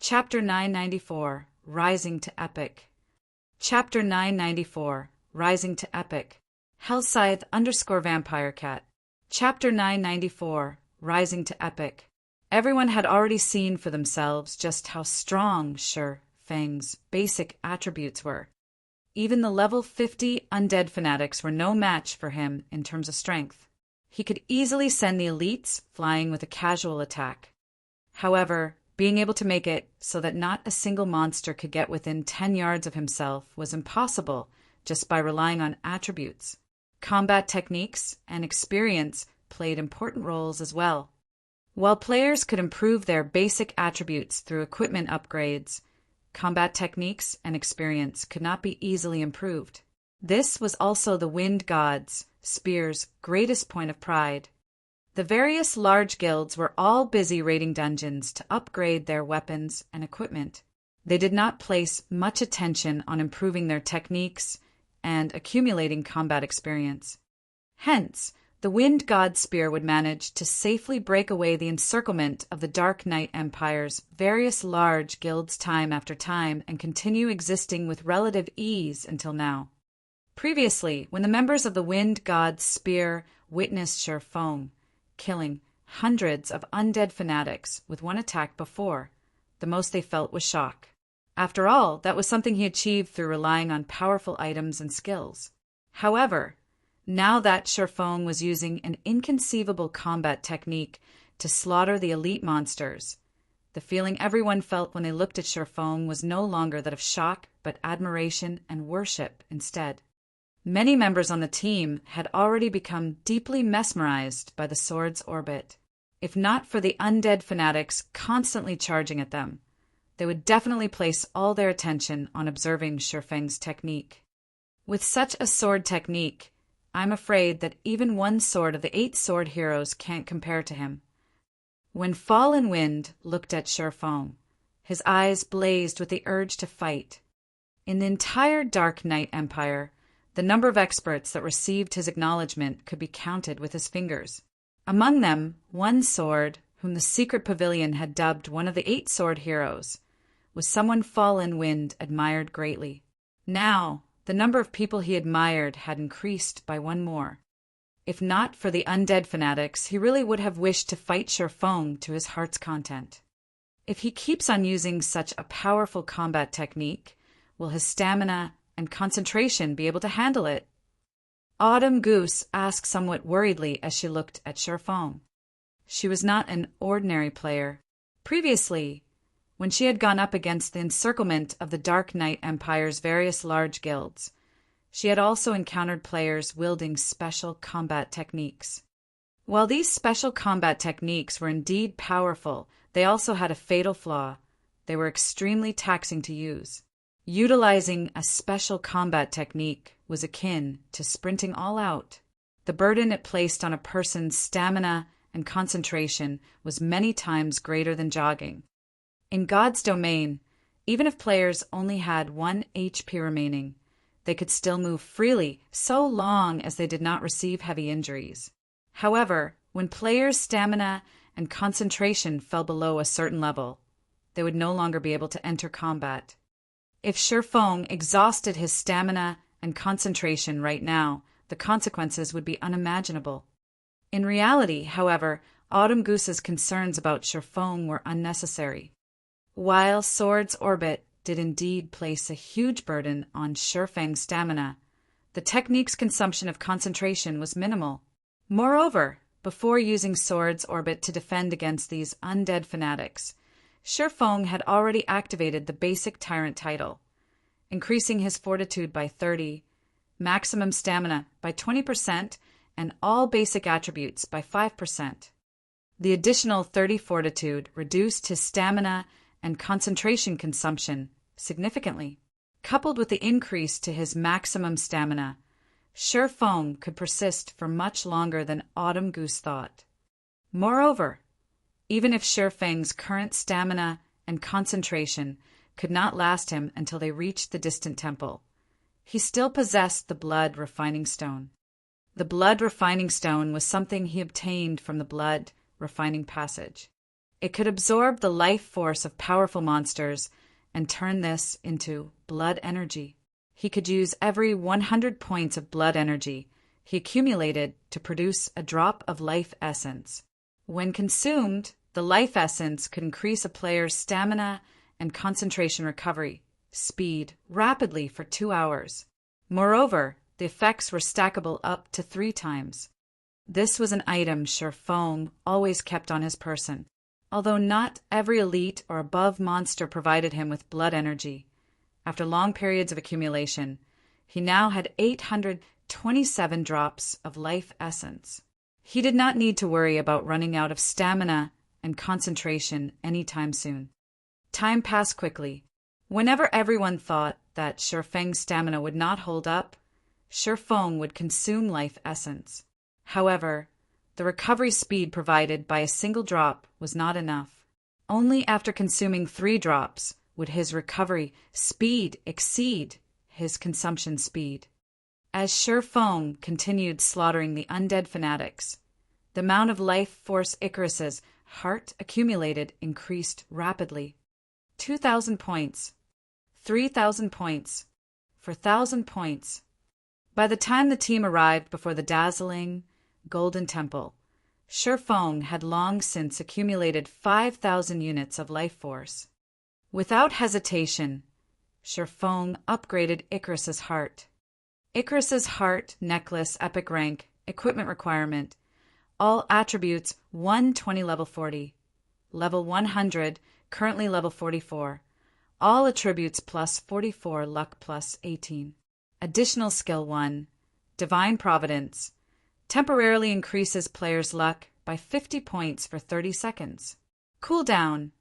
Chapter 994, Rising to Epic. Chapter 994, Rising to Epic. Hellscythe _ Vampire Cat. Chapter 994, Rising to Epic. Everyone had already seen for themselves just how strong Shi Feng's basic attributes were. Even the level 50 undead fanatics were no match for him in terms of strength. He could easily send the elites flying with a casual attack. However, being able to make it so that not a single monster could get within 10 yards of himself was impossible just by relying on attributes. Combat techniques and experience played important roles as well. While players could improve their basic attributes through equipment upgrades, combat techniques and experience could not be easily improved. This was also the Wind God's Spear's greatest point of pride. The various large guilds were all busy raiding dungeons to upgrade their weapons and equipment. They did not place much attention on improving their techniques and accumulating combat experience. Hence, the Wind God's Spear would manage to safely break away the encirclement of the Dark Knight Empire's various large guilds time after time and continue existing with relative ease until now. Previously, when the members of the Wind God's Spear witnessed Shi Feng killing hundreds of undead fanatics with one attack before, the most they felt was shock. After all, that was something he achieved through relying on powerful items and skills. However, now that Shi Feng was using an inconceivable combat technique to slaughter the elite monsters, the feeling everyone felt when they looked at Shi Feng was no longer that of shock, but admiration and worship instead. Many members on the team had already become deeply mesmerized by the sword's orbit. If not for the undead fanatics constantly charging at them, they would definitely place all their attention on observing Shi Feng's technique. With such a sword technique, I'm afraid that even one sword of the 8 sword heroes can't compare to him. When Fallen Wind looked at Shi Feng, his eyes blazed with the urge to fight. In the entire Dark Knight Empire, the number of experts that received his acknowledgement could be counted with his fingers. Among them, one sword, whom the secret pavilion had dubbed one of the 8 sword heroes, was someone Fallen Wind admired greatly. Now, the number of people he admired had increased by one more. If not for the undead fanatics, he really would have wished to fight Shi Feng to his heart's content. If he keeps on using such a powerful combat technique, will his stamina and concentration be able to handle it? Autumn Goose asked somewhat worriedly as she looked at Shi Feng. She was not an ordinary player. Previously, when she had gone up against the encirclement of the Dark Knight Empire's various large guilds, she had also encountered players wielding special combat techniques. While these special combat techniques were indeed powerful, they also had a fatal flaw. They were extremely taxing to use. Utilizing a special combat technique was akin to sprinting all out. The burden it placed on a person's stamina and concentration was many times greater than jogging. In God's domain, even if players only had 1 HP remaining, they could still move freely so long as they did not receive heavy injuries. However, when players' stamina and concentration fell below a certain level, they would no longer be able to enter combat. If Shi Feng exhausted his stamina and concentration right now, the consequences would be unimaginable. In reality, however, Autumn Goose's concerns about Shi Feng were unnecessary. While Sword's orbit did indeed place a huge burden on Shi Feng's stamina, the technique's consumption of concentration was minimal. Moreover, before using Sword's orbit to defend against these undead fanatics, Shi Feng had already activated the basic tyrant title, increasing his fortitude by 30, maximum stamina by 20%, and all basic attributes by 5%. The additional 30 fortitude reduced his stamina and concentration consumption significantly. Coupled with the increase to his maximum stamina, Shi Feng could persist for much longer than Autumn Goose thought. Moreover, even if Shi Feng's current stamina and concentration could not last him until they reached the distant temple, he still possessed the blood refining stone. The blood refining stone was something he obtained from the blood refining passage. It could absorb the life force of powerful monsters and turn this into blood energy. He could use every 100 points of blood energy he accumulated to produce a drop of life essence. When consumed, the life essence could increase a player's stamina and concentration recovery speed rapidly for 2 hours. Moreover, the effects were stackable up to 3 times. This was an item Sher Fong always kept on his person. Although not every elite or above monster provided him with blood energy, after long periods of accumulation, he now had 827 drops of life essence. He did not need to worry about running out of stamina and concentration anytime soon. Time passed quickly. Whenever everyone thought that Sher Feng's stamina would not hold up, Sher Fong would consume life essence. However, the recovery speed provided by a single drop was not enough. Only after consuming 3 drops would his recovery speed exceed his consumption speed. As Sher Fong continued slaughtering the undead fanatics, the amount of life force Icarus's heart accumulated increased rapidly. 2,000 points, 3,000 points, 4,000 points. By the time the team arrived before the dazzling Golden Temple, Sher Fong had long since accumulated 5,000 units of life force. Without hesitation, Sher Fong upgraded Icarus's heart. Icarus's heart, necklace, epic rank, equipment requirement, all attributes 120 level 40, level 100, currently level 44, all attributes plus 44, luck plus 18. Additional skill 1, Divine Providence, temporarily increases player's luck by 50 points for 30 seconds. Cooldown,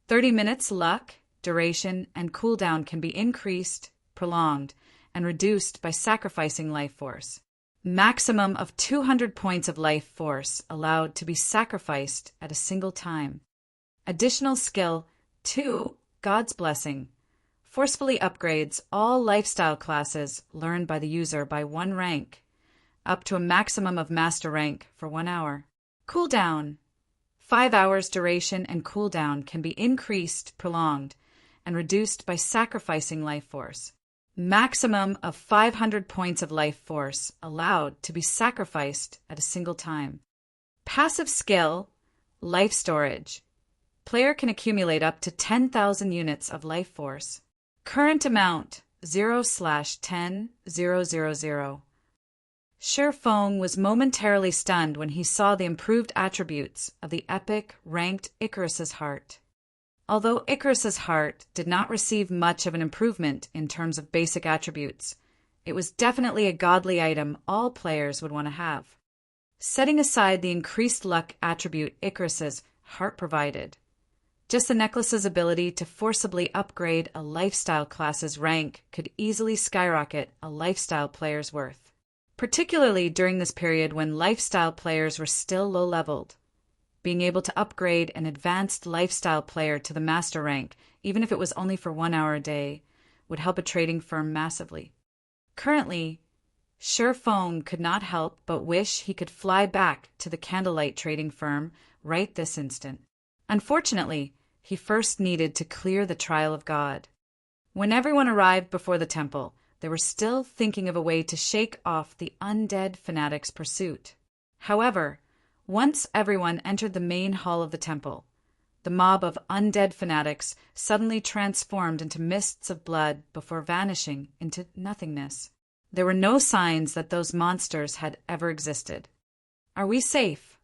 30 minutes luck, duration, and cooldown can be increased, prolonged, and reduced by sacrificing life force. Maximum of 200 points of life force allowed to be sacrificed at a single time. Additional skill 2, God's Blessing, forcefully upgrades all lifestyle classes learned by the user by 1 rank, up to a maximum of master rank for 1 hour. Cooldown, 5 hours duration and cooldown can be increased, prolonged, and reduced by sacrificing life force. Maximum of 500 points of life force allowed to be sacrificed at a single time. Passive skill, Life Storage. Player can accumulate up to 10,000 units of life force. Current amount 0/10,000. Sher Fong was momentarily stunned when he saw the improved attributes of the epic ranked Icarus's heart. Although Icarus's heart did not receive much of an improvement in terms of basic attributes, it was definitely a godly item all players would want to have. Setting aside the increased luck attribute Icarus's heart provided, just the necklace's ability to forcibly upgrade a lifestyle class's rank could easily skyrocket a lifestyle player's worth, particularly during this period when lifestyle players were still low-leveled. Being able to upgrade an advanced lifestyle player to the master rank, even if it was only for 1 hour a day, would help a trading firm massively. Currently, Sher Fong could not help but wish he could fly back to the candlelight trading firm right this instant. Unfortunately, he first needed to clear the trial of God. When everyone arrived before the temple, they were still thinking of a way to shake off the undead fanatics' pursuit. However, once everyone entered the main hall of the temple, the mob of undead fanatics suddenly transformed into mists of blood before vanishing into nothingness. There were no signs that those monsters had ever existed. "Are we safe?"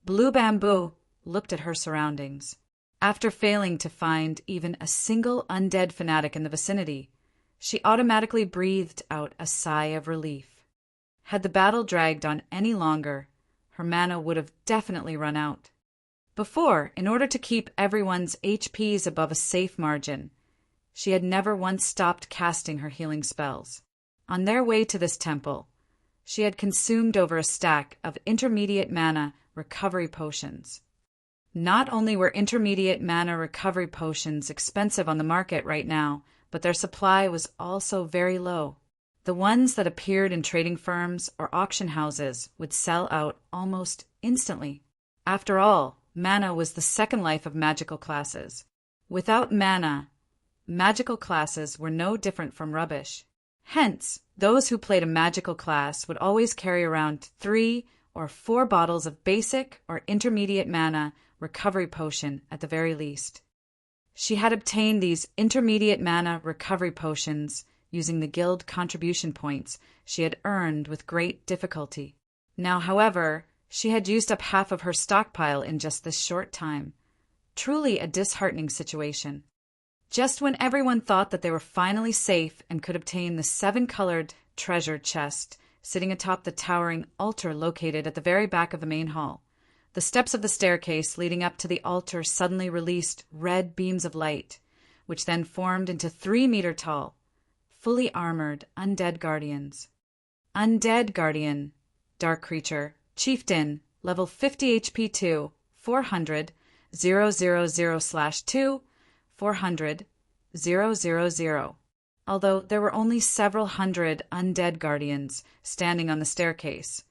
Blue Bamboo looked at her surroundings. After failing to find even a single undead fanatic in the vicinity, she automatically breathed out a sigh of relief. Had the battle dragged on any longer, her mana would have definitely run out. Before, in order to keep everyone's HPs above a safe margin, she had never once stopped casting her healing spells. On their way to this temple, she had consumed over a stack of intermediate mana recovery potions. Not only were intermediate mana recovery potions expensive on the market right now, but their supply was also very low. The ones that appeared in trading firms or auction houses would sell out almost instantly. After all, Mana was the second life of magical classes. Without mana, magical classes were no different from rubbish. Hence, those who played a magical class would always carry around 3 or 4 bottles of basic or intermediate mana recovery potion at the very least. She had obtained these intermediate mana recovery potions using the guild contribution points she had earned with great difficulty. Now, however, she had used up half of her stockpile in just this short time. Truly a disheartening situation. Just when everyone thought that they were finally safe and could obtain the 7-colored treasure chest sitting atop the towering altar located at the very back of the main hall, the steps of the staircase leading up to the altar suddenly released red beams of light, which then formed into 3-meter-tall, fully armored undead guardians. Undead Guardian, Dark Creature, Chieftain, level 50 HP 2, 400, 000/2, 400, 000. Although there were only several hundred undead guardians standing on the staircase,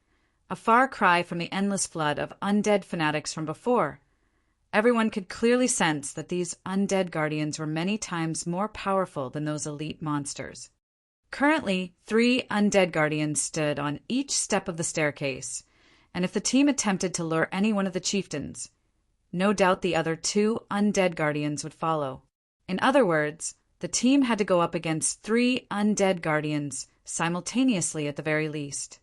a far cry from the endless flood of undead fanatics from before. Everyone could clearly sense that these undead guardians were many times more powerful than those elite monsters. Currently, 3 undead guardians stood on each step of the staircase, and if the team attempted to lure any one of the chieftains, no doubt the other 2 undead guardians would follow. In other words, the team had to go up against 3 undead guardians simultaneously at the very least.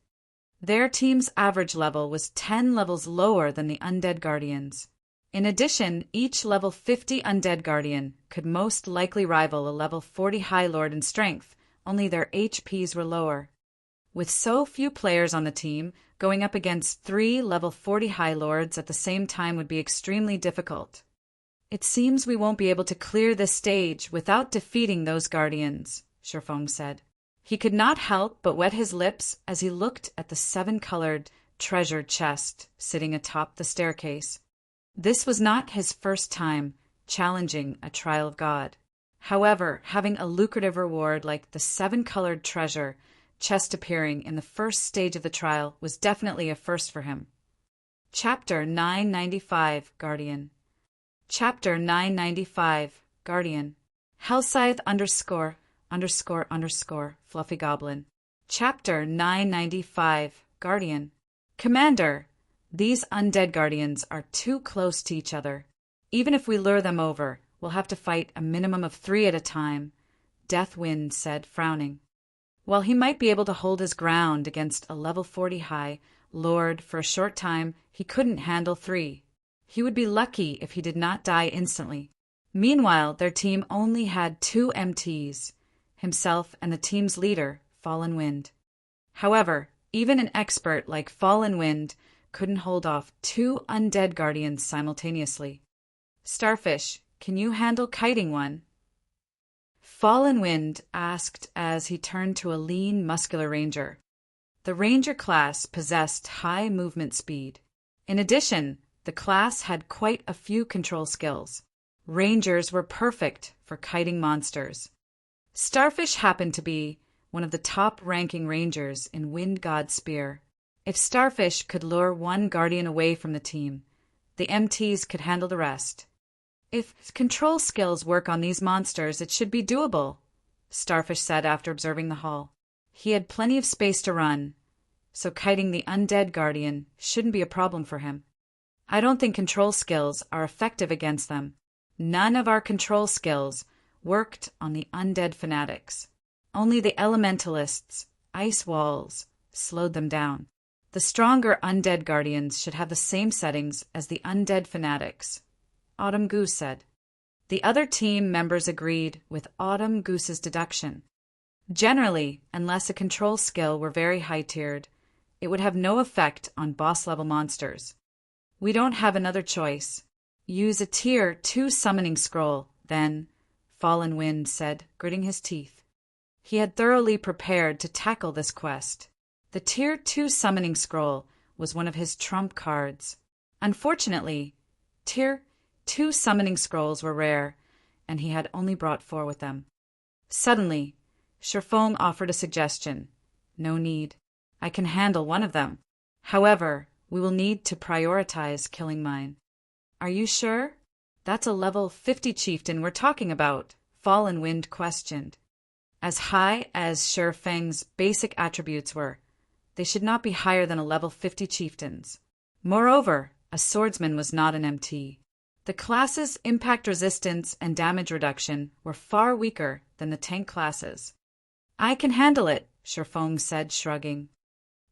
Their team's average level was 10 levels lower than the undead guardians. In addition, each level 50 undead guardian could most likely rival a level 40 High Lord in strength, only their HPs were lower. With so few players on the team, going up against 3 level 40 High Lords at the same time would be extremely difficult. It seems we won't be able to clear this stage without defeating those guardians, Sherfong said. He could not help but wet his lips as he looked at the 7-colored treasure chest sitting atop the staircase. This was not his first time challenging a trial of God. However, having a lucrative reward like the 7-colored treasure chest appearing in the first stage of the trial was definitely a first for him. Chapter 995, Guardian. Chapter 995, Guardian. Hellscythe ____ Fluffy Goblin. Chapter 995, Guardian. Commander, these undead guardians are too close to each other. Even if we lure them over, we'll have to fight a minimum of 3 at a time, Deathwind said, frowning. While he might be able to hold his ground against a level 40 High Lord for a short time, he couldn't handle 3. He would be lucky if he did not die instantly. Meanwhile, their team only had 2 MTs, himself and the team's leader, Fallen Wind. However, even an expert like Fallen Wind couldn't hold off 2 undead guardians simultaneously. Starfish, can you handle kiting one? Fallen Wind asked as he turned to a lean, muscular ranger. The ranger class possessed high movement speed. In addition, the class had quite a few control skills. Rangers were perfect for kiting monsters. Starfish happened to be one of the top-ranking rangers in Wind God Spear. If Starfish could lure one guardian away from the team, the MTs could handle the rest. If control skills work on these monsters, it should be doable, Starfish said after observing the hall. He had plenty of space to run, so kiting the undead guardian shouldn't be a problem for him. I don't think control skills are effective against them. None of our control skills worked on the undead fanatics. Only the elementalists, ice walls, slowed them down. The stronger undead guardians should have the same settings as the undead fanatics, Autumn Goose said. The other team members agreed with Autumn Goose's deduction. Generally, unless a control skill were very high-tiered, it would have no effect on boss-level monsters. We don't have another choice. Use a Tier 2 summoning scroll, then, Fallen Wind said, gritting his teeth. He had thoroughly prepared to tackle this quest. The Tier 2 summoning scroll was one of his trump cards. Unfortunately, Tier 2 summoning scrolls were rare, and he had only brought 4 with them. Suddenly, Sherfong offered a suggestion. No need. I can handle one of them. However, we will need to prioritize killing mine. Are you sure? That's a level 50 chieftain we're talking about, Fallen Wind questioned. As high as Shi Feng's basic attributes were, they should not be higher than a level 50 chieftains. Moreover, a swordsman was not an MT. The class's impact resistance and damage reduction were far weaker than the tank classes. I can handle it, Shi Feng said, shrugging.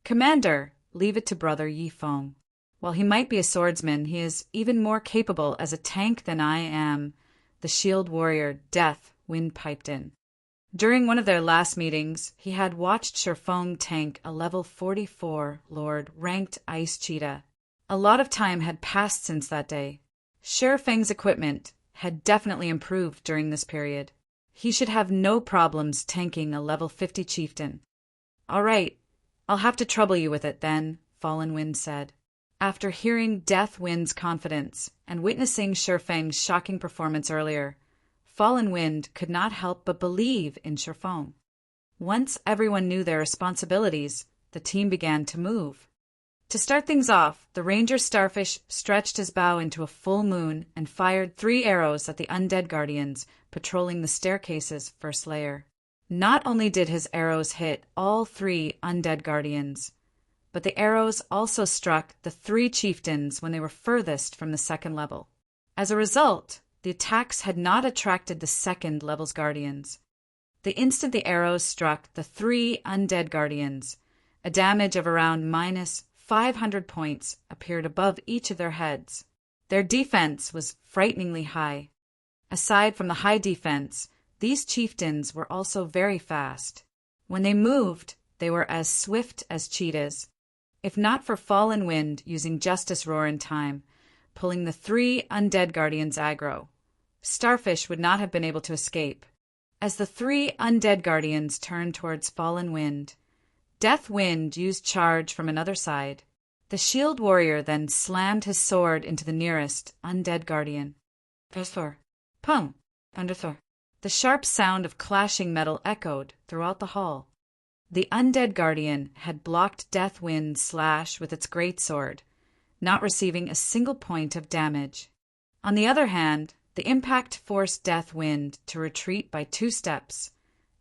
Commander, leave it to Brother Yi Feng. While he might be a swordsman, he is even more capable as a tank than I am, the shield warrior Death Wind piped in. During one of their last meetings, he had watched Shi Feng tank a level 44 Lord ranked Ice Cheetah. A lot of time had passed since that day. Shi Feng's equipment had definitely improved during this period. He should have no problems tanking a level 50 chieftain. All right, I'll have to trouble you with it then, Fallen Wind said. After hearing Death Wind's confidence and witnessing Shi Feng's shocking performance earlier, Fallen Wind could not help but believe in Shi Feng. Once everyone knew their responsibilities, the team began to move. To start things off, the Ranger Starfish stretched his bow into a full moon and fired 3 arrows at the undead guardians patrolling the staircase's first layer. Not only did his arrows hit all 3 undead guardians, but the arrows also struck the 3 chieftains when they were furthest from the second level. As a result, the attacks had not attracted the second level's guardians. The instant the arrows struck the 3 undead guardians, a damage of around minus 500 points appeared above each of their heads. Their defense was frighteningly high. Aside from the high defense, these chieftains were also very fast. When they moved, they were as swift as cheetahs. If not for Fallen Wind using Justice Roar in time, pulling the 3 undead guardians aggro, Starfish would not have been able to escape. As the 3 undead guardians turned towards Fallen Wind, Death Wind used charge from another side. The shield warrior then slammed his sword into the nearest undead guardian. Thor. Pum. Underthor. The sharp sound of clashing metal echoed throughout the hall. The undead guardian had blocked Death Wind's slash with its greatsword, not receiving a single point of damage. On the other hand, the impact forced Death Wind to retreat by 2 steps,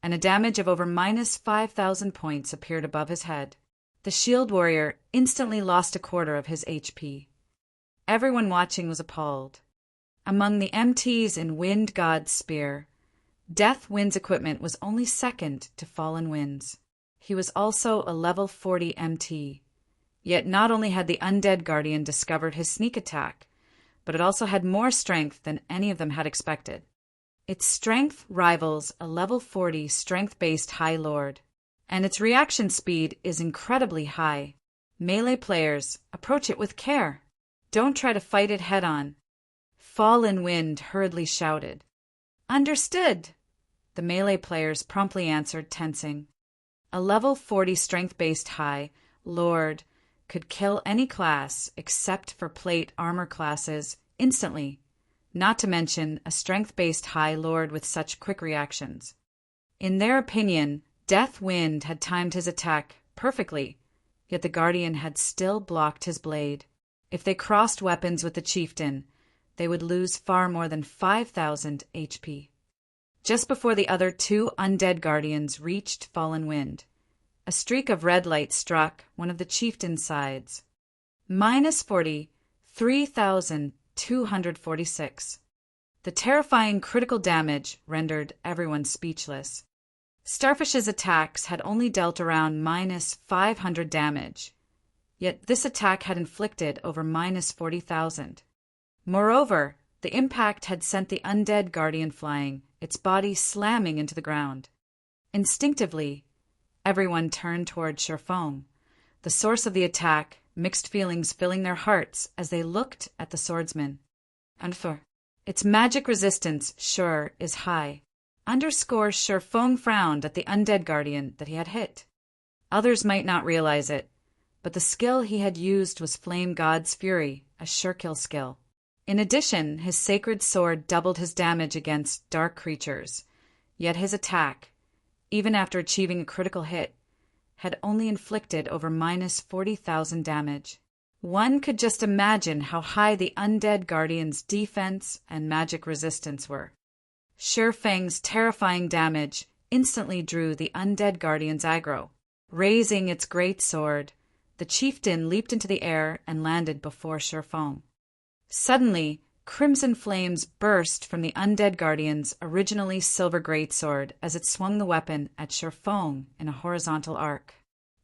and a damage of over minus 5,000 points appeared above his head. The shield warrior instantly lost a quarter of his HP. Everyone watching was appalled. Among the MTs in Wind God's Spear, Death Wind's equipment was only second to Fallen Wind's. He was also a level 40 MT. Yet not only had the undead guardian discovered his sneak attack, but it also had more strength than any of them had expected. Its strength rivals a level 40 strength-based High Lord, and its reaction speed is incredibly high. Melee players, approach it with care. Don't try to fight it head-on. Fallen Wind hurriedly shouted. Understood! The melee players promptly answered, tensing. A level 40 strength-based High Lord could kill any class except for plate armor classes instantly, not to mention a strength-based High Lord with such quick reactions. In their opinion, Death Wind had timed his attack perfectly, yet the Guardian had still blocked his blade. If they crossed weapons with the chieftain, they would lose far more than 5,000 HP. Just before the other 2 undead Guardians reached Fallen Wind, a streak of red light struck one of the chieftain's sides. Minus 3,246. The terrifying critical damage rendered everyone speechless. Starfish's attacks had only dealt around minus 500 damage, yet this attack had inflicted over minus 40,000. Moreover, the impact had sent the undead guardian flying, its body slamming into the ground. Instinctively, everyone turned toward Shi Feng, the source of the attack, mixed feelings filling their hearts as they looked at the swordsman. Underthor. Its magic resistance, sure, is high. Shi Feng frowned at the undead guardian that he had hit. Others might not realize it, but the skill he had used was Flame God's Fury, a sure-kill skill. In addition, his sacred sword doubled his damage against dark creatures, yet his attack, even after achieving a critical hit, had only inflicted over minus 40,000 damage. One could just imagine how high the undead guardian's defense and magic resistance were. Sure Fang's terrifying damage instantly drew the undead guardian's aggro. Raising its great sword, the chieftain leaped into the air and landed before Sure Fang. Suddenly, crimson flames burst from the undead guardian's originally silver greatsword as it swung the weapon at Sure Fang in a horizontal arc.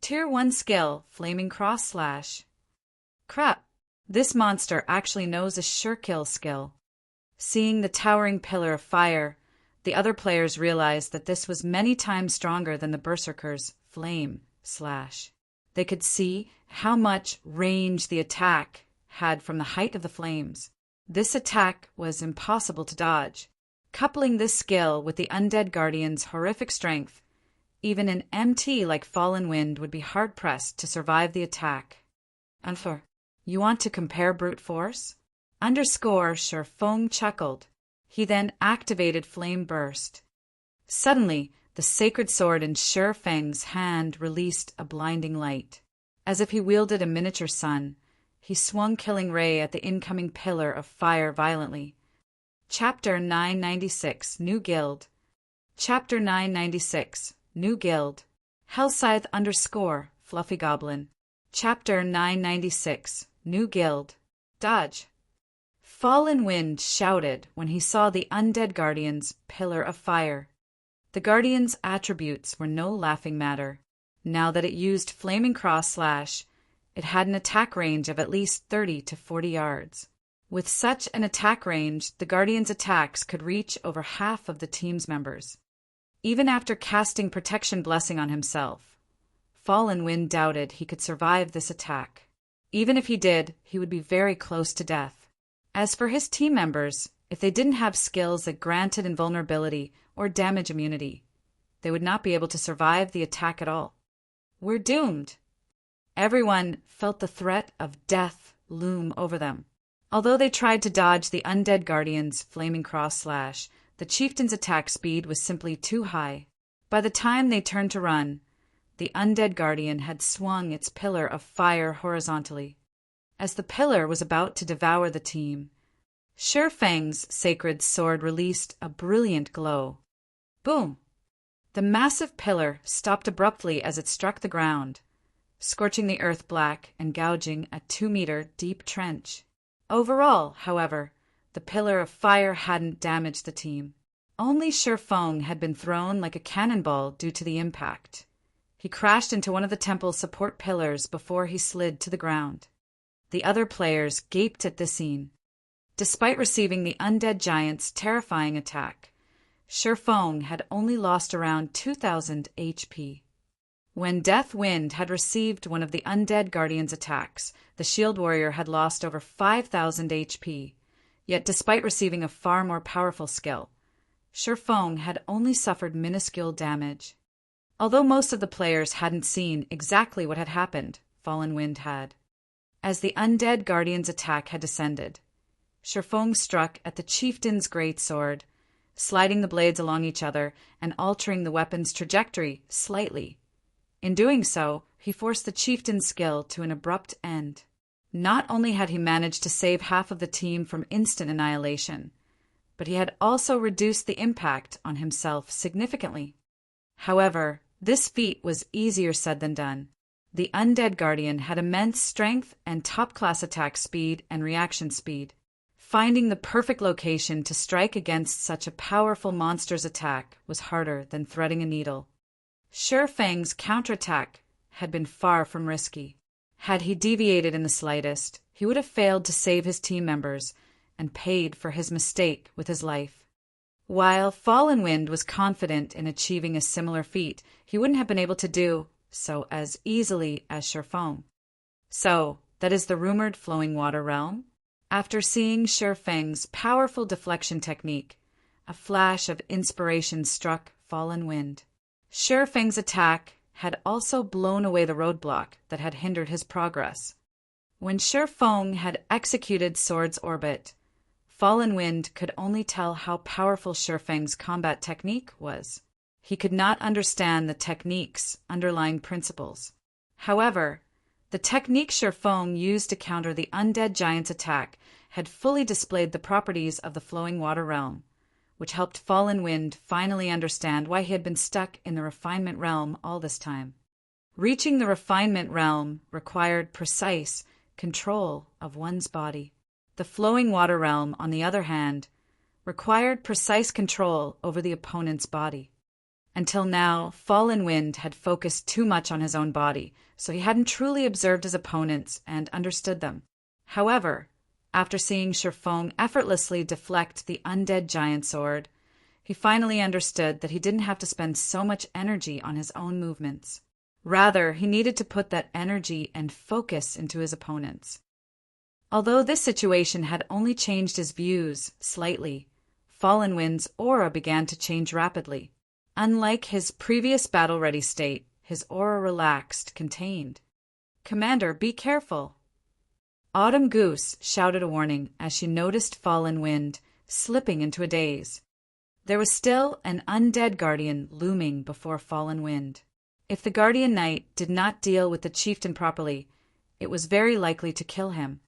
Tier 1 skill, Flaming Cross Slash. Crap, this monster actually knows a sure kill skill. Seeing the towering pillar of fire, the other players realized that this was many times stronger than the Berserker's Flame Slash. They could see how much range the attack had from the height of the flames. This attack was impossible to dodge. Coupling this skill with the undead guardian's horrific strength, even an MT like Fallen Wind would be hard-pressed to survive the attack. You want to compare brute force? Sure Fang chuckled. He then activated Flame Burst. Suddenly, the sacred sword in Sure Fang's hand released a blinding light. As if he wielded a miniature sun, he swung Killing Ray at the incoming pillar of fire violently. Chapter 996, New Guild. Chapter 996, New Guild. Hellscythe _ Fluffy Goblin. Chapter 996, New Guild. Dodge. Fallen Wind shouted when he saw the undead guardian's pillar of fire. The guardian's attributes were no laughing matter. Now that it used Flaming Cross Slash, it had an attack range of at least 30 to 40 yards. With such an attack range, the guardian's attacks could reach over half of the team's members. Even after casting Protection Blessing on himself, Fallen Wind doubted he could survive this attack. Even if he did, he would be very close to death. As for his team members, if they didn't have skills that granted invulnerability or damage immunity, they would not be able to survive the attack at all. We're doomed. Everyone felt the threat of death loom over them. Although they tried to dodge the undead guardian's Flaming Cross Slash, the chieftain's attack speed was simply too high. By the time they turned to run, the undead guardian had swung its pillar of fire horizontally. As the pillar was about to devour the team, Sure Fang's sacred sword released a brilliant glow. Boom! The massive pillar stopped abruptly as it struck the ground, scorching the earth black and gouging a 2-meter deep trench. Overall, however, the pillar of fire hadn't damaged the team. Only Sure Fang had been thrown like a cannonball due to the impact. He crashed into one of the temple's support pillars before he slid to the ground. The other players gaped at the scene. Despite receiving the undead giant's terrifying attack, Sure Fang had only lost around 2,000 HP. When Death Wind had received one of the undead guardian's attacks, the shield warrior had lost over 5,000 HP. Yet despite receiving a far more powerful skill, Sure Fang had only suffered minuscule damage. Although most of the players hadn't seen exactly what had happened, Fallen Wind had. As the undead guardian's attack had descended, Sure Fang struck at the chieftain's greatsword, sliding the blades along each other and altering the weapon's trajectory slightly. In doing so, he forced the chieftain's skill to an abrupt end. Not only had he managed to save half of the team from instant annihilation, but he had also reduced the impact on himself significantly. However, this feat was easier said than done. The undead guardian had immense strength and top-class attack speed and reaction speed. Finding the perfect location to strike against such a powerful monster's attack was harder than threading a needle. Sure Fang's counterattack had been far from risky. Had he deviated in the slightest, he would have failed to save his team members and paid for his mistake with his life. While Fallen Wind was confident in achieving a similar feat, he wouldn't have been able to do so as easily as Sure Fang. So, that is the rumored flowing water realm? After seeing Sure Fang's powerful deflection technique, a flash of inspiration struck Fallen Wind. Sure Fang's attack had also blown away the roadblock that had hindered his progress. When Sure Fang had executed Sword's Orbit, Fallen Wind could only tell how powerful Sure Fang's combat technique was. He could not understand the technique's underlying principles. However, The technique Shurfeng used to counter the undead giant's attack had fully displayed the properties of the flowing water realm, which helped Fallen Wind finally understand why he had been stuck in the refinement realm all this time. Reaching the refinement realm required precise control of one's body. The flowing water realm, on the other hand, required precise control over the opponent's body. Until now, Fallen Wind had focused too much on his own body, so he hadn't truly observed his opponents and understood them. However, after seeing Shurfeng effortlessly deflect the undead giant sword, he finally understood that he didn't have to spend so much energy on his own movements. Rather, he needed to put that energy and focus into his opponents. Although this situation had only changed his views slightly, Fallen Wind's aura began to change rapidly. Unlike his previous battle-ready state, his aura relaxed, contained. "Commander, be careful!" Autumn Goose shouted a warning as she noticed Fallen Wind slipping into a daze. There was still an undead guardian looming before Fallen Wind. If the Guardian Knight did not deal with the chieftain properly, it was very likely to kill him.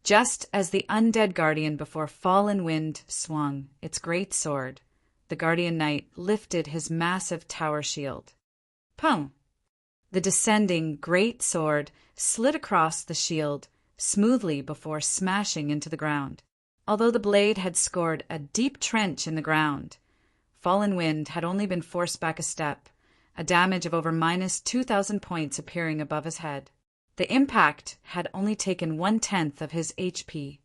Just as the undead guardian before Fallen Wind swung its great sword, the Guardian Knight lifted his massive tower shield. Pum! The descending great sword slid across the shield smoothly before smashing into the ground. Although the blade had scored a deep trench in the ground, Fallen Wind had only been forced back a step, a damage of over -2,000 points appearing above his head. The impact had only taken 1/10 of his HP.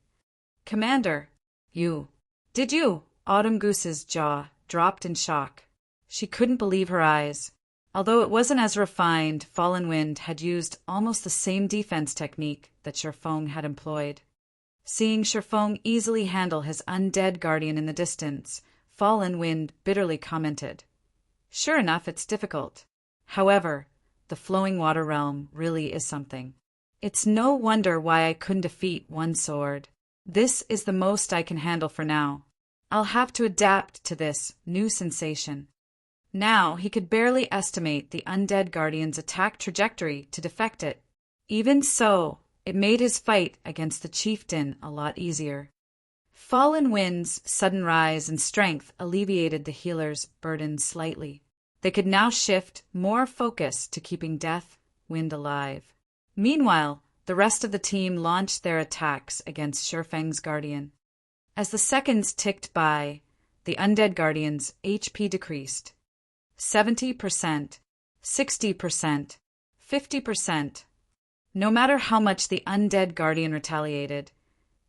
"Commander, Did you?" Autumn Goose's jaw dropped in shock. She couldn't believe her eyes. Although it wasn't as refined, Fallen Wind had used almost the same defense technique that Shurfeng had employed. Seeing Shurfeng easily handle his undead guardian in the distance, Fallen Wind bitterly commented, "Sure enough, it's difficult. However, the flowing water realm really is something. It's no wonder why I couldn't defeat one sword. This is the most I can handle for now. I'll have to adapt to this new sensation." Now he could barely estimate the undead guardian's attack trajectory to defect it. Even so, it made his fight against the chieftain a lot easier. Fallen Wind's sudden rise in strength alleviated the healer's burden slightly. They could now shift more focus to keeping Death Wind alive. Meanwhile, the rest of the team launched their attacks against Shurfeng's guardian. As the seconds ticked by, the undead guardian's HP decreased. 70%, 60%, 50%. No matter how much the undead guardian retaliated,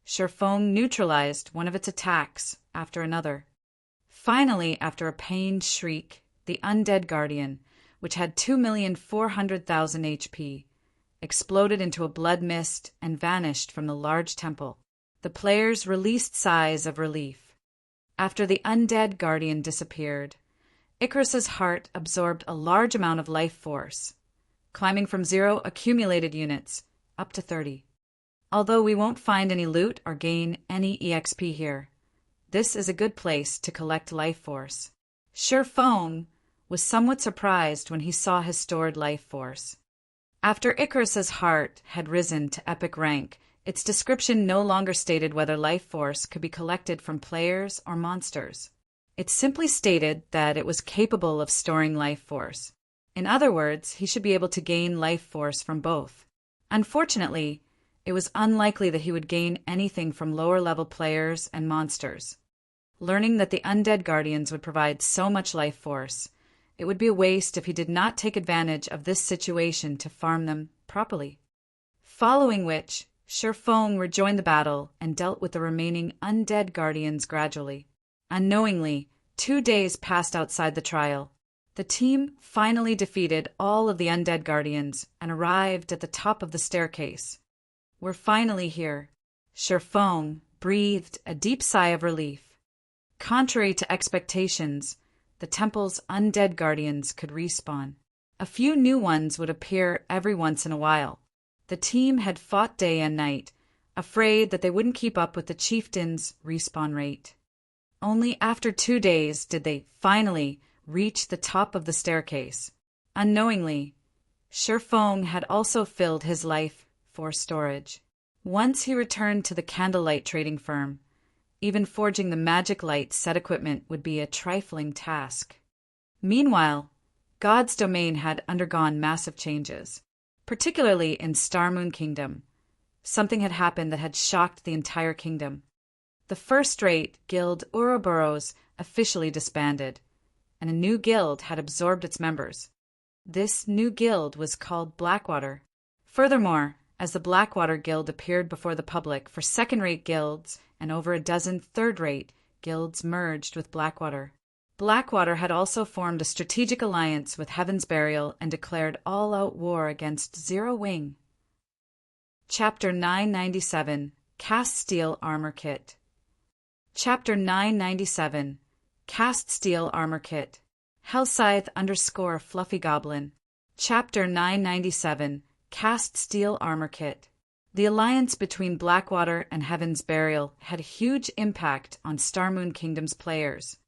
Shurfeng neutralized one of its attacks after another. Finally, after a pained shriek, the undead guardian, which had 2,400,000 HP, exploded into a blood mist and vanished from the large temple. The players released sighs of relief. After the undead guardian disappeared, Icarus's heart absorbed a large amount of life force, climbing from 0 accumulated units up to 30. Although we won't find any loot or gain any EXP here, this is a good place to collect life force. Shurfeng was somewhat surprised when he saw his stored life force. After Icarus's heart had risen to epic rank, its description no longer stated whether life force could be collected from players or monsters. It simply stated that it was capable of storing life force. In other words, he should be able to gain life force from both. Unfortunately, it was unlikely that he would gain anything from lower-level players and monsters. Learning that the undead guardians would provide so much life force, it would be a waste if he did not take advantage of this situation to farm them properly. Following which, Shurfeng rejoined the battle and dealt with the remaining undead guardians gradually. Unknowingly, 2 days passed outside the trial. The team finally defeated all of the undead guardians and arrived at the top of the staircase. "We're finally here." Shurfeng breathed a deep sigh of relief. Contrary to expectations, the temple's undead guardians could respawn. A few new ones would appear every once in a while. The team had fought day and night, afraid that they wouldn't keep up with the chieftain's respawn rate. Only after 2 days did they finally reach the top of the staircase. Unknowingly, Feng had also filled his life for storage. Once he returned to the candlelight trading firm, even forging the magic light set equipment would be a trifling task. Meanwhile, God's domain had undergone massive changes, particularly in Star Moon Kingdom. Something had happened that had shocked the entire kingdom. The first-rate guild Ouroboros officially disbanded, and a new guild had absorbed its members. This new guild was called Blackwater. Furthermore, as the Blackwater Guild appeared before the public for second-rate guilds and over a dozen third-rate guilds merged with Blackwater. Blackwater had also formed a strategic alliance with Heaven's Burial and declared all-out war against Zero Wing. Chapter 997, Cast Steel Armor Kit. Chapter 997, Cast Steel Armor Kit. Hellscythe _ Fluffy Goblin. Chapter 997, Cast Steel Armor Kit. The alliance between Blackwater and Heaven's Burial had a huge impact on Star Moon Kingdom's players.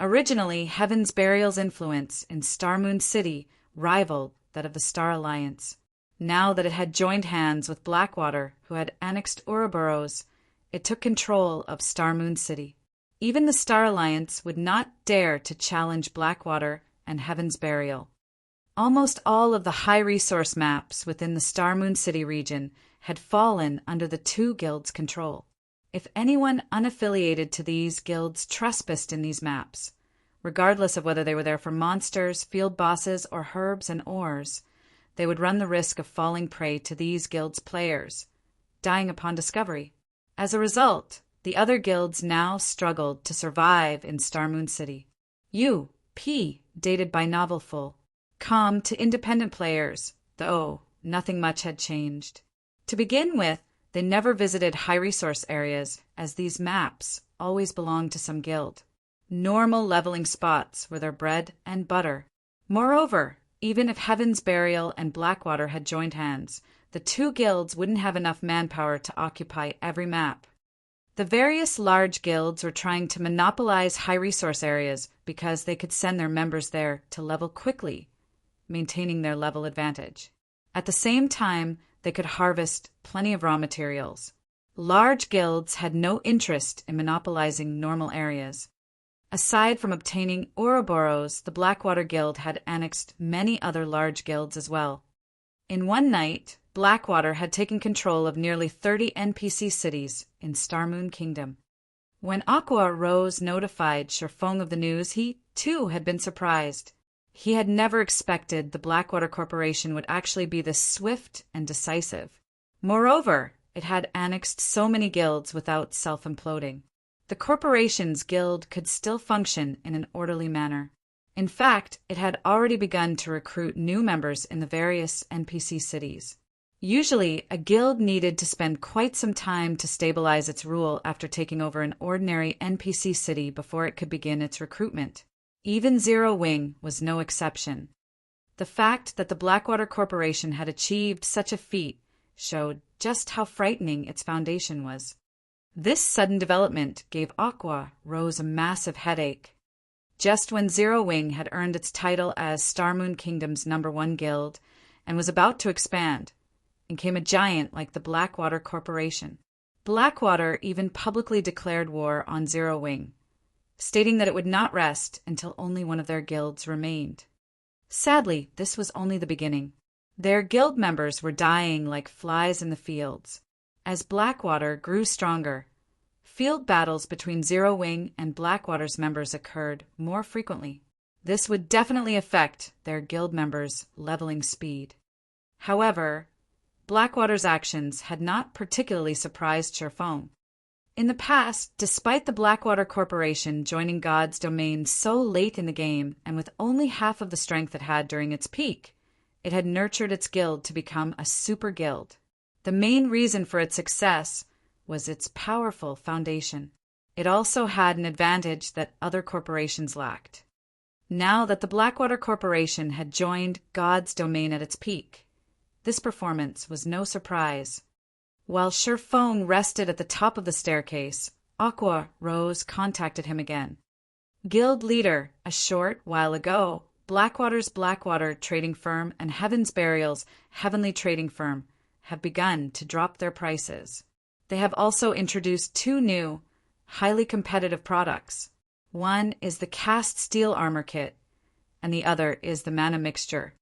Originally, Heaven's Burial's influence in Star Moon City rivaled that of the Star Alliance. Now that it had joined hands with Blackwater, who had annexed Ouroboros, it took control of Star Moon City. Even the Star Alliance would not dare to challenge Blackwater and Heaven's Burial. Almost all of the high-resource maps within the Star Moon City region had fallen under the two guilds' control. If anyone unaffiliated to these guilds trespassed in these maps, regardless of whether they were there for monsters, field bosses, or herbs and ores, they would run the risk of falling prey to these guilds' players, dying upon discovery. As a result, the other guilds now struggled to survive in Star Moon City. U.P. dated by Novelful. Com to independent players, though nothing much had changed. To begin with, they never visited high-resource areas, as these maps always belonged to some guild. Normal leveling spots were their bread and butter. Moreover, even if Heaven's Burial and Blackwater had joined hands, the two guilds wouldn't have enough manpower to occupy every map. The various large guilds were trying to monopolize high-resource areas because they could send their members there to level quickly, maintaining their level advantage. At the same time, they could harvest plenty of raw materials. Large guilds had no interest in monopolizing normal areas. Aside from obtaining Ouroboros, the Blackwater Guild had annexed many other large guilds as well. In one night, Blackwater had taken control of nearly 30 NPC cities in Star Moon Kingdom. When Aqua Rose notified Feng of the news, he, too, had been surprised. He had never expected the Blackwater Corporation would actually be this swift and decisive. Moreover, it had annexed so many guilds without self-imploding. The corporation's guild could still function in an orderly manner. In fact, it had already begun to recruit new members in the various NPC cities. Usually, a guild needed to spend quite some time to stabilize its rule after taking over an ordinary NPC city before it could begin its recruitment. Even Zero Wing was no exception. The fact that the Blackwater Corporation had achieved such a feat showed just how frightening its foundation was. This sudden development gave Aqua Rose a massive headache. Just when Zero Wing had earned its title as Star Moon Kingdom's #1 guild and was about to expand, in came a giant like the Blackwater Corporation. Blackwater even publicly declared war on Zero Wing, stating that it would not rest until only one of their guilds remained. Sadly, this was only the beginning. Their guild members were dying like flies in the fields. As Blackwater grew stronger, field battles between Zero Wing and Blackwater's members occurred more frequently. This would definitely affect their guild members' leveling speed. However, Blackwater's actions had not particularly surprised Feng. In the past, despite the Blackwater Corporation joining God's domain so late in the game and with only half of the strength it had during its peak, it had nurtured its guild to become a super guild. The main reason for its success was its powerful foundation. It also had an advantage that other corporations lacked. Now that the Blackwater Corporation had joined God's domain at its peak, this performance was no surprise. While Feng rested at the top of the staircase, Aqua Rose contacted him again. Guild leader, a short while ago, Blackwater's Blackwater trading firm and Heaven's Burial's Heavenly trading firm have begun to drop their prices. They have also introduced two new, highly competitive products. One is the cast steel armor kit, and the other is the mana mixture.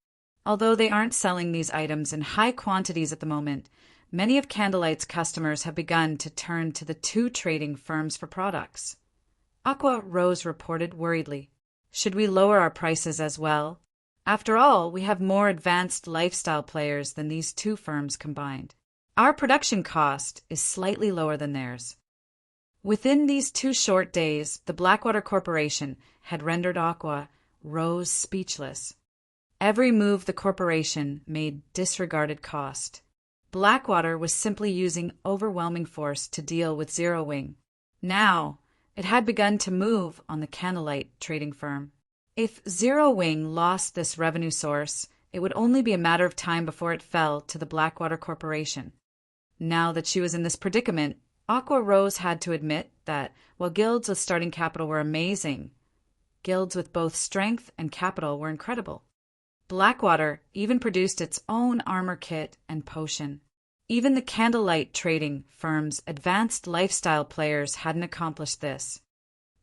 Although they aren't selling these items in high quantities at the moment, many of Candlelight's customers have begun to turn to the two trading firms for products. Aqua Rose reported worriedly. Should we lower our prices as well? After all, we have more advanced lifestyle players than these two firms combined. Our production cost is slightly lower than theirs. Within these 2 short days, the Blackwater Corporation had rendered Aqua Rose speechless. Every move the corporation made disregarded cost. Blackwater was simply using overwhelming force to deal with Zero Wing. Now, it had begun to move on the Candlelight trading firm. If Zero Wing lost this revenue source, it would only be a matter of time before it fell to the Blackwater Corporation. Now that she was in this predicament, Aqua Rose had to admit that, while guilds with starting capital were amazing, guilds with both strength and capital were incredible. Blackwater even produced its own armor kit and potion. Even the Candlelight trading firm's advanced lifestyle players hadn't accomplished this.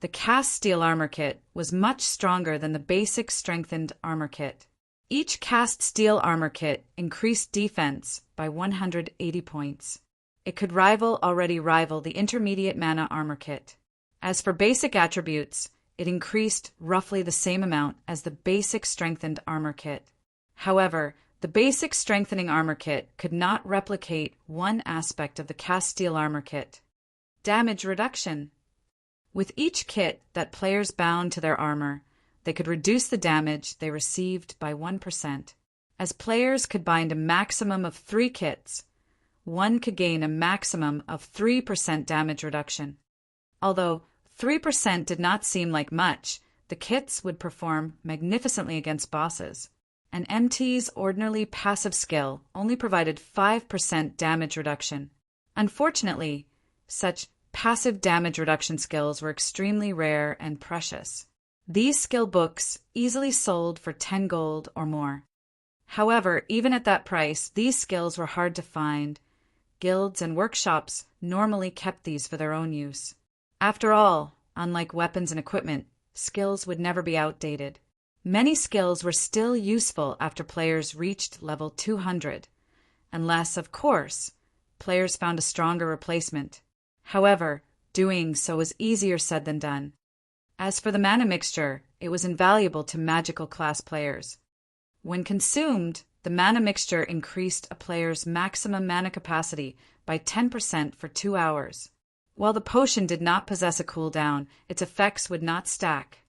The cast steel armor kit was much stronger than the basic strengthened armor kit. Each cast steel armor kit increased defense by 180 points. It could already rival the intermediate mana armor kit. As for basic attributes, it increased roughly the same amount as the basic strengthened armor kit. However, the basic strengthening armor kit could not replicate one aspect of the cast steel armor kit: damage reduction. With each kit that players bound to their armor, they could reduce the damage they received by 1%. As players could bind a maximum of 3 kits, one could gain a maximum of 3% damage reduction. Although 3% did not seem like much, the kits would perform magnificently against bosses. An MT's ordinarily passive skill only provided 5% damage reduction. Unfortunately, such passive damage reduction skills were extremely rare and precious. These skill books easily sold for 10 gold or more. However, even at that price, these skills were hard to find. Guilds and workshops normally kept these for their own use. After all, unlike weapons and equipment, skills would never be outdated. Many skills were still useful after players reached level 200, unless, of course, players found a stronger replacement. However, doing so was easier said than done. As for the mana mixture, it was invaluable to magical class players. When consumed, the mana mixture increased a player's maximum mana capacity by 10% for 2 hours. While the potion did not possess a cooldown, its effects would not stack.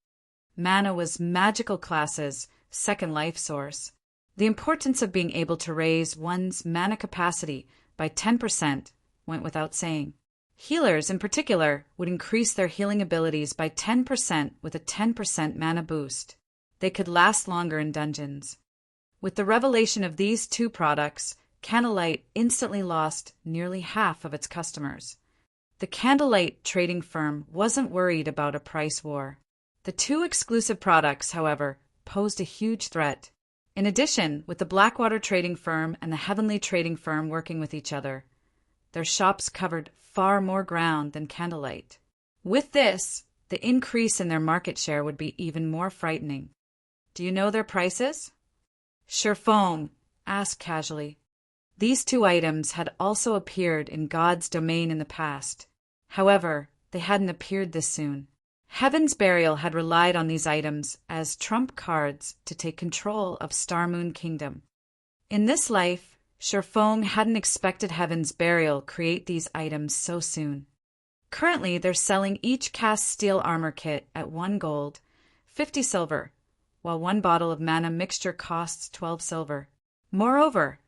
Mana was magical class's second life source. The importance of being able to raise one's mana capacity by 10% went without saying. Healers, in particular, would increase their healing abilities by 10% with a 10% mana boost. They could last longer in dungeons. With the revelation of these 2 products, Candlelight instantly lost nearly half of its customers. The Candlelight trading firm wasn't worried about a price war. The 2 exclusive products, however, posed a huge threat. In addition, with the Blackwater trading firm and the Heavenly trading firm working with each other, their shops covered far more ground than Candlelight. With this, the increase in their market share would be even more frightening. Do you know their prices? Sherfoam asked casually. These 2 items had also appeared in God's domain in the past. However, they hadn't appeared this soon. Heaven's Burial had relied on these items as trump cards to take control of Starmoon Kingdom. In this life, Sherfoam hadn't expected Heaven's Burial create these items so soon. Currently, they're selling each cast steel armor kit at 1 gold, 50 silver, while 1 bottle of mana mixture costs 12 silver. Moreover,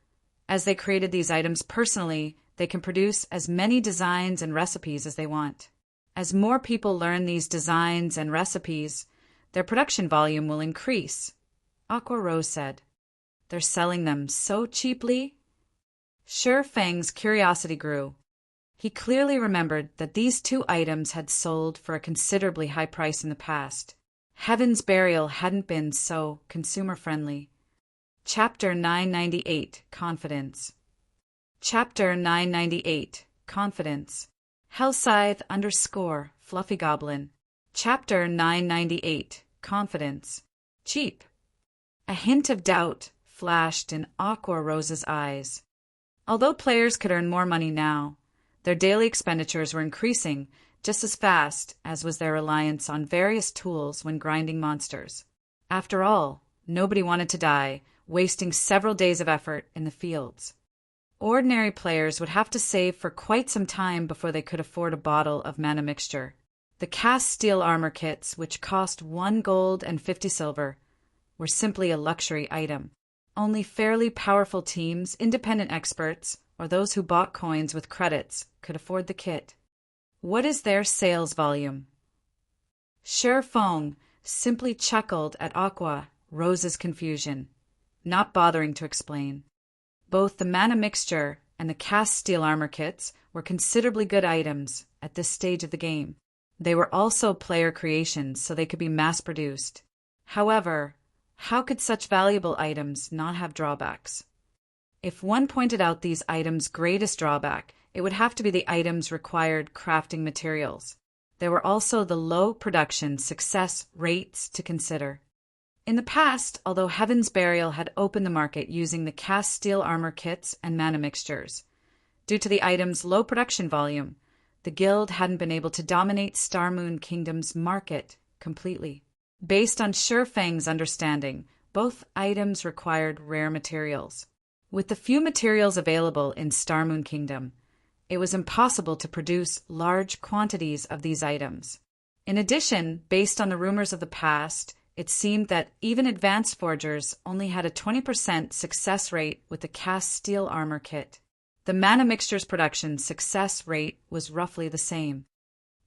as they created these items personally, they can produce as many designs and recipes as they want. As more people learn these designs and recipes, their production volume will increase, Aqua Rose said. They're selling them so cheaply? Sher Feng's curiosity grew. He clearly remembered that these 2 items had sold for a considerably high price in the past. Heaven's Burial hadn't been so consumer-friendly. Chapter 998, Confidence. Chapter 998, Confidence. Hellscythe _ Fluffy Goblin. Chapter 998, Confidence. Cheap. A hint of doubt flashed in Aqua Rose's eyes. Although players could earn more money now, their daily expenditures were increasing just as fast as was their reliance on various tools when grinding monsters. After all, nobody wanted to die, wasting several days of effort in the fields. Ordinary players would have to save for quite some time before they could afford a bottle of mana mixture. The cast steel armor kits, which cost 1 gold and 50 silver, were simply a luxury item. Only fairly powerful teams, independent experts, or those who bought coins with credits could afford the kit. What is their sales volume? Feng simply chuckled at Aqua Rose's confusion, not bothering to explain. Both the mana mixture and the cast steel armor kits were considerably good items at this stage of the game. They were also player creations, so they could be mass-produced. However, how could such valuable items not have drawbacks? If one pointed out these items' greatest drawback, it would have to be the items' required crafting materials. There were also the low production success rates to consider. In the past, although Heaven's Burial had opened the market using the cast steel armor kits and mana mixtures, due to the items' low production volume, the guild hadn't been able to dominate Starmoon Kingdom's market completely. Based on Feng's understanding, both items required rare materials. With the few materials available in Starmoon Kingdom, it was impossible to produce large quantities of these items. In addition, based on the rumors of the past, it seemed that even advanced forgers only had a 20% success rate with the cast steel armor kit. The mana mixtures production success rate was roughly the same.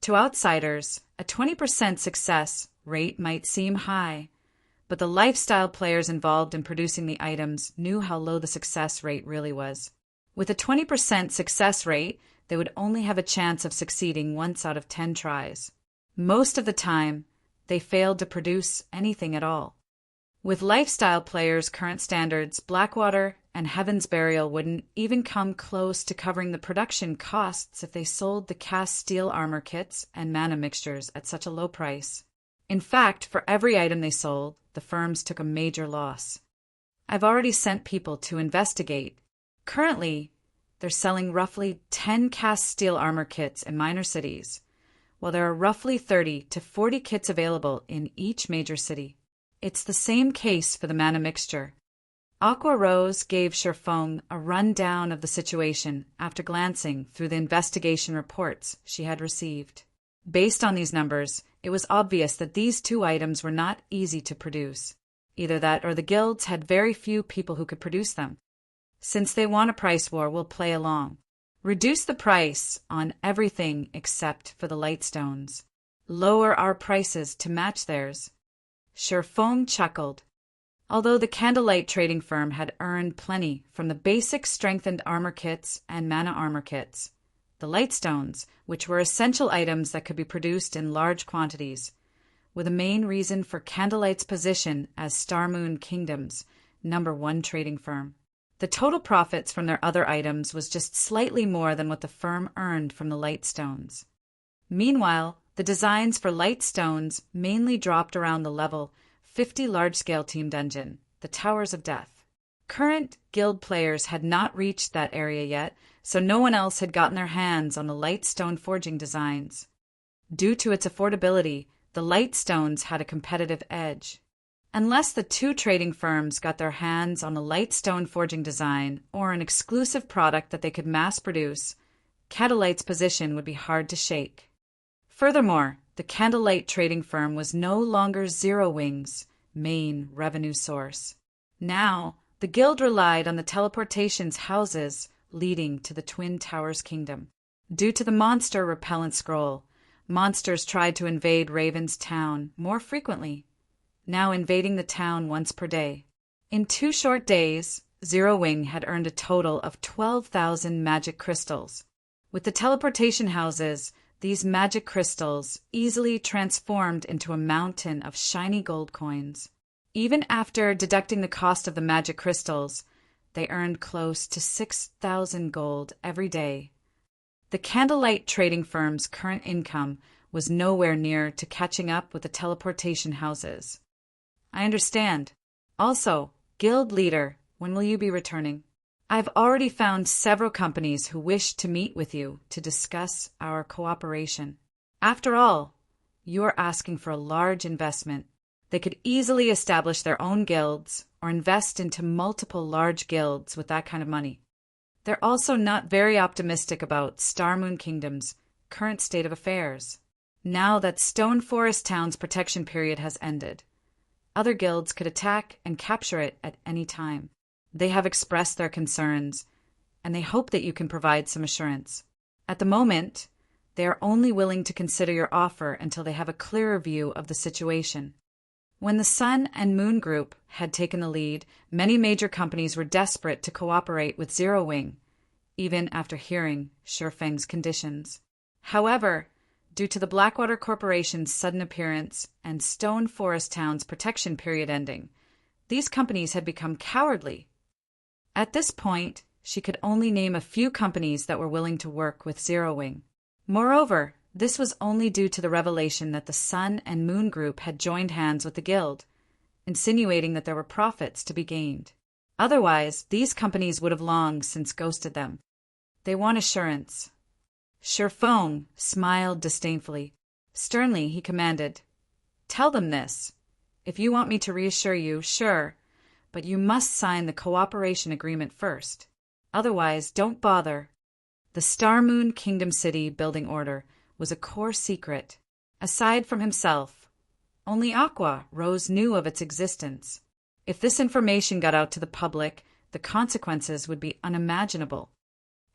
To outsiders, a 20% success rate might seem high, but the lifestyle players involved in producing the items knew how low the success rate really was. With a 20% success rate, they would only have a chance of succeeding once out of 10 tries. Most of the time, they failed to produce anything at all. With lifestyle players' current standards, Blackwater and Heaven's Burial wouldn't even come close to covering the production costs if they sold the cast steel armor kits and mana mixtures at such a low price. In fact, for every item they sold, the firms took a major loss. I've already sent people to investigate. Currently, they're selling roughly 10 cast steel armor kits in minor cities, while there are roughly 30 to 40 kits available in each major city. It's the same case for the mana mixture. Aqua Rose gave Feng a rundown of the situation after glancing through the investigation reports she had received. Based on these numbers, it was obvious that these two items were not easy to produce. Either that or the guilds had very few people who could produce them. Since they want a price war, we'll play along. Reduce the price on everything except for the lightstones. Lower our prices to match theirs. Feng chuckled. Although the Candlelight trading firm had earned plenty from the basic strengthened armor kits and mana armor kits, the lightstones, which were essential items that could be produced in large quantities, were the main reason for Candlelight's position as Starmoon Kingdom's #1 trading firm. The total profits from their other items was just slightly more than what the firm earned from the lightstones. Meanwhile, the designs for lightstones mainly dropped around the level 50 large-scale team dungeon, the Towers of Death. Current guild players had not reached that area yet, so no one else had gotten their hands on the lightstone forging designs. Due to its affordability, the lightstones had a competitive edge. Unless the two trading firms got their hands on a lightstone forging design or an exclusive product that they could mass produce, Candlelight's position would be hard to shake. Furthermore, the Candlelight trading firm was no longer Zero Wing's main revenue source. Now, the guild relied on the teleportations houses leading to the Twin Towers Kingdom. Due to the monster repellent scroll, monsters tried to invade Raven's town more frequently, now invading the town once per day. In 2 short days, Zero Wing had earned a total of 12,000 magic crystals. With the teleportation houses, These magic crystals easily transformed into a mountain of shiny gold coins. Even after deducting the cost of the magic crystals, they earned close to 6,000 gold every day. The candlelight trading firm's current income was nowhere near to catching up with the teleportation houses. I understand. Also, guild leader, when will you be returning? I've already found several companies who wish to meet with you to discuss our cooperation. After all, you are asking for a large investment. They could easily establish their own guilds or invest into multiple large guilds with that kind of money. They're also not very optimistic about Star Moon Kingdom's current state of affairs. Now that Stone Forest Town's protection period has ended, other guilds could attack and capture it at any time. They have expressed their concerns, and they hope that you can provide some assurance. At the moment, they are only willing to consider your offer until they have a clearer view of the situation. When the Sun and Moon Group had taken the lead, many major companies were desperate to cooperate with Zero Wing, even after hearing Shifeng's conditions. However, due to the Blackwater Corporation's sudden appearance and Stone Forest Town's protection period ending, these companies had become cowardly. At this point, she could only name a few companies that were willing to work with Zero Wing. Moreover, this was only due to the revelation that the Sun and Moon Group had joined hands with the guild, insinuating that there were profits to be gained. Otherwise, these companies would have long since ghosted them. They want assurance. Shifeng smiled disdainfully. Sternly, he commanded, "Tell them this. If you want me to reassure you, sure, but you must sign the cooperation agreement first. Otherwise, don't bother." The Star Moon Kingdom City building order was a core secret. Aside from himself, only Aqua Rose knew of its existence. If this information got out to the public, the consequences would be unimaginable.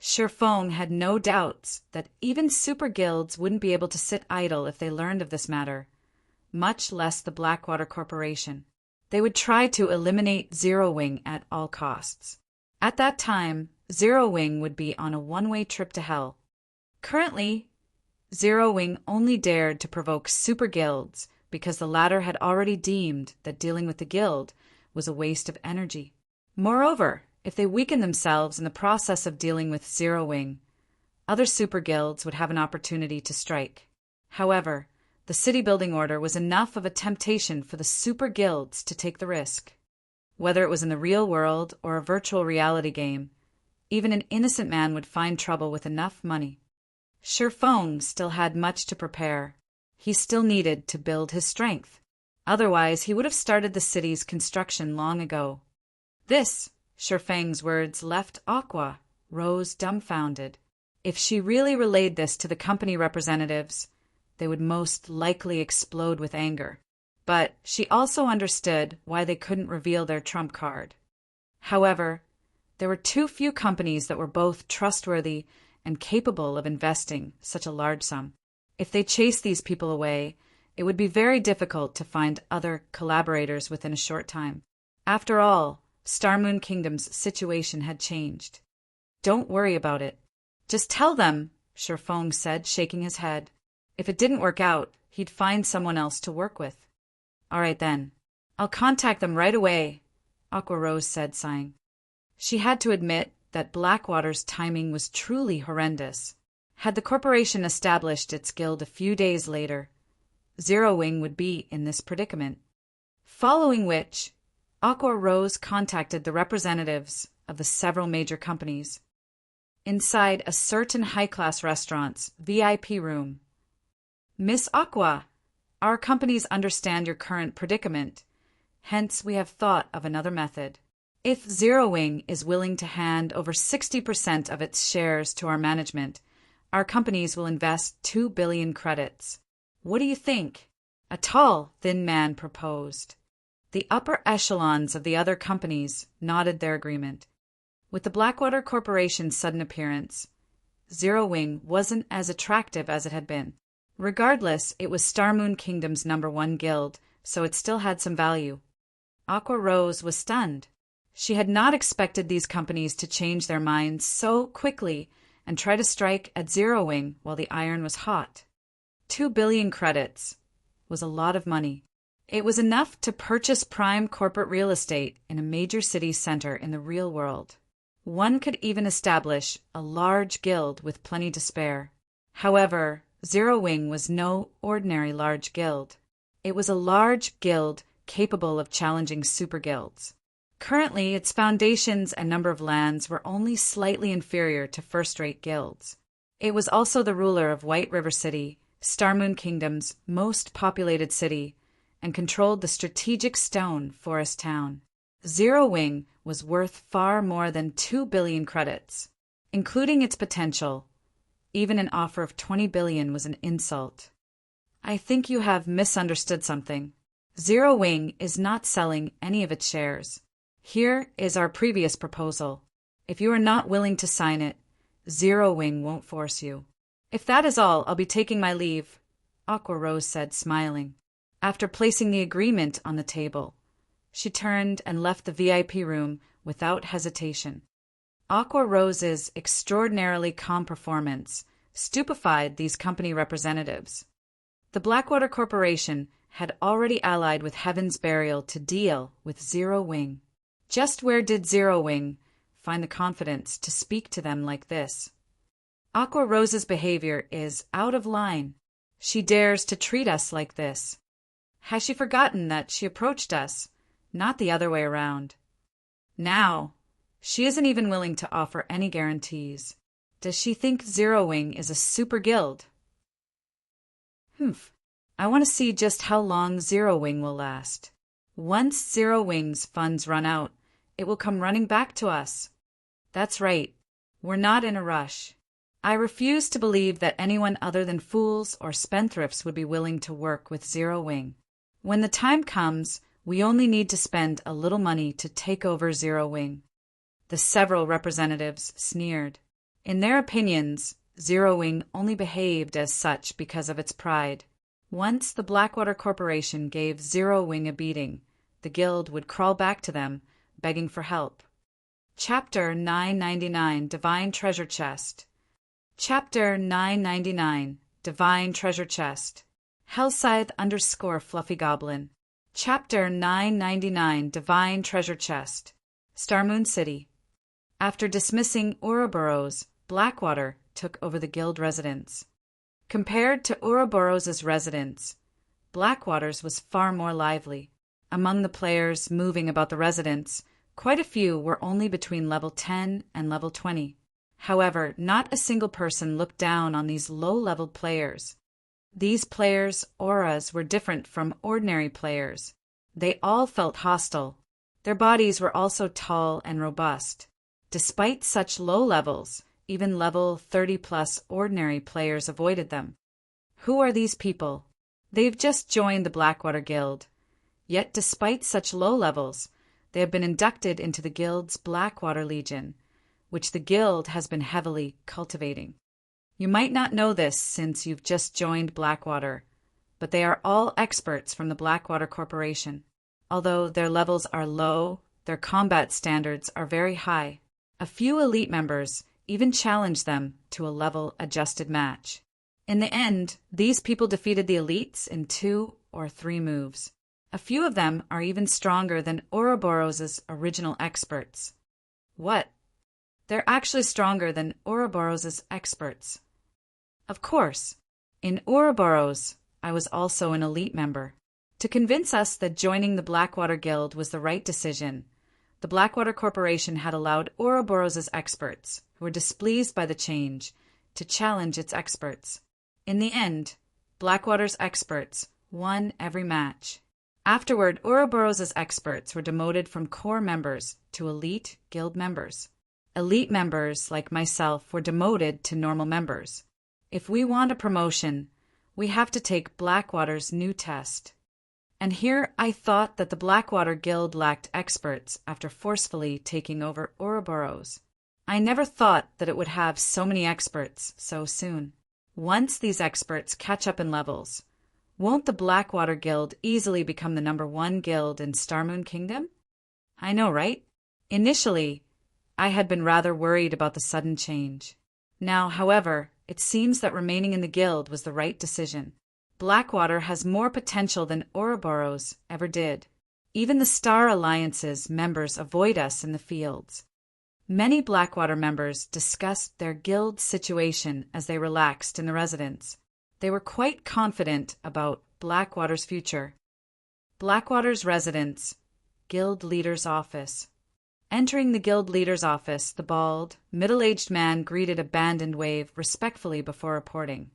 Shifeng had no doubts that even super guilds wouldn't be able to sit idle if they learned of this matter, much less the Blackwater Corporation. They would try to eliminate Zero Wing at all costs. At that time, Zero Wing would be on a one-way trip to hell. Currently, Zero Wing only dared to provoke super guilds because the latter had already deemed that dealing with the guild was a waste of energy. Moreover, if they weakened themselves in the process of dealing with Zero Wing, other super guilds would have an opportunity to strike. However, the city building order was enough of a temptation for the super guilds to take the risk. Whether it was in the real world or a virtual reality game, even an innocent man would find trouble with enough money. Shifeng still had much to prepare. He still needed to build his strength. Otherwise, he would have started the city's construction long ago. This, Shifeng's words, left Aqua Rose dumbfounded. If she really relayed this to the company representatives, they would most likely explode with anger. But she also understood why they couldn't reveal their trump card. However, there were too few companies that were both trustworthy and capable of investing such a large sum. If they chased these people away, it would be very difficult to find other collaborators within a short time. After all, Star Moon Kingdom's situation had changed. "Don't worry about it. Just tell them," Shifeng said, shaking his head. If it didn't work out, he'd find someone else to work with. "All right then. I'll contact them right away," Aqua Rose said, sighing. She had to admit that Blackwater's timing was truly horrendous. Had the corporation established its guild a few days later, Zero Wing would be in this predicament. Following which, Aqua Rose contacted the representatives of the several major companies. Inside a certain high-class restaurant's VIP room, "Miss Aqua, our companies understand your current predicament. Hence, we have thought of another method. If Zero Wing is willing to hand over 60% of its shares to our management, our companies will invest 2 billion credits. What do you think?" A tall, thin man proposed. The upper echelons of the other companies nodded their agreement. With the Blackwater Corporation's sudden appearance, Zero Wing wasn't as attractive as it had been. Regardless, it was Star Moon Kingdom's #1 guild, so it still had some value. Aqua Rose was stunned. She had not expected these companies to change their minds so quickly and try to strike at Zero Wing while the iron was hot. 2 billion credits was a lot of money. It was enough to purchase prime corporate real estate in a major city center in the real world. One could even establish a large guild with plenty to spare. However, Zero Wing was no ordinary large guild. It was a large guild capable of challenging super guilds. Currently, its foundations and number of lands were only slightly inferior to first-rate guilds. It was also the ruler of White River City, Starmoon Kingdom's most populated city, and controlled the strategic stone forest town. Zero Wing was worth far more than 2 billion credits. Including its potential, even an offer of 20 billion was an insult. I think you have misunderstood something. Zero Wing is not selling any of its shares. Here is our previous proposal. If you are not willing to sign it, Zero Wing won't force you. If that is all, I'll be taking my leave, Aqua Rose said, smiling. After placing the agreement on the table, she turned and left the VIP room without hesitation. Aqua Rose's extraordinarily calm performance stupefied these company representatives. The Blackwater Corporation had already allied with Heaven's Burial to deal with Zero Wing. Just where did Zero Wing find the confidence to speak to them like this? Aqua Rose's behavior is out of line. She dares to treat us like this. Has she forgotten that she approached us, not the other way around? Now, she isn't even willing to offer any guarantees. Does she think Zero Wing is a super guild? I want to see just how long Zero Wing will last. Once Zero Wing's funds run out, it will come running back to us. That's right. We're not in a rush. I refuse to believe that anyone other than fools or spendthrifts would be willing to work with Zero Wing. When the time comes, we only need to spend a little money to take over Zero Wing. The several representatives sneered. In their opinions, Zero Wing only behaved as such because of its pride. Once the Blackwater Corporation gave Zero Wing a beating, the guild would crawl back to them, begging for help. Chapter 999 Divine Treasure Chest. Chapter 999 Divine Treasure Chest. Hellscythe _ Fluffy Goblin. Chapter 999 Divine Treasure Chest. Starmoon City. After dismissing Ouroboros, Blackwater took over the guild residence. Compared to Ouroboros' residence, Blackwater's was far more lively. Among the players moving about the residence, quite a few were only between level 10 and level 20. However, not a single person looked down on these low-level players. These players' auras were different from ordinary players. They all felt hostile. Their bodies were also tall and robust. Despite such low levels, even level 30-plus ordinary players avoided them. Who are these people? They've just joined the Blackwater Guild. Yet despite such low levels, they have been inducted into the guild's Blackwater Legion, which the guild has been heavily cultivating. You might not know this since you've just joined Blackwater, but they are all experts from the Blackwater Corporation. Although their levels are low, their combat standards are very high. A few elite members even challenge them to a level-adjusted match. In the end, these people defeated the elites in 2 or 3 moves. A few of them are even stronger than Ouroboros' original experts. What? They're actually stronger than Ouroboros' experts. Of course. In Ouroboros, I was also an elite member. To convince us that joining the Blackwater Guild was the right decision, the Blackwater Corporation had allowed Ouroboros' experts, who were displeased by the change, to challenge its experts. In the end, Blackwater's experts won every match. Afterward, Ouroboros' experts were demoted from core members to elite guild members. Elite members, like myself, were demoted to normal members. If we want a promotion, we have to take Blackwater's new test. And here I thought that the Blackwater Guild lacked experts after forcefully taking over Ouroboros. I never thought that it would have so many experts so soon. Once these experts catch up in levels, won't the Blackwater Guild easily become the #1 guild in Starmoon Kingdom? I know, right? Initially, I had been rather worried about the sudden change. Now, however, it seems that remaining in the guild was the right decision. Blackwater has more potential than Ouroboros ever did. Even the Star Alliance's members avoid us in the fields. Many Blackwater members discussed their guild situation as they relaxed in the residence. They were quite confident about Blackwater's future. Blackwater's residence, guild leader's office. Entering the guild leader's office, the bald, middle-aged man greeted Abandoned Wave respectfully before reporting.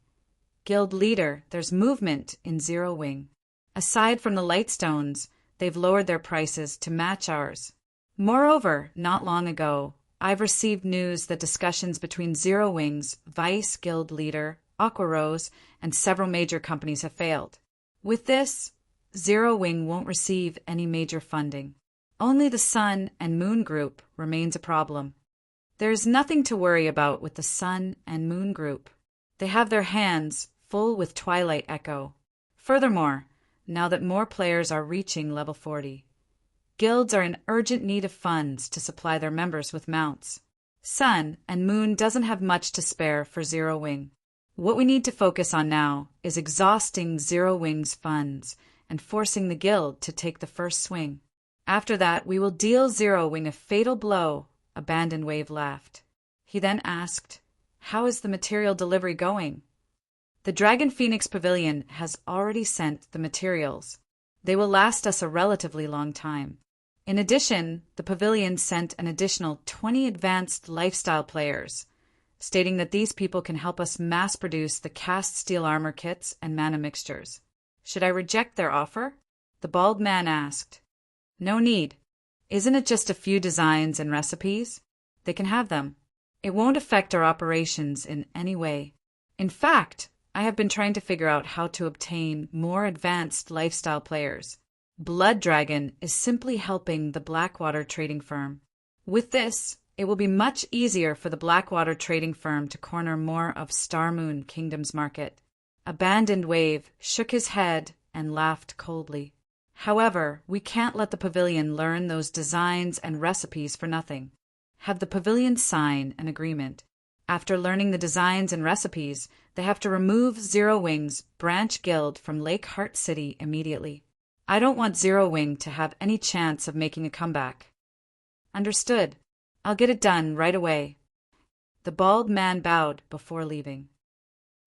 Guild leader, there's movement in Zero Wing. Aside from the Lightstones, they've lowered their prices to match ours. Moreover, not long ago, I've received news that discussions between Zero Wing's vice guild leader, Aquarose, and several major companies have failed. With this, Zero Wing won't receive any major funding. Only the Sun and Moon Group remains a problem. There is nothing to worry about with the Sun and Moon Group. They have their hands full with Twilight Echo. Furthermore, now that more players are reaching level 40, guilds are in urgent need of funds to supply their members with mounts. Sun and Moon doesn't have much to spare for Zero Wing. What we need to focus on now is exhausting Zero Wing's funds and forcing the guild to take the first swing. After that, we will deal Zero Wing a fatal blow, Abandoned Wave laughed. He then asked, "How is the material delivery going?" The Dragon Phoenix Pavilion has already sent the materials. They will last us a relatively long time. In addition, the pavilion sent an additional 20 advanced lifestyle players, stating that these people can help us mass-produce the cast steel armor kits and mana mixtures. Should I reject their offer? The bald man asked. No need. Isn't it just a few designs and recipes? They can have them. It won't affect our operations in any way. In fact, I have been trying to figure out how to obtain more advanced lifestyle players. Blood Dragon is simply helping the Blackwater trading firm. With this, it will be much easier for the Blackwater trading firm to corner more of Star Moon Kingdom's market. Abandoned Wave shook his head and laughed coldly. However, we can't let the pavilion learn those designs and recipes for nothing. Have the pavilion sign an agreement. After learning the designs and recipes, they have to remove Zero Wing's branch guild from Lake Heart City immediately. I don't want Zero Wing to have any chance of making a comeback. Understood. I'll get it done right away. The bald man bowed before leaving.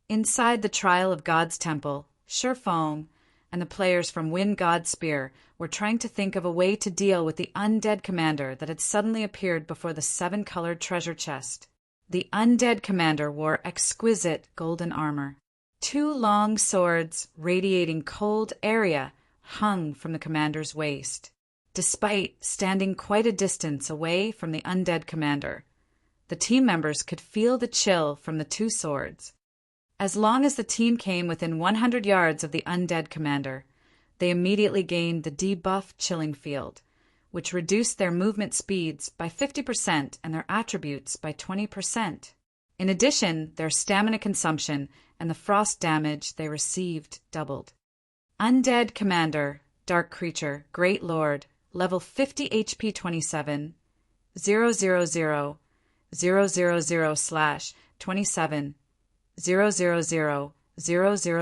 Inside the Trial of God's Temple, Sherfong and the players from Wind God's Spear were trying to think of a way to deal with the undead commander that had suddenly appeared before the 7-colored treasure chest. The undead commander wore exquisite golden armor. 2 long swords radiating cold area hung from the commander's waist. Despite standing quite a distance away from the undead commander, the team members could feel the chill from the 2 swords. As long as the team came within 100 yards of the undead commander, they immediately gained the debuff Chilling Field, which reduced their movement speeds by 50% and their attributes by 20%. In addition, their stamina consumption and the frost damage they received doubled. Undead Commander, Dark Creature, Great Lord, level 50 HP 27, 000 000/27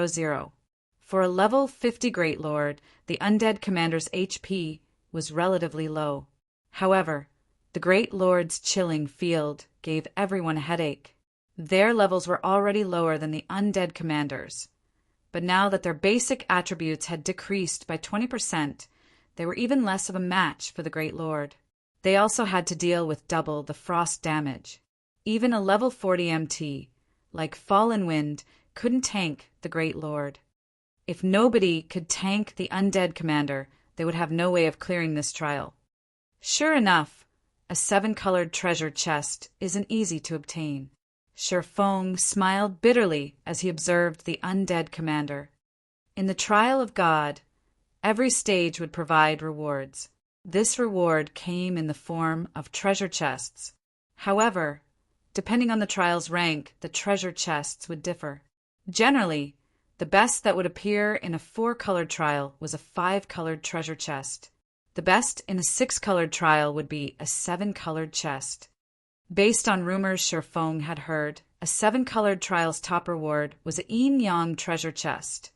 000. For a level 50 Great Lord, the Undead Commander's HP was relatively low. However, the Great Lord's Chilling Field gave everyone a headache. Their levels were already lower than the Undead Commander's, but now that their basic attributes had decreased by 20%, they were even less of a match for the Great Lord. They also had to deal with double the frost damage. Even a level 40 MT, like Fallen Wind, couldn't tank the Great Lord. If nobody could tank the Undead Commander, they would have no way of clearing this trial. Sure enough, a 7-colored treasure chest isn't easy to obtain. Sherfong smiled bitterly as he observed the Undead Commander. In the Trial of God, every stage would provide rewards. This reward came in the form of treasure chests. However, depending on the trial's rank, the treasure chests would differ. Generally, the best that would appear in a 4-colored trial was a 5-colored treasure chest. The best in a 6-colored trial would be a 7-colored chest. Based on rumors Sherfong had heard a 7-colored trial's top reward was a yin-yang treasure chest,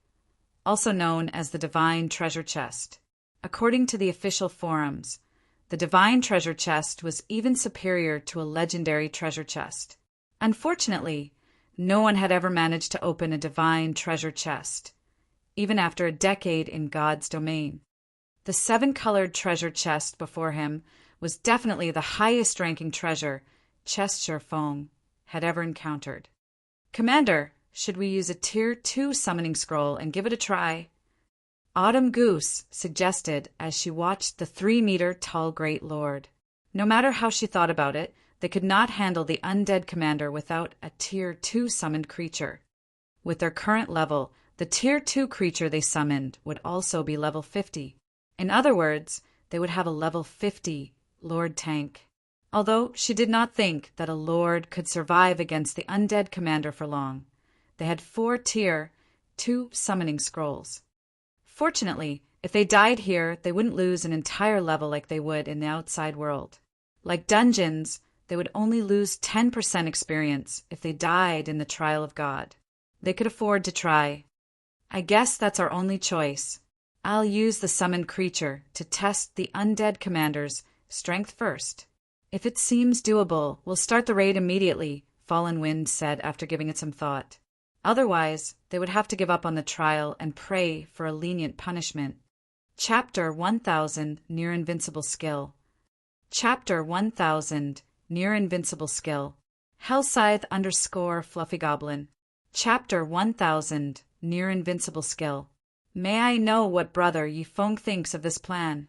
also known as the Divine Treasure Chest. According to the official forums, the Divine Treasure Chest was even superior to a legendary treasure chest. Unfortunately, no one had ever managed to open a Divine Treasure Chest, even after a decade in God's domain. The 7-colored treasure chest before him was definitely the highest-ranking treasure chest Sher Fong had ever encountered. "Commander, should we use a Tier 2 summoning scroll and give it a try?" Autumn Goose suggested as she watched the 3-meter-tall Great Lord. No matter how she thought about it, they could not handle the undead commander without a Tier 2 summoned creature. With their current level, the Tier 2 creature they summoned would also be level 50. In other words, they would have a level 50 Lord tank. Although she did not think that a Lord could survive against the undead commander for long, they had 4 Tier 2 summoning scrolls. Fortunately, if they died here, they wouldn't lose an entire level like they would in the outside world. Like dungeons, they would only lose 10% experience if they died in the trial of God. They could afford to try. "I guess that's our only choice. I'll use the summoned creature to test the undead commander's strength first. If it seems doable, we'll start the raid immediately," Fallen Wind said after giving it some thought. Otherwise, they would have to give up on the trial and pray for a lenient punishment. Chapter 1000 Near Invincible Skill. Chapter 1000 Near Invincible Skill. Hellscythe_Fluffy Goblin. Chapter 1000 Near Invincible Skill. "May I know what brother Yi Feng thinks of this plan?"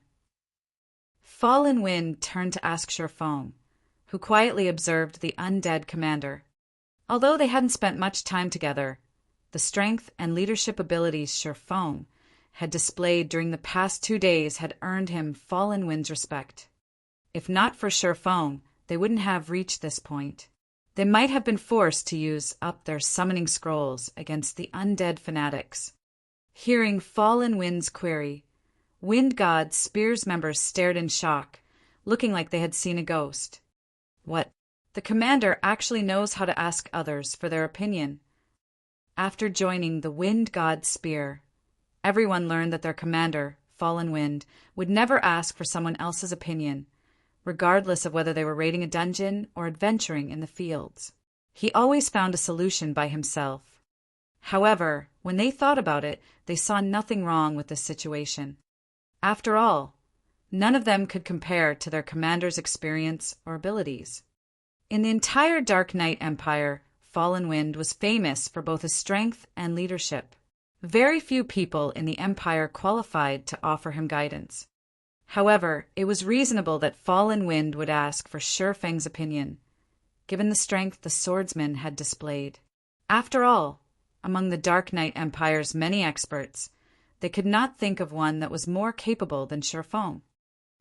Fallen Wind turned to ask Sher Fong, who quietly observed the undead commander. Although they hadn't spent much time together, the strength and leadership abilities Sher Fong had displayed during the past 2 days had earned him Fallen Wind's respect. If not for Sher Fong, they wouldn't have reached this point. They might have been forced to use up their summoning scrolls against the undead fanatics. Hearing Fallen Wind's query, Wind God Spear's members stared in shock, looking like they had seen a ghost. What? The commander actually knows how to ask others for their opinion. After joining the Wind God Spear, everyone learned that their commander, Fallen Wind, would never ask for someone else's opinion, regardless of whether they were raiding a dungeon or adventuring in the fields. He always found a solution by himself. However, when they thought about it, they saw nothing wrong with this situation. After all, none of them could compare to their commander's experience or abilities. In the entire Dark Knight Empire, Fallen Wind was famous for both his strength and leadership. Very few people in the Empire qualified to offer him guidance. However, it was reasonable that Fallen Wind would ask for Sher Feng's opinion, given the strength the swordsman had displayed. After all, among the Dark Knight Empire's many experts, they could not think of one that was more capable than Sher Fong.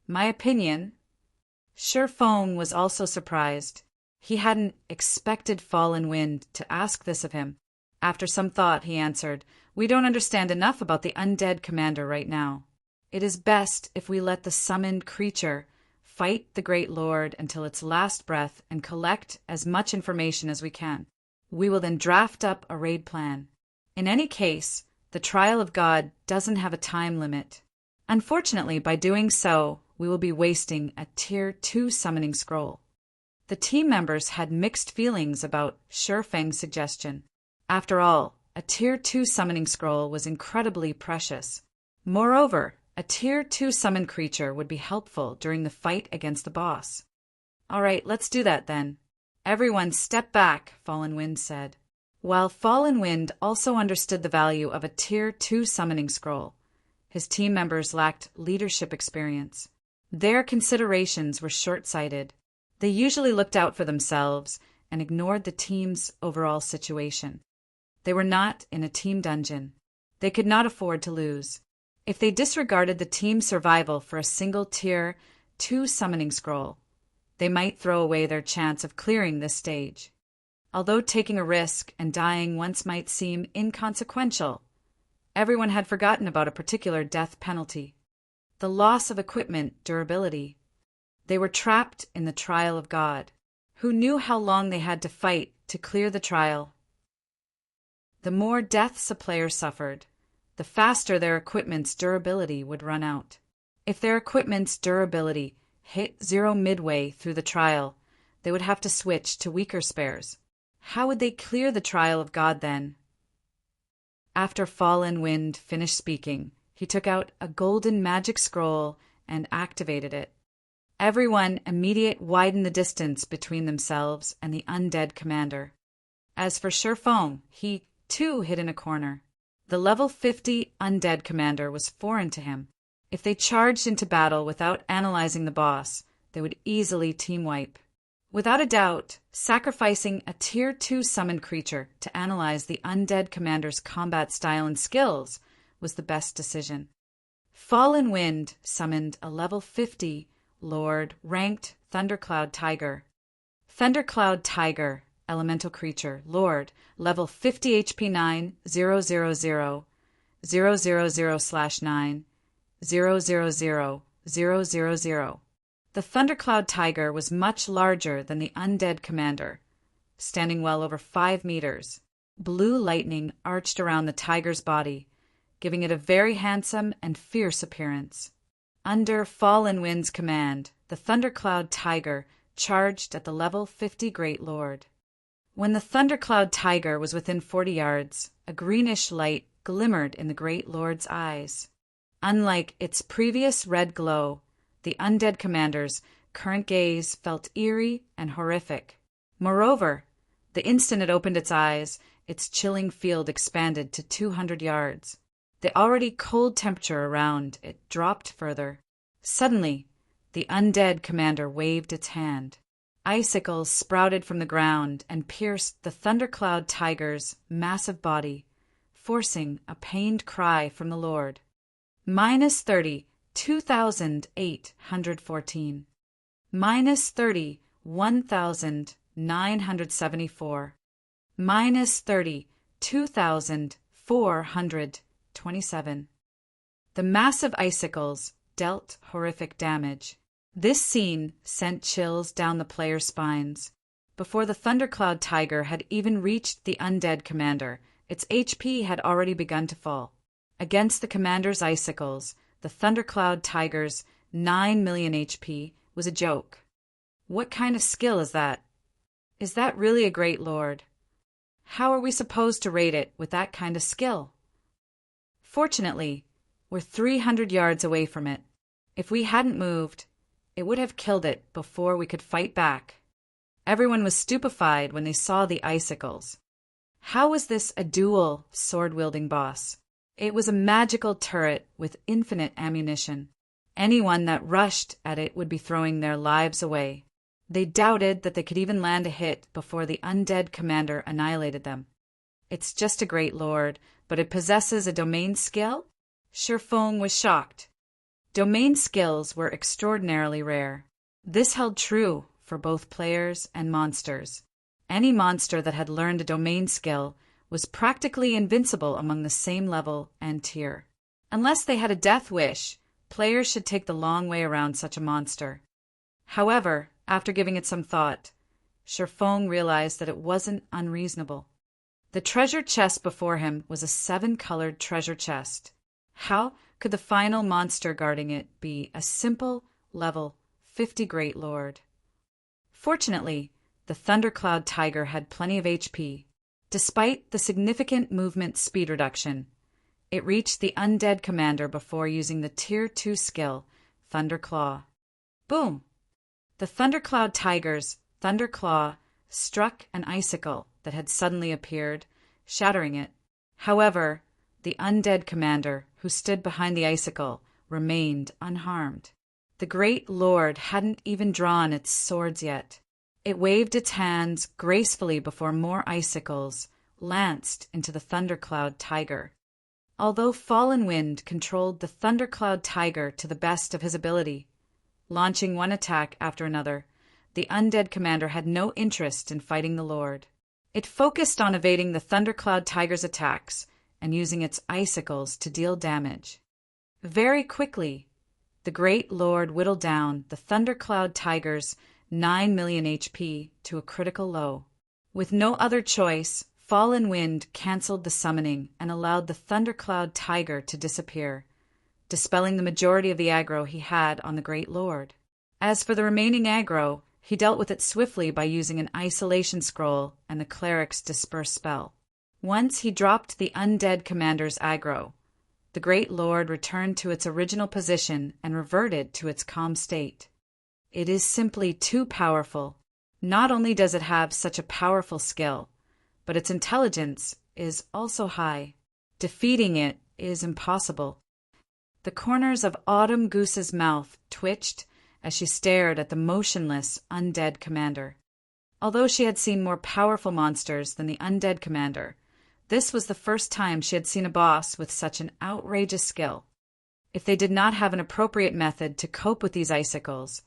"My opinion." Sher Fong was also surprised. He hadn't expected Fallen Wind to ask this of him. After some thought, he answered, "We don't understand enough about the undead commander right now. It is best if we let the summoned creature fight the Great Lord until its last breath and collect as much information as we can. We will then draft up a raid plan. In any case, the trial of God doesn't have a time limit. Unfortunately, by doing so, we will be wasting a Tier 2 summoning scroll." The team members had mixed feelings about Sher Feng's suggestion. After all, a Tier 2 summoning scroll was incredibly precious. Moreover, a Tier 2 summoned creature would be helpful during the fight against the boss. "All right, let's do that then." "Everyone step back," Fallen Wind said. While Fallen Wind also understood the value of a Tier 2 summoning scroll, his team members lacked leadership experience. Their considerations were short-sighted. They usually looked out for themselves and ignored the team's overall situation. They were not in a team dungeon. They could not afford to lose. If they disregarded the team's survival for a single Tier 2 summoning scroll, they might throw away their chance of clearing this stage. Although taking a risk and dying once might seem inconsequential, everyone had forgotten about a particular death penalty: the loss of equipment durability. They were trapped in the trial of God. Who knew how long they had to fight to clear the trial. The more deaths a player suffered, the faster their equipment's durability would run out. If their equipment's durability hit 0 midway through the trial, they would have to switch to weaker spares. How would they clear the trial of God then? After Fallen Wind finished speaking, he took out a golden magic scroll and activated it. Everyone immediately widened the distance between themselves and the undead commander. As for Sherfong, he, too, hid in a corner. The level 50 undead commander was foreign to him. If they charged into battle without analyzing the boss, they would easily team wipe. Without a doubt, sacrificing a Tier 2 summoned creature to analyze the undead commander's combat style and skills was the best decision. Fallen Wind summoned a level 50 Lord ranked Thundercloud Tiger. Thundercloud Tiger, elemental creature, Lord, level 50 HP 9, 000, 000/9, 000/000. The Thundercloud Tiger was much larger than the undead commander, standing well over 5 meters. Blue lightning arched around the tiger's body, giving it a very handsome and fierce appearance. Under Fallen Wind's command, the Thundercloud Tiger charged at the level 50 Great Lord. When the Thundercloud Tiger was within 40 yards, a greenish light glimmered in the Great Lord's eyes. Unlike its previous red glow, the undead commander's current gaze felt eerie and horrific. Moreover, the instant it opened its eyes, its chilling field expanded to 200 yards. The already cold temperature around it dropped further. Suddenly, the undead commander waved its hand. Icicles sprouted from the ground and pierced the Thundercloud Tiger's massive body, forcing a pained cry from the Lord. -30, 2,814. -30, 1,974. -30, 2,427. The massive icicles dealt horrific damage. This scene sent chills down the players' spines. Before the Thundercloud Tiger had even reached the undead commander, its HP had already begun to fall. Against the commander's icicles, the Thundercloud Tiger's 9 million HP was a joke. What kind of skill is that? Is that really a great lord? How are we supposed to rate it with that kind of skill? Fortunately, we're 300 yards away from it. If we hadn't moved, it would have killed it before we could fight back. Everyone was stupefied when they saw the icicles. How was this a dual sword-wielding boss? It was a magical turret with infinite ammunition. Anyone that rushed at it would be throwing their lives away. They doubted that they could even land a hit before the undead commander annihilated them. It's just a great lord, but it possesses a domain skill? Sherfong was shocked. Domain skills were extraordinarily rare. This held true for both players and monsters. Any monster that had learned a domain skill was practically invincible among the same level and tier. Unless they had a death wish, players should take the long way around such a monster. However, after giving it some thought, Sherfong realized that it wasn't unreasonable. The treasure chest before him was a 7-colored treasure chest. How could the final monster guarding it be a simple, level 50 Great Lord? Fortunately, the Thundercloud Tiger had plenty of HP. Despite the significant movement speed reduction, it reached the undead commander before using the Tier 2 skill, Thunderclaw. Boom! The Thundercloud Tiger's Thunderclaw struck an icicle that had suddenly appeared, shattering it. However, the undead commander, who stood behind the icicle, remained unharmed. The Great Lord hadn't even drawn its swords yet. It waved its hands gracefully before more icicles lanced into the Thundercloud Tiger. Although Fallen Wind controlled the Thundercloud Tiger to the best of his ability, launching one attack after another, the undead commander had no interest in fighting the Lord. It focused on evading the Thundercloud Tiger's attacks and using its icicles to deal damage. Very quickly, the Great Lord whittled down the Thundercloud Tiger's 9 million HP to a critical low. With no other choice, Fallen Wind cancelled the summoning and allowed the Thundercloud Tiger to disappear, dispelling the majority of the aggro he had on the Great Lord. As for the remaining aggro, he dealt with it swiftly by using an isolation scroll and the cleric's disperse spell. Once he dropped the undead commander's aggro, the Great Lord returned to its original position and reverted to its calm state. It is simply too powerful. Not only does it have such a powerful skill, but its intelligence is also high. Defeating it is impossible. The corners of Autumn Goose's mouth twitched as she stared at the motionless undead commander. Although she had seen more powerful monsters than the undead commander, this was the first time she had seen a boss with such an outrageous skill. If they did not have an appropriate method to cope with these icicles,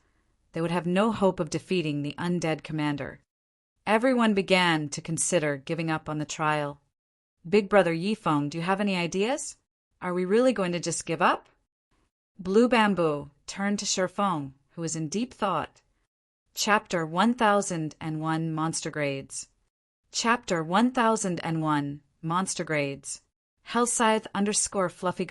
they would have no hope of defeating the undead commander. Everyone began to consider giving up on the trial. Big Brother Yifeng, do you have any ideas? Are we really going to just give up? Blue Bamboo turned to Shifeng, who was in deep thought. Chapter 1001 Monster Grades. Chapter 1001 Monster Grades. Hellscythe _ Fluffy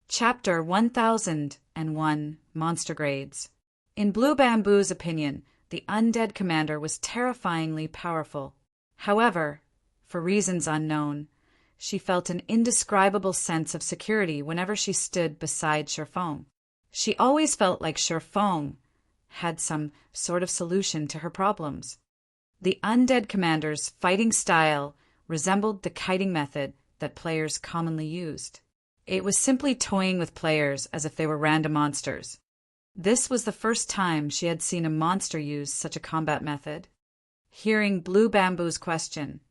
Chapter 1001 Monster Grades. In Blue Bamboo's opinion, the undead commander was terrifyingly powerful. However, for reasons unknown, she felt an indescribable sense of security whenever she stood beside Shifeng. She always felt like Shifeng had some sort of solution to her problems. The undead commander's fighting style resembled the kiting method that players commonly used. It was simply toying with players as if they were random monsters. This was the first time she had seen a monster use such a combat method. Hearing Blue Bamboo's question,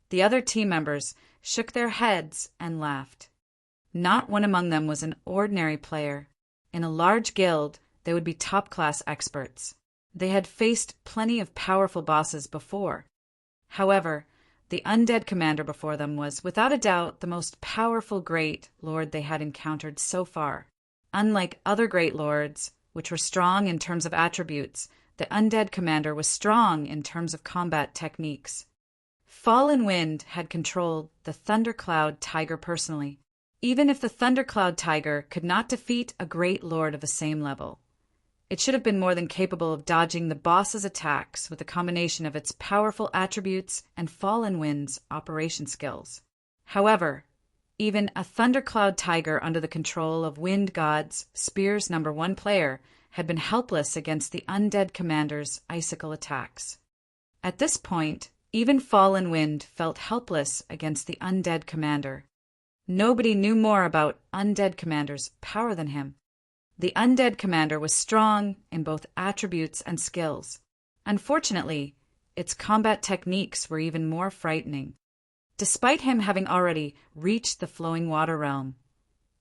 the other team members shook their heads and laughed. Not one among them was an ordinary player. In a large guild, they would be top-class experts. They had faced plenty of powerful bosses before. However, the undead commander before them was, without a doubt, the most powerful Great Lord they had encountered so far. Unlike other Great Lords, which were strong in terms of attributes, the undead commander was strong in terms of combat techniques. Fallen Wind had controlled the Thundercloud Tiger personally. Even if the Thundercloud Tiger could not defeat a Great Lord of the same level, it should have been more than capable of dodging the boss's attacks with a combination of its powerful attributes and Fallen Wind's operation skills. However, even a Thundercloud Tiger under the control of Wind God's Spear's #1 player had been helpless against the undead commander's icicle attacks. At this point, even Fallen Wind felt helpless against the undead commander. Nobody knew more about undead commander's power than him. The undead commander was strong in both attributes and skills. Unfortunately, its combat techniques were even more frightening. Despite him having already reached the flowing water realm,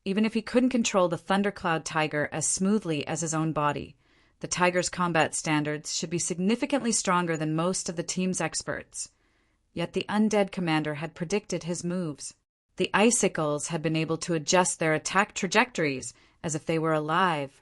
even if he couldn't control the Thundercloud Tiger as smoothly as his own body, the tiger's combat standards should be significantly stronger than most of the team's experts. Yet the undead commander had predicted his moves. The icicles had been able to adjust their attack trajectories as if they were alive.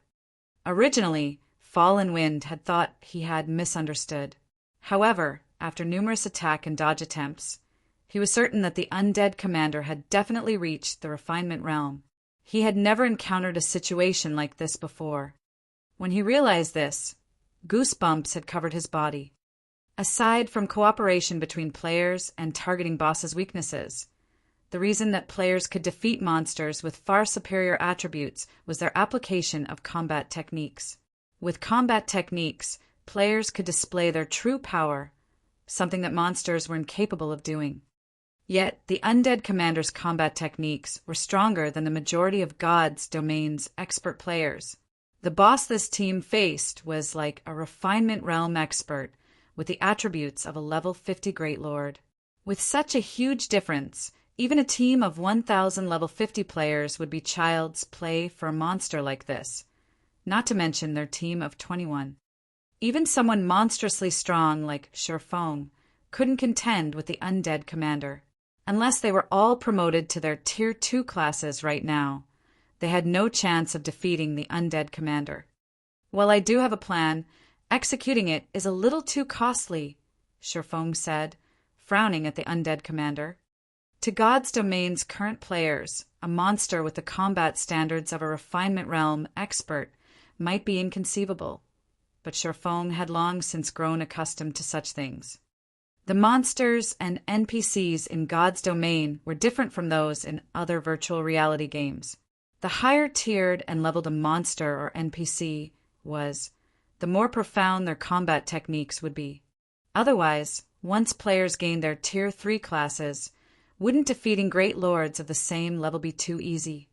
Originally, Fallen Wind had thought he had misunderstood. However, after numerous attack and dodge attempts, he was certain that the undead commander had definitely reached the refinement realm. He had never encountered a situation like this before. When he realized this, goosebumps had covered his body. Aside from cooperation between players and targeting bosses' weaknesses, the reason that players could defeat monsters with far superior attributes was their application of combat techniques. With combat techniques, players could display their true power, something that monsters were incapable of doing. Yet, the undead commander's combat techniques were stronger than the majority of God's domain's expert players. The boss this team faced was like a refinement realm expert with the attributes of a level 50 Great Lord. With such a huge difference, even a team of 1,000 level 50 players would be child's play for a monster like this, not to mention their team of 21. Even someone monstrously strong like Shifeng couldn't contend with the undead commander. Unless they were all promoted to their Tier 2 classes right now, they had no chance of defeating the undead commander. While I do have a plan, executing it is a little too costly, Shifeng said, frowning at the undead commander. To God's Domain's current players, a monster with the combat standards of a refinement realm expert might be inconceivable, but Sherfong had long since grown accustomed to such things. The monsters and NPCs in God's Domain were different from those in other virtual reality games. The higher tiered and leveled a monster or NPC was, the more profound their combat techniques would be. Otherwise, once players gained their Tier 3 classes, wouldn't defeating great lords of the same level be too easy?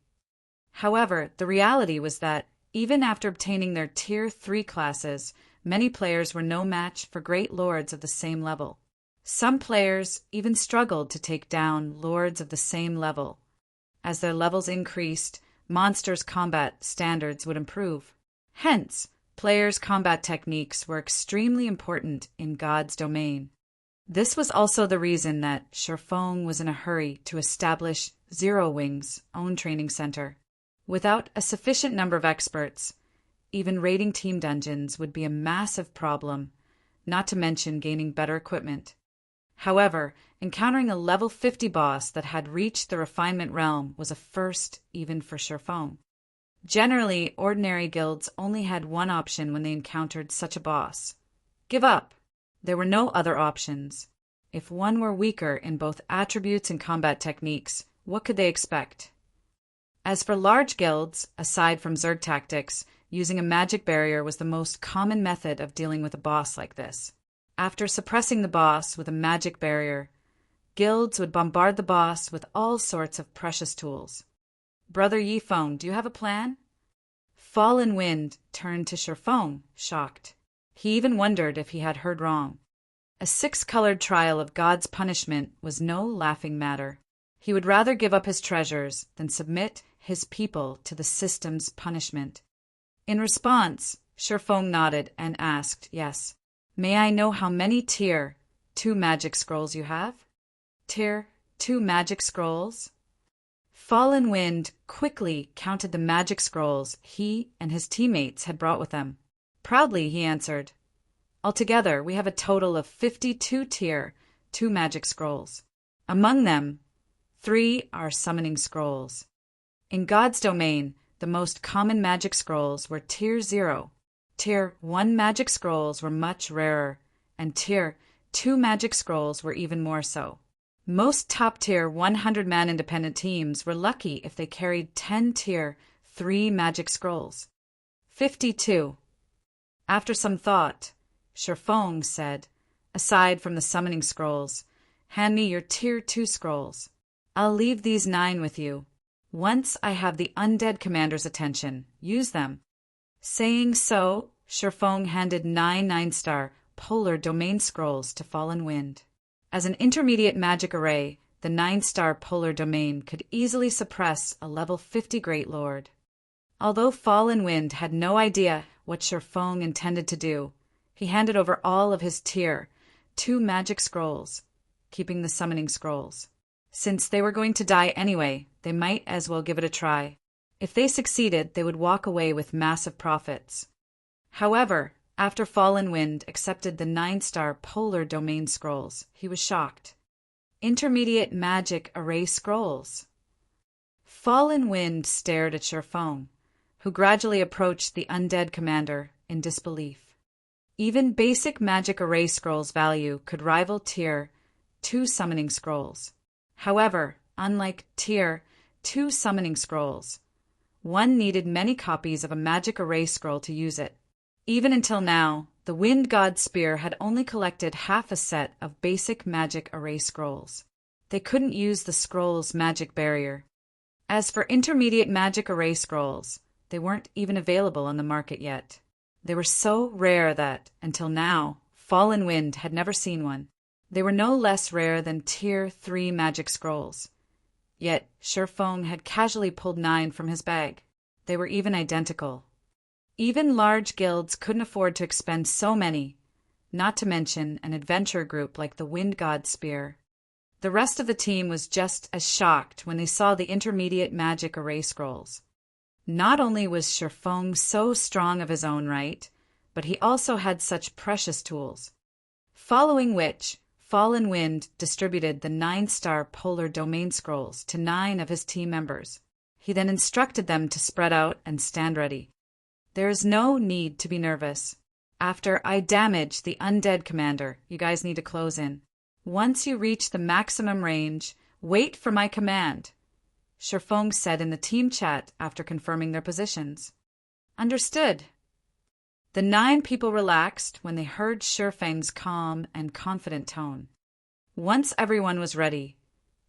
However, the reality was that, even after obtaining their Tier 3 classes, many players were no match for great lords of the same level. Some players even struggled to take down lords of the same level. As their levels increased, monsters' combat standards would improve. Hence, players' combat techniques were extremely important in God's Domain. This was also the reason that Sherfong was in a hurry to establish Zero Wing's own training center. Without a sufficient number of experts, even raiding team dungeons would be a massive problem, not to mention gaining better equipment. However, encountering a level 50 boss that had reached the refinement realm was a first even for Sherfong. Generally, ordinary guilds only had one option when they encountered such a boss: give up. There were no other options. If one were weaker in both attributes and combat techniques, what could they expect? As for large guilds, aside from Zerg tactics, using a magic barrier was the most common method of dealing with a boss like this. After suppressing the boss with a magic barrier, guilds would bombard the boss with all sorts of precious tools. Brother Yifeng, do you have a plan? Fallen Wind turned to Sherfong, shocked. He even wondered if he had heard wrong. A 6-colored trial of God's punishment was no laughing matter. He would rather give up his treasures than submit his people to the system's punishment. In response, Sherfong nodded and asked, yes. May I know how many Tier 2 magic scrolls you have? Tier 2 magic scrolls? Fallen Wind quickly counted the magic scrolls he and his teammates had brought with them. Proudly, he answered, altogether, we have a total of 52 Tier 2 magic scrolls. Among them, 3 are summoning scrolls. In God's Domain, the most common magic scrolls were Tier 0. Tier 1 magic scrolls were much rarer, and Tier 2 magic scrolls were even more so. Most top-tier 100-man independent teams were lucky if they carried 10 Tier 3 magic scrolls. 52. After some thought, Sherfong said, aside from the summoning scrolls, hand me your Tier 2 scrolls. I'll leave these 9 with you. Once I have the undead commander's attention, use them. Saying so, Sherfong handed 9 9-star polar domain scrolls to Fallen Wind. As an intermediate magic array, the 9-star polar domain could easily suppress a level 50 Great Lord. Although Fallen Wind had no idea what Sherfong intended to do, he handed over all of his Tier 2 magic scrolls, keeping the summoning scrolls. Since they were going to die anyway, they might as well give it a try. If they succeeded, they would walk away with massive profits. However, after Fallen Wind accepted the 9-star polar domain scrolls, he was shocked. Intermediate magic array scrolls. Fallen Wind stared at Sherfong, who gradually approached the undead commander in disbelief. Even basic magic array scrolls value could rival Tier 2 summoning scrolls. However, unlike Tier 2 summoning scrolls, one needed many copies of a magic array scroll to use it. Even until now, the Wind God Spear had only collected half a set of basic magic array scrolls. They couldn't use the scroll's magic barrier. As for intermediate magic array scrolls, they weren't even available on the market yet. They were so rare that, until now, Fallen Wind had never seen one. They were no less rare than Tier 3 magic scrolls. Yet, Sherfong had casually pulled 9 from his bag. They were even identical. Even large guilds couldn't afford to expend so many, not to mention an adventure group like the Wind God Spear. The rest of the team was just as shocked when they saw the intermediate magic array scrolls. Not only was Sherfong so strong of his own right, but he also had such precious tools. Following which, Fallen Wind distributed the 9-star polar domain scrolls to 9 of his team members. He then instructed them to spread out and stand ready. There is no need to be nervous. After I damage the undead commander, you guys need to close in. Once you reach the maximum range, wait for my command, Shifeng said in the team chat after confirming their positions. Understood. The 9 people relaxed when they heard Shifeng's calm and confident tone. Once everyone was ready,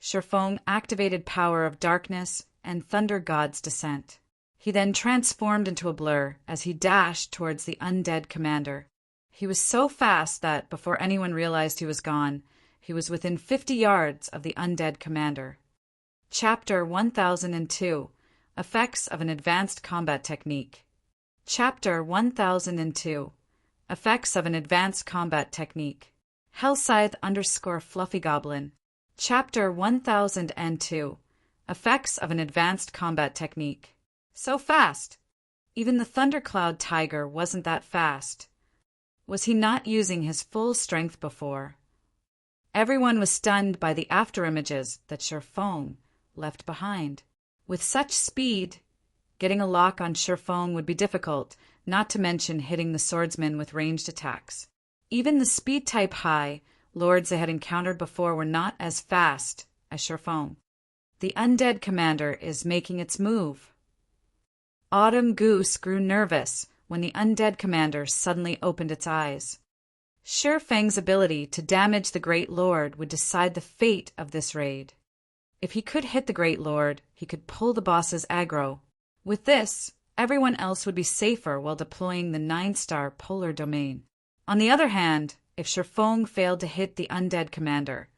Shifeng activated Power of Darkness and Thunder God's Descent. He then transformed into a blur as he dashed towards the undead commander. He was so fast that, before anyone realized he was gone, he was within 50 yards of the undead commander. Chapter 1002 – Effects of an Advanced Combat Technique. Chapter 1002 – Effects of an Advanced Combat Technique. Hellscythe _ Fluffy Goblin. Chapter 1002 – Effects of an Advanced Combat Technique. So fast! Even the Thundercloud Tiger wasn't that fast. Was he not using his full strength before? Everyone was stunned by the afterimages that Shifeng left behind. With such speed, getting a lock on Shifeng would be difficult, not to mention hitting the swordsman with ranged attacks. Even the speed-type high lords they had encountered before were not as fast as Shifeng. The undead commander is making its move. Autumn Goose grew nervous when the undead commander suddenly opened its eyes. Shifeng's ability to damage the Great Lord would decide the fate of this raid. If he could hit the Great Lord, he could pull the boss's aggro. With this, everyone else would be safer while deploying the 9-star polar domain. On the other hand, if Shifeng failed to hit the undead commander,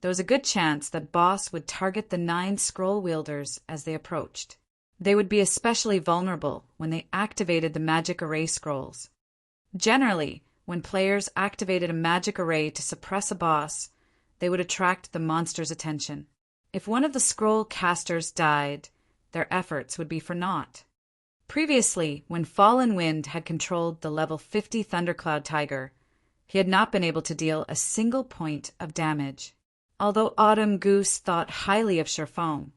there was a good chance that boss would target the 9 scroll wielders as they approached. They would be especially vulnerable when they activated the magic array scrolls. Generally, when players activated a magic array to suppress a boss, they would attract the monster's attention. If one of the scroll casters died, their efforts would be for naught. Previously, when Fallen Wind had controlled the level 50 Thundercloud Tiger, he had not been able to deal a single point of damage. Although Autumn Goose thought highly of Shifeng,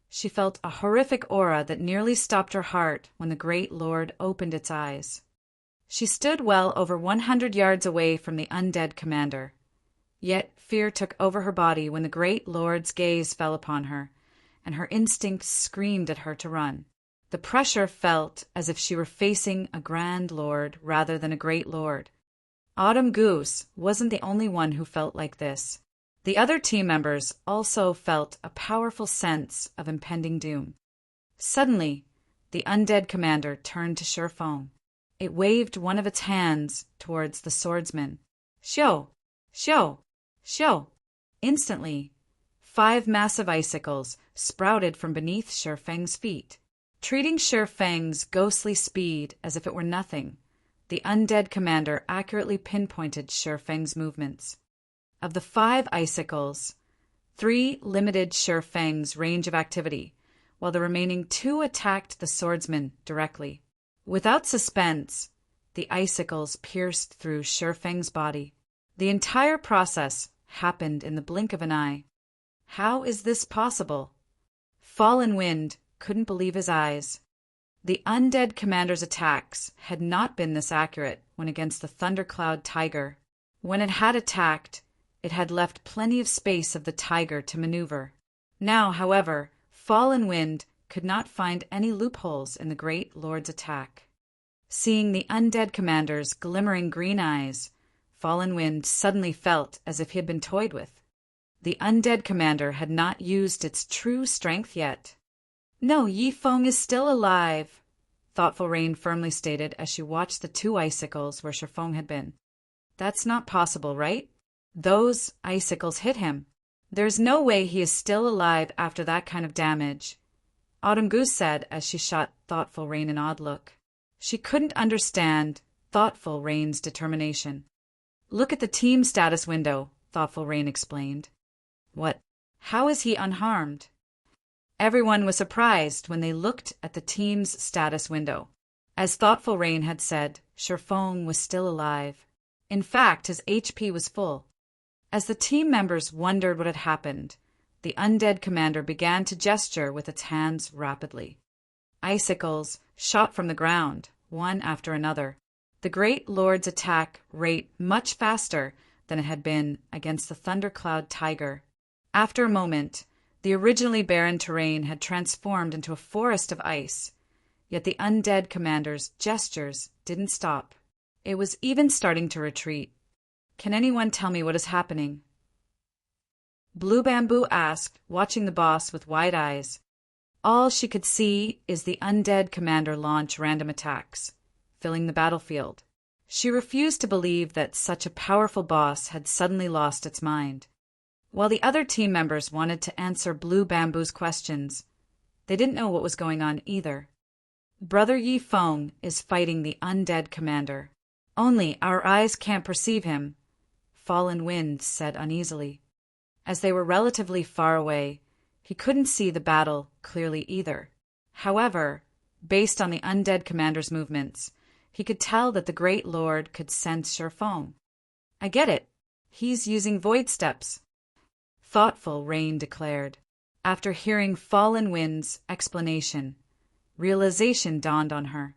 she felt a horrific aura that nearly stopped her heart when the Great Lord opened its eyes. She stood well over 100 yards away from the undead commander. Yet fear took over her body when the Great Lord's gaze fell upon her, and her instincts screamed at her to run. The pressure felt as if she were facing a Grand Lord rather than a Great Lord. Autumn Goose wasn't the only one who felt like this. The other team members also felt a powerful sense of impending doom. Suddenly, the undead commander turned to Shifeng. It waved one of its hands towards the swordsman. Shio! Shio! Shio! Instantly, 5 massive icicles sprouted from beneath Shifeng's feet. Treating Shifeng's ghostly speed as if it were nothing, the undead commander accurately pinpointed Shifeng's movements. Of the 5 icicles, 3 limited Shifeng's range of activity, while the remaining 2 attacked the swordsman directly. Without suspense, the icicles pierced through Shifeng's body. The entire process happened in the blink of an eye. How is this possible? Fallen Wind couldn't believe his eyes. The undead commander's attacks had not been this accurate when against the Thundercloud Tiger. When it had attacked, it had left plenty of space of the tiger to maneuver. Now, however, Fallen Wind could not find any loopholes in the Great Lord's attack. Seeing the undead commander's glimmering green eyes, Fallen Wind suddenly felt as if he had been toyed with. The undead commander had not used its true strength yet. No, Yifeng is still alive, Thoughtful Rain firmly stated as she watched the 2 icicles where Shifeng had been. That's not possible, right? Those icicles hit him. There's no way he is still alive after that kind of damage, Autumn Goose said as she shot Thoughtful Rain an odd look. She couldn't understand Thoughtful Rain's determination. Look at the team status window, Thoughtful Rain explained. What? How is he unharmed? Everyone was surprised when they looked at the team's status window. As Thoughtful Rain had said, Shifeng was still alive. In fact, his HP was full. As the team members wondered what had happened, the undead commander began to gesture with its hands rapidly. Icicles shot from the ground, one after another. The Great Lord's attack rate much faster than it had been against the thundercloud tiger. After a moment, the originally barren terrain had transformed into a forest of ice, yet the undead commander's gestures didn't stop. It was even starting to retreat. "Can anyone tell me what is happening?" Blue Bamboo asked, watching the boss with wide eyes. All she could see is the undead commander launch random attacks, filling the battlefield. She refused to believe that such a powerful boss had suddenly lost its mind. While the other team members wanted to answer Blue Bamboo's questions, they didn't know what was going on either. Brother Yi Feng is fighting the undead commander. Only our eyes can't perceive him, Fallen Wind said uneasily. As they were relatively far away, he couldn't see the battle clearly either. However, based on the undead commander's movements, he could tell that the Great Lord could sense Shifeng. "I get it. He's using void steps," Thoughtful Rain declared. After hearing Fallen Wind's explanation, realization dawned on her.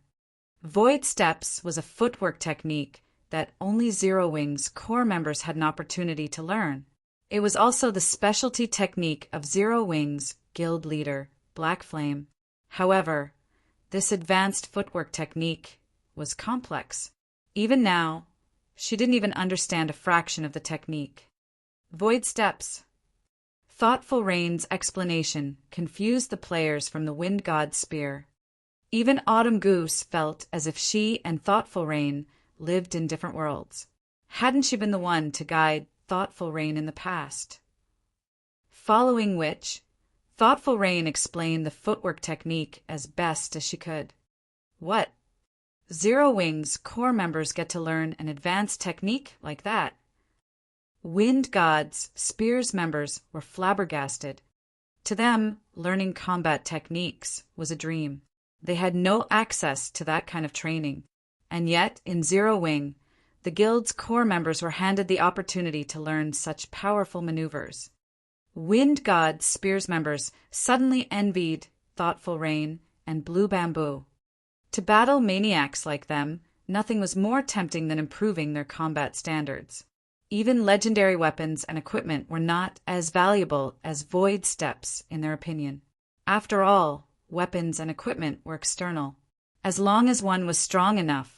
Void steps was a footwork technique that only Zero Wing's core members had an opportunity to learn. It was also the specialty technique of Zero Wing's guild leader, Black Flame. However, this advanced footwork technique was complex. Even now, she didn't even understand a fraction of the technique. Void steps. Thoughtful Rain's explanation confused the players from the Wind God's spear. Even Autumn Goose felt as if she and Thoughtful Rain lived in different worlds. Hadn't she been the one to guide Thoughtful Rain in the past? Following which, Thoughtful Rain explained the footwork technique as best as she could. What? Zero Wing's core members get to learn an advanced technique like that? Wind God's Spear's members were flabbergasted. To them, learning combat techniques was a dream. They had no access to that kind of training. And yet, in Zero Wing, the guild's core members were handed the opportunity to learn such powerful maneuvers. Wind God's Spear's members suddenly envied Thoughtful Rain and Blue Bamboo. To battle maniacs like them, nothing was more tempting than improving their combat standards. Even legendary weapons and equipment were not as valuable as void steps, in their opinion. After all, weapons and equipment were external. As long as one was strong enough,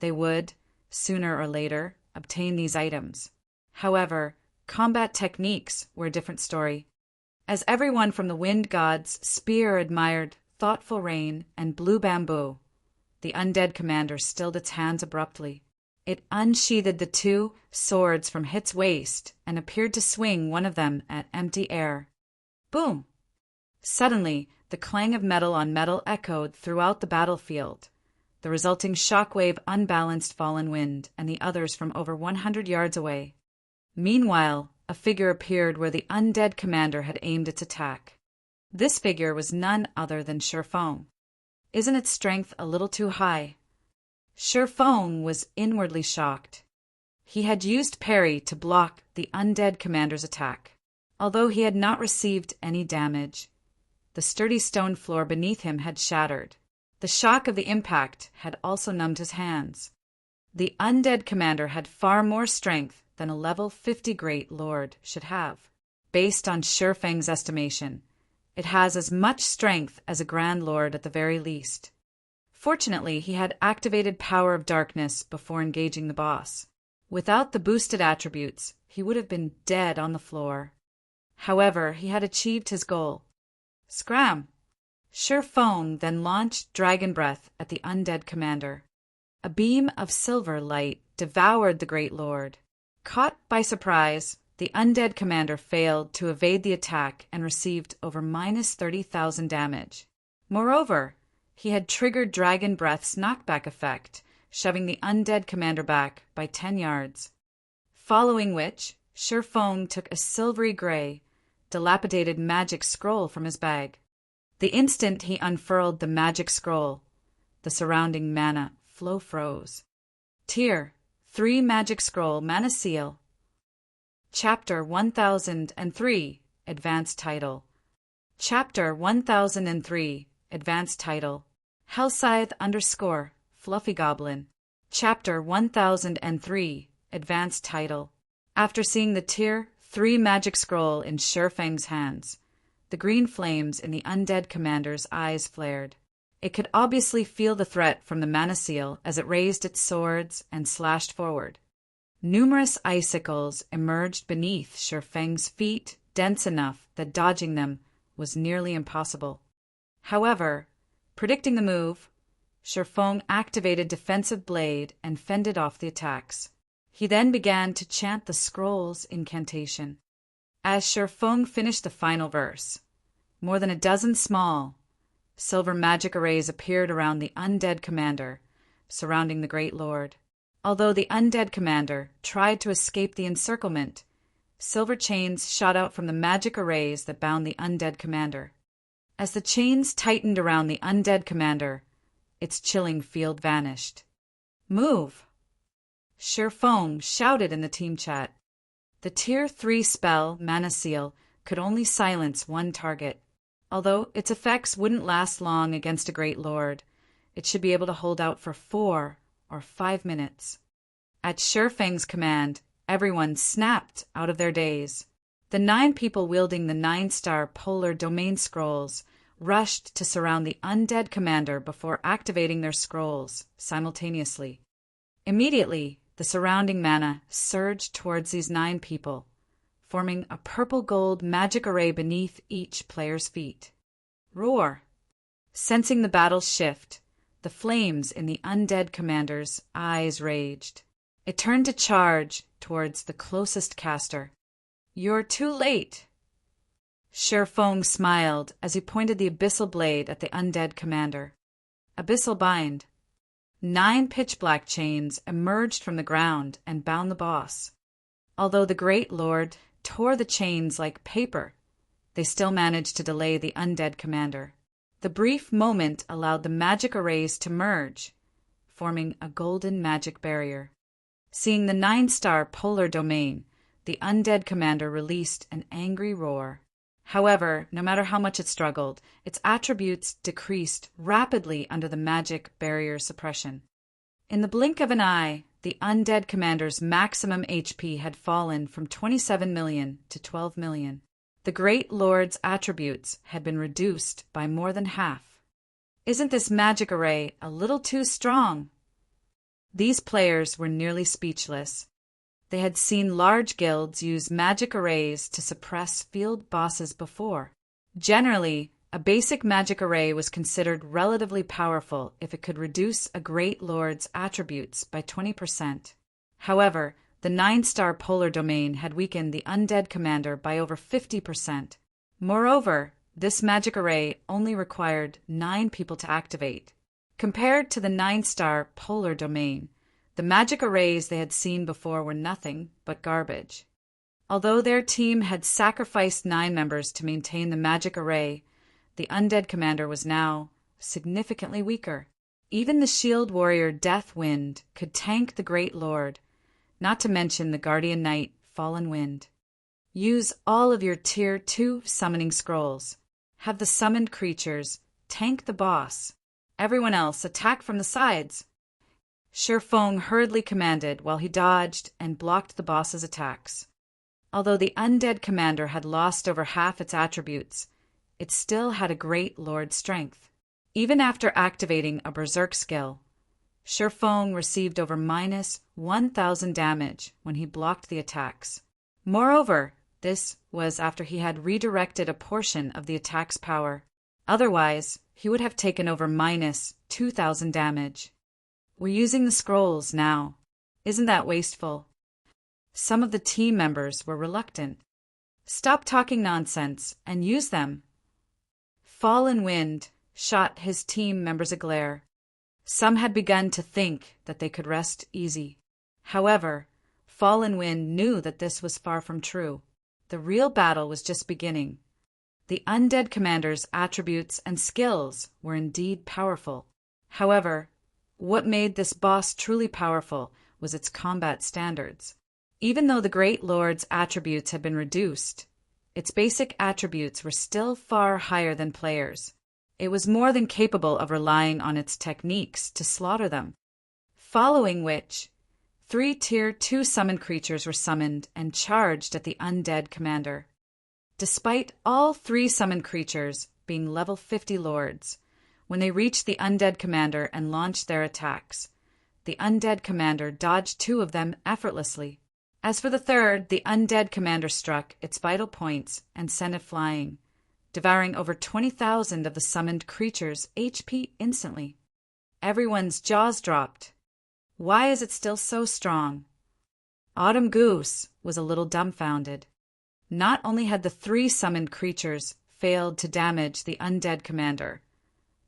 they would, sooner or later, obtain these items. However, combat techniques were a different story. As everyone from the Wind God's spear admired Thoughtful Rain and Blue Bamboo, the undead commander stilled its hands abruptly. It unsheathed the two swords from its waist and appeared to swing one of them at empty air. Boom! Suddenly, the clang of metal on metal echoed throughout the battlefield. The resulting shockwave unbalanced Fallen Wind and the others from over 100 yards away. Meanwhile, a figure appeared where the undead commander had aimed its attack. This figure was none other than Shifeng. Isn't its strength a little too high? Shifeng was inwardly shocked. He had used parry to block the undead commander's attack. Although he had not received any damage, the sturdy stone floor beneath him had shattered. The shock of the impact had also numbed his hands. The undead commander had far more strength than a level 50 Great Lord should have. Based on Shifeng's estimation, it has as much strength as a Grand Lord at the very least. Fortunately, he had activated Power of Darkness before engaging the boss. Without the boosted attributes, he would have been dead on the floor. However, he had achieved his goal. Scram! Shifeng then launched Dragon Breath at the undead commander. A beam of silver light devoured the Great Lord. Caught by surprise, the undead commander failed to evade the attack and received over minus 30,000 damage. Moreover, he had triggered Dragon Breath's knockback effect, shoving the undead commander back by 10 yards. Following which, Shifeng took a silvery gray, dilapidated magic scroll from his bag. The instant he unfurled the magic scroll, the surrounding mana flow froze. Tier 3 magic scroll mana seal. Chapter 1003, Advanced Title. Chapter 1003, Advanced Title. Hellscythe _ Fluffy Goblin. Chapter 1003, Advanced Title. After seeing the Tier 3 magic scroll in Shurfang's hands, the green flames in the undead commander's eyes flared. It could obviously feel the threat from the mana seal as it raised its swords and slashed forward. Numerous icicles emerged beneath Shurfang's feet, dense enough that dodging them was nearly impossible. However, predicting the move, Shurfang activated Defensive Blade and fended off the attacks. He then began to chant the scroll's incantation. As Shurfang finished the final verse, more than a dozen small, silver magic arrays appeared around the undead commander, surrounding the Great Lord. Although the undead commander tried to escape the encirclement, silver chains shot out from the magic arrays that bound the undead commander. As the chains tightened around the undead commander, its chilling field vanished. "Move!" Shurfang shouted in the team chat. The Tier 3 spell, Mana Seal, could only silence one target. Although its effects wouldn't last long against a Great Lord, it should be able to hold out for 4 or 5 minutes. At Shurfang's command, everyone snapped out of their daze. The 9 people wielding the 9-star polar domain scrolls rushed to surround the undead commander before activating their scrolls simultaneously. Immediately, the surrounding mana surged towards these 9 people, forming a purple-gold magic array beneath each player's feet. Roar! Sensing the battle's shift, the flames in the undead commander's eyes raged. It turned to charge towards the closest caster. "You're too late!" Shurfang smiled as he pointed the abyssal blade at the undead commander. Abyssal bind. 9 pitch-black chains emerged from the ground and bound the boss. Although the Great Lord tore the chains like paper, they still managed to delay the undead commander. The brief moment allowed the magic arrays to merge, forming a golden magic barrier. Seeing the 9-star polar domain, the undead commander released an angry roar. However, no matter how much it struggled, its attributes decreased rapidly under the magic barrier suppression. In the blink of an eye, the undead commander's maximum HP had fallen from 27 million to 12 million. The Great Lord's attributes had been reduced by more than half. Isn't this magic array a little too strong? These players were nearly speechless. They had seen large guilds use magic arrays to suppress field bosses before. Generally, a basic magic array was considered relatively powerful if it could reduce a Great Lord's attributes by 20%. However, the 9-star polar domain had weakened the undead commander by over 50%. Moreover, this magic array only required 9 people to activate. Compared to the 9-star polar domain, the magic arrays they had seen before were nothing but garbage. Although their team had sacrificed 9 members to maintain the magic array, the undead commander was now significantly weaker. Even the shield warrior Deathwind could tank the Great Lord, not to mention the Guardian Knight Fallen Wind. Use all of your Tier 2 summoning scrolls. Have the summoned creatures tank the boss. Everyone else attack from the sides. Shurfang hurriedly commanded while he dodged and blocked the boss's attacks. Although the undead commander had lost over half its attributes, it still had a Great Lord strength. Even after activating a Berserk skill, Shurfang received over minus 1,000 damage when he blocked the attacks. Moreover, this was after he had redirected a portion of the attack's power. Otherwise, he would have taken over minus 2,000 damage. We're using the scrolls now. Isn't that wasteful? Some of the team members were reluctant. Stop talking nonsense and use them. Fallen Wind shot his team members a glare. Some had begun to think that they could rest easy. However, Fallen Wind knew that this was far from true. The real battle was just beginning. The undead commander's attributes and skills were indeed powerful. However, what made this boss truly powerful was its combat standards. Even though the Great Lord's attributes had been reduced, its basic attributes were still far higher than players. It was more than capable of relying on its techniques to slaughter them. Following which, 3 Tier 2 summoned creatures were summoned and charged at the undead commander. Despite all 3 summoned creatures being level 50 lords, when they reached the undead commander and launched their attacks, the undead commander dodged 2 of them effortlessly. As for the third, the undead commander struck its vital points and sent it flying, devouring over 20,000 of the summoned creatures' HP instantly. Everyone's jaws dropped. Why is it still so strong? Autumn Goose was a little dumbfounded. Not only had the 3 summoned creatures failed to damage the undead commander,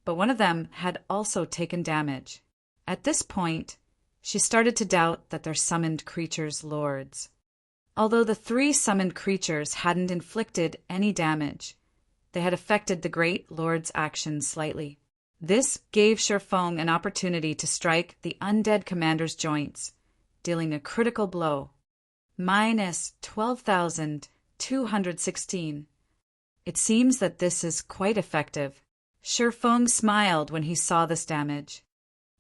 but one of them had also taken damage. At this point, she started to doubt that they're summoned creatures' lords. Although the 3 summoned creatures hadn't inflicted any damage, they had affected the Great Lord's actions slightly. This gave Sherfong an opportunity to strike the undead commander's joints, dealing a critical blow. Minus 12,216. It seems that this is quite effective. Sherfong smiled when he saw this damage.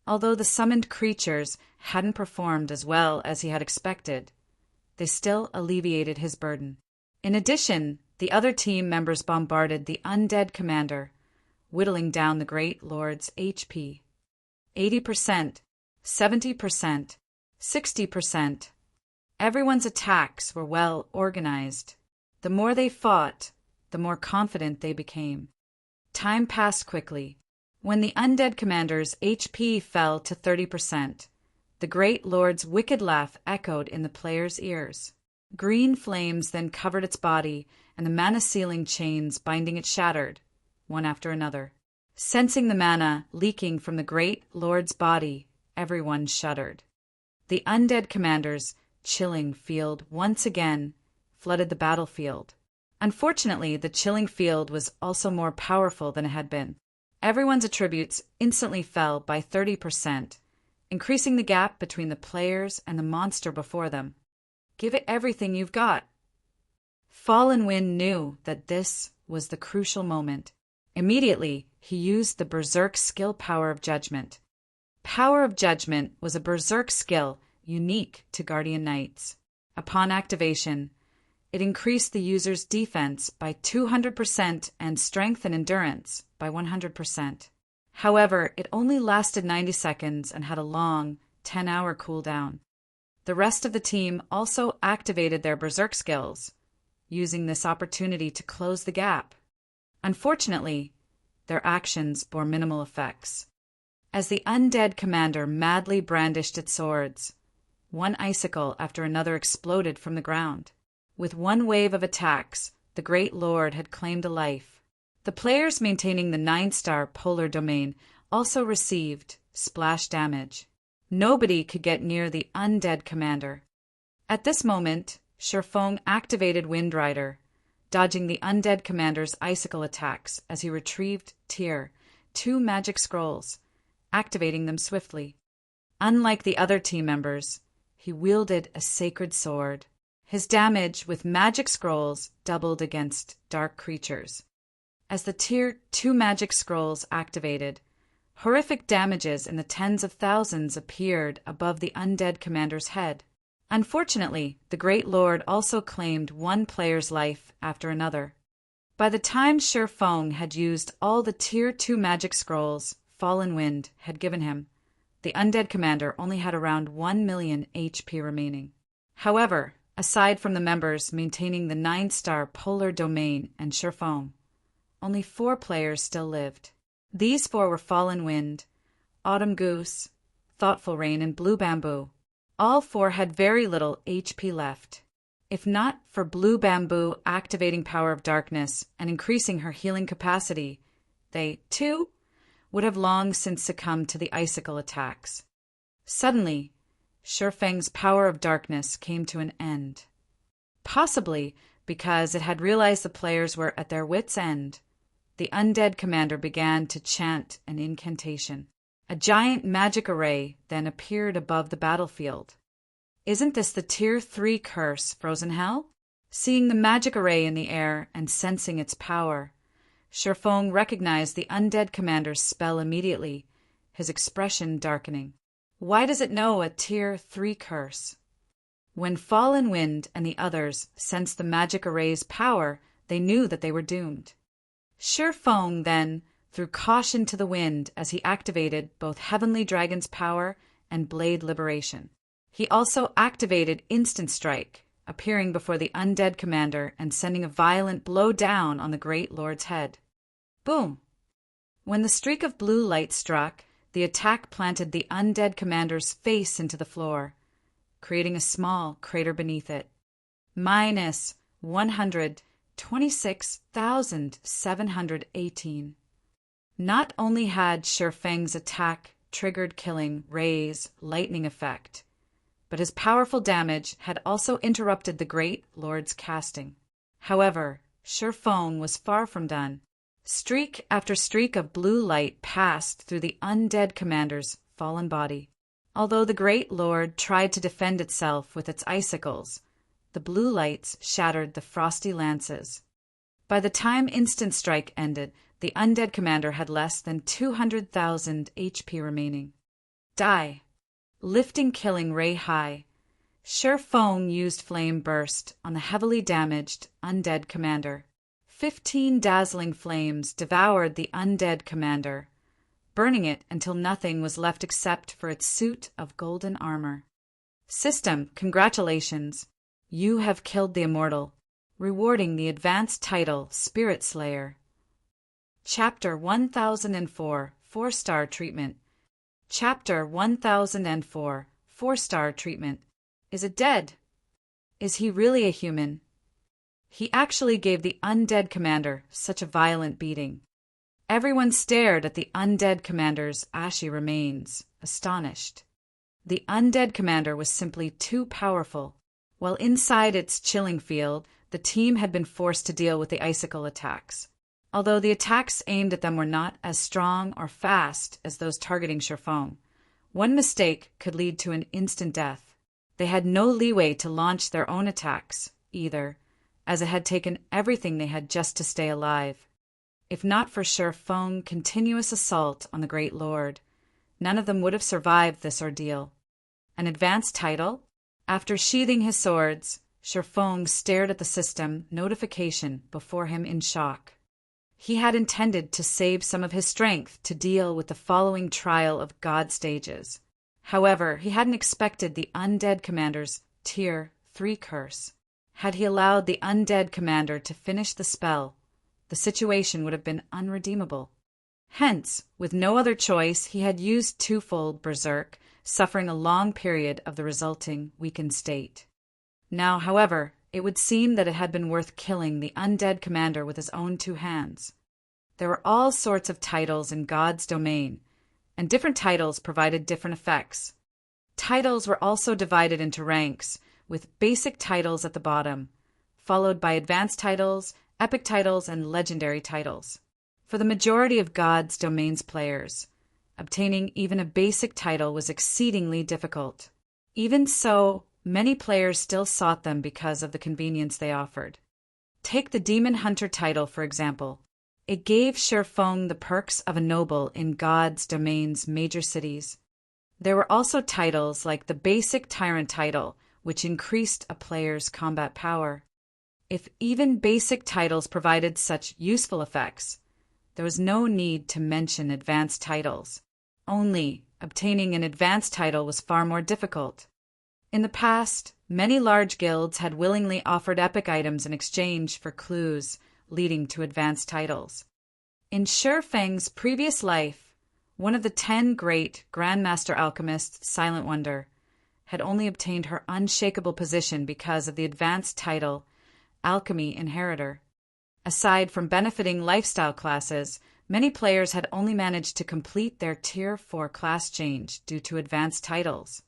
Although the summoned creatures hadn't performed as well as he had expected, they still alleviated his burden. In addition, the other team members bombarded the undead commander, whittling down the Great Lord's HP. 80%, 70%, 60%. Everyone's attacks were well organized. The more they fought, the more confident they became. Time passed quickly. When the undead commander's HP fell to 30%, the Great Lord's wicked laugh echoed in the players' ears. Green flames then covered its body, and the mana sealing chains binding it shattered, one after another. Sensing the mana leaking from the Great Lord's body, everyone shuddered. The undead commander's chilling field once again flooded the battlefield. Unfortunately, the chilling field was also more powerful than it had been. Everyone's attributes instantly fell by 30%, increasing the gap between the players and the monster before them. Give it everything you've got. Fallen Wind knew that this was the crucial moment. Immediately, he used the Berserk skill Power of Judgment. Power of Judgment was a Berserk skill unique to Guardian Knights. Upon activation, it increased the user's defense by 200% and strength and endurance by 100%. However, it only lasted 90 seconds and had a long 10-hour cooldown. The rest of the team also activated their Berserk skills, using this opportunity to close the gap. Unfortunately, their actions bore minimal effects. As the undead commander madly brandished its swords, one icicle after another exploded from the ground. With one wave of attacks, the Great Lord had claimed a life. The players maintaining the 9-star polar domain also received splash damage. Nobody could get near the undead commander. At this moment, Sherfong activated Windrider, dodging the undead commander's icicle attacks as he retrieved Tier 2 magic scrolls, activating them swiftly. Unlike the other team members, he wielded a sacred sword. His damage with magic scrolls doubled against dark creatures. As the Tier 2 magic scrolls activated, horrific damages in the tens of thousands appeared above the undead commander's head. Unfortunately, the Great Lord also claimed one player's life after another. By the time Sherfong had used all the Tier 2 magic scrolls Fallen Wind had given him, the undead commander only had around 1 million HP remaining. However, aside from the members maintaining the 9-star polar domain and Sherfong, only 4 players still lived. These 4 were Fallen Wind, Autumn Goose, Thoughtful Rain, and Blue Bamboo. All 4 had very little HP left. If not for Blue Bamboo activating Power of Darkness and increasing her healing capacity, they, too, would have long since succumbed to the icicle attacks. Suddenly, Sherfeng's Power of Darkness came to an end. Possibly because it had realized the players were at their wits' end, the undead commander began to chant an incantation. A giant magic array then appeared above the battlefield. Isn't this the Tier 3 curse, Frozen Hell? Seeing the magic array in the air and sensing its power, Sherfong recognized the undead commander's spell immediately, his expression darkening. Why does it know a Tier 3 curse? When Fallen Wind and the others sensed the magic array's power, they knew that they were doomed. Sherfong then threw caution to the wind as he activated both Heavenly Dragon's power and Blade Liberation. He also activated Instant Strike, appearing before the undead commander and sending a violent blow down on the Great Lord's head. Boom! When the streak of blue light struck, the attack planted the undead commander's face into the floor, creating a small crater beneath it. Minus 126,718. Not only had Sherfeng's attack triggered killing Ray's lightning effect, but his powerful damage had also interrupted the Great Lord's casting. However, Sherfong was far from done. Streak after streak of blue light passed through the undead commander's fallen body. Although the Great Lord tried to defend itself with its icicles, the blue lights shattered the frosty lances. By the time Instant Strike ended, the undead commander had less than 200,000 HP remaining. Die. Lifting killing Ray high, Sherfong used Flame Burst on the heavily damaged undead commander. 15 dazzling flames devoured the undead commander, burning it until nothing was left except for its suit of golden armor. System, congratulations. You have killed the immortal, rewarding the advanced title Spirit Slayer. Chapter 1004, 4-star treatment. Chapter 1004, 4-star treatment. Is it dead? Is he really a human? He actually gave the undead commander such a violent beating. Everyone stared at the undead commander's ashy remains, astonished. The undead commander was simply too powerful. While inside its chilling field, the team had been forced to deal with the icicle attacks. Although the attacks aimed at them were not as strong or fast as those targeting Sherfong, one mistake could lead to an instant death. They had no leeway to launch their own attacks, either, as it had taken everything they had just to stay alive. If not for Sherfong's continuous assault on the Great Lord, none of them would have survived this ordeal. An advanced title? After sheathing his swords, Sherfong stared at the system notification before him in shock. He had intended to save some of his strength to deal with the following trial of God stages. However, he hadn't expected the undead commander's Tier 3 curse. Had he allowed the undead commander to finish the spell, the situation would have been unredeemable. Hence, with no other choice, he had used twofold Berserk, suffering a long period of the resulting weakened state. Now, however, it would seem that it had been worth killing the undead commander with his own 2 hands. There were all sorts of titles in God's domain, and different titles provided different effects. Titles were also divided into ranks, with basic titles at the bottom, followed by advanced titles, epic titles, and legendary titles. For the majority of God's domain's players, obtaining even a basic title was exceedingly difficult. Even so, many players still sought them because of the convenience they offered. Take the Demon Hunter title, for example. It gave Sherfong the perks of a noble in God's domain's major cities. There were also titles like the basic Tyrant title, which increased a player's combat power. If even basic titles provided such useful effects, there was no need to mention advanced titles. Only obtaining an advanced title was far more difficult. In the past, many large guilds had willingly offered epic items in exchange for clues leading to advanced titles. In Sherfeng's previous life, one of the 10 great Grandmaster Alchemists, Silent Wonder, had only obtained her unshakable position because of the advanced title Alchemy Inheritor. Aside from benefiting lifestyle classes, many players had only managed to complete their Tier 4 class change due to advanced titles.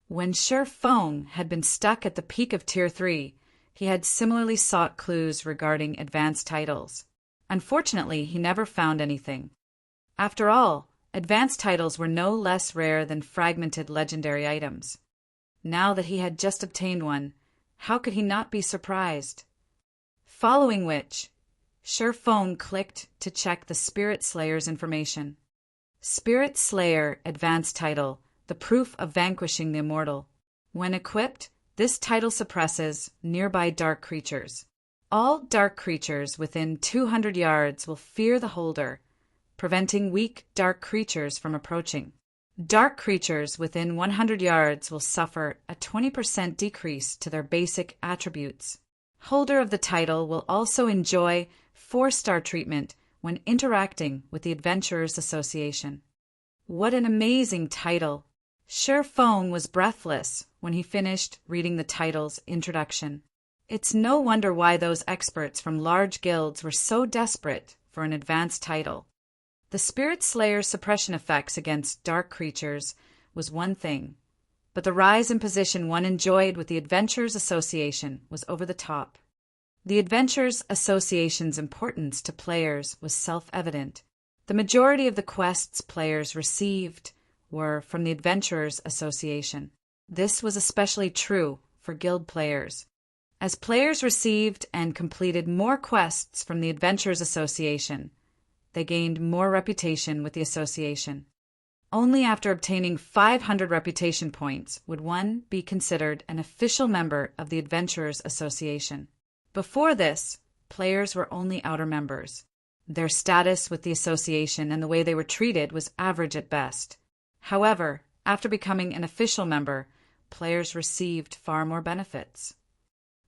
When Sherfong had been stuck at the peak of Tier 3, he had similarly sought clues regarding advanced titles. Unfortunately, he never found anything. After all, advanced titles were no less rare than fragmented legendary items. Now that he had just obtained one, how could he not be surprised? Following which, Sure Phone clicked to check the Spirit Slayer's information. Spirit Slayer Advanced Title, the proof of vanquishing the immortal. When equipped, this title suppresses nearby dark creatures. All dark creatures within 200 yards will fear the holder, preventing weak dark creatures from approaching. Dark creatures within 100 yards will suffer a 20% decrease to their basic attributes. Holder of the title will also enjoy 4-star treatment when interacting with the Adventurers Association. What an amazing title! Sure Phone was breathless when he finished reading the title's introduction. It's no wonder why those experts from large guilds were so desperate for an advanced title. The Spirit Slayer's suppression effects against dark creatures was one thing, but the rise in position one enjoyed with the Adventurers Association was over the top. The Adventurers Association's importance to players was self-evident. The majority of the quests players received were from the Adventurers Association. This was especially true for guild players. As players received and completed more quests from the Adventurers Association, they gained more reputation with the association. Only after obtaining 500 reputation points would one be considered an official member of the Adventurers Association. Before this, players were only outer members. Their status with the association and the way they were treated was average at best. However, after becoming an official member, players received far more benefits.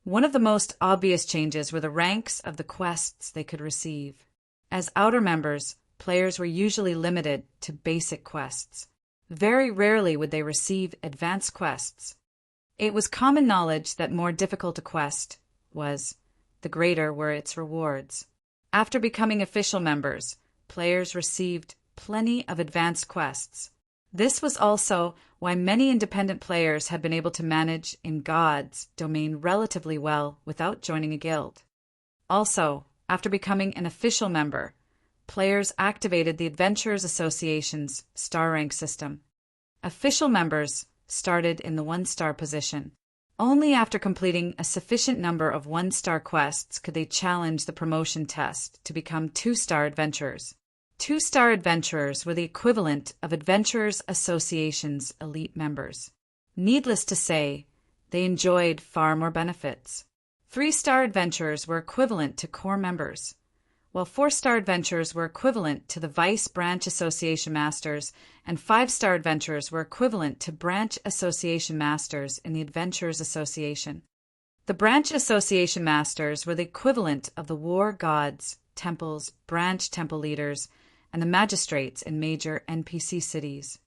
One of the most obvious changes were the ranks of the quests they could receive. As outer members, players were usually limited to basic quests. Very rarely would they receive advanced quests. It was common knowledge that more difficult a quest was, the greater were its rewards. After becoming official members, players received plenty of advanced quests. This was also why many independent players had been able to manage in God's domain relatively well without joining a guild. Also, after becoming an official member, players activated the Adventurers Association's star rank system. Official members started in the 1-star position. Only after completing a sufficient number of 1-star quests could they challenge the promotion test to become 2-star adventurers. 2-star adventurers were the equivalent of Adventurers Association's elite members. Needless to say, they enjoyed far more benefits. 3-star adventurers were equivalent to core members, while 4-star adventurers were equivalent to the Vice Branch Association Masters, and 5-star adventurers were equivalent to Branch Association Masters in the Adventurers Association. The Branch Association Masters were the equivalent of the War Gods, Temples, Branch Temple Leaders, and the Magistrates in major NPC cities.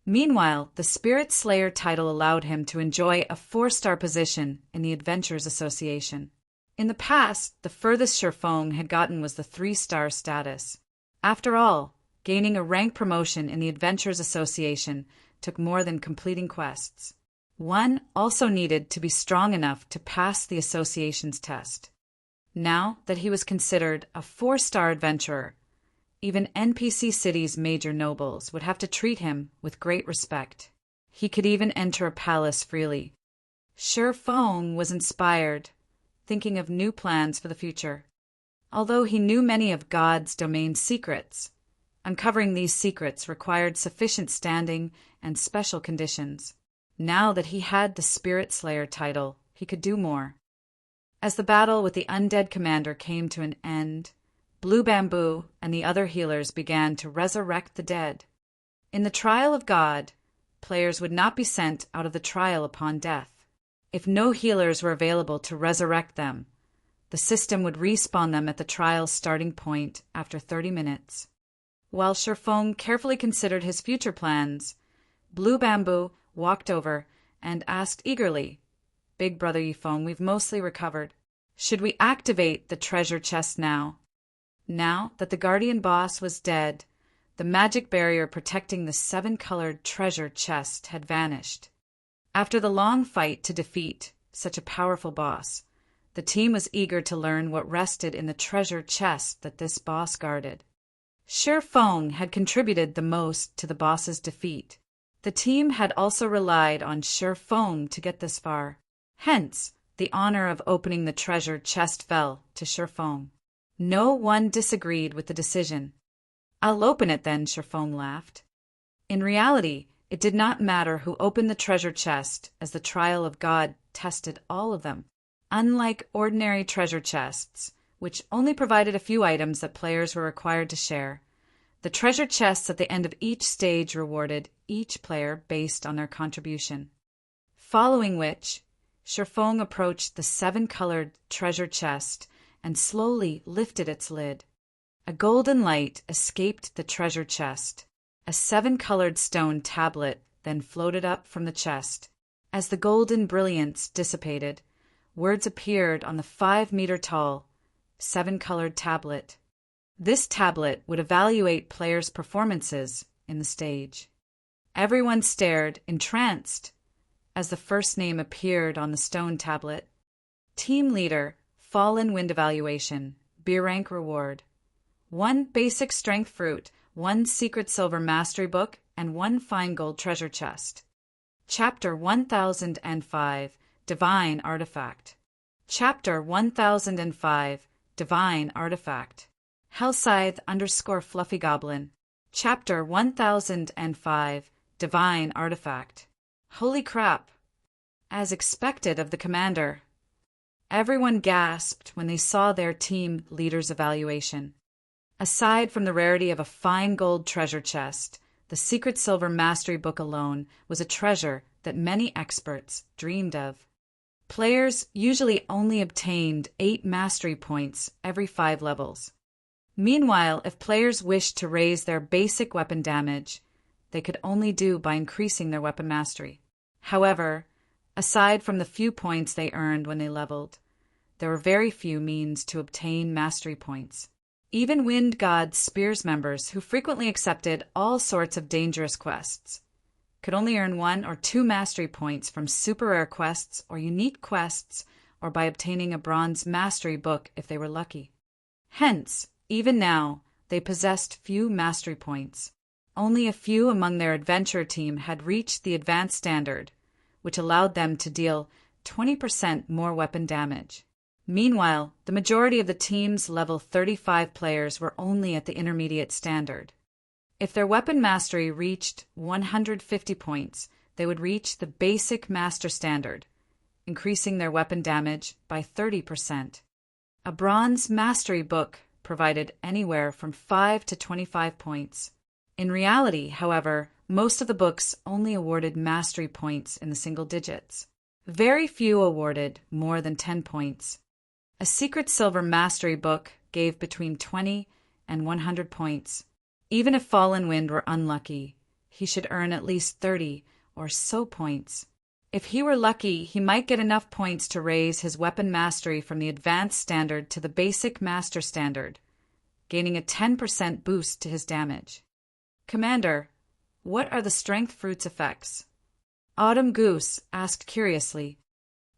Meanwhile, the Spirit Slayer title allowed him to enjoy a 4-star position in the Adventurers Association. In the past, the furthest Sure Phone had gotten was the 3-star status. After all, gaining a rank promotion in the Adventurers Association took more than completing quests. One also needed to be strong enough to pass the association's test. Now that he was considered a 4-star adventurer, even NPC cities' major nobles would have to treat him with great respect. He could even enter a palace freely. Sure Phone was inspired, thinking of new plans for the future. Although he knew many of God's domain secrets, uncovering these secrets required sufficient standing and special conditions. Now that he had the Spirit Slayer title, he could do more. As the battle with the undead commander came to an end, Blue Bamboo and the other healers began to resurrect the dead. In the trial of God, players would not be sent out of the trial upon death. If no healers were available to resurrect them, the system would respawn them at the trial's starting point after 30 minutes. While Sure Phone carefully considered his future plans, Blue Bamboo walked over and asked eagerly, "Big Brother Yifeng, we've mostly recovered. Should we activate the treasure chest now?" Now that the guardian boss was dead, the magic barrier protecting the 7-colored treasure chest had vanished. After the long fight to defeat such a powerful boss, the team was eager to learn what rested in the treasure chest that this boss guarded. Sure Phone had contributed the most to the boss's defeat. The team had also relied on sheer foam to get this far. Hence, the honor of opening the treasure chest fell to sheer foam. No one disagreed with the decision. "I'll open it then," sheer foam laughed. In reality, it did not matter who opened the treasure chest, as the trial of God tested all of them. Unlike ordinary treasure chests, which only provided a few items that players were required to share, the treasure chests at the end of each stage rewarded each player based on their contribution. Following which, Sherfong approached the 7-colored treasure chest and slowly lifted its lid. A golden light escaped the treasure chest. A 7-colored stone tablet then floated up from the chest. As the golden brilliance dissipated, words appeared on the 5-meter-tall, 7-colored tablet. This tablet would evaluate players' performances in the stage. Everyone stared, entranced, as the first name appeared on the stone tablet. Team Leader, Fallen Wind Evaluation, B rank reward. 1 basic strength fruit, 1 secret silver mastery book, and 1 fine gold treasure chest. Chapter 1005, Divine Artifact. Chapter 1005, Divine Artifact. Hellscythe _ Fluffy Goblin. Chapter 1005, Divine Artifact. Holy crap! As expected of the commander. Everyone gasped when they saw their team leader's evaluation. Aside from the rarity of a fine gold treasure chest, the secret silver mastery book alone was a treasure that many experts dreamed of. Players usually only obtained 8 mastery points every 5 levels. Meanwhile, if players wished to raise their basic weapon damage, they could only do by increasing their weapon mastery. However, aside from the few points they earned when they leveled, there were very few means to obtain mastery points. Even Wind God Spears members, who frequently accepted all sorts of dangerous quests, could only earn 1 or 2 mastery points from super rare quests or unique quests, or by obtaining a bronze mastery book if they were lucky. Hence, even now, they possessed few mastery points. Only a few among their adventure team had reached the advanced standard, which allowed them to deal 20% more weapon damage. Meanwhile, the majority of the team's level 35 players were only at the intermediate standard. If their weapon mastery reached 150 points, they would reach the basic master standard, increasing their weapon damage by 30%. A bronze mastery book provided anywhere from 5 to 25 points. In reality, however, most of the books only awarded mastery points in the single digits. Very few awarded more than 10 points. A secret silver mastery book gave between 20 and 100 points. Even if Fallen Wind were unlucky, he should earn at least 30 or so points. If he were lucky, he might get enough points to raise his weapon mastery from the advanced standard to the basic master standard, gaining a 10% boost to his damage. Commander, what are the strength fruit's effects? Autumn Goose asked curiously.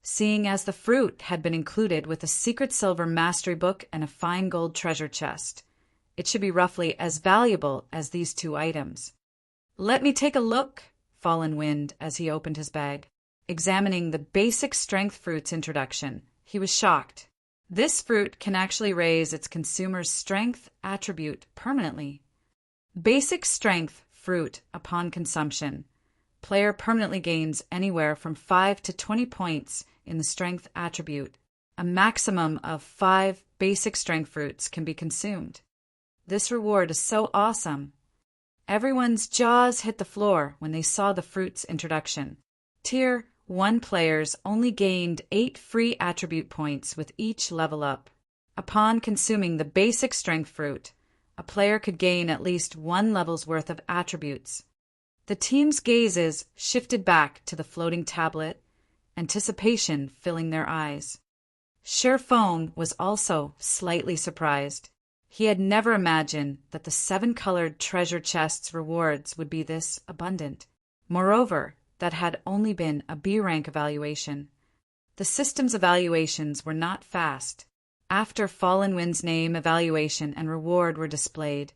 Seeing as the fruit had been included with a secret silver mastery book and a fine gold treasure chest, it should be roughly as valuable as these 2 items. Let me take a look, Fallen Wind, as he opened his bag. Examining the basic strength fruit's introduction, he was shocked. This fruit can actually raise its consumer's strength attribute permanently. Basic strength fruit upon consumption. Player permanently gains anywhere from 5 to 20 points in the strength attribute. A maximum of 5 basic strength fruits can be consumed. This reward is so awesome. Everyone's jaws hit the floor when they saw the fruit's introduction. Tier 1 players only gained 8 free attribute points with each level up. Upon consuming the basic strength fruit, a player could gain at least 1 level's worth of attributes. The team's gazes shifted back to the floating tablet, anticipation filling their eyes. Sherfone was also slightly surprised. He had never imagined that the 7-colored treasure chest's rewards would be this abundant. Moreover, that had only been a B rank evaluation. The system's evaluations were not fast. After Fallen Wind's name, evaluation, and reward were displayed,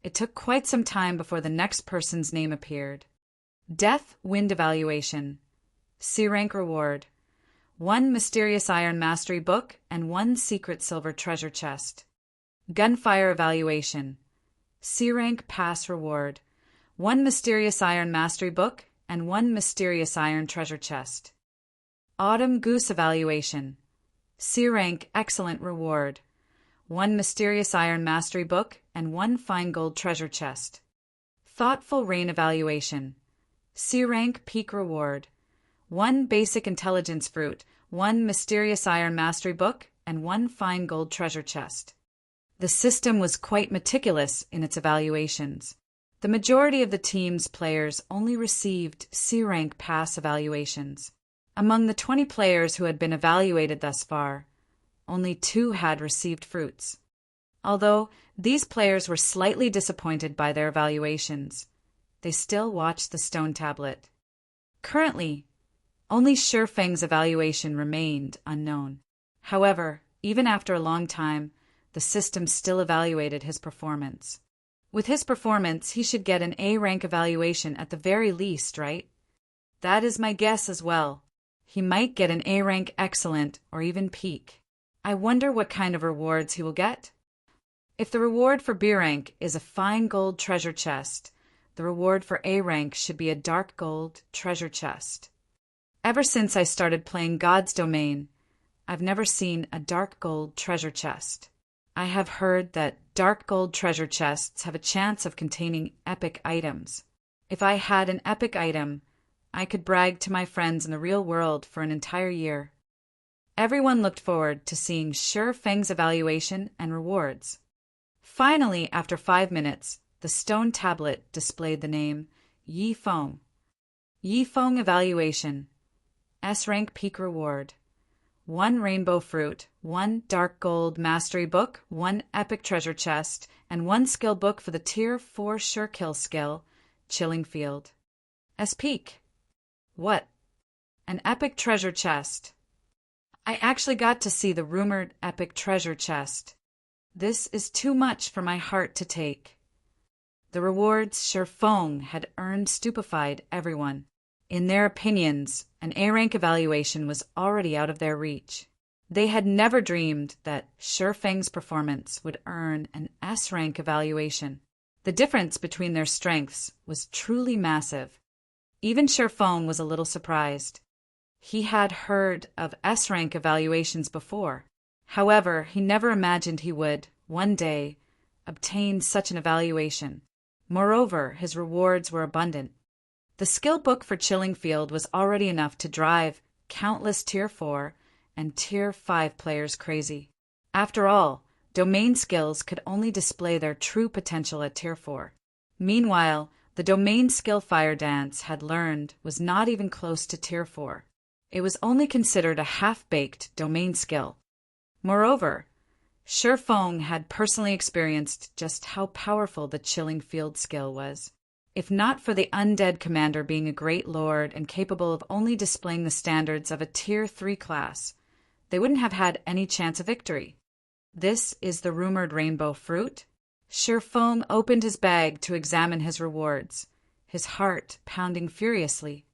it took quite some time before the next person's name appeared. Death Wind Evaluation. C rank reward. 1 Mysterious Iron Mastery Book and 1 Secret Silver Treasure Chest. Gunfire Evaluation. C rank pass reward. 1 Mysterious Iron Mastery Book and 1 Mysterious Iron Treasure Chest. Autumn Goose Evaluation. C rank excellent reward. 1 Mysterious Iron Mastery Book and 1 Fine Gold Treasure Chest. Thoughtful Rain Evaluation. C rank peak reward. 1 Basic Intelligence Fruit, 1 Mysterious Iron Mastery Book, and 1 Fine Gold Treasure Chest. The system was quite meticulous in its evaluations. The majority of the team's players only received C rank pass evaluations. Among the 20 players who had been evaluated thus far, only 2 had received fruits. Although these players were slightly disappointed by their evaluations, they still watched the stone tablet. Currently, only Shurfeng's evaluation remained unknown. However, even after a long time, the system still evaluated his performance. With his performance, he should get an A rank evaluation at the very least, right? That is my guess as well. He might get an A rank excellent or even peak. I wonder what kind of rewards he will get. If the reward for B rank is a fine gold treasure chest, the reward for A rank should be a dark gold treasure chest. Ever since I started playing God's Domain, I've never seen a dark gold treasure chest. I have heard that dark gold treasure chests have a chance of containing epic items. If I had an epic item, I could brag to my friends in the real world for an entire year. Everyone looked forward to seeing Shurfeng's evaluation and rewards. Finally, after 5 minutes, the stone tablet displayed the name Yi Feng. Yi Feng evaluation. S rank peak reward. 1 rainbow fruit, 1 dark gold mastery book, 1 epic treasure chest, and 1 skill book for the tier 4 sure kill skill, Chilling Field. S peak. What? An epic treasure chest. I actually got to see the rumored epic treasure chest. This is too much for my heart to take. The rewards Shurfeng had earned stupefied everyone. In their opinions, an A rank evaluation was already out of their reach. They had never dreamed that Shurfeng's performance would earn an S rank evaluation. The difference between their strengths was truly massive. Even Shurfeng was a little surprised. He had heard of S rank evaluations before. However, he never imagined he would, one day, obtain such an evaluation. Moreover, his rewards were abundant. The skill book for Chilling Field was already enough to drive countless Tier 4 and Tier 5 players crazy. After all, domain skills could only display their true potential at Tier 4. Meanwhile, the domain skill Fire Dance had learned was not even close to Tier 4. It was only considered a half-baked domain skill. Moreover, Shurfeng had personally experienced just how powerful the Chilling Field skill was. If not for the undead commander being a great lord and capable of only displaying the standards of a Tier 3 class, they wouldn't have had any chance of victory. This is the rumored rainbow fruit. Shurfeng opened his bag to examine his rewards, his heart pounding furiously.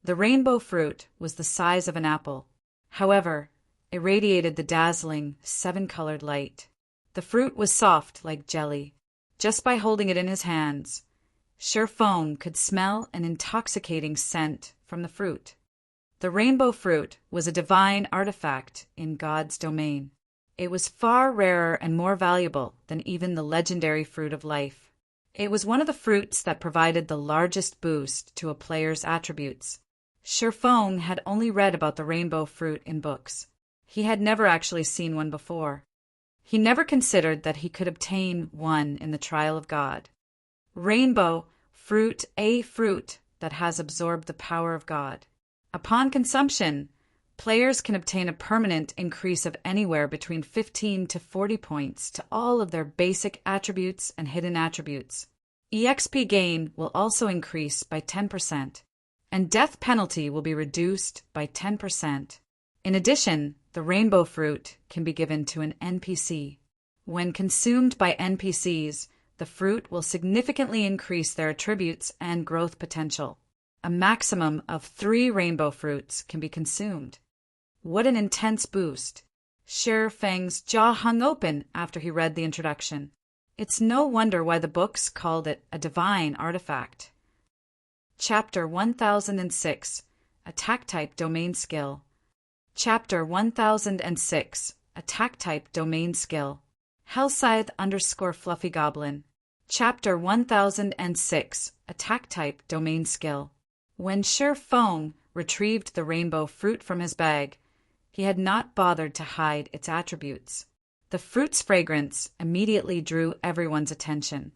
The rainbow fruit was the size of an apple. However, it radiated the dazzling 7-colored light. The fruit was soft like jelly. Just by holding it in his hands, Shurfeng could smell an intoxicating scent from the fruit. The rainbow fruit was a divine artifact in God's domain. It was far rarer and more valuable than even the legendary fruit of life. It was one of the fruits that provided the largest boost to a player's attributes. Shurfeng had only read about the rainbow fruit in books. He had never actually seen one before. He never considered that he could obtain one in the trial of God. Rainbow fruit, a fruit that has absorbed the power of God. Upon consumption, players can obtain a permanent increase of anywhere between 15 to 40 points to all of their basic attributes and hidden attributes. EXP gain will also increase by 10%, and death penalty will be reduced by 10%. In addition, the rainbow fruit can be given to an NPC. When consumed by NPCs, the fruit will significantly increase their attributes and growth potential. a maximum of 3 rainbow fruits can be consumed. What an intense boost! Shi Feng's jaw hung open after he read the introduction. It's no wonder why the books called it a divine artifact. Chapter 1006, Attack Type Domain Skill. Chapter 1006, Attack Type Domain Skill. Hellscythe _ Fluffy Goblin. Chapter 1006, Attack Type Domain Skill. When Shi Feng retrieved the rainbow fruit from his bag, he had not bothered to hide its attributes. The fruit's fragrance immediately drew everyone's attention.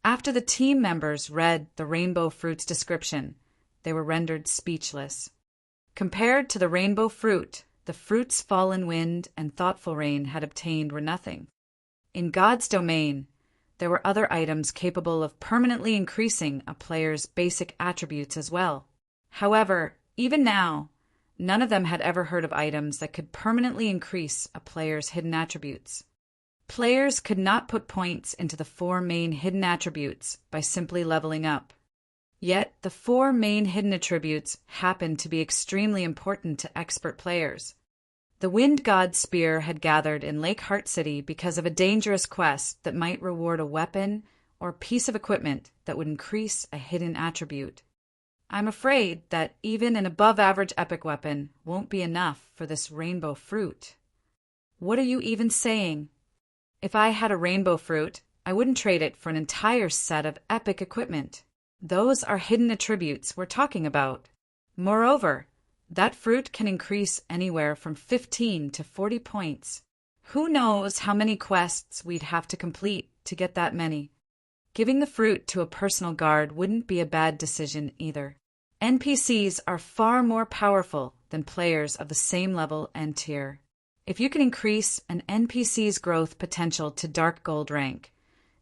After the team members read the rainbow fruit's description, they were rendered speechless. Compared to the rainbow fruit, the fruit's fallen wind and thoughtful rain had obtained were nothing. In God's domain, there were other items capable of permanently increasing a player's basic attributes as well. However, even now, none of them had ever heard of items that could permanently increase a player's hidden attributes. Players could not put points into the 4 main hidden attributes by simply leveling up. Yet, the 4 main hidden attributes happened to be extremely important to expert players. The Wind God's Spear had gathered in Lake Heart City because of a dangerous quest that might reward a weapon or piece of equipment that would increase a hidden attribute. I'm afraid that even an above-average epic weapon won't be enough for this rainbow fruit. What are you even saying? If I had a rainbow fruit, I wouldn't trade it for an entire set of epic equipment. Those are hidden attributes we're talking about. Moreover, that fruit can increase anywhere from 15 to 40 points. Who knows how many quests we'd have to complete to get that many? Giving the fruit to a personal guard wouldn't be a bad decision either. NPCs are far more powerful than players of the same level and tier. If you can increase an NPC's growth potential to Dark Gold rank,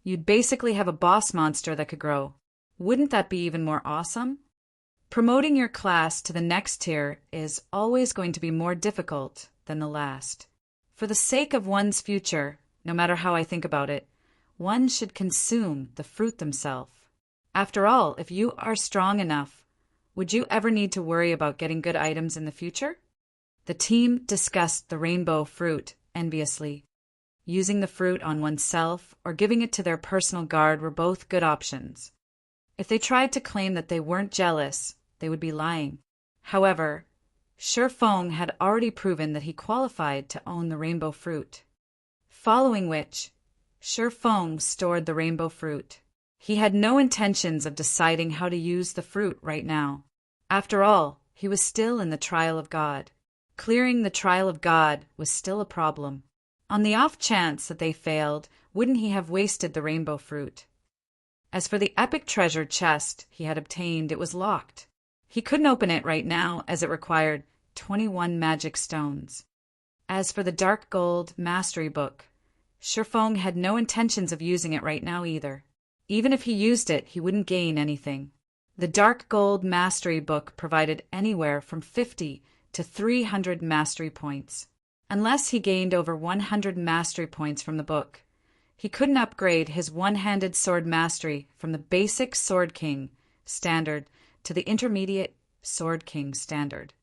you'd basically have a boss monster that could grow. Wouldn't that be even more awesome? Promoting your class to the next tier is always going to be more difficult than the last. For the sake of one's future, no matter how I think about it, one should consume the fruit themselves. After all, if you are strong enough, would you ever need to worry about getting good items in the future? The team discussed the rainbow fruit enviously. Using the fruit on oneself or giving it to their personal guard were both good options. If they tried to claim that they weren't jealous, they would be lying. However, Shi Feng had already proven that he qualified to own the rainbow fruit. Following which, Shi Feng stored the rainbow fruit. He had no intentions of deciding how to use the fruit right now. After all, he was still in the trial of God. Clearing the trial of God was still a problem. On the off chance that they failed, wouldn't he have wasted the rainbow fruit? As for the epic treasure chest he had obtained, it was locked. He couldn't open it right now as it required 21 magic stones. As for the Dark Gold Mastery Book, Shi Feng had no intentions of using it right now either. Even if he used it, he wouldn't gain anything. The Dark Gold Mastery Book provided anywhere from 50 to 300 mastery points. Unless he gained over 100 mastery points from the book, he couldn't upgrade his one-handed sword mastery from the basic Sword King standard to the intermediate Sword King standard.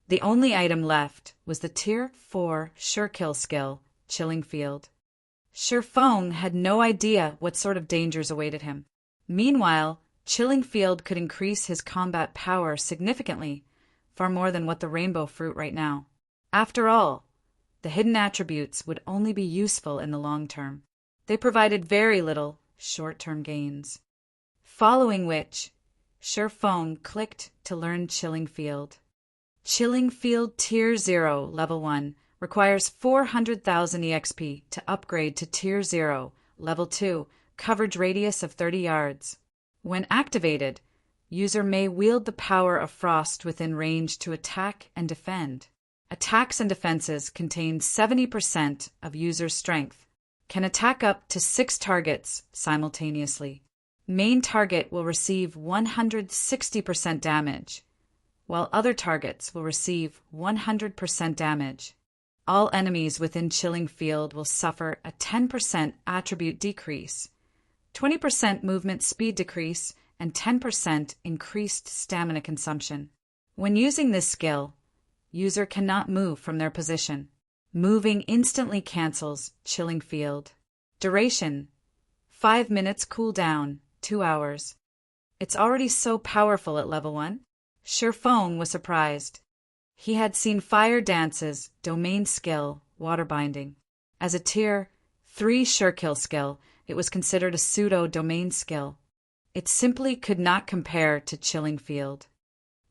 The only item left was the Tier 4 Surekill skill, Chilling Field. Shi Feng had no idea what sort of dangers awaited him. Meanwhile, Chilling Field could increase his combat power significantly, far more than what the rainbow fruit right now. After all, the hidden attributes would only be useful in the long term. They provided very little short-term gains. Following which, Shi Feng clicked to learn Chilling Field. Chilling Field Tier 0, Level 1, requires 400,000 EXP to upgrade to Tier 0, Level 2, coverage radius of 30 yards. When activated, user may wield the power of frost within range to attack and defend. Attacks and defenses contain 70% of user's strength, can attack up to 6 targets simultaneously. Main target will receive 160% damage, while other targets will receive 100% damage. All enemies within Chilling Field will suffer a 10% attribute decrease, 20% movement speed decrease, and 10% increased stamina consumption. When using this skill, user cannot move from their position. Moving instantly cancels chilling field. Duration: 5 minutes. Cooldown: 2 hours. It's already so powerful at level 1? Shifeng was surprised. He had seen Fire Dance's domain skill, water binding. As a tier 3 Surekill skill, it was considered a pseudo-domain skill. It simply could not compare to chilling field.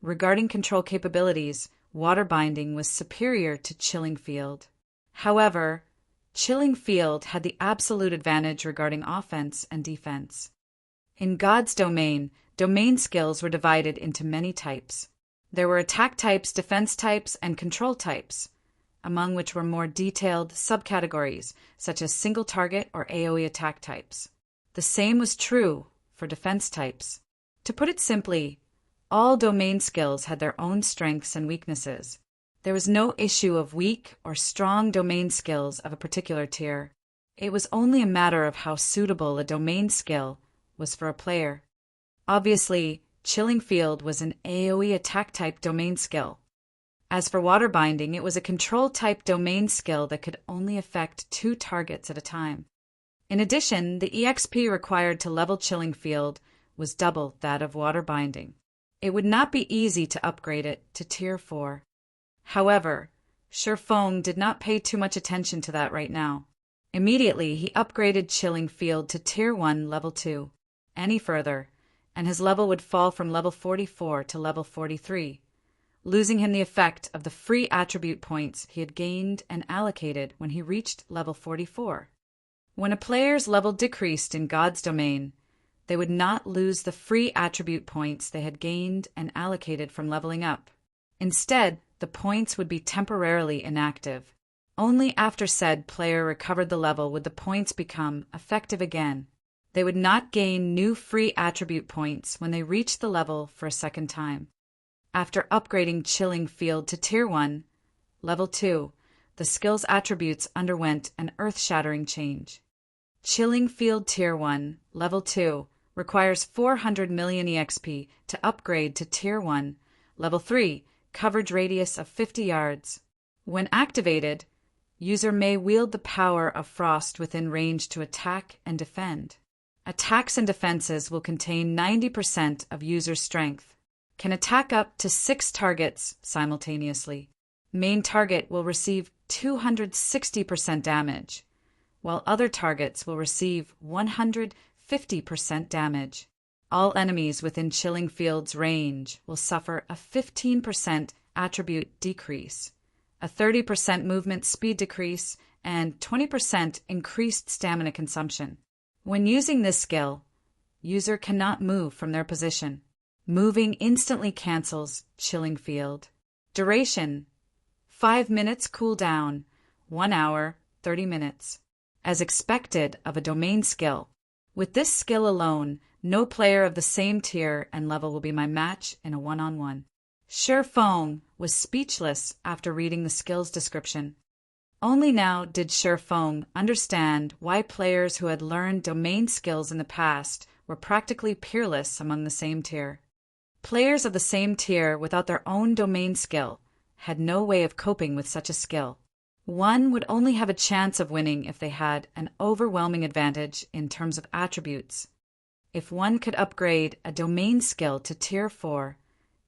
Regarding control capabilities, water binding was superior to chilling field. However, chilling field had the absolute advantage regarding offense and defense. In God's domain, domain skills were divided into many types. There were attack types, defense types, and control types, among which were more detailed subcategories, such as single target or AoE attack types. The same was true for defense types. To put it simply, all domain skills had their own strengths and weaknesses. There was no issue of weak or strong domain skills of a particular tier. It was only a matter of how suitable a domain skill was for a player. Obviously, Chilling Field was an AoE attack type domain skill. As for water binding, it was a control type domain skill that could only affect 2 targets at a time. In addition, the EXP required to level Chilling Field was double that of water binding. It would not be easy to upgrade it to tier 4. However, Shifeng did not pay too much attention to that right now. Immediately, he upgraded Chilling Field to tier 1 level 2. Any further, and his level would fall from level 44 to level 43, losing him the effect of the free attribute points he had gained and allocated when he reached level 44. When a player's level decreased in God's domain, they would not lose the free attribute points they had gained and allocated from leveling up. Instead, the points would be temporarily inactive. Only after said player recovered the level would the points become effective again. They would not gain new free attribute points when they reached the level for a second time. After upgrading Chilling Field to tier 1, level 2, the skill's attributes underwent an earth-shattering change. Chilling Field tier 1, level 2, requires 400 million EXP to upgrade to tier 1, level 3, coverage radius of 50 yards. When activated, user may wield the power of frost within range to attack and defend. Attacks and defenses will contain 90% of user's strength. Can attack up to 6 targets simultaneously. Main target will receive 260% damage, while other targets will receive 150% damage. All enemies within Chilling Field's range will suffer a 15% attribute decrease, a 30% movement speed decrease, and 20% increased stamina consumption. When using this skill, user cannot move from their position. Moving instantly cancels Chilling Field. Duration: 5 minutes. Cooldown: 1 hour, 30 minutes. As expected of a domain skill, with this skill alone, no player of the same tier and level will be my match in a one-on-one. Shifeng was speechless after reading the skill's description. Only now did Shifeng understand why players who had learned domain skills in the past were practically peerless among the same tier. Players of the same tier without their own domain skill had no way of coping with such a skill. One would only have a chance of winning if they had an overwhelming advantage in terms of attributes. If one could upgrade a domain skill to tier 4,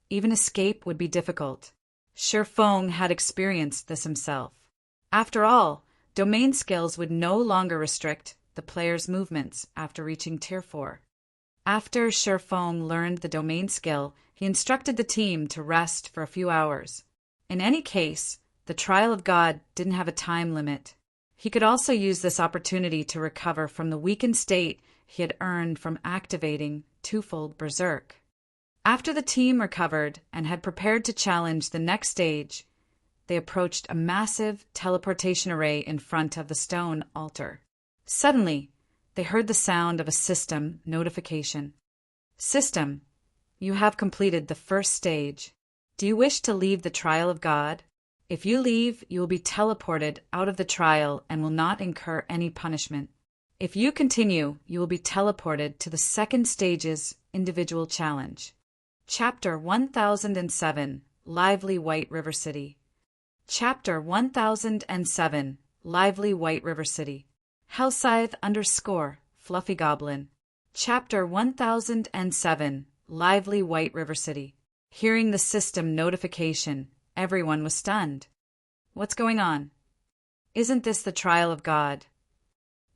even escape would be difficult. Shifeng had experienced this himself. After all, domain skills would no longer restrict the player's movements after reaching tier 4. After Shifeng learned the domain skill, he instructed the team to rest for a few hours. In any case, the trial of God didn't have a time limit. He could also use this opportunity to recover from the weakened state he had earned from activating twofold Berserk. After the team recovered and had prepared to challenge the next stage, they approached a massive teleportation array in front of the stone altar. Suddenly, they heard the sound of a system notification. System, you have completed the first stage. Do you wish to leave the trial of God? If you leave, you will be teleported out of the trial and will not incur any punishment. If you continue, you will be teleported to the second stage's Individual Challenge. Chapter 1007, Lively White River City. Chapter 1007, Lively White River City. Hellscythe _ Fluffy Goblin. Chapter 1007, Lively White River City. Hearing the system notification, everyone was stunned. What's going on? Isn't this the trial of God?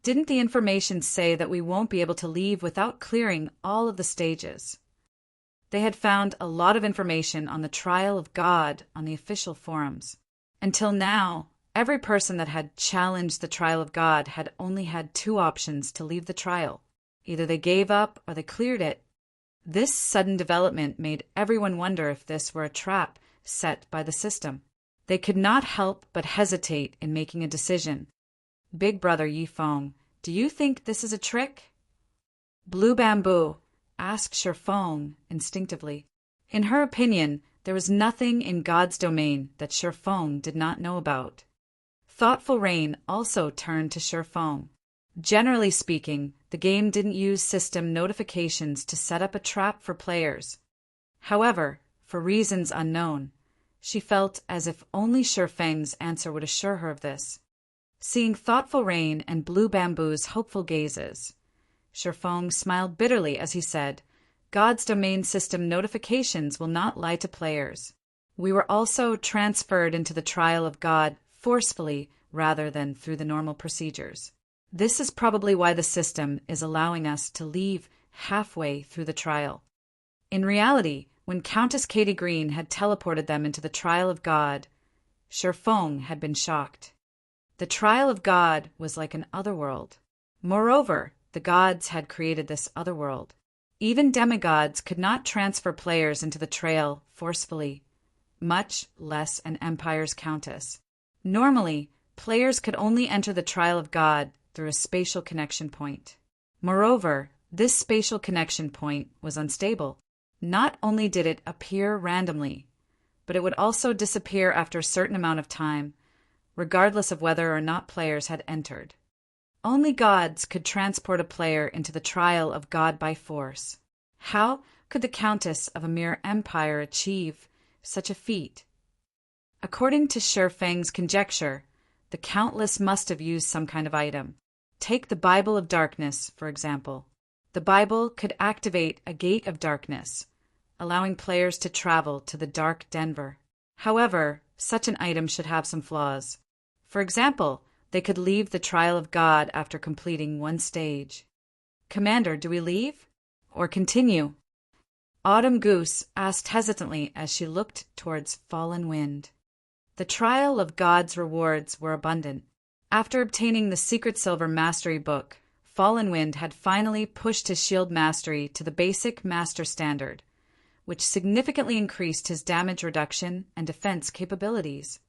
Didn't the information say that we won't be able to leave without clearing all of the stages? They had found a lot of information on the trial of God on the official forums. Until now, every person that had challenged the trial of God had only had two options to leave the trial. Either they gave up or they cleared it. This sudden development made everyone wonder if this were a trap set by the system. They could not help but hesitate in making a decision. Big Brother Yifeng, do you think this is a trick? Blue Bamboo asked Shifeng instinctively. In her opinion, there was nothing in God's domain that Shifeng did not know about. Thoughtful Rain also turned to Shifeng. Generally speaking, the game didn't use system notifications to set up a trap for players. However, for reasons unknown, she felt as if only Shifeng's answer would assure her of this. Seeing Thoughtful Rain and Blue Bamboo's hopeful gazes, Shifeng smiled bitterly as he said, God's domain system notifications will not lie to players. We were also transferred into the trial of God forcefully rather than through the normal procedures. This is probably why the system is allowing us to leave halfway through the trial. In reality, when Countess Katie Green had teleported them into the trial of God, Shifeng had been shocked. The trial of God was like an otherworld. Moreover, the gods had created this otherworld. Even demigods could not transfer players into the trail forcefully, much less an empire's countess. Normally, players could only enter the trial of God through a spatial connection point. Moreover, this spatial connection point was unstable. Not only did it appear randomly, but it would also disappear after a certain amount of time, regardless of whether or not players had entered. Only gods could transport a player into the trial of God by force. How could the Countess of a mere empire achieve such a feat? According to Shifeng's conjecture, the Countess must have used some kind of item. Take the Bible of Darkness, for example. The Bible could activate a gate of darkness, allowing players to travel to the Dark Denver. However, such an item should have some flaws. For example, they could leave the trial of God after completing one stage. Commander, do we leave? Or continue? Autumn Goose asked hesitantly as she looked towards Fallen Wind. The trial of God's rewards were abundant. After obtaining the Secret Silver Mastery Book, Fallen Wind had finally pushed his shield mastery to the basic master standard, which significantly increased his damage reduction and defense capabilities.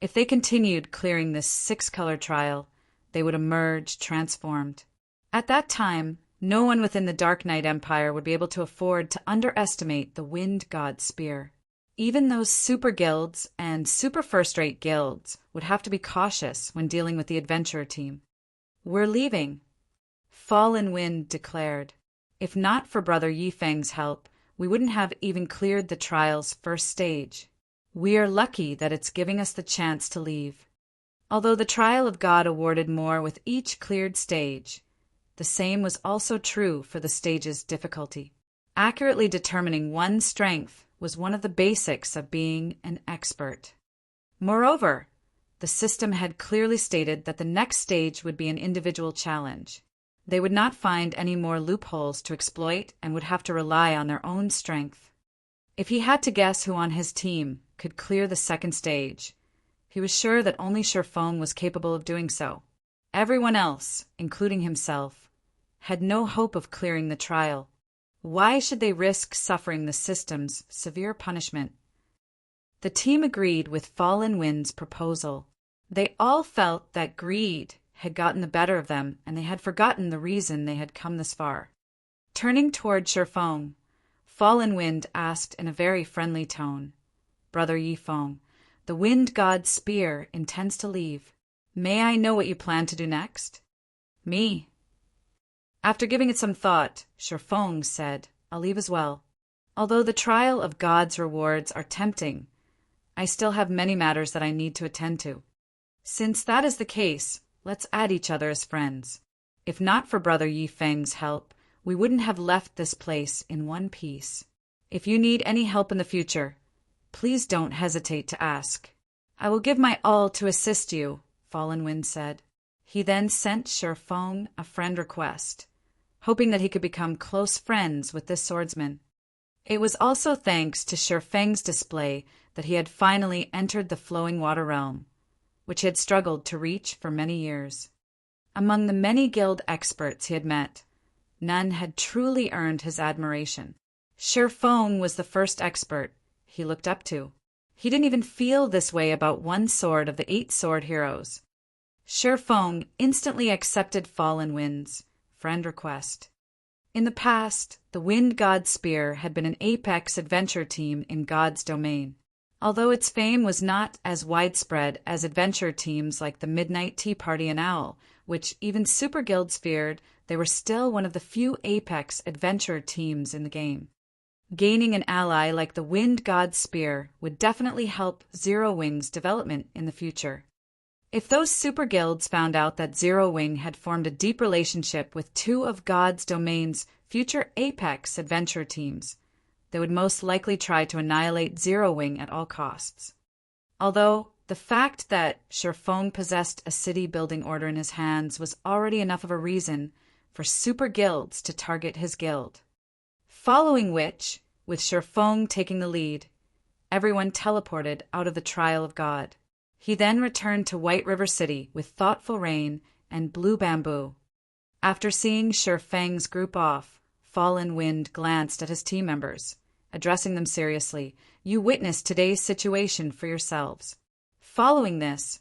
If they continued clearing this 6-color trial, they would emerge transformed. At that time, no one within the Dark Knight Empire would be able to afford to underestimate the Wind God's spear. Even those super guilds and super first-rate guilds would have to be cautious when dealing with the adventurer team. We're leaving, Fallen Wind declared. If not for Brother Yifeng's help, we wouldn't have even cleared the trial's first stage. We are lucky that it's giving us the chance to leave. Although the trial of God awarded more with each cleared stage, the same was also true for the stage's difficulty. Accurately determining one's strength was one of the basics of being an expert. Moreover, the system had clearly stated that the next stage would be an individual challenge. They would not find any more loopholes to exploit and would have to rely on their own strength. If he had to guess who on his team could clear the second stage, he was sure that only Shifeng was capable of doing so. Everyone else, including himself, had no hope of clearing the trial. Why should they risk suffering the system's severe punishment? The team agreed with Fallen Wind's proposal. They all felt that greed had gotten the better of them, and they had forgotten the reason they had come this far. Turning toward Shifeng, Fallen Wind asked in a very friendly tone, Brother Yifeng, the Wind God's spear intends to leave. May I know what you plan to do next? Me. After giving it some thought, Shifeng said, I'll leave as well. Although the trial of God's rewards are tempting, I still have many matters that I need to attend to. Since that is the case, let's add each other as friends. If not for Brother Yi Feng's help, we wouldn't have left this place in one piece. If you need any help in the future, please don't hesitate to ask. I will give my all to assist you, Fallen Wind said. He then sent Shi Feng a friend request, hoping that he could become close friends with this swordsman. It was also thanks to Shi Feng's display that he had finally entered the flowing water realm, which he had struggled to reach for many years. Among the many guild experts he had met, none had truly earned his admiration. Shi Feng was the first expert he looked up to. He didn't even feel this way about one sword of the 8 sword heroes. Shi Feng instantly accepted Fallen Wind's friend request. In the past, the Wind God Spear had been an apex adventure team in God's domain. Although its fame was not as widespread as adventure teams like the Midnight Tea Party and Owl, which even super guilds feared, they were still one of the few apex adventure teams in the game. Gaining an ally like the Wind God Spear would definitely help Zero Wing's development in the future. If those super guilds found out that Zero Wing had formed a deep relationship with 2 of God's domain's future apex adventure teams, they would most likely try to annihilate Zero Wing at all costs. Although the fact that Shi Feng possessed a city-building order in his hands was already enough of a reason for super guilds to target his guild. Following which, with Shi Feng taking the lead, everyone teleported out of the Trial of God. He then returned to White River City with Thoughtful Rain and Blue Bamboo. After seeing Shi Feng's group off, Fallen Wind glanced at his team members, addressing them seriously. You witnessed today's situation for yourselves. Following this,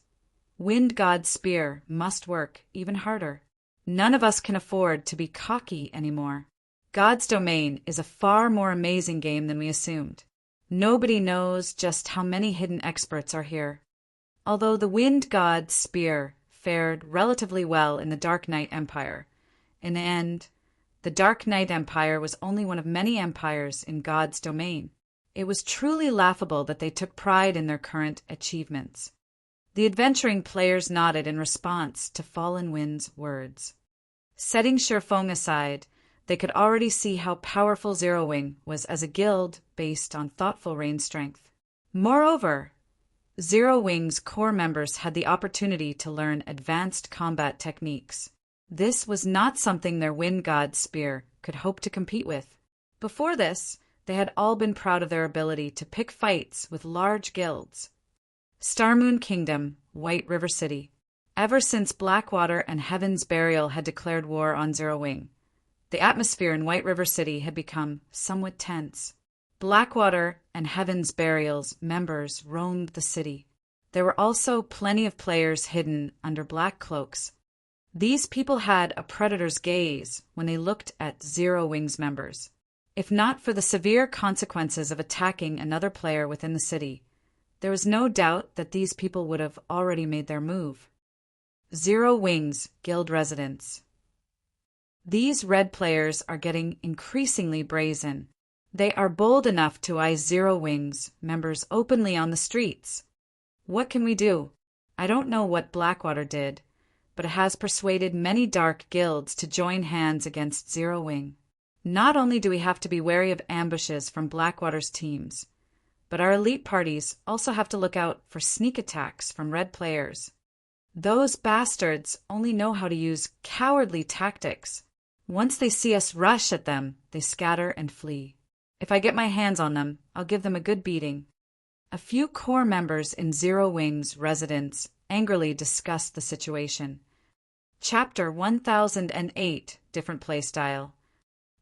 Wind God Spear must work even harder. None of us can afford to be cocky anymore. God's Domain is a far more amazing game than we assumed. Nobody knows just how many hidden experts are here. Although the Wind God Spear fared relatively well in the Dark Knight Empire, in the end, the Dark Knight Empire was only one of many empires in God's domain. It was truly laughable that they took pride in their current achievements. The adventuring players nodded in response to Fallen Wind's words. Setting Shi Feng aside, they could already see how powerful Zero Wing was as a guild based on Thoughtful Rain's strength. Moreover, Zero Wing's core members had the opportunity to learn advanced combat techniques. This was not something their Wind God Spear could hope to compete with. Before this, they had all been proud of their ability to pick fights with large guilds. Starmoon Kingdom, White River City. Ever since Blackwater and Heaven's Burial had declared war on Zero Wing, the atmosphere in White River City had become somewhat tense. Blackwater and Heaven's Burial's members roamed the city. There were also plenty of players hidden under black cloaks. These people had a predator's gaze when they looked at Zero Wing's members. If not for the severe consequences of attacking another player within the city, there was no doubt that these people would have already made their move. Zero Wing's guild residents. These red players are getting increasingly brazen. They are bold enough to eye Zero Wing's members openly on the streets. What can we do? I don't know what Blackwater did, but it has persuaded many dark guilds to join hands against Zero Wing. Not only do we have to be wary of ambushes from Blackwater's teams, but our elite parties also have to look out for sneak attacks from red players. Those bastards only know how to use cowardly tactics. Once they see us rush at them, they scatter and flee. If I get my hands on them, I'll give them a good beating. A few core members in Zero Wing's residence angrily discussed the situation. Chapter 1008, Different Playstyle.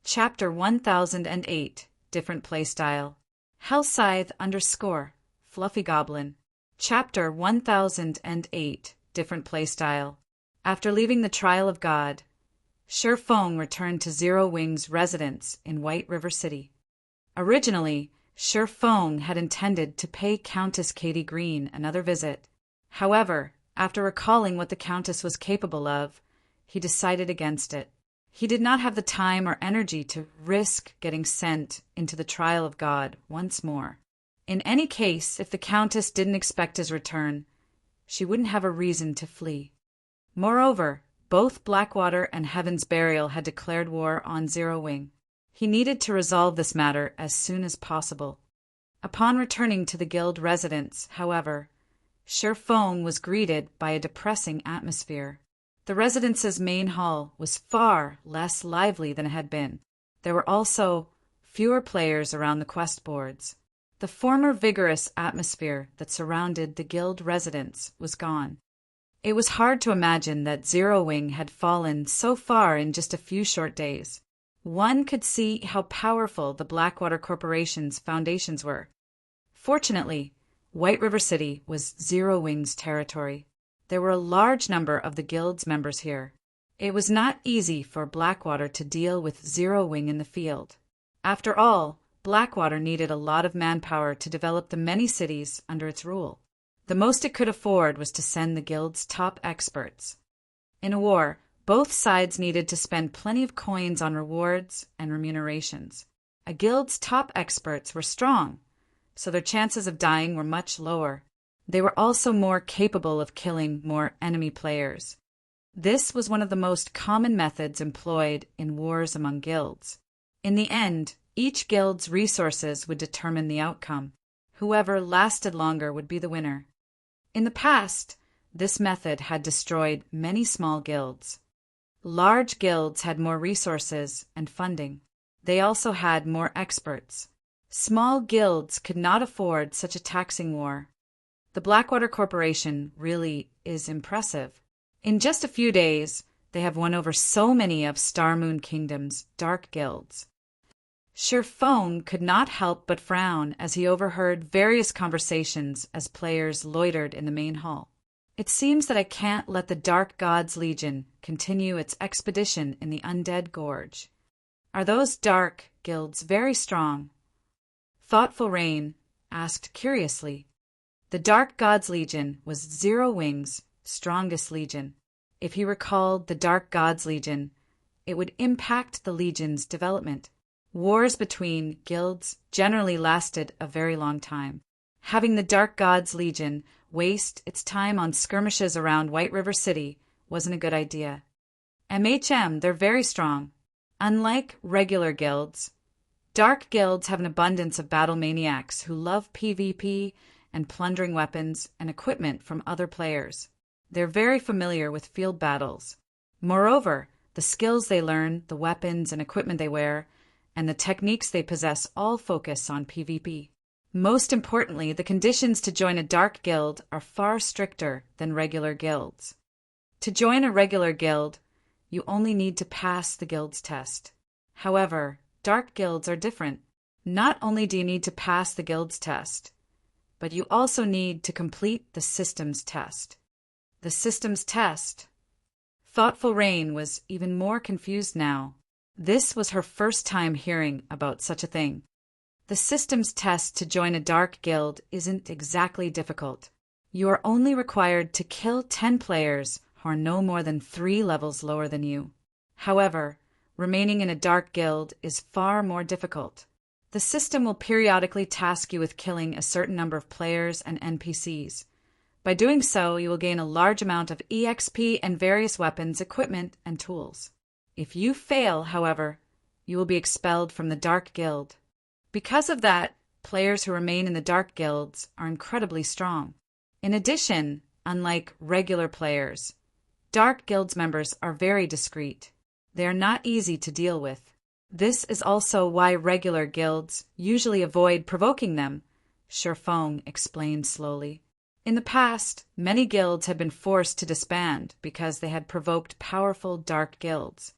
Chapter 1008, Different Playstyle. Hellscythe _ Fluffy Goblin. Chapter 1008, Different Playstyle. After leaving the Trial of God, Shi Feng returned to Zero Wing's residence in White River City. Originally, Shi Feng had intended to pay Countess Katie Green another visit. However, after recalling what the Countess was capable of, he decided against it. He did not have the time or energy to risk getting sent into the trial of God once more. In any case, if the Countess didn't expect his return, she wouldn't have a reason to flee. Moreover, both Blackwater and Heaven's Burial had declared war on Zero Wing. He needed to resolve this matter as soon as possible. Upon returning to the guild residence, however, Sir Fong was greeted by a depressing atmosphere. The residence's main hall was far less lively than it had been. There were also fewer players around the quest boards. The former vigorous atmosphere that surrounded the guild residence was gone. It was hard to imagine that Zero Wing had fallen so far in just a few short days. One could see how powerful the Blackwater Corporation's foundations were. Fortunately, White River City was Zero Wing's territory. There were a large number of the guild's members here. It was not easy for Blackwater to deal with Zero Wing in the field. After all, Blackwater needed a lot of manpower to develop the many cities under its rule. The most it could afford was to send the guild's top experts. In a war, both sides needed to spend plenty of coins on rewards and remunerations. A guild's top experts were strong, so their chances of dying were much lower. They were also more capable of killing more enemy players. This was one of the most common methods employed in wars among guilds. In the end, each guild's resources would determine the outcome. Whoever lasted longer would be the winner. In the past, this method had destroyed many small guilds. Large guilds had more resources and funding. They also had more experts. Small guilds could not afford such a taxing war. The Blackwater Corporation really is impressive. In just a few days, they have won over so many of Star Moon Kingdom's dark guilds. Sir Fong could not help but frown as he overheard various conversations as players loitered in the main hall. It seems that I can't let the Dark Gods Legion continue its expedition in the Undead Gorge. Are those dark guilds very strong? Thoughtful Rain asked curiously. The Dark Gods Legion was Zero Wing's strongest legion. If he recalled the Dark Gods Legion, it would impact the legion's development. Wars between guilds generally lasted a very long time. Having the Dark Gods Legion waste its time on skirmishes around White River City wasn't a good idea. They're very strong. Unlike regular guilds, dark guilds have an abundance of battle maniacs who love PvP and plundering weapons and equipment from other players. They're very familiar with field battles. Moreover, the skills they learn, the weapons and equipment they wear, and the techniques they possess all focus on PvP. Most importantly, the conditions to join a dark guild are far stricter than regular guilds. To join a regular guild, you only need to pass the guild's test. However, dark guilds are different. Not only do you need to pass the guild's test, but you also need to complete the systems test. The systems test. Thoughtful Rain was even more confused now. This was her first time hearing about such a thing. The systems test to join a dark guild isn't exactly difficult. You are only required to kill 10 players who are no more than 3 levels lower than you. However, remaining in a dark guild is far more difficult. The system will periodically task you with killing a certain number of players and NPCs. By doing so, you will gain a large amount of EXP and various weapons, equipment, and tools. If you fail, however, you will be expelled from the dark guild. Because of that, players who remain in the dark guilds are incredibly strong. In addition, unlike regular players, dark guilds members are very discreet. They are not easy to deal with. This is also why regular guilds usually avoid provoking them, Sir Fong explained slowly. In the past, many guilds had been forced to disband because they had provoked powerful dark guilds.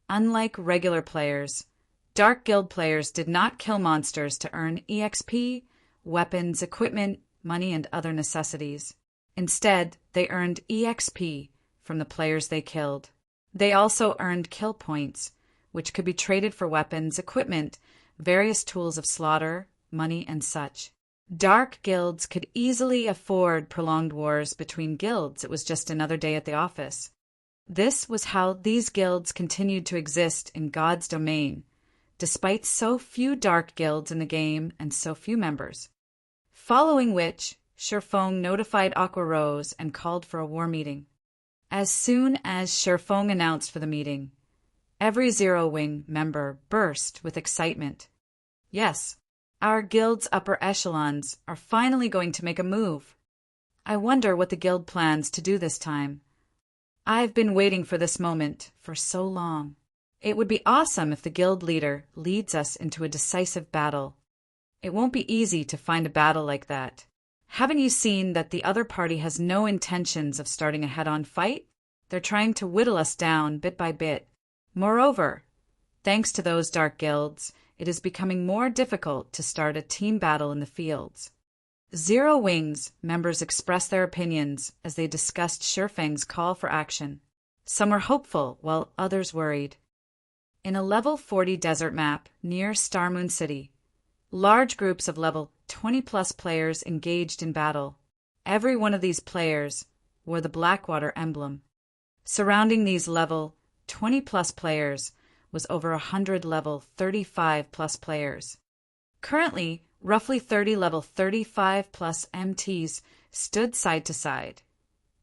Unlike regular players, dark guild players did not kill monsters to earn EXP, weapons, equipment, money, and other necessities. Instead, they earned EXP from the players they killed. They also earned kill points, which could be traded for weapons, equipment, various tools of slaughter, money, and such. Dark guilds could easily afford prolonged wars between guilds. It was just another day at the office. This was how these guilds continued to exist in God's domain, despite so few dark guilds in the game and so few members. Following which, Sherfong notified Aqua Rose and called for a war meeting. As soon as Sherfong announced for the meeting, every Zero Wing member burst with excitement. Yes, our guild's upper echelons are finally going to make a move. I wonder what the guild plans to do this time. I've been waiting for this moment for so long. It would be awesome if the guild leader leads us into a decisive battle. It won't be easy to find a battle like that. Haven't you seen that the other party has no intentions of starting a head-on fight? They're trying to whittle us down bit by bit. Moreover, thanks to those dark guilds, it is becoming more difficult to start a team battle in the fields. Zero Wings members expressed their opinions as they discussed Sherfang's call for action. Some were hopeful, while others worried. In a level 40 desert map near Starmoon City, large groups of level 20-plus players engaged in battle. Every one of these players wore the Blackwater emblem. Surrounding these level 20-plus players was over 100 level 35-plus players. Currently, roughly 30 level 35-plus MTs stood side to side,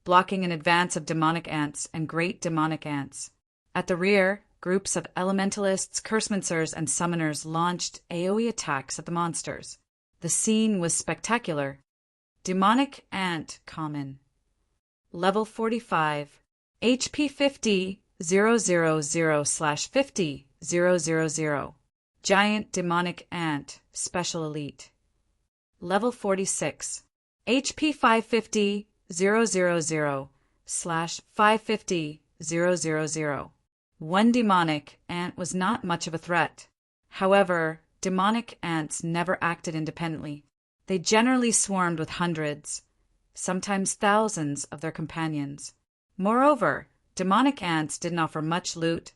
blocking an advance of demonic ants and great demonic ants. At the rear, groups of elementalists, cursemancers, and summoners launched AoE attacks at the monsters. The scene was spectacular. Demonic Ant Common. Level 45. HP 50 000/50 000. Giant Demonic Ant Special Elite. Level 46. HP 550 000/550 000. One demonic ant was not much of a threat. However, demonic ants never acted independently. They generally swarmed with hundreds, sometimes thousands of their companions. Moreover, demonic ants didn't offer much loot,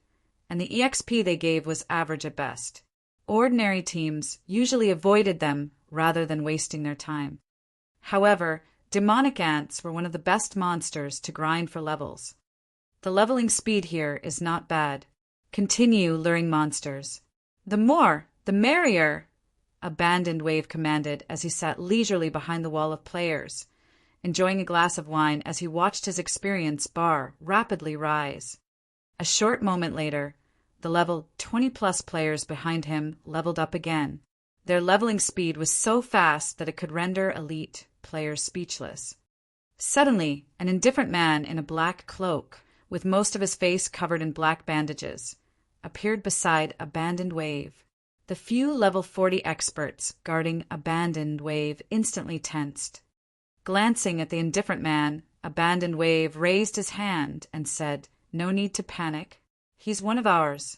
and the EXP they gave was average at best. Ordinary teams usually avoided them rather than wasting their time. However, demonic ants were one of the best monsters to grind for levels. The leveling speed here is not bad. Continue luring monsters. The more, the merrier, Abandoned Wave commanded as he sat leisurely behind the wall of players, enjoying a glass of wine as he watched his experience bar rapidly rise. A short moment later, the level 20-plus players behind him leveled up again. Their leveling speed was so fast that it could render elite players speechless. Suddenly, an indifferent man in a black cloak, with most of his face covered in black bandages, appeared beside Abandoned Wave. The few level 40 experts guarding Abandoned Wave instantly tensed. Glancing at the indifferent man, Abandoned Wave raised his hand and said, "No need to panic. He's one of ours."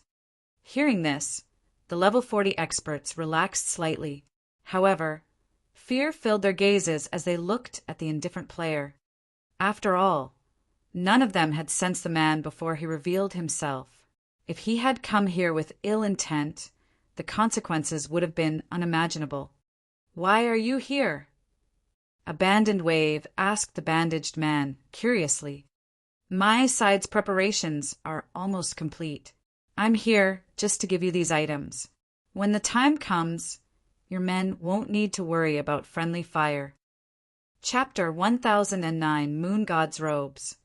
Hearing this, the level 40 experts relaxed slightly. However, fear filled their gazes as they looked at the indifferent player. After all, none of them had sensed the man before he revealed himself. If he had come here with ill intent, the consequences would have been unimaginable. "Why are you here?" Abandoned Wave asked the bandaged man, curiously. "My side's preparations are almost complete. I'm here just to give you these items. When the time comes, your men won't need to worry about friendly fire." Chapter 1009 Moon God's Robes.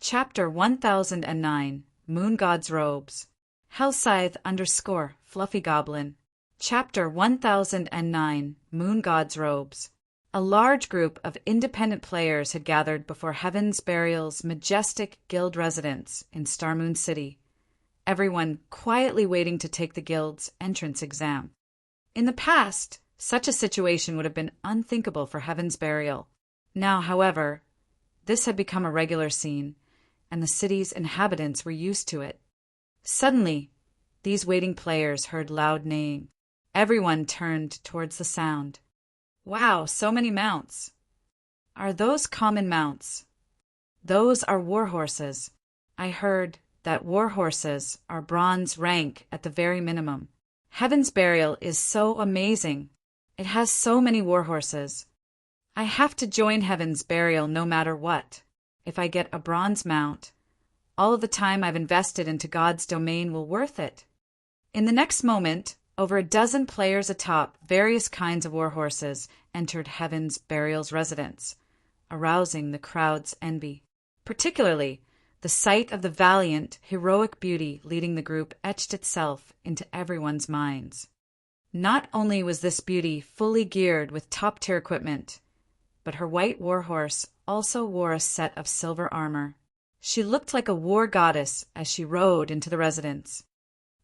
Chapter 1009 Moon God's Robes. Hellscythe_Fluffy Goblin. Chapter 1009 Moon God's Robes. A large group of independent players had gathered before Heaven's Burial's majestic guild residence in Starmoon City, everyone quietly waiting to take the guild's entrance exam. In the past, such a situation would have been unthinkable for Heaven's Burial. Now, however, this had become a regular scene, and the city's inhabitants were used to it. Suddenly, these waiting players heard loud neighing. Everyone turned towards the sound. "Wow, so many mounts. Are those common mounts?" "Those are war horses. I heard that war horses are bronze rank at the very minimum. Heaven's Burial is so amazing. It has so many war horses. I have to join Heaven's Burial no matter what. If I get a bronze mount, All of the time I've invested into God's domain will worth it. In the next moment, over a dozen players atop various kinds of warhorses entered Heaven's Burial's residence, arousing the crowd's envy. Particularly, the sight of the valiant, heroic beauty leading the group etched itself into everyone's minds. Not only was this beauty fully geared with top-tier equipment, but her white warhorse also wore a set of silver armor. She looked like a war goddess as she rode into the residence.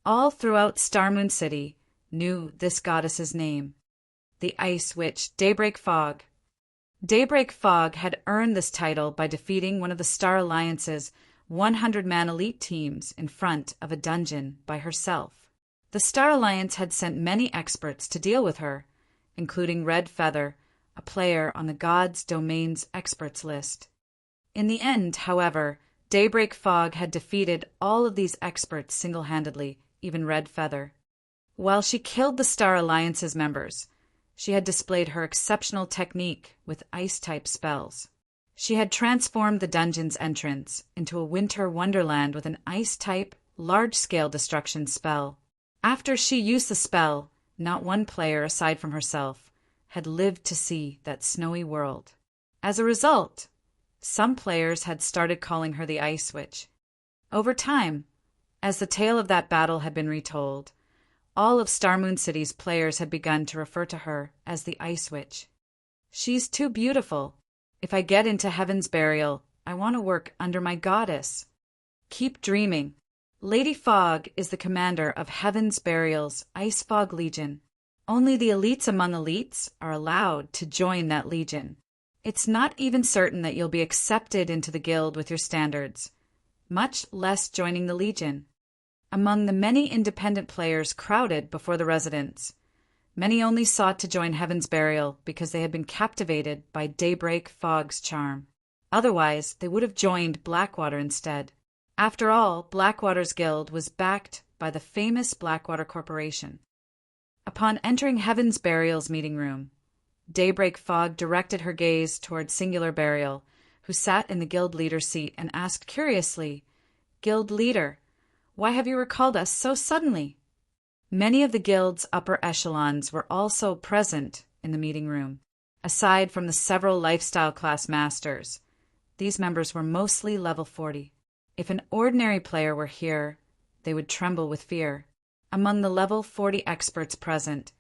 All throughout Starmoon City knew this goddess's name, the Ice Witch Daybreak Fog. Daybreak Fog had earned this title by defeating one of the Star Alliance's 100-man elite teams in front of a dungeon by herself. The Star Alliance had sent many experts to deal with her, including Red Feather, a player on the God's Domain's experts list. In the end, however, Daybreak Fog had defeated all of these experts single-handedly, even Red Feather. While she killed the Star Alliance's members, she had displayed her exceptional technique with ice-type spells. She had transformed the dungeon's entrance into a winter wonderland with an ice-type, large-scale destruction spell. After she used the spell, not one player aside from herself had lived to see that snowy world. As a result, some players had started calling her the Ice Witch. Over time, as the tale of that battle had been retold, all of Starmoon City's players had begun to refer to her as the Ice Witch. She's too beautiful. If I get into Heaven's Burial, I want to work under my goddess. Keep dreaming. Lady Fog is the commander of Heaven's Burial's Ice Fog Legion. Only the elites among elites are allowed to join that legion. It's not even certain that you'll be accepted into the guild with your standards, much less joining the legion. Among the many independent players crowded before the residence, many only sought to join Heaven's Burial because they had been captivated by Daybreak Fog's charm. Otherwise, they would have joined Blackwater instead. After all, Blackwater's guild was backed by the famous Blackwater Corporation. Upon entering Heaven's Burial's meeting room, Daybreak Fog directed her gaze toward Singular Burial, who sat in the guild leader's seat, and asked curiously, "Guild leader, why have you recalled us so suddenly?" Many of the guild's upper echelons were also present in the meeting room. Aside from the several lifestyle class masters, these members were mostly level 40. If an ordinary player were here, they would tremble with fear. Among the level 40 experts present,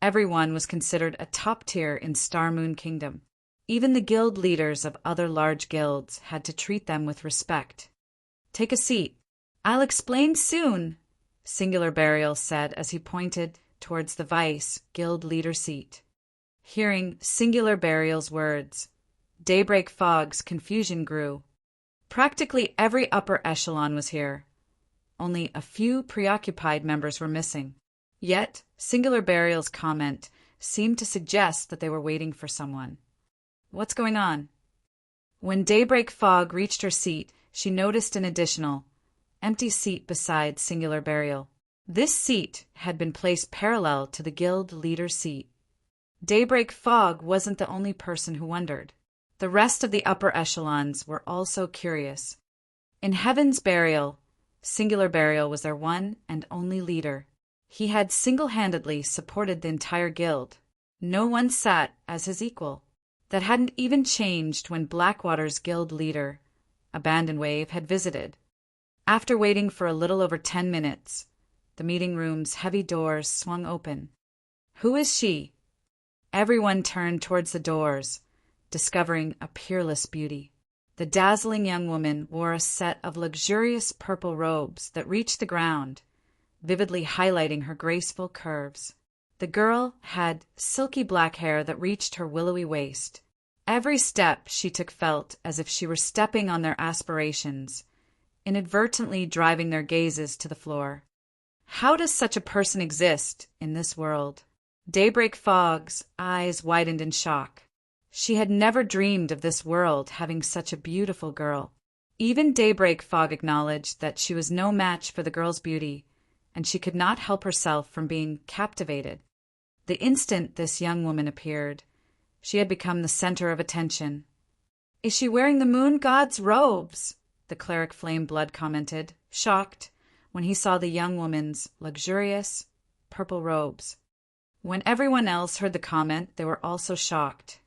everyone was considered a top tier in Starmoon Kingdom. Even the guild leaders of other large guilds had to treat them with respect. "Take a seat. I'll explain soon," Singular Burial said as he pointed towards the vice guild leader seat. Hearing Singular Burial's words, Daybreak Fog's confusion grew. Practically every upper echelon was here. Only a few preoccupied members were missing. Yet, Singular Burial's comment seemed to suggest that they were waiting for someone. "What's going on?" When Daybreak Fog reached her seat, she noticed an additional, empty seat beside Singular Burial. This seat had been placed parallel to the guild leader's seat. Daybreak Fog wasn't the only person who wondered. The rest of the upper echelons were also curious. In Heaven's Burial, Singular Burial was their one and only leader. He had single-handedly supported the entire guild. No one sat as his equal. That hadn't even changed when Blackwater's guild leader, Abandon Wave, had visited. After waiting for a little over 10 minutes, the meeting room's heavy doors swung open. "Who is she?" Everyone turned towards the doors, discovering a peerless beauty. The dazzling young woman wore a set of luxurious purple robes that reached the ground, vividly highlighting her graceful curves. The girl had silky black hair that reached her willowy waist. Every step she took felt as if she were stepping on their aspirations, inadvertently driving their gazes to the floor. How does such a person exist in this world? Daybreak Fog's eyes widened in shock. She had never dreamed of this world having such a beautiful girl. Even Daybreak Fog acknowledged that she was no match for the girl's beauty, and she could not help herself from being captivated. The instant this young woman appeared, she had become the center of attention. "Is she wearing the moon god's robes?" the cleric Flame Blood commented, shocked, when he saw the young woman's luxurious purple robes. When everyone else heard the comment, they were also shocked.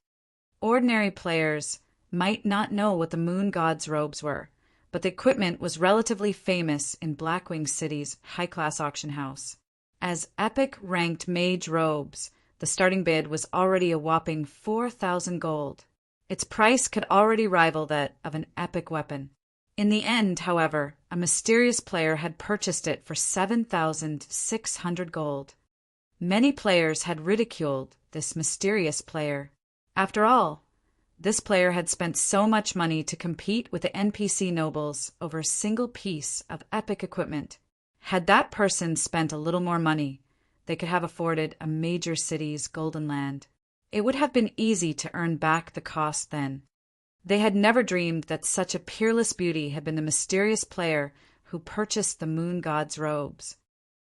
Ordinary players might not know what the moon god's robes were, but the equipment was relatively famous in Blackwing City's high-class auction house. As epic-ranked mage robes, the starting bid was already a whopping 4,000 gold. Its price could already rival that of an epic weapon. In the end, however, a mysterious player had purchased it for 7,600 gold. Many players had ridiculed this mysterious player. After all, this player had spent so much money to compete with the NPC nobles over a single piece of epic equipment. Had that person spent a little more money, they could have afforded a major city's golden land. It would have been easy to earn back the cost then. They had never dreamed that such a peerless beauty had been the mysterious player who purchased the moon god's robes.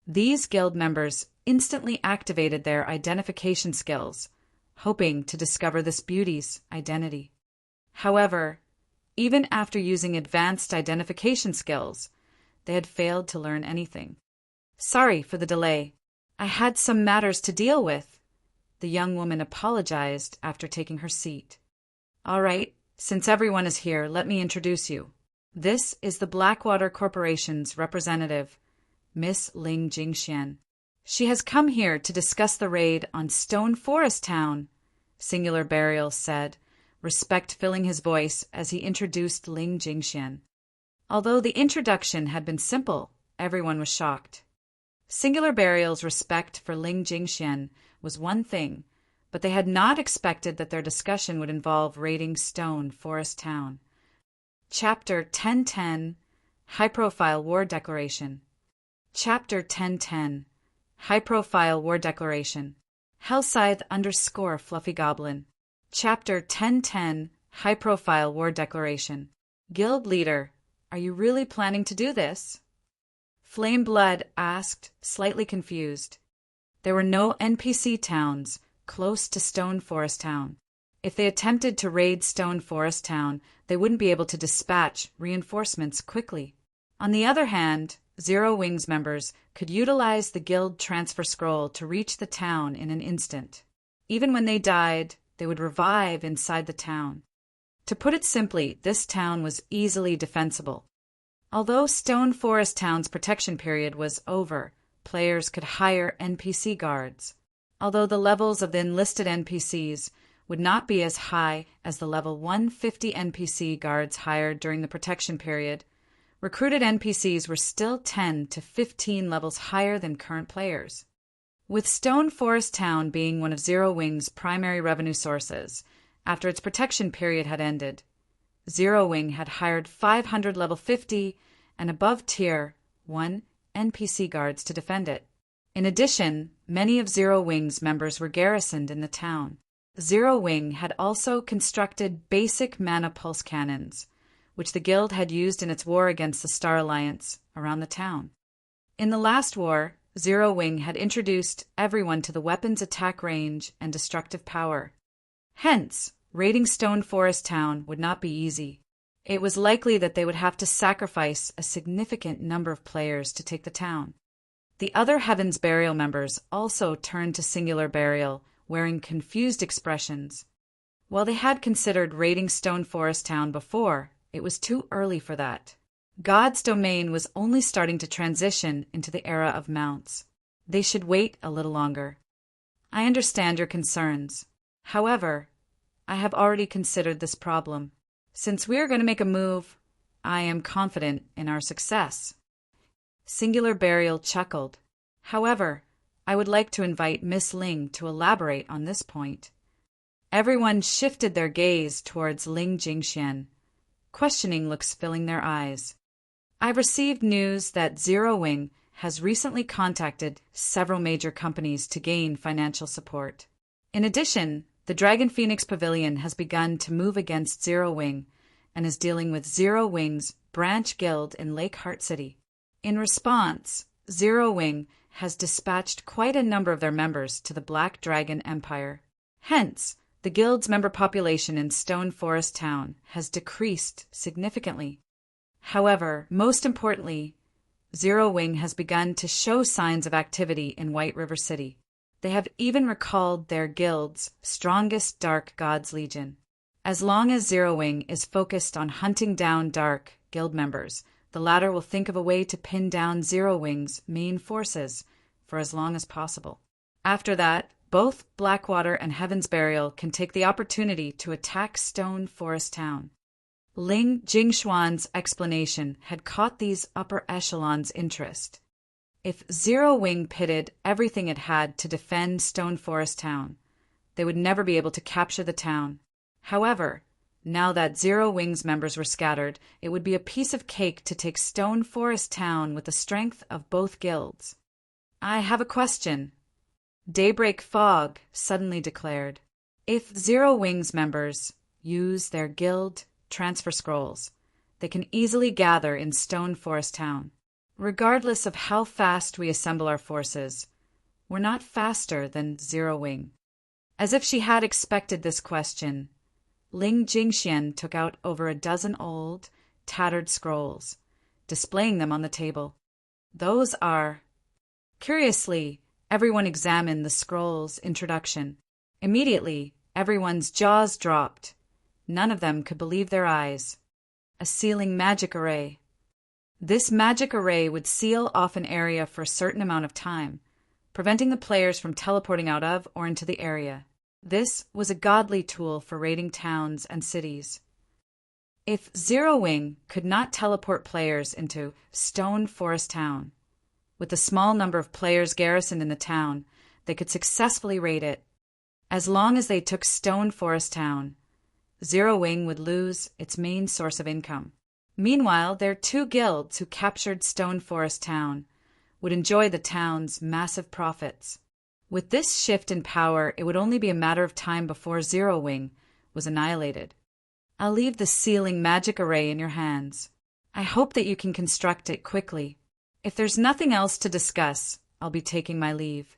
These guild members instantly activated their identification skills, hoping to discover this beauty's identity. However, even after using advanced identification skills, they had failed to learn anything. "Sorry for the delay. I had some matters to deal with," the young woman apologized after taking her seat. "All right, since everyone is here, let me introduce you. This is the Blackwater Corporation's representative, Miss Ling Jingxian. She has come here to discuss the raid on Stone Forest Town," Singular Burial said, respect filling his voice as he introduced Ling Jingxian. Although the introduction had been simple, everyone was shocked. Singular Burial's respect for Ling Jingxian was one thing, but they had not expected that their discussion would involve raiding Stone Forest Town. Chapter 1010, High-Profile War Declaration. Chapter 1010, High-Profile War Declaration. Hellscythe _ Fluffy Goblin. Chapter 1010, High-Profile War Declaration. Guild Leader, are you really planning to do this? Flame Blood asked, slightly confused. There were no NPC towns close to Stone Forest Town. If they attempted to raid Stone Forest Town, they wouldn't be able to dispatch reinforcements quickly. On the other hand, Zero Wings members could utilize the guild transfer scroll to reach the town in an instant. Even when they died, they would revive inside the town. To put it simply, this town was easily defensible. Although Stone Forest Town's protection period was over, players could hire NPC guards. Although the levels of the enlisted NPCs would not be as high as the level 150 NPC guards hired during the protection period, recruited NPCs were still 10 to 15 levels higher than current players. With Stone Forest Town being one of Zero Wing's primary revenue sources, after its protection period had ended, Zero Wing had hired 500 level 50 and above tier 1 NPC guards to defend it. In addition, many of Zero Wing's members were garrisoned in the town. Zero Wing had also constructed basic mana pulse cannons, which the guild had used in its war against the Star Alliance around the town. In the last war, Zero Wing had introduced everyone to the weapon's attack range and destructive power. Hence, raiding Stone Forest Town would not be easy. It was likely that they would have to sacrifice a significant number of players to take the town. The other Heaven's Burial members also turned to Singular Burial, wearing confused expressions. While they had considered raiding Stone Forest Town before, it was too early for that. God's domain was only starting to transition into the era of mounts. They should wait a little longer. I understand your concerns. However, I have already considered this problem. Since we are going to make a move, I am confident in our success. Singular Burial chuckled. However, I would like to invite Miss Ling to elaborate on this point. Everyone shifted their gaze towards Ling Jingxian, questioning looks filling their eyes. I've received news that Zero Wing has recently contacted several major companies to gain financial support. In addition, the Dragon Phoenix Pavilion has begun to move against Zero Wing and is dealing with Zero Wing's branch guild in Lake Heart City. In response, Zero Wing has dispatched quite a number of their members to the Black Dragon Empire. Hence, the guild's member population in Stone Forest Town has decreased significantly. However, most importantly, Zero Wing has begun to show signs of activity in White River City. They have even recalled their guild's strongest Dark Gods Legion. As long as Zero Wing is focused on hunting down Dark Guild members, the latter will think of a way to pin down Zero Wing's main forces for as long as possible. After that, both Blackwater and Heaven's Burial can take the opportunity to attack Stone Forest Town. Ling Jingshuan's explanation had caught these upper echelons' interest. If Zero Wing pitted everything it had to defend Stone Forest Town, they would never be able to capture the town. However, now that Zero Wing's members were scattered, it would be a piece of cake to take Stone Forest Town with the strength of both guilds. I have a question. Daybreak Fog suddenly declared. If Zero Wing's members use their guild transfer scrolls, they can easily gather in Stone Forest Town. Regardless of how fast we assemble our forces, we're not faster than Zero Wing. As if she had expected this question, Ling Jingxian took out over a dozen old, tattered scrolls, displaying them on the table. Those are... Curiously, everyone examined the scroll's introduction. Immediately, everyone's jaws dropped. None of them could believe their eyes. A sealing magic array. This magic array would seal off an area for a certain amount of time, preventing the players from teleporting out of or into the area. This was a godly tool for raiding towns and cities. If Zero Wing could not teleport players into Stone Forest Town, with the small number of players garrisoned in the town, they could successfully raid it. As long as they took Stone Forest Town, Zero Wing would lose its main source of income. Meanwhile, their two guilds who captured Stone Forest Town would enjoy the town's massive profits. With this shift in power, it would only be a matter of time before Zero Wing was annihilated. I'll leave the sealing magic array in your hands. I hope that you can construct it quickly. If there's nothing else to discuss, I'll be taking my leave.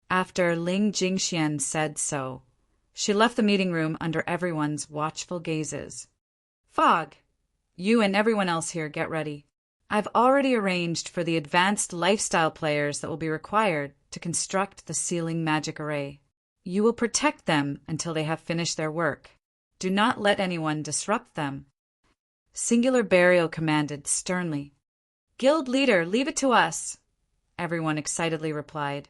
After Ling Jingxian said so, she left the meeting room under everyone's watchful gazes. Fog, you and everyone else here get ready. I've already arranged for the advanced lifestyle players that will be required to construct the sealing magic array. You will protect them until they have finished their work. Do not let anyone disrupt them. Singular Burial commanded sternly. Guild leader, leave it to us, everyone excitedly replied.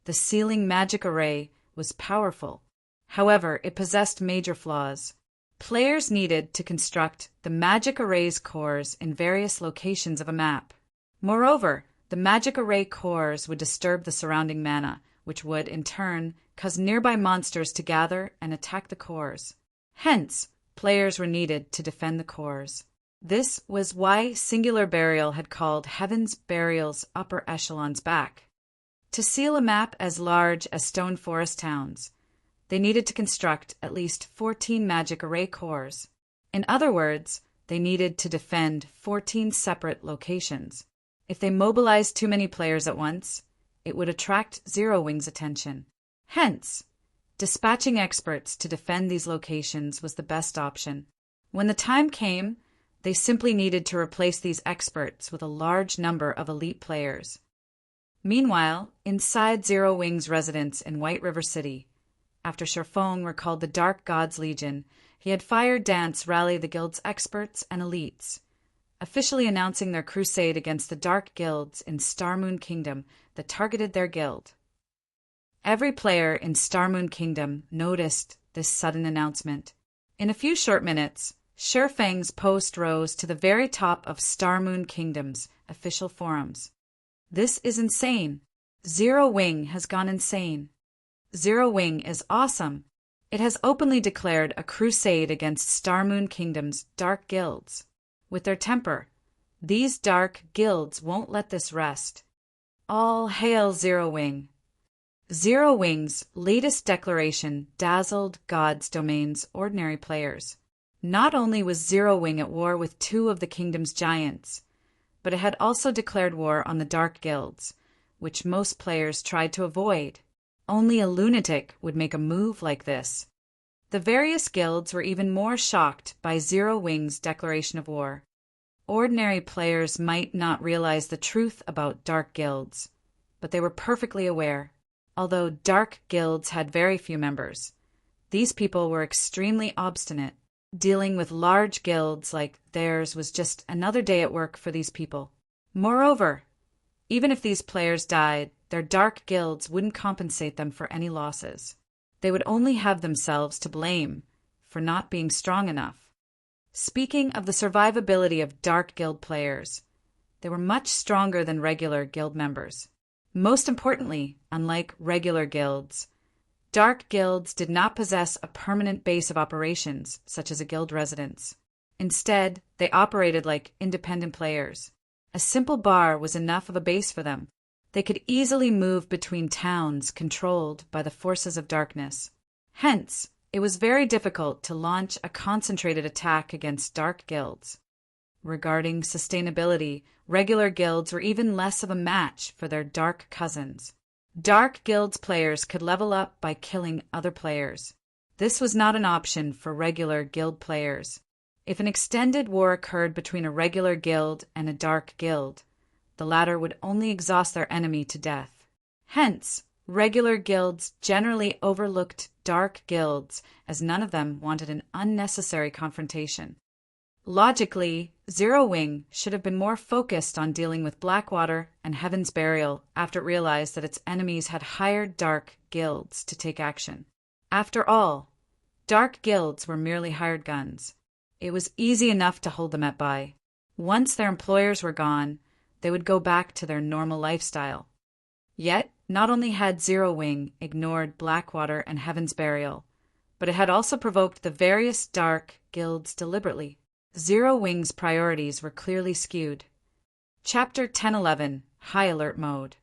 The sealing magic array was powerful. However, it possessed major flaws. Players needed to construct the magic array's cores in various locations of a map. Moreover, the magic array cores would disturb the surrounding mana, which would, in turn, cause nearby monsters to gather and attack the cores. Hence, players were needed to defend the cores. This was why Singular Burial had called Heaven's Burial's upper echelons back. To seal a map as large as Stone Forest Towns, they needed to construct at least 14 magic array cores. In other words, they needed to defend 14 separate locations. If they mobilized too many players at once, it would attract Zero Wing's attention. Hence, dispatching experts to defend these locations was the best option. When the time came, they simply needed to replace these experts with a large number of elite players. Meanwhile, inside Zero Wing's residence in White River City, after Sherfong recalled the Dark Gods Legion, he had fired Dance rally the guild's experts and elites, officially announcing their crusade against the dark guilds in Starmoon Kingdom that targeted their guild. Every player in Starmoon Kingdom noticed this sudden announcement. In a few short minutes, Sherfang's post rose to the very top of Starmoon Kingdom's official forums. This is insane. Zero Wing has gone insane. Zero Wing is awesome. It has openly declared a crusade against Starmoon Kingdom's dark guilds. With their temper, these dark guilds won't let this rest. All hail Zero Wing. Zero Wing's latest declaration dazzled God's Domain's ordinary players. Not only was Zero Wing at war with two of the kingdom's giants, but it had also declared war on the dark guilds, which most players tried to avoid. Only a lunatic would make a move like this. The various guilds were even more shocked by Zero Wing's declaration of war. Ordinary players might not realize the truth about dark guilds, but they were perfectly aware. Although dark guilds had very few members, these people were extremely obstinate. Dealing with large guilds like theirs was just another day at work for these people. Moreover, even if these players died, their dark guilds wouldn't compensate them for any losses. They would only have themselves to blame for not being strong enough. Speaking of the survivability of dark guild players, they were much stronger than regular guild members. Most importantly, unlike regular guilds, dark guilds did not possess a permanent base of operations, such as a guild residence. Instead, they operated like independent players. A simple bar was enough of a base for them. They could easily move between towns controlled by the forces of darkness. Hence, it was very difficult to launch a concentrated attack against dark guilds. Regarding sustainability, regular guilds were even less of a match for their dark cousins. Dark guilds players could level up by killing other players. This was not an option for regular guild players. If an extended war occurred between a regular guild and a dark guild, the latter would only exhaust their enemy to death. Hence, regular guilds generally overlooked dark guilds as none of them wanted an unnecessary confrontation. Logically, Zero Wing should have been more focused on dealing with Blackwater and Heaven's Burial after it realized that its enemies had hired dark guilds to take action. After all, dark guilds were merely hired guns. It was easy enough to hold them at bay. Once their employers were gone, they would go back to their normal lifestyle. Yet, not only had Zero Wing ignored Blackwater and Heaven's Burial, but it had also provoked the various dark guilds deliberately. Zero Wing's priorities were clearly skewed. Chapter 1011, High Alert Mode.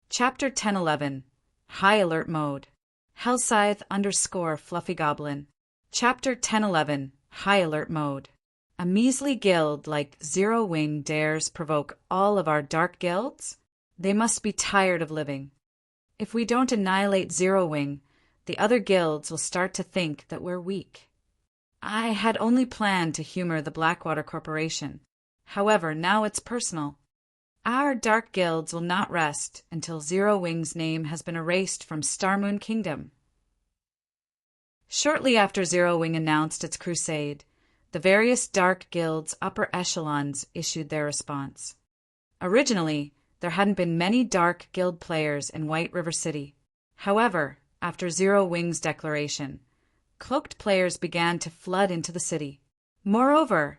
Chapter 1011, High Alert Mode. Hellscythe _ Fluffy Goblin. Chapter 1011, High Alert Mode. A measly guild like Zero Wing dares provoke all of our dark guilds? They must be tired of living. If we don't annihilate Zero Wing, the other guilds will start to think that we're weak. I had only planned to humor the Blackwater Corporation. However, now it's personal. Our dark guilds will not rest until Zero Wing's name has been erased from Starmoon Kingdom. Shortly after Zero Wing announced its crusade, the various dark guilds' upper echelons issued their response. Originally, there hadn't been many dark guild players in White River City. However, after Zero Wing's declaration, cloaked players began to flood into the city. Moreover,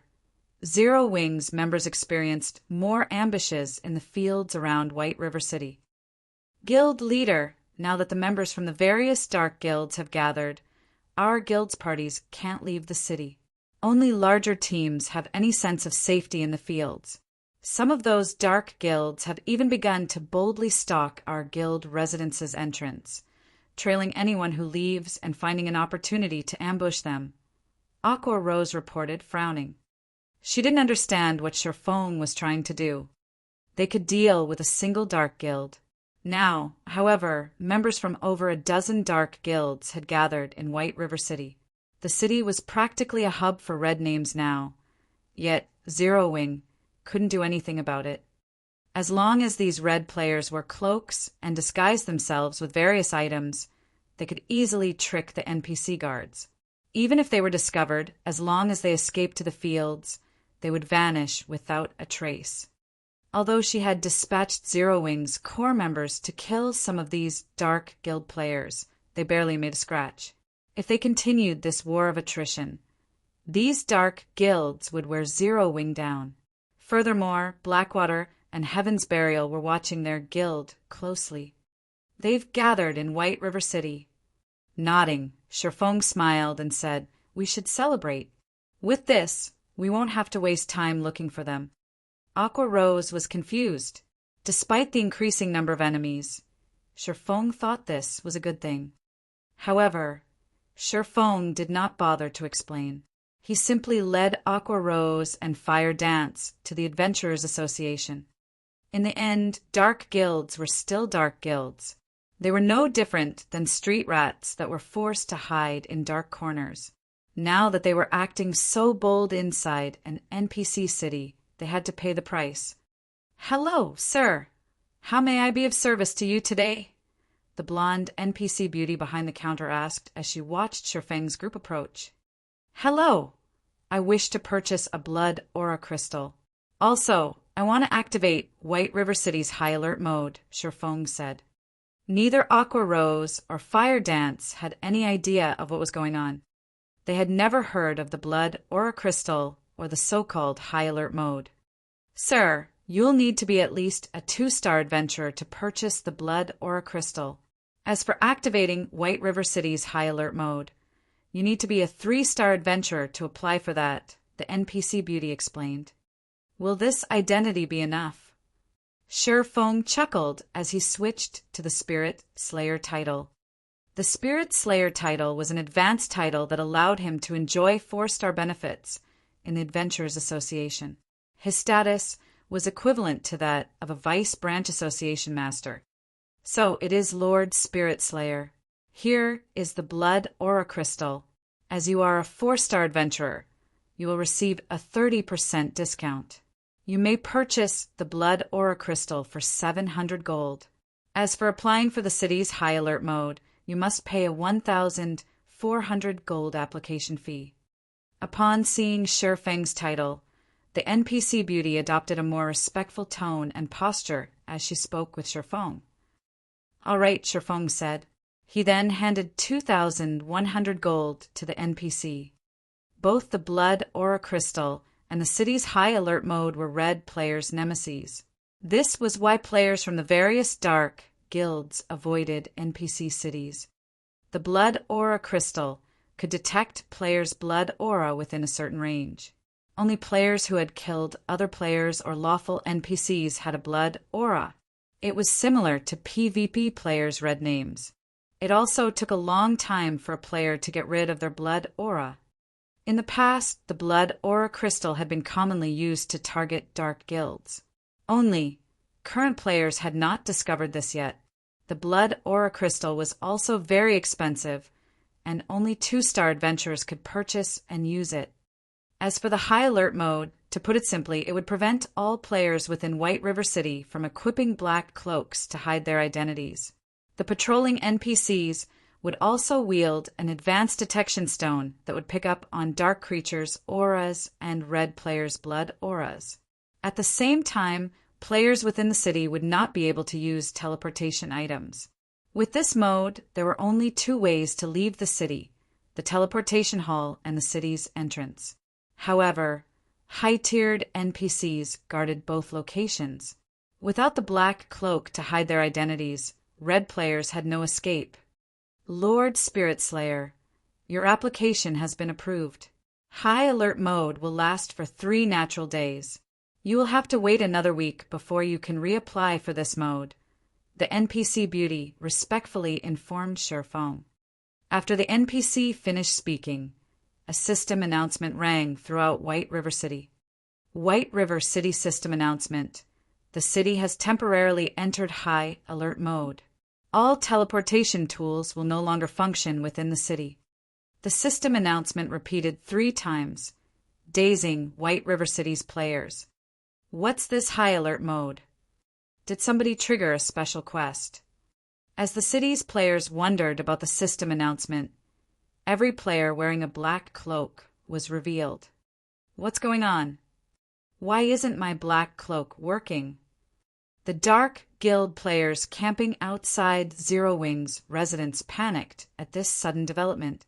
Zero Wing's members experienced more ambushes in the fields around White River City. Guild leader, now that the members from the various dark guilds have gathered, our guild's parties can't leave the city. Only larger teams have any sense of safety in the fields. Some of those dark guilds have even begun to boldly stalk our guild residence's entrance, trailing anyone who leaves and finding an opportunity to ambush them. Aqua Rose reported, frowning. She didn't understand what Sherfong was trying to do. They could deal with a single dark guild. Now, however, members from over a dozen dark guilds had gathered in White River City. The city was practically a hub for red names now, yet Zero Wing couldn't do anything about it. As long as these red players wore cloaks and disguised themselves with various items, they could easily trick the NPC guards. Even if they were discovered, as long as they escaped to the fields, they would vanish without a trace. Although she had dispatched Zero Wing's core members to kill some of these dark guild players, they barely made a scratch. If they continued this war of attrition, these dark guilds would wear Zero Wing down. Furthermore, Blackwater and Heaven's Burial were watching their guild closely. They've gathered in White River City. Nodding, Sherfong smiled and said, "We should celebrate. With this, we won't have to waste time looking for them." Aqua Rose was confused. Despite the increasing number of enemies, Sherfong thought this was a good thing. However, Sherfong did not bother to explain. He simply led Aqua Rose and Fire Dance to the Adventurers Association. In the end, dark guilds were still dark guilds. They were no different than street rats that were forced to hide in dark corners. Now that they were acting so bold inside an NPC city, they had to pay the price. "Hello, sir. How may I be of service to you today?" the blonde NPC beauty behind the counter asked as she watched Shifeng's group approach. "Hello. I wish to purchase a blood aura crystal. Also, I want to activate White River City's high alert mode," Shifeng said. Neither Aqua Rose or Fire Dance had any idea of what was going on. They had never heard of the blood aura crystal or the so-called high alert mode. "Sir, you'll need to be at least a 2-star adventurer to purchase the blood aura crystal. As for activating White River City's high alert mode, you need to be a 3-star adventurer to apply for that," the NPC beauty explained. "Will this identity be enough?" Shifeng chuckled as he switched to the Spirit Slayer title. The Spirit Slayer title was an advanced title that allowed him to enjoy 4-star benefits in the Adventurers Association. His status was equivalent to that of a Vice Branch Association Master. "So it is Lord Spirit Slayer. Here is the Blood Aura Crystal. As you are a 4-star adventurer, you will receive a 30% discount. You may purchase the Blood Aura Crystal for 700 gold. As for applying for the city's high alert mode, you must pay a 1,400 gold application fee." Upon seeing Shifeng's title, the NPC beauty adopted a more respectful tone and posture as she spoke with Shifeng. "All right," Shifeng said. He then handed 2,100 gold to the NPC. Both the Blood Aura Crystal and the city's high alert mode were red players' nemesis. This was why players from the various dark guilds avoided NPC cities. The Blood Aura Crystal could detect players' blood aura within a certain range. Only players who had killed other players or lawful NPCs had a blood aura. It was similar to PvP players' red names. It also took a long time for a player to get rid of their blood aura. In the past, the Blood Aura Crystal had been commonly used to target dark guilds. Only, current players had not discovered this yet. The Blood Aura Crystal was also very expensive, and only 2-star adventurers could purchase and use it. As for the high alert mode, to put it simply, it would prevent all players within White River City from equipping black cloaks to hide their identities. The patrolling NPCs would also wield an advanced detection stone that would pick up on dark creatures' auras and red players' blood auras. At the same time, players within the city would not be able to use teleportation items. With this mode, there were only 2 ways to leave the city: the teleportation hall and the city's entrance. However, high-tiered NPCs guarded both locations. Without the black cloak to hide their identities, red players had no escape. "Lord Spirit Slayer, your application has been approved. High alert mode will last for 3 natural days. You will have to wait another week before you can reapply for this mode," the NPC beauty respectfully informed Shifeng. After the NPC finished speaking, a system announcement rang throughout White River City. "White River City system announcement. The city has temporarily entered high alert mode. All teleportation tools will no longer function within the city." The system announcement repeated 3 times, dazing White River City's players. What's this high alert mode? Did somebody trigger a special quest? As the city's players wondered about the system announcement, every player wearing a black cloak was revealed. What's going on? Why isn't my black cloak working? The Dark Guild players camping outside Zero Wing's residence panicked at this sudden development.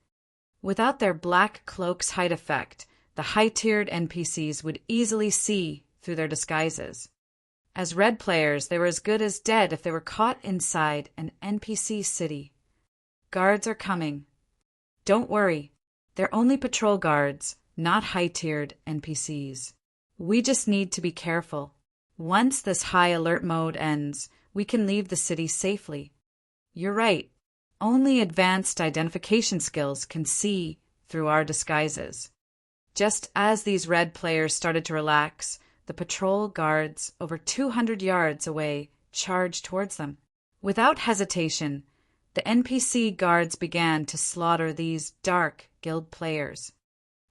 Without their black cloak's hide effect, the high-tiered NPCs would easily see through their disguises. As red players, they were as good as dead if they were caught inside an NPC city. "Guards are coming. Don't worry, they're only patrol guards, not high-tiered NPCs. We just need to be careful. Once this high alert mode ends, we can leave the city safely." "You're right. Only advanced identification skills can see through our disguises." Just as these red players started to relax, the patrol guards over 200 yards away charged towards them. Without hesitation, the NPC guards began to slaughter these dark guild players.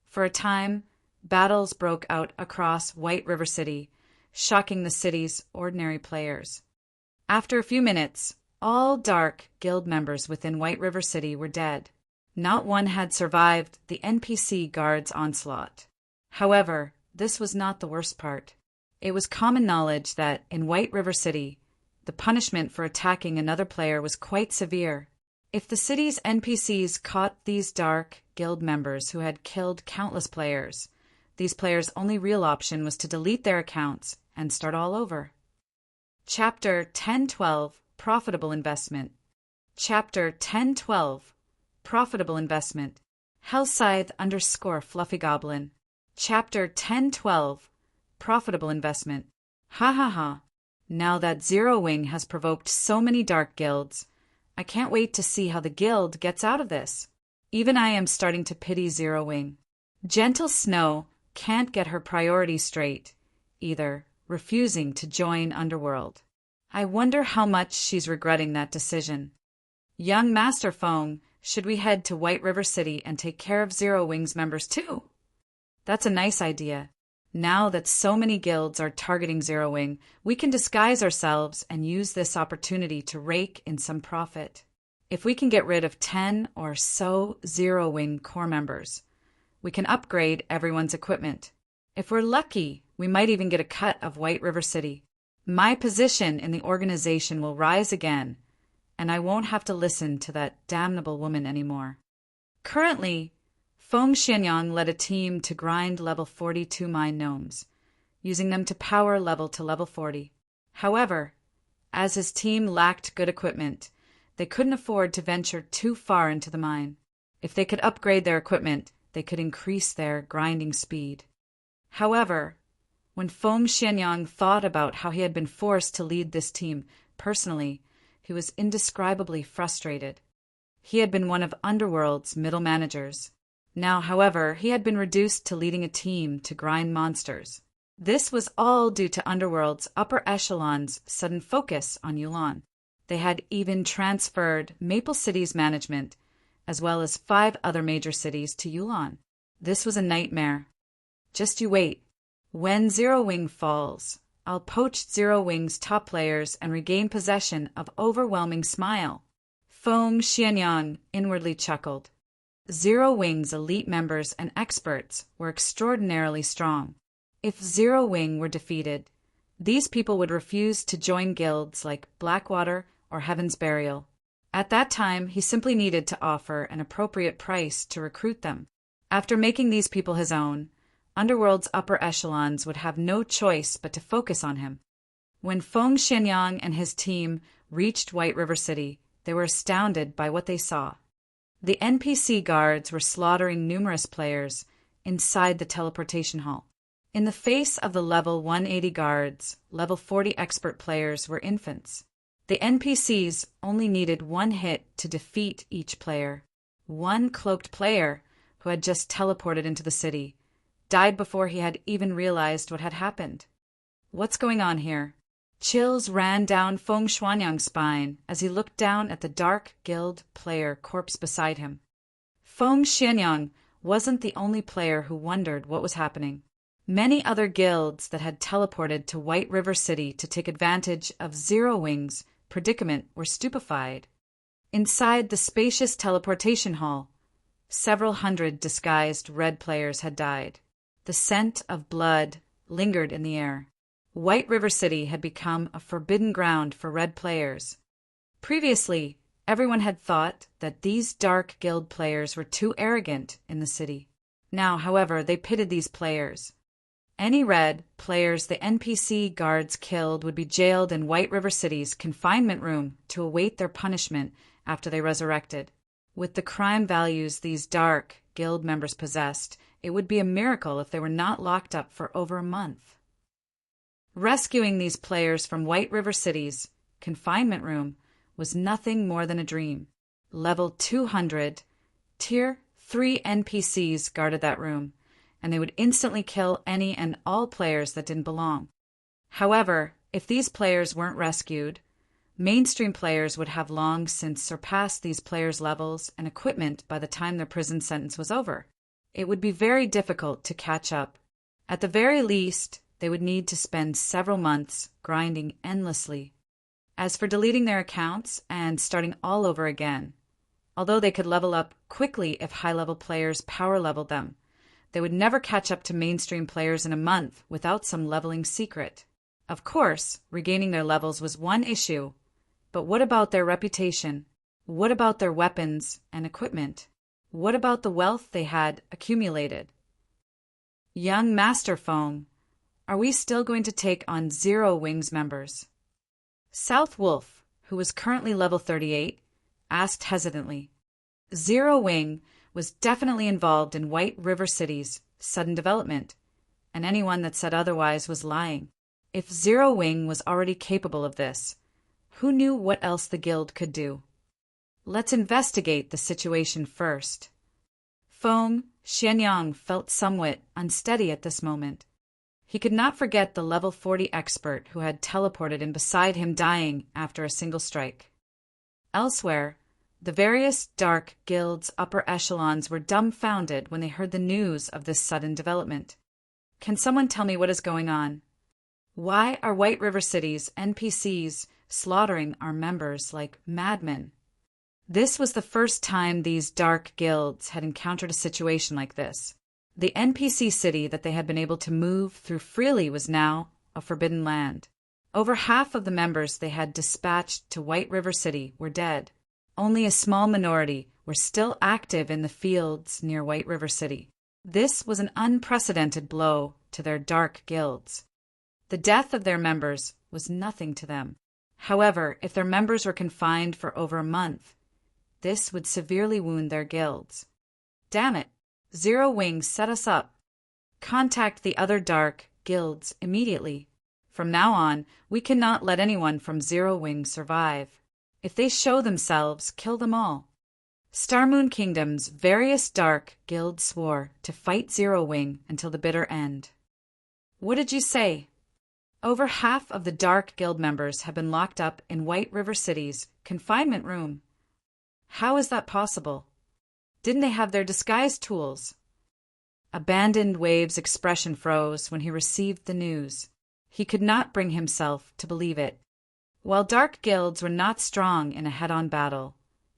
For a time, battles broke out across White River City, shocking the city's ordinary players. After a few minutes, all Dark Guild members within White River City were dead. Not one had survived the NPC guards' onslaught. However, this was not the worst part. It was common knowledge that in White River City, the punishment for attacking another player was quite severe. If the city's NPCs caught these Dark Guild members who had killed countless players, these players' only real option was to delete their accounts and start all over. Chapter 1012 Profitable Investment. Chapter 1012 Profitable Investment. Hellscythe _ Fluffy Goblin. Chapter 1012 Profitable Investment. Ha ha ha. Now that Zero Wing has provoked so many dark guilds, I can't wait to see how the guild gets out of this. Even I am starting to pity Zero Wing. Gentle Snow can't get her priorities straight, either, refusing to join Underworld. I wonder how much she's regretting that decision. Young Master Fong, should we head to White River City and take care of Zero Wing's members too? That's a nice idea. Now that so many guilds are targeting Zero Wing, we can disguise ourselves and use this opportunity to rake in some profit. If we can get rid of 10 or so Zero Wing core members, we can upgrade everyone's equipment. If we're lucky, we might even get a cut of White River City. My position in the organization will rise again, and I won't have to listen to that damnable woman anymore. Currently, Feng Xianyang led a team to grind level 42 mine gnomes, using them to power level to level 40. However, as his team lacked good equipment, they couldn't afford to venture too far into the mine. If they could upgrade their equipment, they could increase their grinding speed. However, when Feng Xianyang thought about how he had been forced to lead this team personally, he was indescribably frustrated. He had been one of Underworld's middle managers. Now, however, he had been reduced to leading a team to grind monsters. This was all due to Underworld's upper echelon's sudden focus on Yulan. They had even transferred Maple City's management, as well as 5 other major cities, to Yulan. This was a nightmare. Just you wait. When Zero Wing falls, I'll poach Zero Wing's top players and regain possession of Overwhelming Smile. Feng Xianyang inwardly chuckled. Zero Wing's elite members and experts were extraordinarily strong. If Zero Wing were defeated, these people would refuse to join guilds like Blackwater or Heaven's Burial. At that time, he simply needed to offer an appropriate price to recruit them. After making these people his own, Underworld's upper echelons would have no choice but to focus on him. When Feng Xianyang and his team reached White River City, they were astounded by what they saw. The NPC guards were slaughtering numerous players inside the teleportation hall. In the face of the level 180 guards, level 40 expert players were infants. The NPCs only needed one hit to defeat each player. One cloaked player, who had just teleported into the city, died before he had even realized what had happened. What's going on here? Chills ran down Feng Xianyang's spine as he looked down at the Dark Guild player corpse beside him. Feng Xianyang wasn't the only player who wondered what was happening. Many other guilds that had teleported to White River City to take advantage of Zero Wing's predicament were stupefied. Inside the spacious teleportation hall, several hundred disguised red players had died. The scent of blood lingered in the air. White River City had become a forbidden ground for red players. Previously, everyone had thought that these Dark Guild players were too arrogant in the city. Now, however, they pitted these players. Any red players the NPC guards killed would be jailed in White River City's confinement room to await their punishment after they resurrected. With the crime values these Dark Guild members possessed, it would be a miracle if they were not locked up for over a month. Rescuing these players from White River City's confinement room was nothing more than a dream. Level 200, Tier 3 NPCs guarded that room, and they would instantly kill any and all players that didn't belong. However, if these players weren't rescued, mainstream players would have long since surpassed these players' levels and equipment by the time their prison sentence was over. It would be very difficult to catch up. At the very least, they would need to spend several months grinding endlessly. As for deleting their accounts and starting all over again, although they could level up quickly if high-level players power-leveled them, they would never catch up to mainstream players in a month without some leveling secret. Of course, regaining their levels was one issue, but what about their reputation? What about their weapons and equipment? What about the wealth they had accumulated? Young Master Fong, are we still going to take on Zero Wings members? South Wolf, who was currently level 38, asked hesitantly. Zero Wing was definitely involved in White River City's sudden development, and anyone that said otherwise was lying. If Zero Wing was already capable of this, who knew what else the guild could do? Let's investigate the situation first. Fong Xianyang felt somewhat unsteady at this moment. He could not forget the level 40 expert who had teleported in beside him dying after a single strike. Elsewhere, the various dark guilds' upper echelons were dumbfounded when they heard the news of this sudden development. Can someone tell me what is going on? Why are White River City's NPCs slaughtering our members like madmen? This was the first time these dark guilds had encountered a situation like this. The NPC city that they had been able to move through freely was now a forbidden land. Over half of the members they had dispatched to White River City were dead. Only a small minority were still active in the fields near White River City. This was an unprecedented blow to their dark guilds. The death of their members was nothing to them. However, if their members were confined for over a month, this would severely wound their guilds. Damn it! Zero Wings set us up. Contact the other dark guilds immediately. From now on, we cannot let anyone from Zero Wing survive. If they show themselves, kill them all. Starmoon Kingdom's various dark guilds swore to fight Zero Wing until the bitter end. What did you say? Over half of the dark guild members have been locked up in White River City's confinement room. How is that possible? Didn't they have their disguise tools? Abandoned Wave's expression froze when he received the news. He could not bring himself to believe it. While dark guilds were not strong in a head-on battle,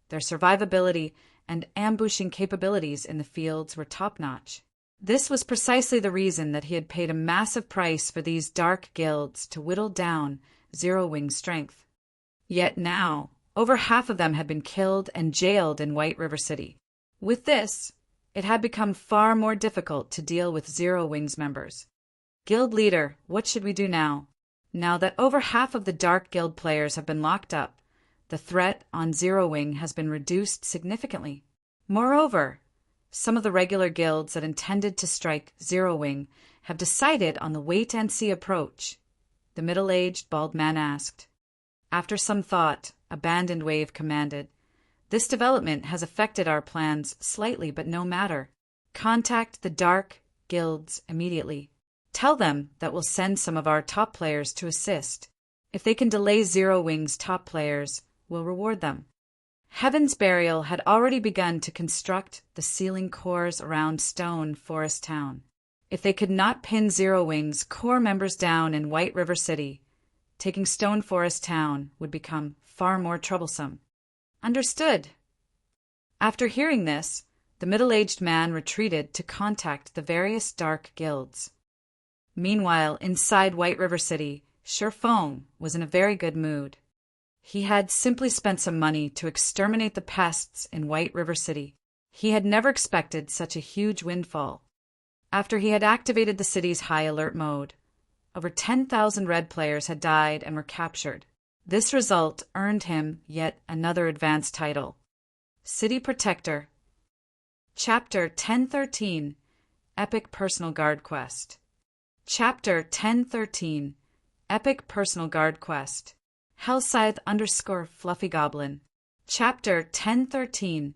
their survivability and ambushing capabilities in the fields were top-notch. This was precisely the reason that he had paid a massive price for these dark guilds to whittle down Zero Wing's strength. Yet now, over half of them had been killed and jailed in White River City. With this, it had become far more difficult to deal with Zero Wing's members. Guild leader, what should we do now? Now that over half of the Dark Guild players have been locked up, the threat on Zero Wing has been reduced significantly. Moreover, some of the regular guilds that intended to strike Zero Wing have decided on the wait-and-see approach. The middle-aged bald man asked. After some thought, Abandoned Wave commanded, "This development has affected our plans slightly, but no matter. Contact the Dark Guilds immediately. Tell them that we'll send some of our top players to assist. If they can delay Zero Wing's top players, we'll reward them." Heaven's Burial had already begun to construct the ceiling cores around Stone Forest Town. If they could not pin Zero Wing's core members down in White River City, taking Stone Forest Town would become far more troublesome. Understood. After hearing this, the middle-aged man retreated to contact the various dark guilds. Meanwhile, inside White River City, Shi Feng was in a very good mood. He had simply spent some money to exterminate the pests in White River City. He had never expected such a huge windfall. After he had activated the city's high alert mode, over 10,000 red players had died and were captured. This result earned him yet another advanced title. City Protector. Chapter 1013, Epic Personal Guard Quest. Chapter 1013, Epic Personal Guard Quest. Hellscythe _ Fluffy Goblin. Chapter 1013,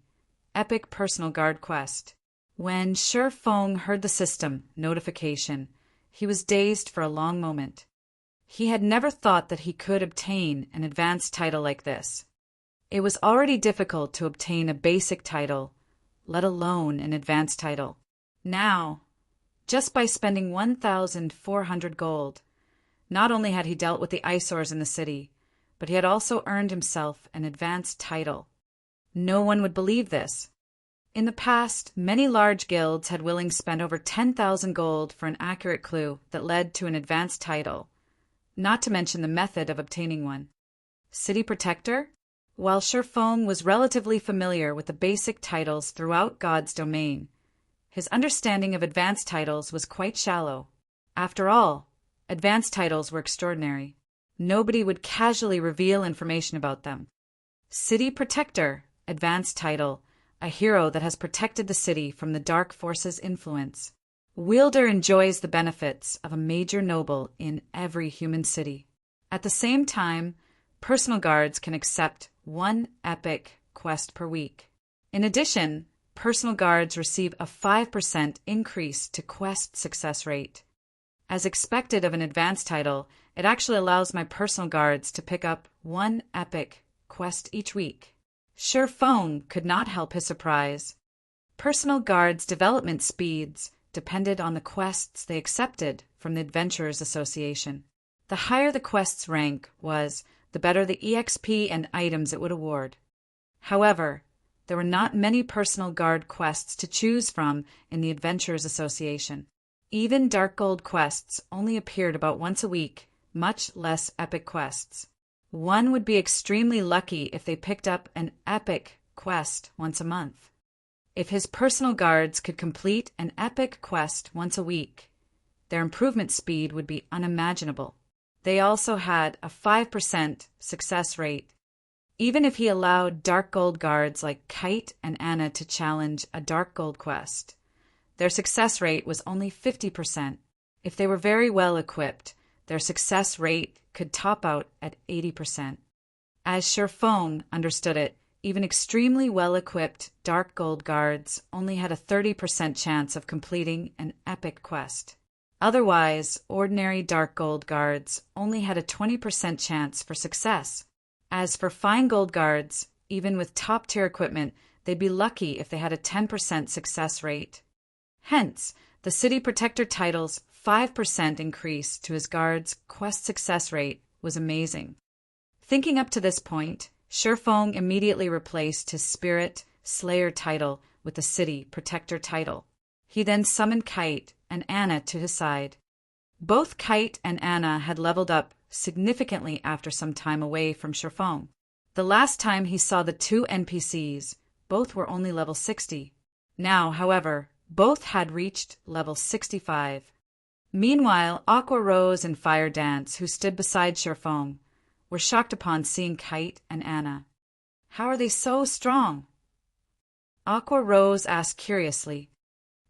Epic Personal Guard Quest. When Shi Feng heard the system notification, he was dazed for a long moment. He had never thought that he could obtain an advanced title like this. It was already difficult to obtain a basic title, let alone an advanced title. Now, just by spending 1,400 gold, not only had he dealt with the eyesores in the city, but he had also earned himself an advanced title. No one would believe this. In the past, many large guilds had willing spent over 10,000 gold for an accurate clue that led to an advanced title, not to mention the method of obtaining one. City Protector? While Sherfong was relatively familiar with the basic titles throughout God's domain, his understanding of advanced titles was quite shallow. After all, advanced titles were extraordinary. Nobody would casually reveal information about them. City Protector, advanced title, a hero that has protected the city from the dark forces' influence. Wielder enjoys the benefits of a major noble in every human city. At the same time, personal guards can accept one epic quest per week. In addition, personal guards receive a 5% increase to quest success rate. As expected of an advanced title, it actually allows my personal guards to pick up one epic quest each week. Sherfong could not help his surprise. Personal guards' development speeds depended on the quests they accepted from the Adventurers Association. The higher the quest's rank was, the better the EXP and items it would award. However, there were not many personal guard quests to choose from in the Adventurers Association. Even Dark Gold quests only appeared about once a week, much less epic quests. One would be extremely lucky if they picked up an epic quest once a month. If his personal guards could complete an epic quest once a week, their improvement speed would be unimaginable. They also had a 5% success rate. Even if he allowed Dark Gold guards like Kite and Anna to challenge a Dark Gold quest, their success rate was only 50%. If they were very well equipped, their success rate could top out at 80%. As Sherfong understood it, even extremely well-equipped Dark Gold guards only had a 30% chance of completing an epic quest. Otherwise, ordinary Dark Gold guards only had a 20% chance for success. As for Fine Gold guards, even with top-tier equipment, they'd be lucky if they had a 10% success rate. Hence, the City Protector title's 5% increase to his guard's quest success rate was amazing. Thinking up to this point, Sherfong immediately replaced his Spirit Slayer title with the City Protector title. He then summoned Kite and Anna to his side. Both Kite and Anna had leveled up significantly after some time away from Sherfong. The last time he saw the two NPCs, both were only level 60. Now, however, both had reached level 65. Meanwhile, Aqua Rose and Fire Dance, who stood beside Sherfong, were shocked upon seeing Kite and Anna. How are they so strong? Aqua Rose asked curiously.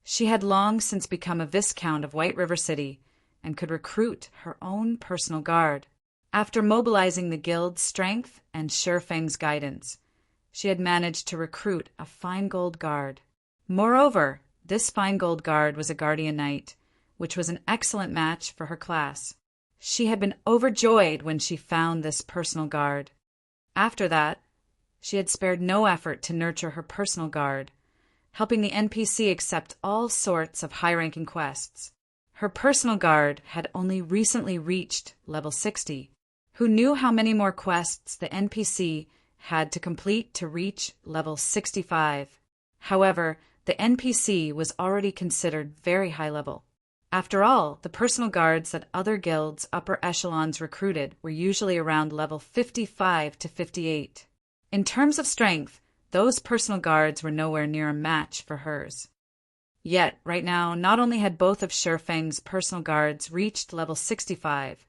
She had long since become a Viscount of White River City and could recruit her own personal guard. After mobilizing the guild's strength and Sherfang's guidance, she had managed to recruit a Fine Gold guard. Moreover, this Fine Gold guard was a Guardian Knight, which was an excellent match for her class. She had been overjoyed when she found this personal guard. After that, she had spared no effort to nurture her personal guard, helping the NPC accept all sorts of high-ranking quests. Her personal guard had only recently reached level 60. Who knew how many more quests the NPC had to complete to reach level 65? However, the NPC was already considered very high level. After all, the personal guards that other guilds' upper echelons recruited were usually around level 55 to 58. In terms of strength, those personal guards were nowhere near a match for hers. Yet, right now, not only had both of Sherfang's personal guards reached level 65,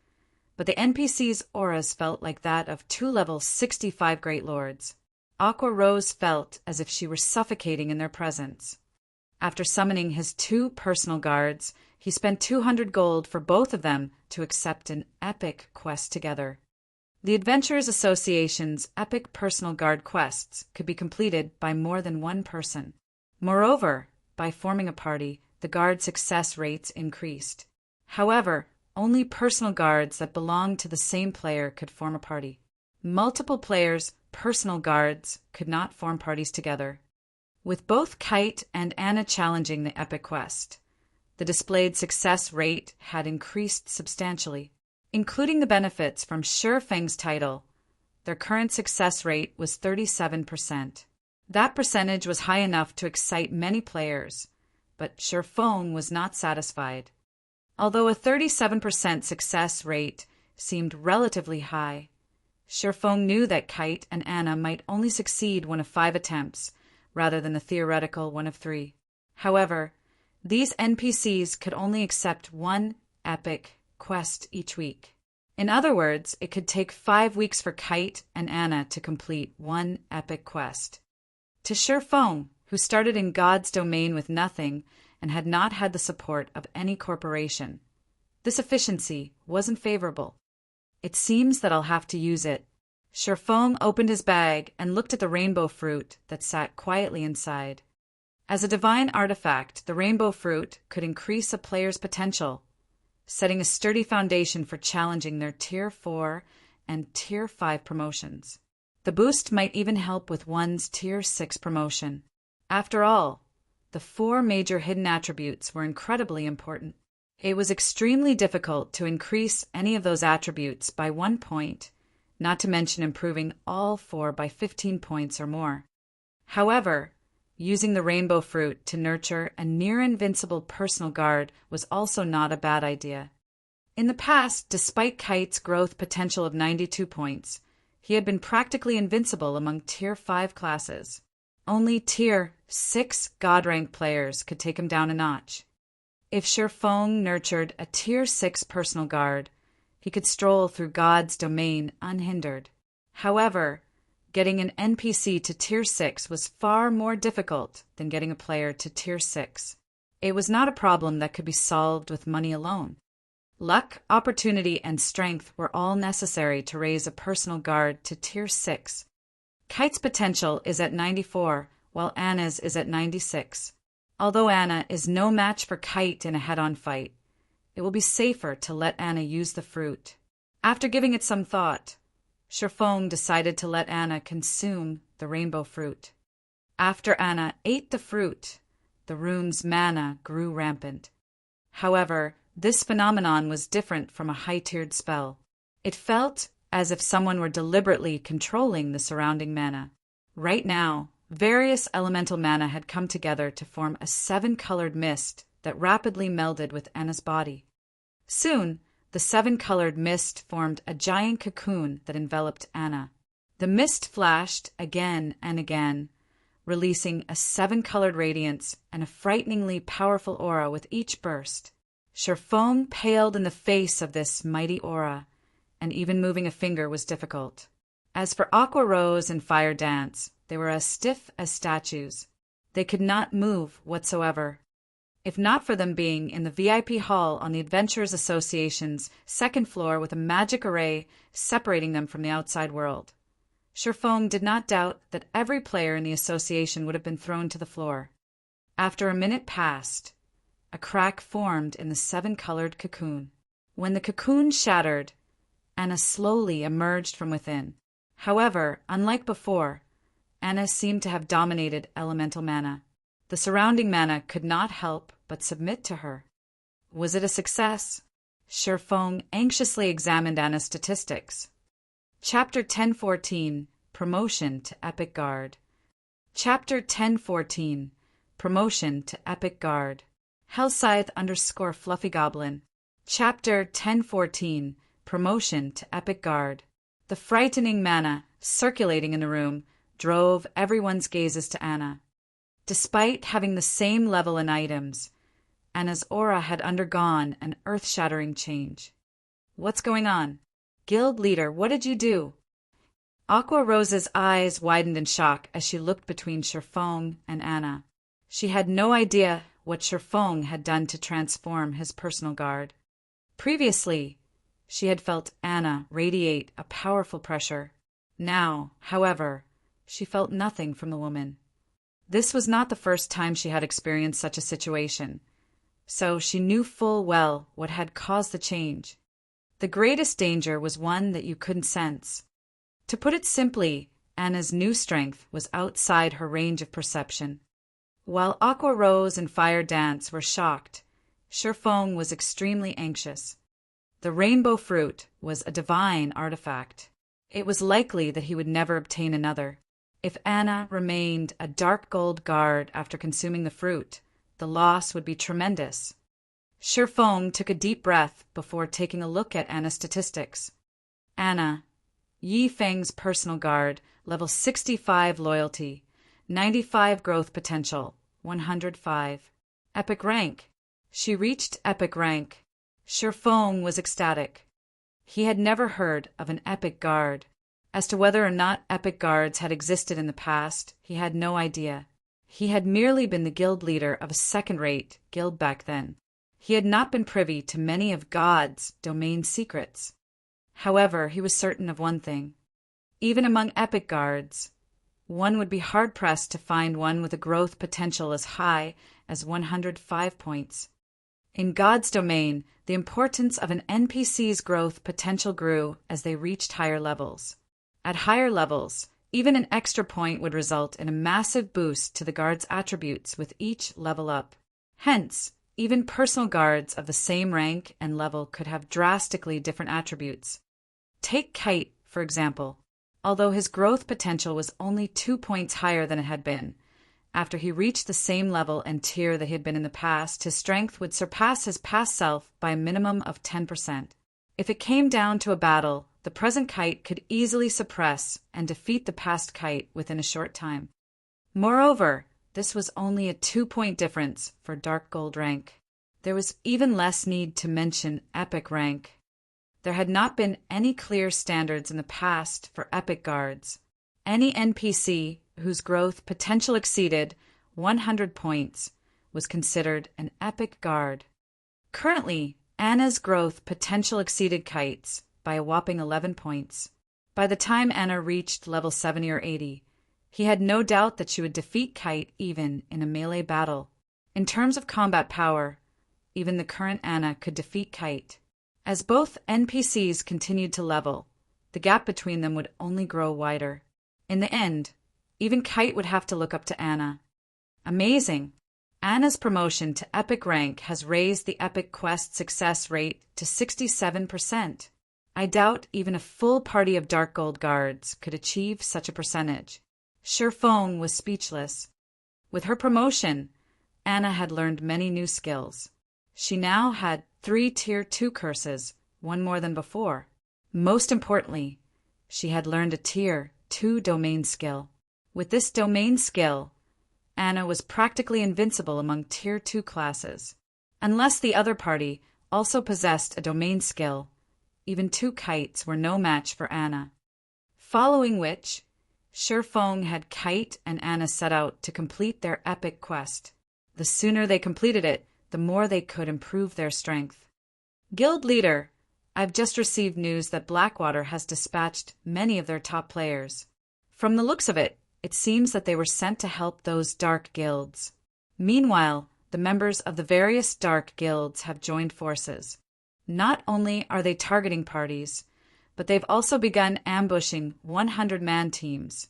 but the NPC's auras felt like that of two level 65 Great Lords. Aqua Rose felt as if she were suffocating in their presence. After summoning his two personal guards, he spent 200 gold for both of them to accept an epic quest together. The Adventurers Association's epic personal guard quests could be completed by more than one person. Moreover, by forming a party, the guard success rates increased. However, only personal guards that belonged to the same player could form a party. Multiple players' personal guards could not form parties together. With both Kite and Anna challenging the epic quest, the displayed success rate had increased substantially. Including the benefits from Shifeng's title, their current success rate was 37%. That percentage was high enough to excite many players, but Shifeng was not satisfied. Although a 37% success rate seemed relatively high, Shifeng knew that Kite and Anna might only succeed one of 5 attempts, rather than the theoretical one of 3. However, these NPCs could only accept one epic quest each week. In other words, it could take 5 weeks for Kite and Anna to complete one epic quest. To Shifeng, who started in God's domain with nothing and had not had the support of any corporation, this efficiency wasn't favorable. It seems that I'll have to use it. Shifeng opened his bag and looked at the rainbow fruit that sat quietly inside. As a divine artifact, the rainbow fruit could increase a player's potential, setting a sturdy foundation for challenging their Tier 4 and Tier 5 promotions. The boost might even help with one's Tier 6 promotion. After all, the 4 major hidden attributes were incredibly important. It was extremely difficult to increase any of those attributes by 1 point, not to mention improving all 4 by 15 points or more. However, using the rainbow fruit to nurture a near-invincible personal guard was also not a bad idea. In the past, despite Kite's growth potential of 92 points, he had been practically invincible among Tier 5 classes. Only Tier 6 God-rank players could take him down a notch. If Shifeng nurtured a Tier 6 personal guard, he could stroll through God's domain unhindered. However, getting an NPC to Tier 6 was far more difficult than getting a player to Tier 6. It was not a problem that could be solved with money alone. Luck, opportunity, and strength were all necessary to raise a personal guard to Tier 6. Kite's potential is at 94, while Anna's is at 96. Although Anna is no match for Kite in a head-on fight, it will be safer to let Anna use the fruit. After giving it some thought, Shifeng decided to let Anna consume the rainbow fruit. After Anna ate the fruit, the room's mana grew rampant. However, this phenomenon was different from a high-tiered spell. It felt as if someone were deliberately controlling the surrounding mana. Right now, various elemental mana had come together to form a 7-colored mist that rapidly melded with Anna's body. Soon, the 7-colored mist formed a giant cocoon that enveloped Anna. The mist flashed again and again, releasing a 7-colored radiance and a frighteningly powerful aura with each burst. Shifeng paled in the face of this mighty aura, and even moving a finger was difficult. As for Aqua Rose and Fire Dance, they were as stiff as statues. They could not move whatsoever. If not for them being in the VIP hall on the Adventurers Association's 2nd floor with a magic array separating them from the outside world, Shifeng did not doubt that every player in the association would have been thrown to the floor. After a minute passed, a crack formed in the 7-colored cocoon. When the cocoon shattered, Anna slowly emerged from within. However, unlike before, Anna seemed to have dominated elemental mana. The surrounding mana could not help but submit to her. Was it a success? Shifeng anxiously examined Anna's statistics. Chapter 1014, Promotion to Epic Guard. Chapter 1014, Promotion to Epic Guard. Hellscythe_Fluffy Goblin. Chapter 1014, Promotion to Epic Guard. The frightening mana circulating in the room drove everyone's gazes to Anna. Despite having the same level in items, Anna's aura had undergone an earth-shattering change. What's going on? Guild leader, what did you do? Aqua Rose's eyes widened in shock as she looked between Shifeng and Anna. She had no idea what Shifeng had done to transform his personal guard. Previously, she had felt Anna radiate a powerful pressure. Now, however, she felt nothing from the woman. This was not the first time she had experienced such a situation, so she knew full well what had caused the change. The greatest danger was one that you couldn't sense. To put it simply, Anna's new strength was outside her range of perception. While Aqua Rose and Fire Dance were shocked, Shifeng was extremely anxious. The rainbow fruit was a divine artifact. It was likely that he would never obtain another. If Anna remained a dark gold guard after consuming the fruit, the loss would be tremendous. Shifeng took a deep breath before taking a look at Anna's statistics. Anna, Yi Feng's personal guard, level 65 loyalty, 95 growth potential, 105. Epic rank. She reached epic rank. Shifeng was ecstatic. He had never heard of an epic guard. As to whether or not epic guards had existed in the past, he had no idea. He had merely been the guild leader of a second-rate guild back then. He had not been privy to many of God's domain secrets. However, he was certain of one thing. Even among epic guards, one would be hard-pressed to find one with a growth potential as high as 105 points. In God's domain, the importance of an NPC's growth potential grew as they reached higher levels. At higher levels, even an extra point would result in a massive boost to the guard's attributes with each level up. Hence, even personal guards of the same rank and level could have drastically different attributes. Take Kite, for example. Although his growth potential was only 2 points higher than it had been, after he reached the same level and tier that he had been in the past, his strength would surpass his past self by a minimum of 10%. If it came down to a battle, the present Kite could easily suppress and defeat the past Kite within a short time. Moreover, this was only a 2-point difference for Dark Gold rank. There was even less need to mention Epic rank. There had not been any clear standards in the past for Epic guards. Any NPC whose growth potential exceeded 100 points was considered an Epic guard. Currently, Anna's growth potential exceeded Kite's by a whopping 11 points. By the time Anna reached level 70 or 80, he had no doubt that she would defeat Kite even in a melee battle. In terms of combat power, even the current Anna could defeat Kite. As both NPCs continued to level, the gap between them would only grow wider. In the end, even Kite would have to look up to Anna. Amazing! Anna's promotion to Epic rank has raised the Epic Quest success rate to 67%. I doubt even a full party of Dark Gold guards could achieve such a percentage. Shifeng was speechless. With her promotion, Anna had learned many new skills. She now had 3 Tier 2 curses, one more than before. Most importantly, she had learned a Tier 2 domain skill. With this domain skill, Anna was practically invincible among Tier 2 classes. Unless the other party also possessed a domain skill, even 2 Kites were no match for Anna. Following which, Shifeng had Kite and Anna set out to complete their epic quest. The sooner they completed it, the more they could improve their strength. Guild leader, I've just received news that Blackwater has dispatched many of their top players. From the looks of it, it seems that they were sent to help those dark guilds. Meanwhile, the members of the various dark guilds have joined forces. Not only are they targeting parties, but they've also begun ambushing 100-man teams.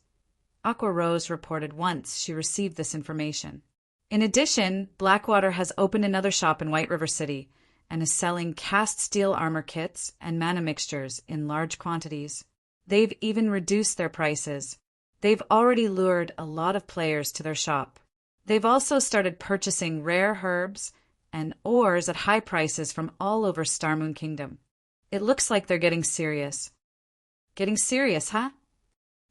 Aqua Rose reported once she received this information. In addition, Blackwater has opened another shop in White River City and is selling cast steel armor kits and mana mixtures in large quantities. They've even reduced their prices. They've already lured a lot of players to their shop. They've also started purchasing rare herbs and ores at high prices from all over Starmoon Kingdom. It looks like they're getting serious. Getting serious, huh?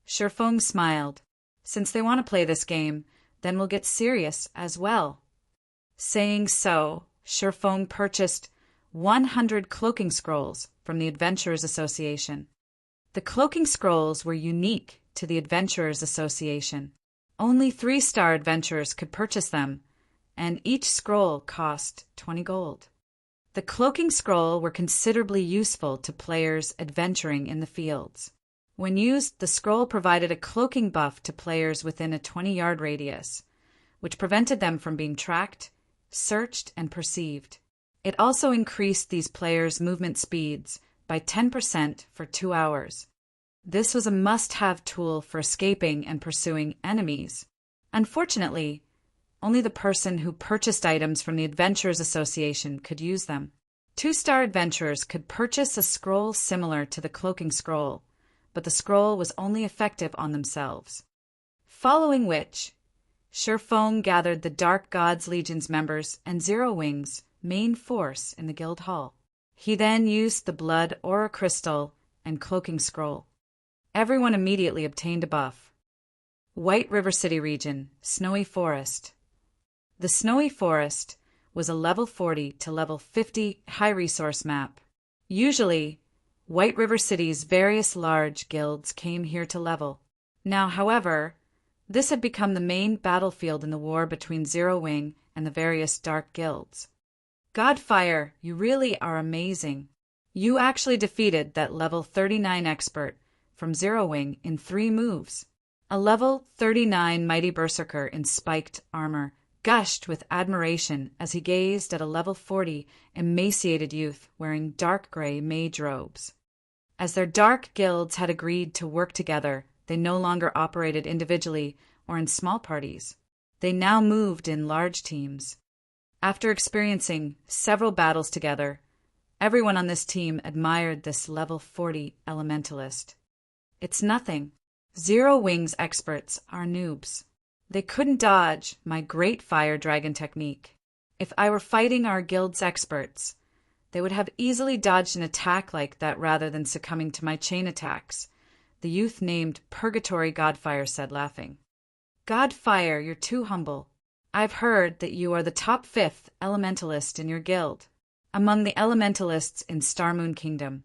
Shifeng smiled. Since they want to play this game, then we'll get serious as well. Saying so, Shifeng purchased 100 cloaking scrolls from the Adventurers Association. The cloaking scrolls were unique to the Adventurers Association. Only 3-star adventurers could purchase them, and each scroll cost 20 gold. The cloaking scroll were considerably useful to players adventuring in the fields. When used, the scroll provided a cloaking buff to players within a 20-yard radius, which prevented them from being tracked, searched, and perceived. It also increased these players' movement speeds by 10% for 2 hours. This was a must-have tool for escaping and pursuing enemies. Unfortunately, Only the person who purchased items from the Adventurers Association could use them. 2-star adventurers could purchase a scroll similar to the cloaking scroll, but the scroll was only effective on themselves. Following which, Sherfong gathered the Dark Gods Legion's members and Zero Wing's main force in the guild hall. He then used the Blood Aura Crystal and Cloaking Scroll. Everyone immediately obtained a buff. White River City region, Snowy Forest. The Snowy Forest was a level 40 to level 50 high-resource map. Usually, White River City's various large guilds came here to level. Now, however, this had become the main battlefield in the war between Zero Wing and the various dark guilds. Godfire, you really are amazing. You actually defeated that level 39 expert from Zero Wing in 3 moves. A level 39 mighty berserker in spiked armor gushed with admiration as he gazed at a level 40 emaciated youth wearing dark gray mage robes. As their dark guilds had agreed to work together, they no longer operated individually or in small parties. They now moved in large teams. After experiencing several battles together, everyone on this team admired this level 40 elementalist. It's nothing. Zero Wing's experts are noobs. They couldn't dodge my great fire dragon technique. If I were fighting our guild's experts, they would have easily dodged an attack like that rather than succumbing to my chain attacks, the youth named Purgatory Godfire said, laughing. Godfire, you're too humble. I've heard that you are the top 5th elementalist in your guild. Among the elementalists in Starmoon Kingdom,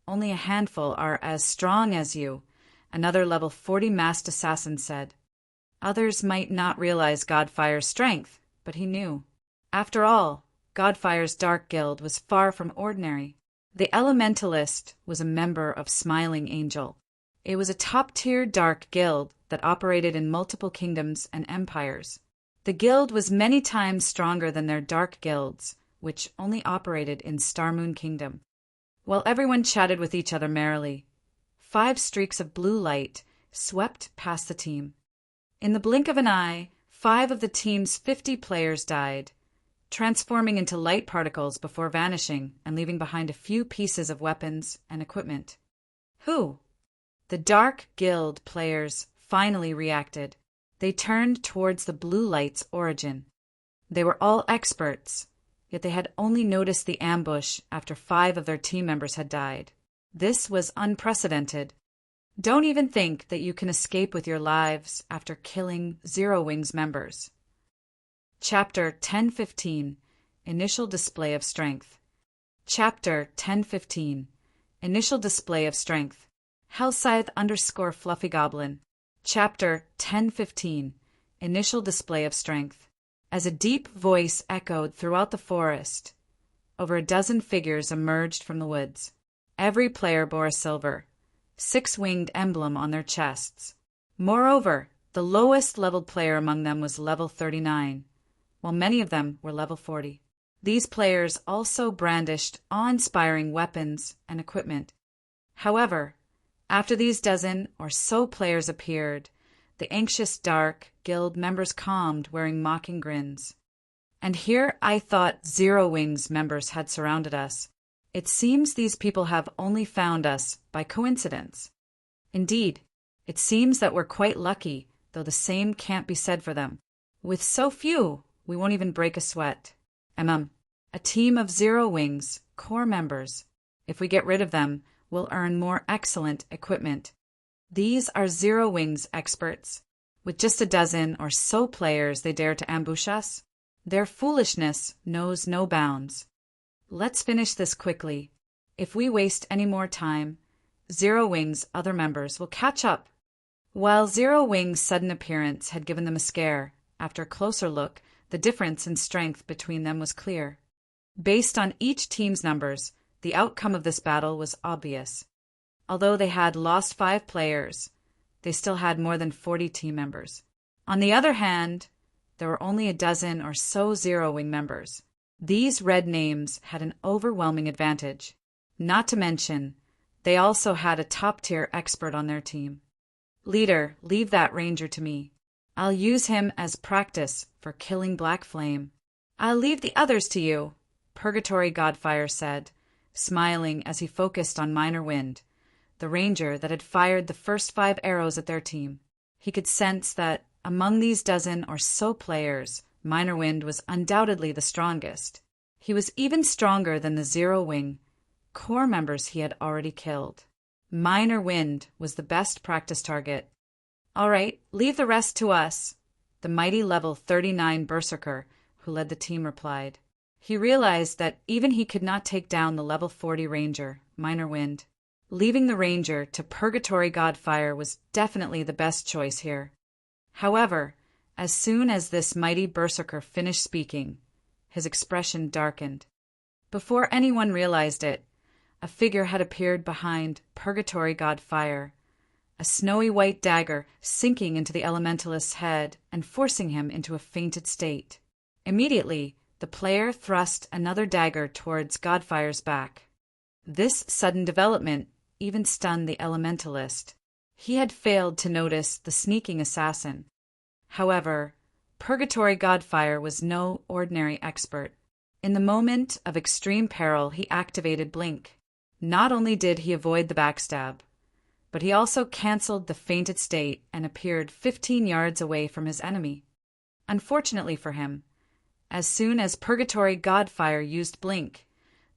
only a handful are as strong as you, another level 40 masked assassin said. Others might not realize Godfire's strength, but he knew. After all, Godfire's dark guild was far from ordinary. The elementalist was a member of Smiling Angel. It was a top-tier dark guild that operated in multiple kingdoms and empires. The guild was many times stronger than their dark guilds, which only operated in Starmoon Kingdom. While everyone chatted with each other merrily, 5 streaks of blue light swept past the team. In the blink of an eye, 5 of the team's 50 players died, transforming into light particles before vanishing and leaving behind a few pieces of weapons and equipment. Who? The Dark Guild players finally reacted. They turned towards the blue light's origin. They were all experts, yet they had only noticed the ambush after 5 of their team members had died. This was unprecedented. Don't even think that you can escape with your lives after killing Zero Wing's members. Chapter 1015 Initial Display of Strength. Chapter 1015 Initial Display of Strength. Hellscythe_Fluffy Goblin. Chapter 1015 Initial Display of Strength. As a deep voice echoed throughout the forest, over a dozen figures emerged from the woods. Every player bore a silver, 6-winged emblem on their chests. Moreover, the lowest leveled player among them was level 39, while many of them were level 40. These players also brandished awe-inspiring weapons and equipment. However, after these dozen or so players appeared, the anxious dark guild members calmed, wearing mocking grins. And here I thought Zero Wing's members had surrounded us. It seems these people have only found us by coincidence. Indeed, it seems that we're quite lucky, though the same can't be said for them. With so few, we won't even break a sweat. A team of Zero Wing's core members. If we get rid of them, we'll earn more excellent equipment. These are Zero Wing's experts. With just a dozen or so players they dare to ambush us. Their foolishness knows no bounds. Let's finish this quickly. If we waste any more time, Zero Wing's other members will catch up. While Zero Wing's sudden appearance had given them a scare, after a closer look, the difference in strength between them was clear. Based on each team's numbers, the outcome of this battle was obvious. Although they had lost 5 players, they still had more than 40 team members. On the other hand, there were only a dozen or so Zero Wing members. These red names had an overwhelming advantage. Not to mention, they also had a top-tier expert on their team. Leader, leave that ranger to me. I'll use him as practice for killing Black Flame. I'll leave the others to you, Purgatory Godfire said, smiling as he focused on Minor Wind, the ranger that had fired the first 5 arrows at their team. He could sense that, among these dozen or so players, Minor Wind was undoubtedly the strongest. He was even stronger than the Zero Wing core members he had already killed. Minor Wind was the best practice target. All right, leave the rest to us, the mighty level 39 Berserker who led the team replied. He realized that even he could not take down the level 40 Ranger, Minor Wind. Leaving the Ranger to Purgatory Godfire was definitely the best choice here. However, as soon as this mighty Berserker finished speaking, his expression darkened. Before anyone realized it, a figure had appeared behind Purgatory Godfire, a snowy white dagger sinking into the elementalist's head and forcing him into a fainted state. Immediately, the player thrust another dagger towards Godfire's back. This sudden development even stunned the elementalist. He had failed to notice the sneaking assassin. However, Purgatory Godfire was no ordinary expert. In the moment of extreme peril, he activated Blink. Not only did he avoid the backstab, but he also cancelled the fainted state and appeared 15 yards away from his enemy. Unfortunately for him, as soon as Purgatory Godfire used Blink,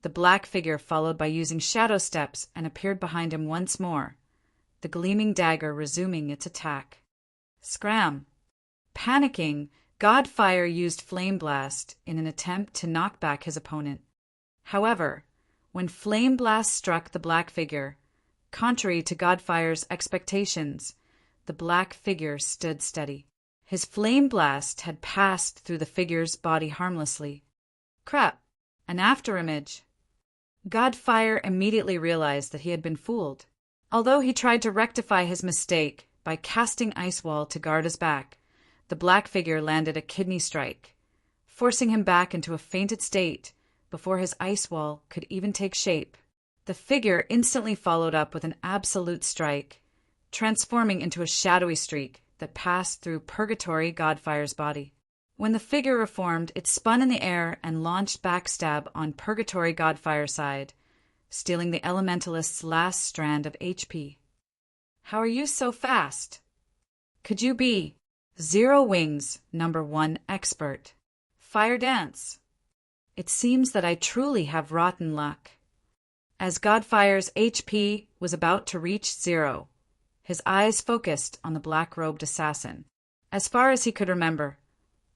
the black figure followed by using shadow steps and appeared behind him once more, the gleaming dagger resuming its attack. Scram! Panicking, Godfire used Flame Blast in an attempt to knock back his opponent. However, when Flame Blast struck the black figure, contrary to Godfire's expectations, the black figure stood steady. His Flame Blast had passed through the figure's body harmlessly. Crap! An afterimage! Godfire immediately realized that he had been fooled. Although he tried to rectify his mistake by casting Ice Wall to guard his back, the black figure landed a kidney strike, forcing him back into a fainted state before his Ice Wall could even take shape. The figure instantly followed up with an absolute strike, transforming into a shadowy streak that passed through Purgatory Godfire's body. When the figure reformed, it spun in the air and launched backstab on Purgatory Godfire's side, stealing the elementalist's last strand of HP. How are you so fast? Could you be Zero Wings #1 expert? Fire Dance. It seems that I truly have rotten luck. As Godfire's HP was about to reach 0, his eyes focused on the black-robed assassin. As far as he could remember,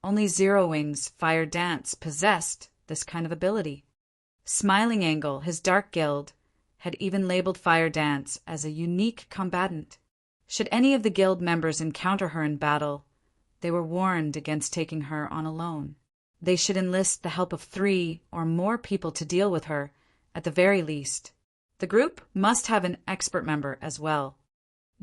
only Zero Wings Fire Dance possessed this kind of ability. Smiling Angle, his dark guild, had even labeled Fire Dance as a unique combatant. Should any of the guild members encounter her in battle, they were warned against taking her on alone. They should enlist the help of 3 or more people to deal with her, at the very least. The group must have an expert member as well.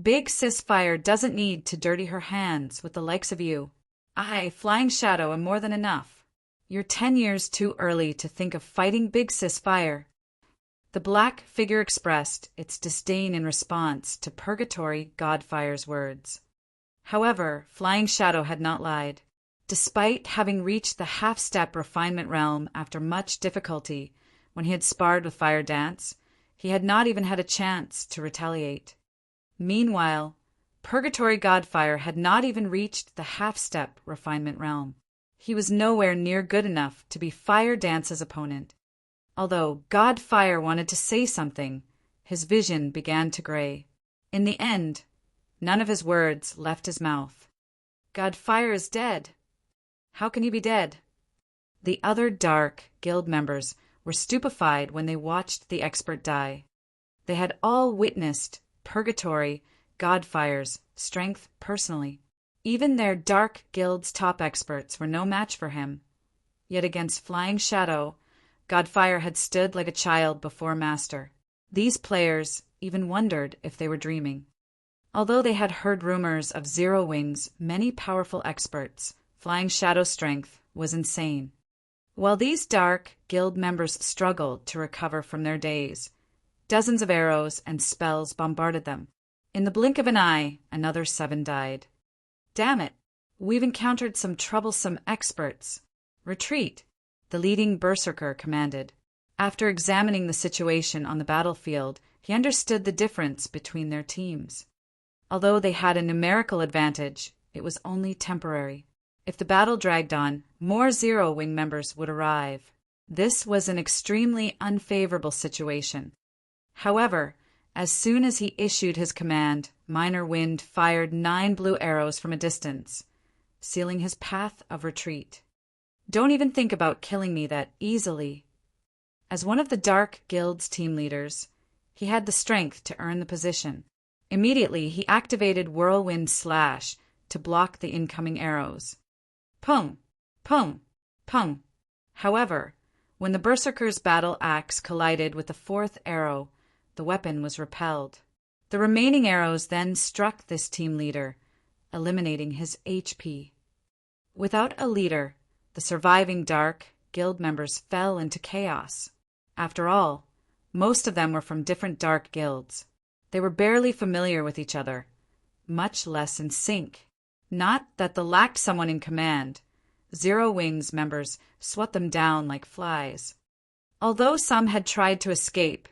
Big Sis Fire doesn't need to dirty her hands with the likes of you. I, Flying Shadow, am more than enough. You're 10 years too early to think of fighting Big Sis Fire. The black figure expressed its disdain in response to Purgatory Godfire's words. However, Flying Shadow had not lied. Despite having reached the half-step refinement realm after much difficulty when he had sparred with Fire Dance, he had not even had a chance to retaliate. Meanwhile, Purgatory Godfire had not even reached the half-step refinement realm. He was nowhere near good enough to be Fire Dance's opponent. Although Godfire wanted to say something, his vision began to gray. In the end, none of his words left his mouth. Godfire is dead. How can he be dead? The other dark guild members were stupefied when they watched the expert die. They had all witnessed Purgatory Godfire's strength personally. Even their dark guild's top experts were no match for him. Yet against Flying Shadow, Godfire had stood like a child before Master. These players even wondered if they were dreaming. Although they had heard rumors of Zero Wing's many powerful experts, Flying Shadow's strength was insane. While these dark guild members struggled to recover from their daze, dozens of arrows and spells bombarded them. In the blink of an eye, another 7 died. Damn it! We've encountered some troublesome experts. Retreat, the leading berserker commanded. After examining the situation on the battlefield, he understood the difference between their teams. Although they had a numerical advantage, it was only temporary. If the battle dragged on, more Zero Wing members would arrive. This was an extremely unfavorable situation. However, as soon as he issued his command, Minor Wind fired 9 blue arrows from a distance, sealing his path of retreat. Don't even think about killing me that easily. As one of the Dark Guild's team leaders, he had the strength to earn the position. Immediately, he activated Whirlwind Slash to block the incoming arrows. Pung! Pung! Pung! However, when the Berserker's battle axe collided with the 4th arrow, the weapon was repelled. The remaining arrows then struck this team leader, eliminating his HP. Without a leader, the surviving Dark Guild members fell into chaos. After all, most of them were from different Dark Guilds. They were barely familiar with each other, much less in sync. Not that they lacked someone in command. Zero Wing's members swept them down like flies. Although some had tried to escape,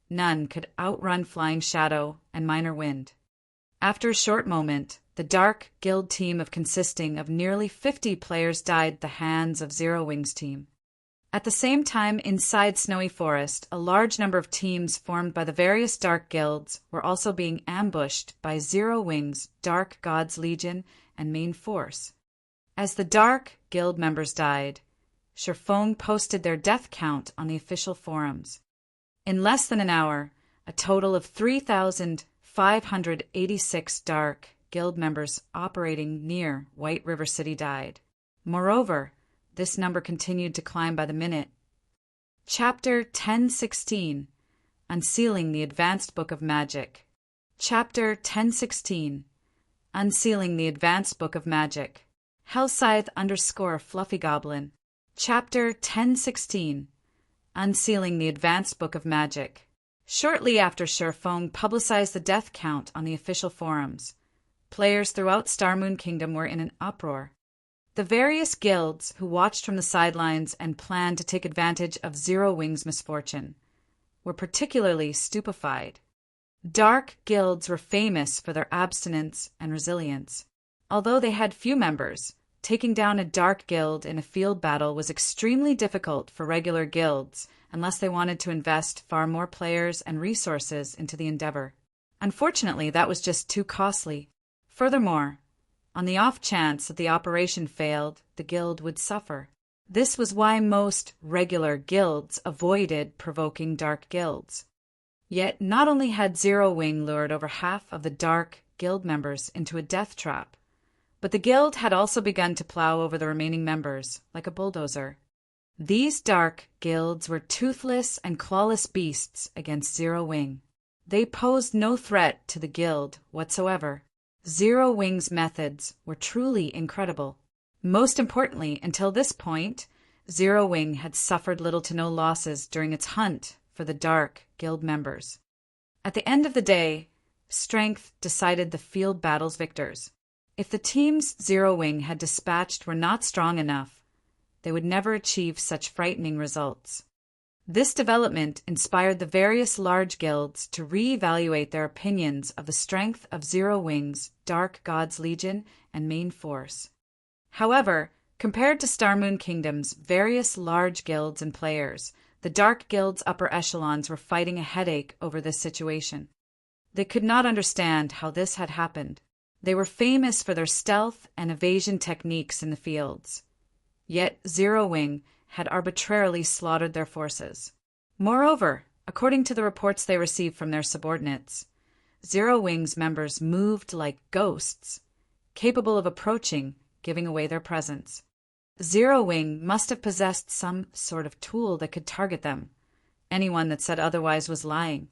none could outrun Flying Shadow and Minor Wind. After a short moment, the Dark Guild team consisting of nearly 50 players died at the hands of Zero Wing's team. At the same time, inside Snowy Forest, a large number of teams formed by the various Dark Guilds were also being ambushed by Zero Wing's Dark Gods Legion and main force. As the Dark Guild members died, Sherfong posted their death count on the official forums. In less than an hour, a total of 3,586 Dark Guild members operating near White River City died. Moreover, this number continued to climb by the minute. Chapter 1016 Unsealing the Advanced Book of Magic. Chapter 1016 Unsealing the Advanced Book of Magic. Hellscythe_Fluffy Goblin. Chapter 1016 Unsealing the Advanced Book of Magic. Shortly after Sherfong publicized the death count on the official forums, players throughout Starmoon Kingdom were in an uproar. The various guilds who watched from the sidelines and planned to take advantage of Zero Wing's misfortune were particularly stupefied. Dark guilds were famous for their abstinence and resilience. Although they had few members, taking down a Dark Guild in a field battle was extremely difficult for regular guilds unless they wanted to invest far more players and resources into the endeavor. Unfortunately, that was just too costly. Furthermore, on the off chance that the operation failed, the guild would suffer. This was why most regular guilds avoided provoking Dark Guilds. Yet not only had Zero Wing lured over half of the Dark Guild members into a death trap, but the guild had also begun to plow over the remaining members like a bulldozer. These Dark Guilds were toothless and clawless beasts against Zero Wing. They posed no threat to the guild whatsoever. Zero Wing's methods were truly incredible. Most importantly, until this point, Zero Wing had suffered little to no losses during its hunt for the Dark Guild members. At the end of the day, strength decided the field battle's victors. If the teams Zero Wing had dispatched were not strong enough, they would never achieve such frightening results. This development inspired the various large guilds to re-evaluate their opinions of the strength of Zero Wing's Dark Gods Legion and main force. However, compared to Starmoon Kingdom's various large guilds and players, the Dark Guild's upper echelons were fighting a headache over this situation. They could not understand how this had happened. They were famous for their stealth and evasion techniques in the fields. Yet Zero Wing had arbitrarily slaughtered their forces. Moreover, according to the reports they received from their subordinates, Zero Wing's members moved like ghosts, capable of approaching, giving away their presence. Zero Wing must have possessed some sort of tool that could target them. Anyone that said otherwise was lying.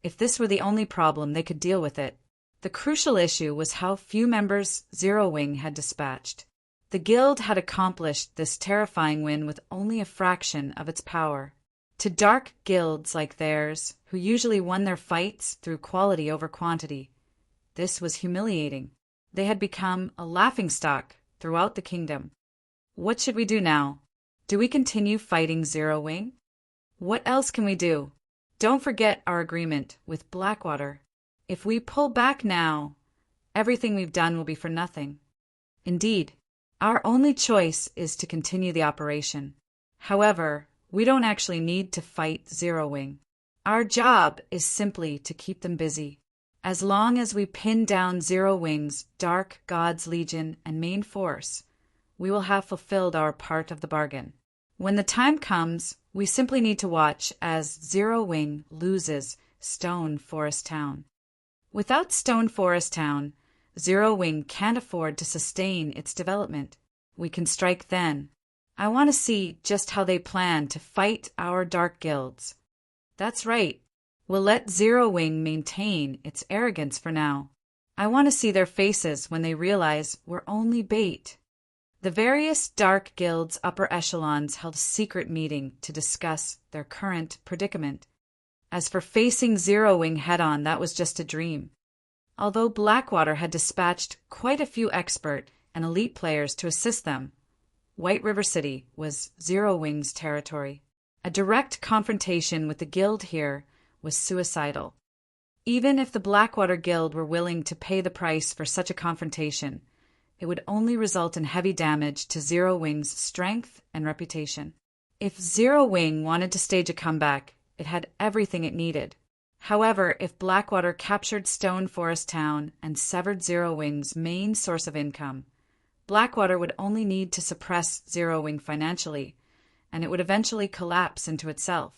If this were the only problem, they could deal with it. The crucial issue was how few members Zero Wing had dispatched. The guild had accomplished this terrifying win with only a fraction of its power. To Dark Guilds like theirs, who usually won their fights through quality over quantity, this was humiliating. They had become a laughingstock throughout the kingdom. What should we do now? Do we continue fighting Zero Wing? What else can we do? Don't forget our agreement with Blackwater. If we pull back now, everything we've done will be for nothing. Indeed, our only choice is to continue the operation. However, we don't actually need to fight Zero Wing. Our job is simply to keep them busy. As long as we pin down Zero Wing's Dark God's Legion and main force, we will have fulfilled our part of the bargain. When the time comes, we simply need to watch as Zero Wing loses Stone Forest Town. Without Stone Forest Town, Zero Wing can't afford to sustain its development. We can strike then. I want to see just how they plan to fight our dark guilds. That's right. We'll let Zero Wing maintain its arrogance for now. I want to see their faces when they realize we're only bait. The various dark guilds' upper echelons held a secret meeting to discuss their current predicament. As for facing Zero Wing head-on, that was just a dream. Although Blackwater had dispatched quite a few expert and elite players to assist them, White River City was Zero Wing's territory. A direct confrontation with the guild here was suicidal. Even if the Blackwater Guild were willing to pay the price for such a confrontation, it would only result in heavy damage to Zero Wing's strength and reputation. If Zero Wing wanted to stage a comeback, it had everything it needed. However, if Blackwater captured Stone Forest Town and severed Zero Wing's main source of income, Blackwater would only need to suppress Zero Wing financially, and it would eventually collapse into itself.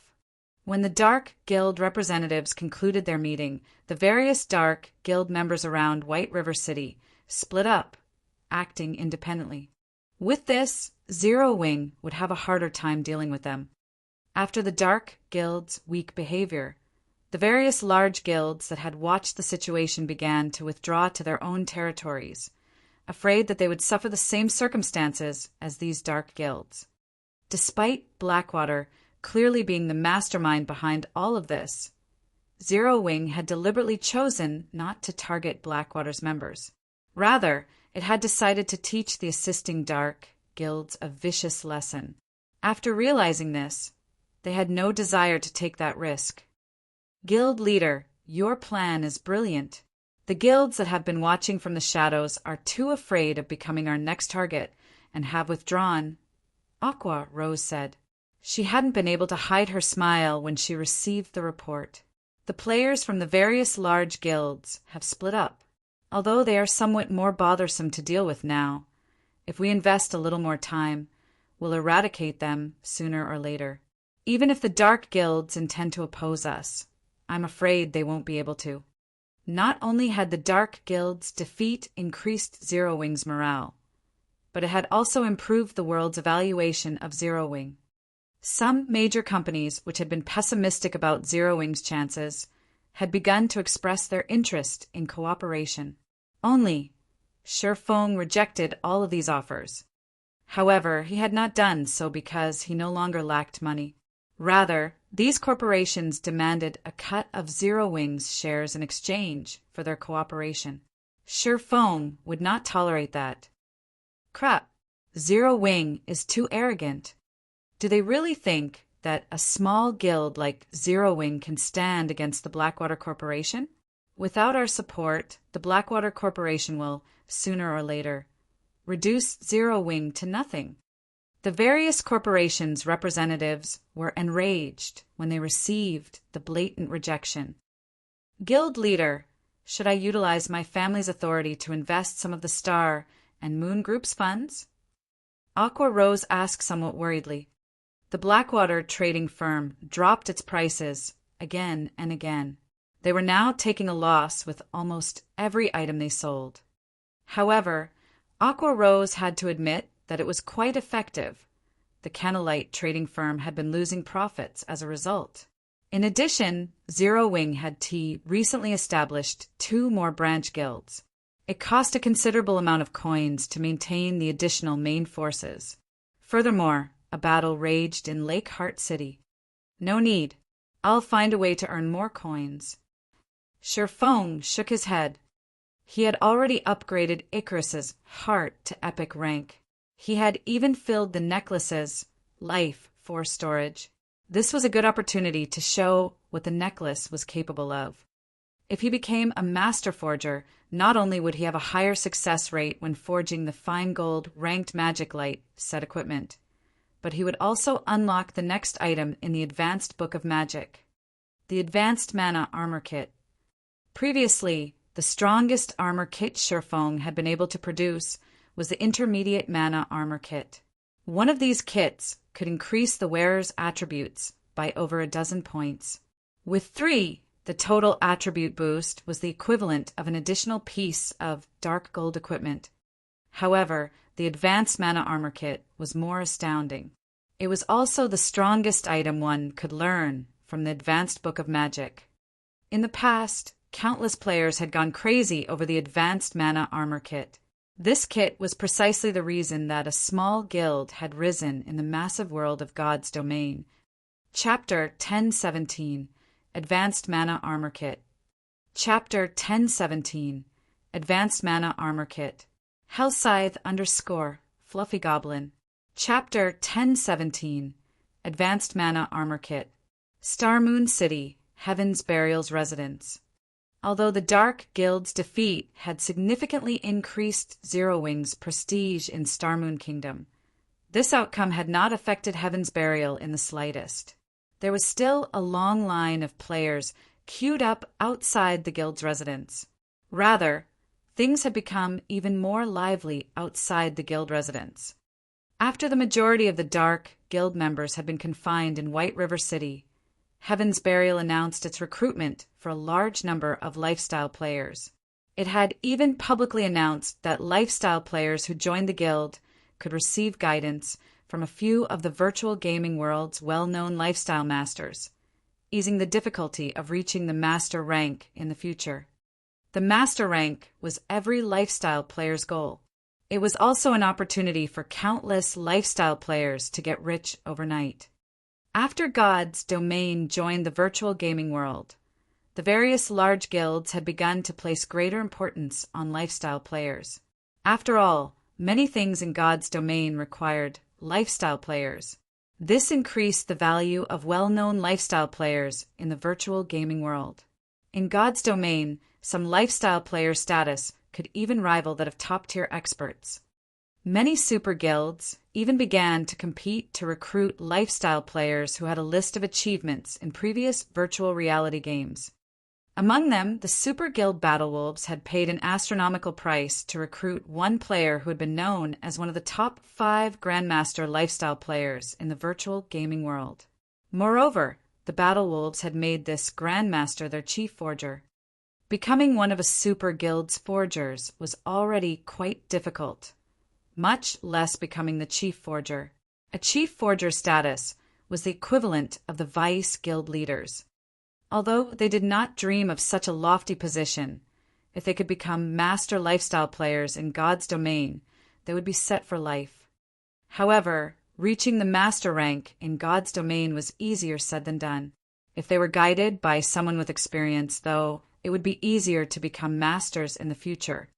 When the Dark Guild representatives concluded their meeting, the various Dark Guild members around White River City split up, acting independently. With this, Zero Wing would have a harder time dealing with them. After the Dark Guild's weak behavior, the various large guilds that had watched the situation began to withdraw to their own territories, afraid that they would suffer the same circumstances as these dark guilds. Despite Blackwater clearly being the mastermind behind all of this, Zero Wing had deliberately chosen not to target Blackwater's members. Rather, it had decided to teach the assisting dark guilds a vicious lesson. After realizing this, they had no desire to take that risk. Guild leader, your plan is brilliant. The guilds that have been watching from the shadows are too afraid of becoming our next target and have withdrawn, Aqua Rose said. She hadn't been able to hide her smile when she received the report. The players from the various large guilds have split up, although they are somewhat more bothersome to deal with now. If we invest a little more time, we'll eradicate them sooner or later. Even if the dark guilds intend to oppose us, I'm afraid they won't be able to. Not only had the Dark Guild's defeat increased Zero Wing's morale, but it had also improved the world's evaluation of Zero Wing. Some major companies, which had been pessimistic about Zero Wing's chances, had begun to express their interest in cooperation. Only, Shifeng rejected all of these offers. However, he had not done so because he no longer lacked money. Rather, these corporations demanded a cut of Zero Wing's shares in exchange for their cooperation. Shifeng would not tolerate that. Crap, Zero Wing is too arrogant. Do they really think that a small guild like Zero Wing can stand against the Blackwater Corporation? Without our support, the Blackwater Corporation will, sooner or later, reduce Zero Wing to nothing. The various corporations' representatives were enraged when they received the blatant rejection. Guild leader, should I utilize my family's authority to invest some of the Star and Moon Group's funds? Aqua Rose asked somewhat worriedly. The Blackwater trading firm dropped its prices again and again. They were now taking a loss with almost every item they sold. However, Aqua Rose had to admit that it was quite effective. The Canalite trading firm had been losing profits as a result. In addition, Zero Wing had recently established 2 more branch guilds. It cost a considerable amount of coins to maintain the additional main forces. Furthermore, a battle raged in Lake Heart City. No need. I'll find a way to earn more coins. Shifeng shook his head. He had already upgraded Icarus's heart to epic rank. He had even filled the necklace's life force storage. This was a good opportunity to show what the necklace was capable of. If he became a master forger, not only would he have a higher success rate when forging the fine gold ranked magic light set equipment, but he would also unlock the next item in the Advanced Book of Magic, the Advanced Mana Armor Kit. Previously, the strongest armor kit Shurfeng had been able to produce was the Intermediate Mana Armor Kit. One of these kits could increase the wearer's attributes by over a dozen points. With 3, the total attribute boost was the equivalent of an additional piece of dark gold equipment. However, the Advanced Mana Armor Kit was more astounding. It was also the strongest item one could learn from the Advanced Book of Magic. In the past, countless players had gone crazy over the Advanced Mana Armor Kit. This kit was precisely the reason that a small guild had risen in the massive world of God's domain. Chapter 1017, Advanced Mana Armor Kit. Chapter 1017, Advanced Mana Armor Kit. Hellscythe _ Fluffy Goblin. Chapter 1017, Advanced Mana Armor Kit. Star Moon City, Heaven's Burial's residence. Although the Dark Guild's defeat had significantly increased Zero Wing's prestige in Starmoon Kingdom, this outcome had not affected Heaven's Burial in the slightest. There was still a long line of players queued up outside the guild's residence. Rather, things had become even more lively outside the guild residence. After the majority of the Dark Guild members had been confined in White River City, Heaven's Burial announced its recruitment for a large number of lifestyle players. It had even publicly announced that lifestyle players who joined the guild could receive guidance from a few of the virtual gaming world's well-known lifestyle masters, easing the difficulty of reaching the master rank in the future. The master rank was every lifestyle player's goal. It was also an opportunity for countless lifestyle players to get rich overnight. After God's domain joined the virtual gaming world, the various large guilds had begun to place greater importance on lifestyle players. After all, many things in God's domain required lifestyle players. This increased the value of well-known lifestyle players in the virtual gaming world. In God's domain, some lifestyle player status could even rival that of top-tier experts. Many super guilds even began to compete to recruit lifestyle players who had a list of achievements in previous virtual reality games. Among them, the Super Guild Battlewolves had paid an astronomical price to recruit one player who had been known as one of the top 5 Grandmaster lifestyle players in the virtual gaming world. Moreover, the Battlewolves had made this Grandmaster their chief forger. Becoming one of a Super Guild's forgers was already quite difficult, much less becoming the chief forger. A chief forger status was the equivalent of the vice guild leaders. Although they did not dream of such a lofty position, if they could become master lifestyle players in God's domain, they would be set for life. However, reaching the master rank in God's domain was easier said than done. If they were guided by someone with experience, though, it would be easier to become masters in the future.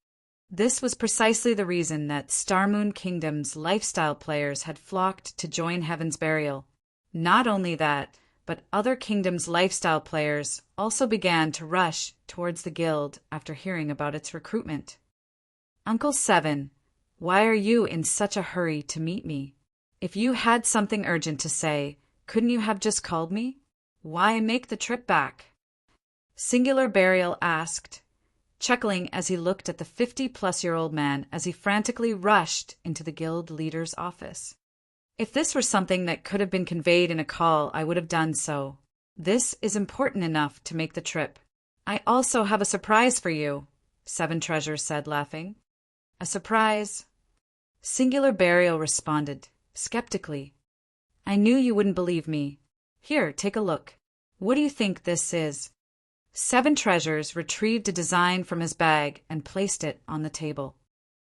This was precisely the reason that Starmoon Kingdom's lifestyle players had flocked to join Heaven's Burial. Not only that, but other kingdoms' lifestyle players also began to rush towards the guild after hearing about its recruitment. Uncle Seven, why are you in such a hurry to meet me? If you had something urgent to say, couldn't you have just called me? Why make the trip back? Singular Burial asked, chuckling as he looked at the 50-plus-year-old man as he frantically rushed into the guild leader's office. If this were something that could have been conveyed in a call, I would have done so. This is important enough to make the trip. I also have a surprise for you, Seven Treasures said, laughing. A surprise? Singular Burial responded, skeptically. I knew you wouldn't believe me. Here, take a look. What do you think this is? Seven Treasures retrieved a design from his bag and placed it on the table.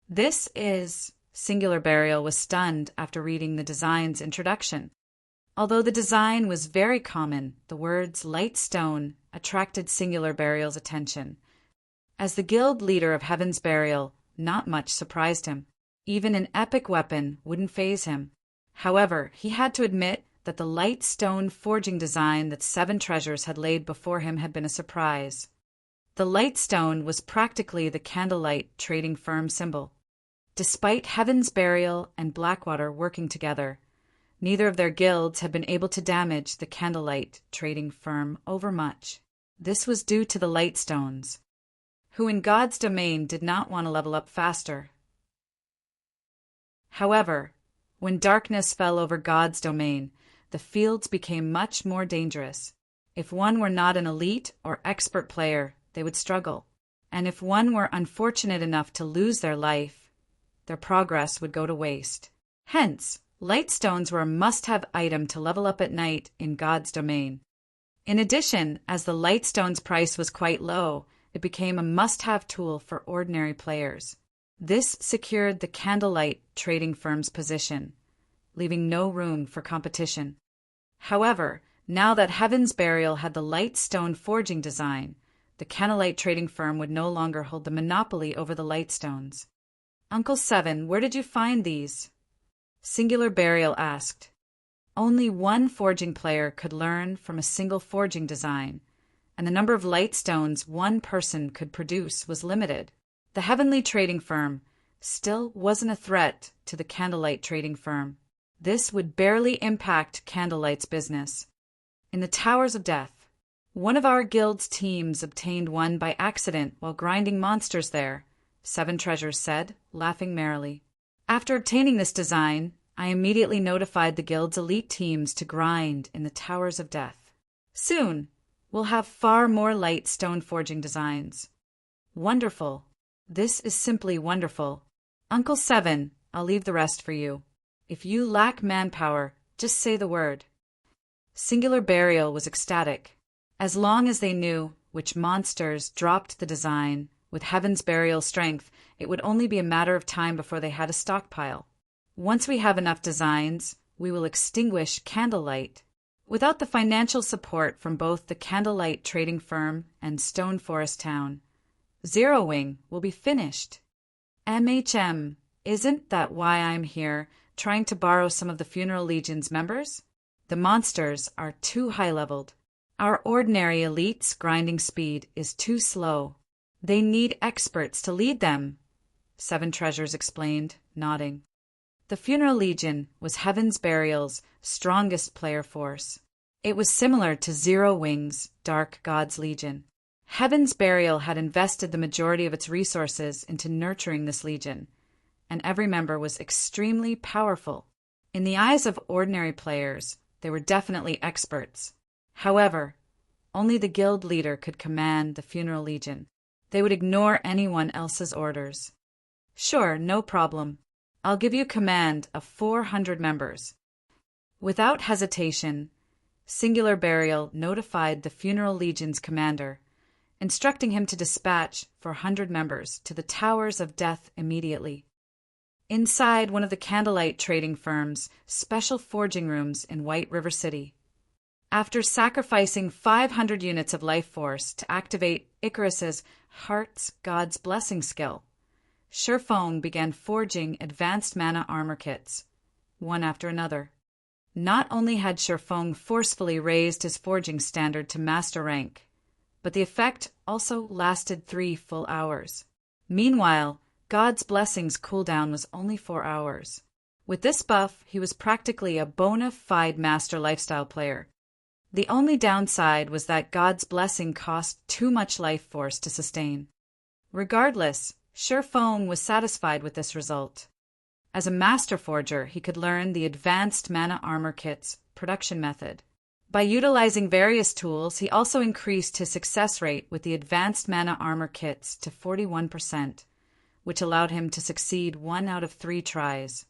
This is... Singular Burial was stunned after reading the design's introduction. Although the design was very common, the words light stone attracted Singular Burial's attention. As the guild leader of Heaven's Burial, not much surprised him. Even an epic weapon wouldn't faze him. However, he had to admit that the light stone forging design that 7 treasures had laid before him had been a surprise. The light stone was practically the candlelight trading firm symbol. Despite Heaven's Burial and Blackwater working together, neither of their guilds had been able to damage the candlelight trading firm overmuch. This was due to the light stones, who in God's domain did not want to level up faster. However, when darkness fell over God's domain, the fields became much more dangerous. If one were not an elite or expert player, they would struggle. And if one were unfortunate enough to lose their life, their progress would go to waste. Hence, light stones were a must-have item to level up at night in God's domain. In addition, as the light stone's price was quite low, it became a must-have tool for ordinary players. This secured the candlelight trading firm's position, leaving no room for competition. However, now that Heaven's Burial had the light stone forging design, the candlelight trading firm would no longer hold the monopoly over the light stones. "Uncle Seven, where did you find these?" Singular Burial asked. Only one forging player could learn from a single forging design, and the number of light stones one person could produce was limited. The Heavenly Trading Firm still wasn't a threat to the Candlelight Trading Firm. This would barely impact Candlelight's business. In the Towers of Death, one of our guild's teams obtained one by accident while grinding monsters there, 7 treasures said, laughing merrily. After obtaining this design, I immediately notified the guild's elite teams to grind in the Towers of Death. Soon, we'll have far more light stone forging designs. Wonderful. This is simply wonderful. Uncle Seven, I'll leave the rest for you. If you lack manpower, just say the word. Singular Burial was ecstatic. As long as they knew which monsters dropped the design with Heaven's Burial strength, it would only be a matter of time before they had a stockpile. Once we have enough designs, we will extinguish Candlelight. Without the financial support from both the Candlelight Trading Firm and Stone Forest Town, Zero Wing will be finished. Isn't that why I'm here, trying to borrow some of the Funeral Legion's members? The monsters are too high-leveled. Our ordinary elite's grinding speed is too slow. They need experts to lead them, 7 treasures explained, nodding. The Funeral Legion was Heaven's Burial's strongest player force. It was similar to Zero Wing's Dark God's Legion. Heaven's Burial had invested the majority of its resources into nurturing this legion, and every member was extremely powerful. In the eyes of ordinary players, they were definitely experts. However, only the guild leader could command the Funeral Legion. They would ignore anyone else's orders. Sure, no problem. I'll give you command of 400 members. Without hesitation, Singular Burial notified the Funeral Legion's commander, instructing him to dispatch 400 members to the Towers of Death immediately. Inside one of the Candlelight Trading Firm's special forging rooms in White River City, after sacrificing 500 units of life force to activate Icarus's Heart's God's Blessing skill, Shurfong began forging advanced mana armor kits, one after another. Not only had Shurfong forcefully raised his forging standard to master rank, but the effect also lasted 3 full hours. Meanwhile, God's Blessing's cooldown was only 4 hours. With this buff, he was practically a bona fide master lifestyle player. The only downside was that God's Blessing cost too much life force to sustain. Regardless, Shurfong was satisfied with this result. As a master forger, he could learn the advanced mana armor kit's production method. By utilizing various tools, he also increased his success rate with the advanced mana armor kits to 41%, which allowed him to succeed 1 out of 3 tries.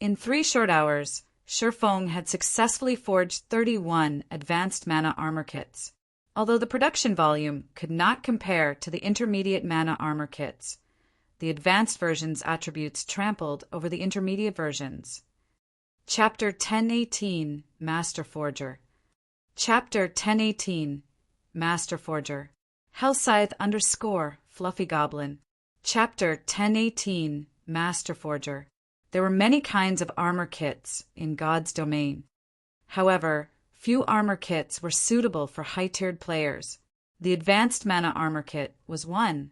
In 3 short hours, Shurfong had successfully forged 31 advanced mana armor kits. Although the production volume could not compare to the intermediate mana armor kits, the advanced version's attributes trampled over the intermediate versions. Chapter 1018, Master Forger. Chapter 1018, Master Forger. Hellscythe _ fluffy goblin. Chapter 1018, Master Forger. There were many kinds of armor kits in God's domain. However, few armor kits were suitable for high-tiered players. The Advanced Mana Armor Kit was one.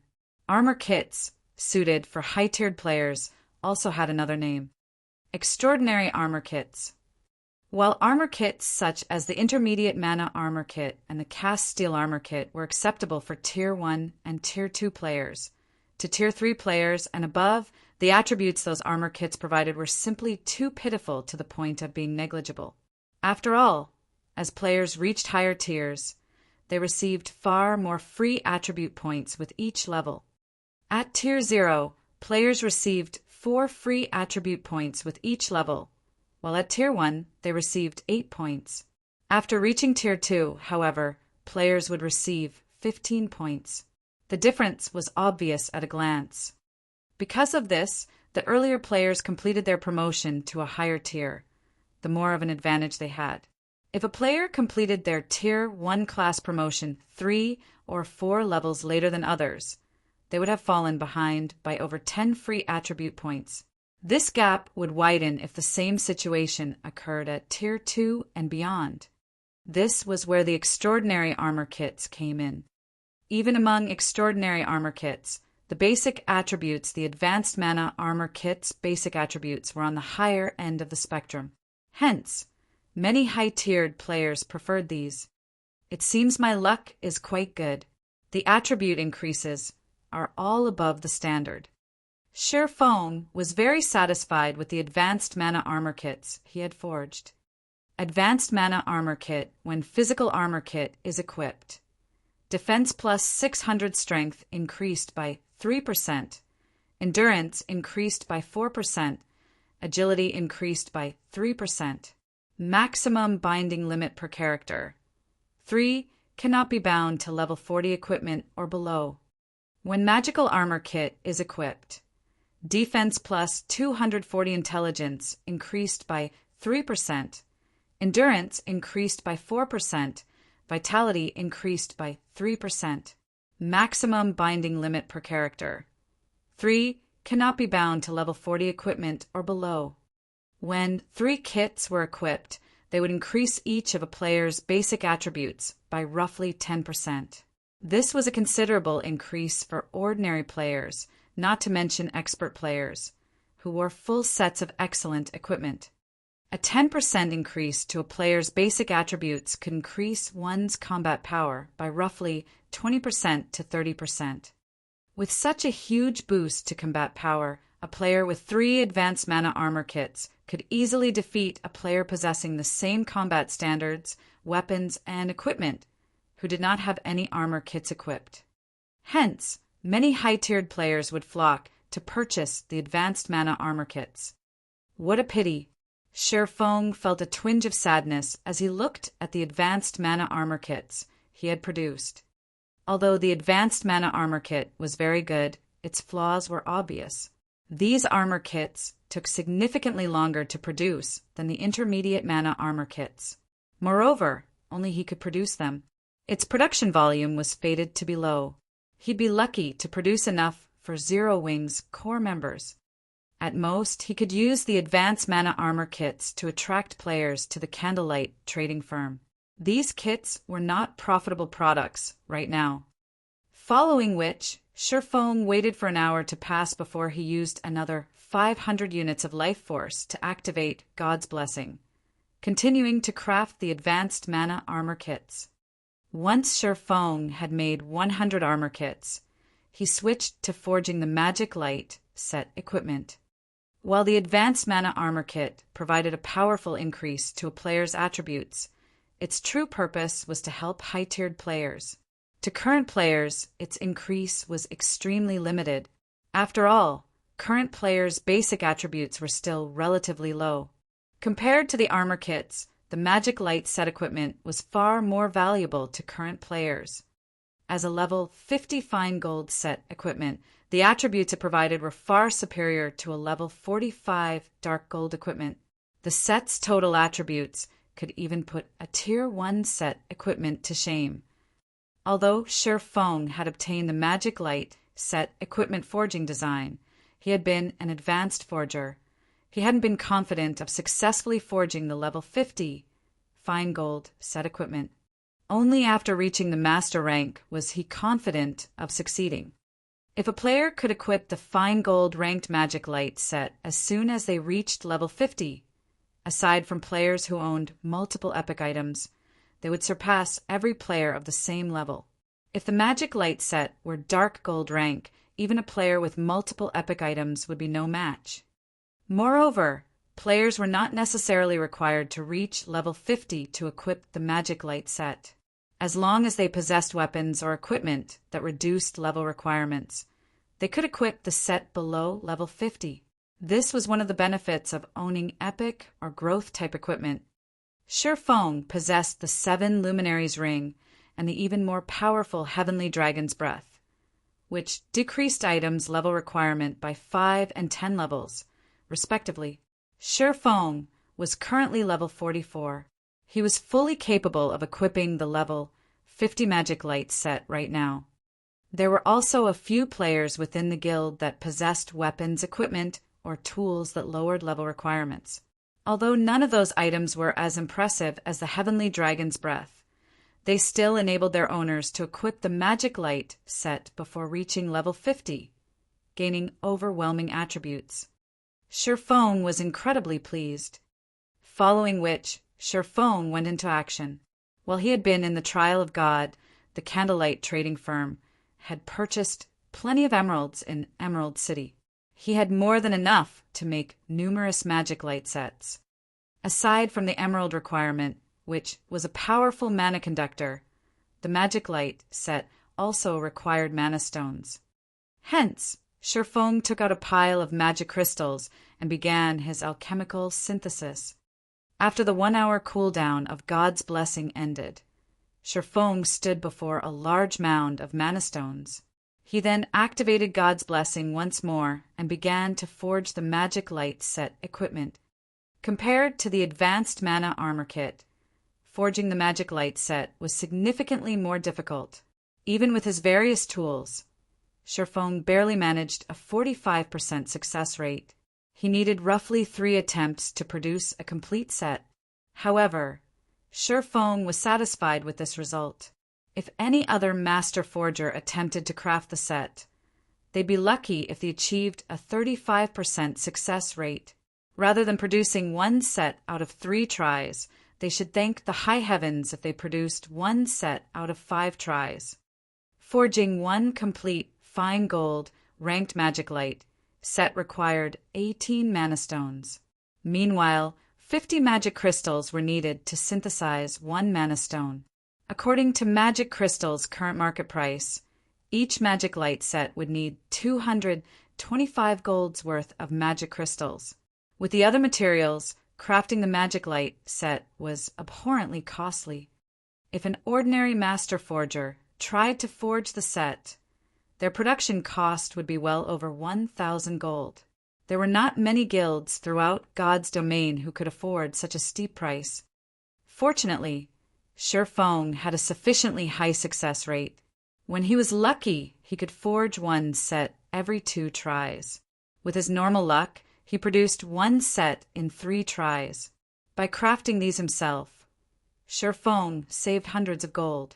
Armor kits suited for high-tiered players also had another name: Extraordinary Armor Kits. While armor kits such as the Intermediate Mana Armor Kit and the Cast Steel Armor Kit were acceptable for Tier 1 and Tier 2 players, to Tier 3 players and above, the attributes those armor kits provided were simply too pitiful to the point of being negligible. After all, as players reached higher tiers, they received far more free attribute points with each level. At Tier 0, players received 4 free attribute points with each level, while at Tier 1, they received 8 points. After reaching Tier 2, however, players would receive 15 points. The difference was obvious at a glance. Because of this, the earlier players completed their promotion to a higher tier, the more of an advantage they had. If a player completed their Tier 1 class promotion 3 or 4 levels later than others, they would have fallen behind by over 10 free attribute points. This gap would widen if the same situation occurred at Tier 2 and beyond. This was where the Extraordinary Armor Kits came in. Even among Extraordinary Armor Kits, the basic attributes, the Advanced Mana Armor Kit's basic attributes were on the higher end of the spectrum. Hence, many high-tiered players preferred these. It seems my luck is quite good. The attribute increases are all above the standard. Sher Fong was very satisfied with the Advanced Mana Armor Kits he had forged. Advanced Mana Armor Kit when Physical Armor Kit is equipped. Defense plus 600 Strength increased by 3%. Endurance increased by 4%. Agility increased by 3%. Maximum binding limit per character. 3. Cannot be bound to level 40 equipment or below. When Magical Armor Kit is equipped. Defense plus 240 Intelligence increased by 3%. Endurance increased by 4%. Vitality increased by 3%. Maximum binding limit per character. 3. Cannot be bound to level 40 equipment or below. When 3 kits were equipped, they would increase each of a player's basic attributes by roughly 10%. This was a considerable increase for ordinary players, not to mention expert players, who wore full sets of excellent equipment. A 10% increase to a player's basic attributes could increase one's combat power by roughly 20% to 30%. With such a huge boost to combat power, a player with 3 Advanced Mana Armor Kits could easily defeat a player possessing the same combat standards, weapons, and equipment who did not have any armor kits equipped. Hence, many high-tiered players would flock to purchase the Advanced Mana Armor Kits. What a pity! Sher Fong felt a twinge of sadness as he looked at the Advanced Mana Armor Kits he had produced. Although the Advanced Mana Armor Kit was very good, its flaws were obvious. These armor kits took significantly longer to produce than the Intermediate Mana Armor Kits. Moreover, only he could produce them. Its production volume was fated to be low. He'd be lucky to produce enough for Zero Wing's core members. At most, he could use the Advanced Mana Armor Kits to attract players to the Candlelight trading firm. These kits were not profitable products right now. Following which, Sher Fong waited for an hour to pass before he used another 500 units of life force to activate God's Blessing, continuing to craft the Advanced Mana Armor Kits. Once Sher Fong had made 100 armor kits, he switched to forging the Magic Light set equipment. While the Advanced Mana Armor Kit provided a powerful increase to a player's attributes, its true purpose was to help high-tiered players. To current players, its increase was extremely limited. After all, current players' basic attributes were still relatively low. Compared to the armor kits, the Magic Light set equipment was far more valuable to current players. As a level 50 fine gold set equipment, the attributes it provided were far superior to a level 45 dark gold equipment. The set's total attributes could even put a Tier 1 set equipment to shame. Although Sher Fong had obtained the Magic Light set equipment forging design. He had been an advanced forger. He hadn't been confident of successfully forging the level 50 fine gold set equipment. Only after reaching the master rank was he confident of succeeding. If a player could equip the fine gold ranked magic light set as soon as they reached level 50, aside from players who owned multiple epic items, they would surpass every player of the same level. If the magic light set were dark gold rank, even a player with multiple epic items would be no match. Moreover, players were not necessarily required to reach level 50 to equip the magic light set, as long as they possessed weapons or equipment that reduced level requirements. They could equip the set below level 50. This was one of the benefits of owning epic or growth type equipment. Feng possessed the 7 Luminaries ring and the even more powerful Heavenly Dragon's Breath, which decreased items' level requirement by 5 and 10 levels, respectively. Feng was currently level 44. He was fully capable of equipping the level 50 magic light set right now. There were also a few players within the guild that possessed weapons, equipment, or tools that lowered level requirements. Although none of those items were as impressive as the Heavenly Dragon's Breath, they still enabled their owners to equip the magic light set before reaching level 50, gaining overwhelming attributes. Feng was incredibly pleased, following which Feng went into action. While he had been in the Trial of God, the Candlelight trading firm had purchased plenty of emeralds in Emerald City. He had more than enough to make numerous magic light sets. Aside from the emerald requirement, which was a powerful mana conductor, the magic light set also required mana stones. Hence, Feng took out a pile of magic crystals and began his alchemical synthesis. After the 1-hour cooldown of God's Blessing ended, Feng stood before a large mound of mana stones. He then activated God's Blessing once more and began to forge the magic light set equipment. Compared to the advanced mana armor kit, forging the magic light set was significantly more difficult. Even with his various tools, Feng barely managed a 45% success rate. He needed roughly 3 attempts to produce a complete set. However, Feng was satisfied with this result. If any other master forger attempted to craft the set, they'd be lucky if they achieved a 35% success rate. Rather than producing 1 set out of 3 tries, they should thank the high heavens if they produced 1 set out of 5 tries. Forging 1 complete fine gold ranked magic light set required 18 mana stones. Meanwhile, 50 magic crystals were needed to synthesize 1 mana stone. According to Magic Crystal's current market price, each magic light set would need 225 golds worth of magic crystals. With the other materials, crafting the magic light set was abhorrently costly. If an ordinary master forger tried to forge the set, their production cost would be well over 1,000 gold. There were not many guilds throughout God's domain who could afford such a steep price. Fortunately, Feng had a sufficiently high success rate. When he was lucky, he could forge 1 set every 2 tries. With his normal luck, he produced 1 set in 3 tries. By crafting these himself, Feng saved hundreds of gold.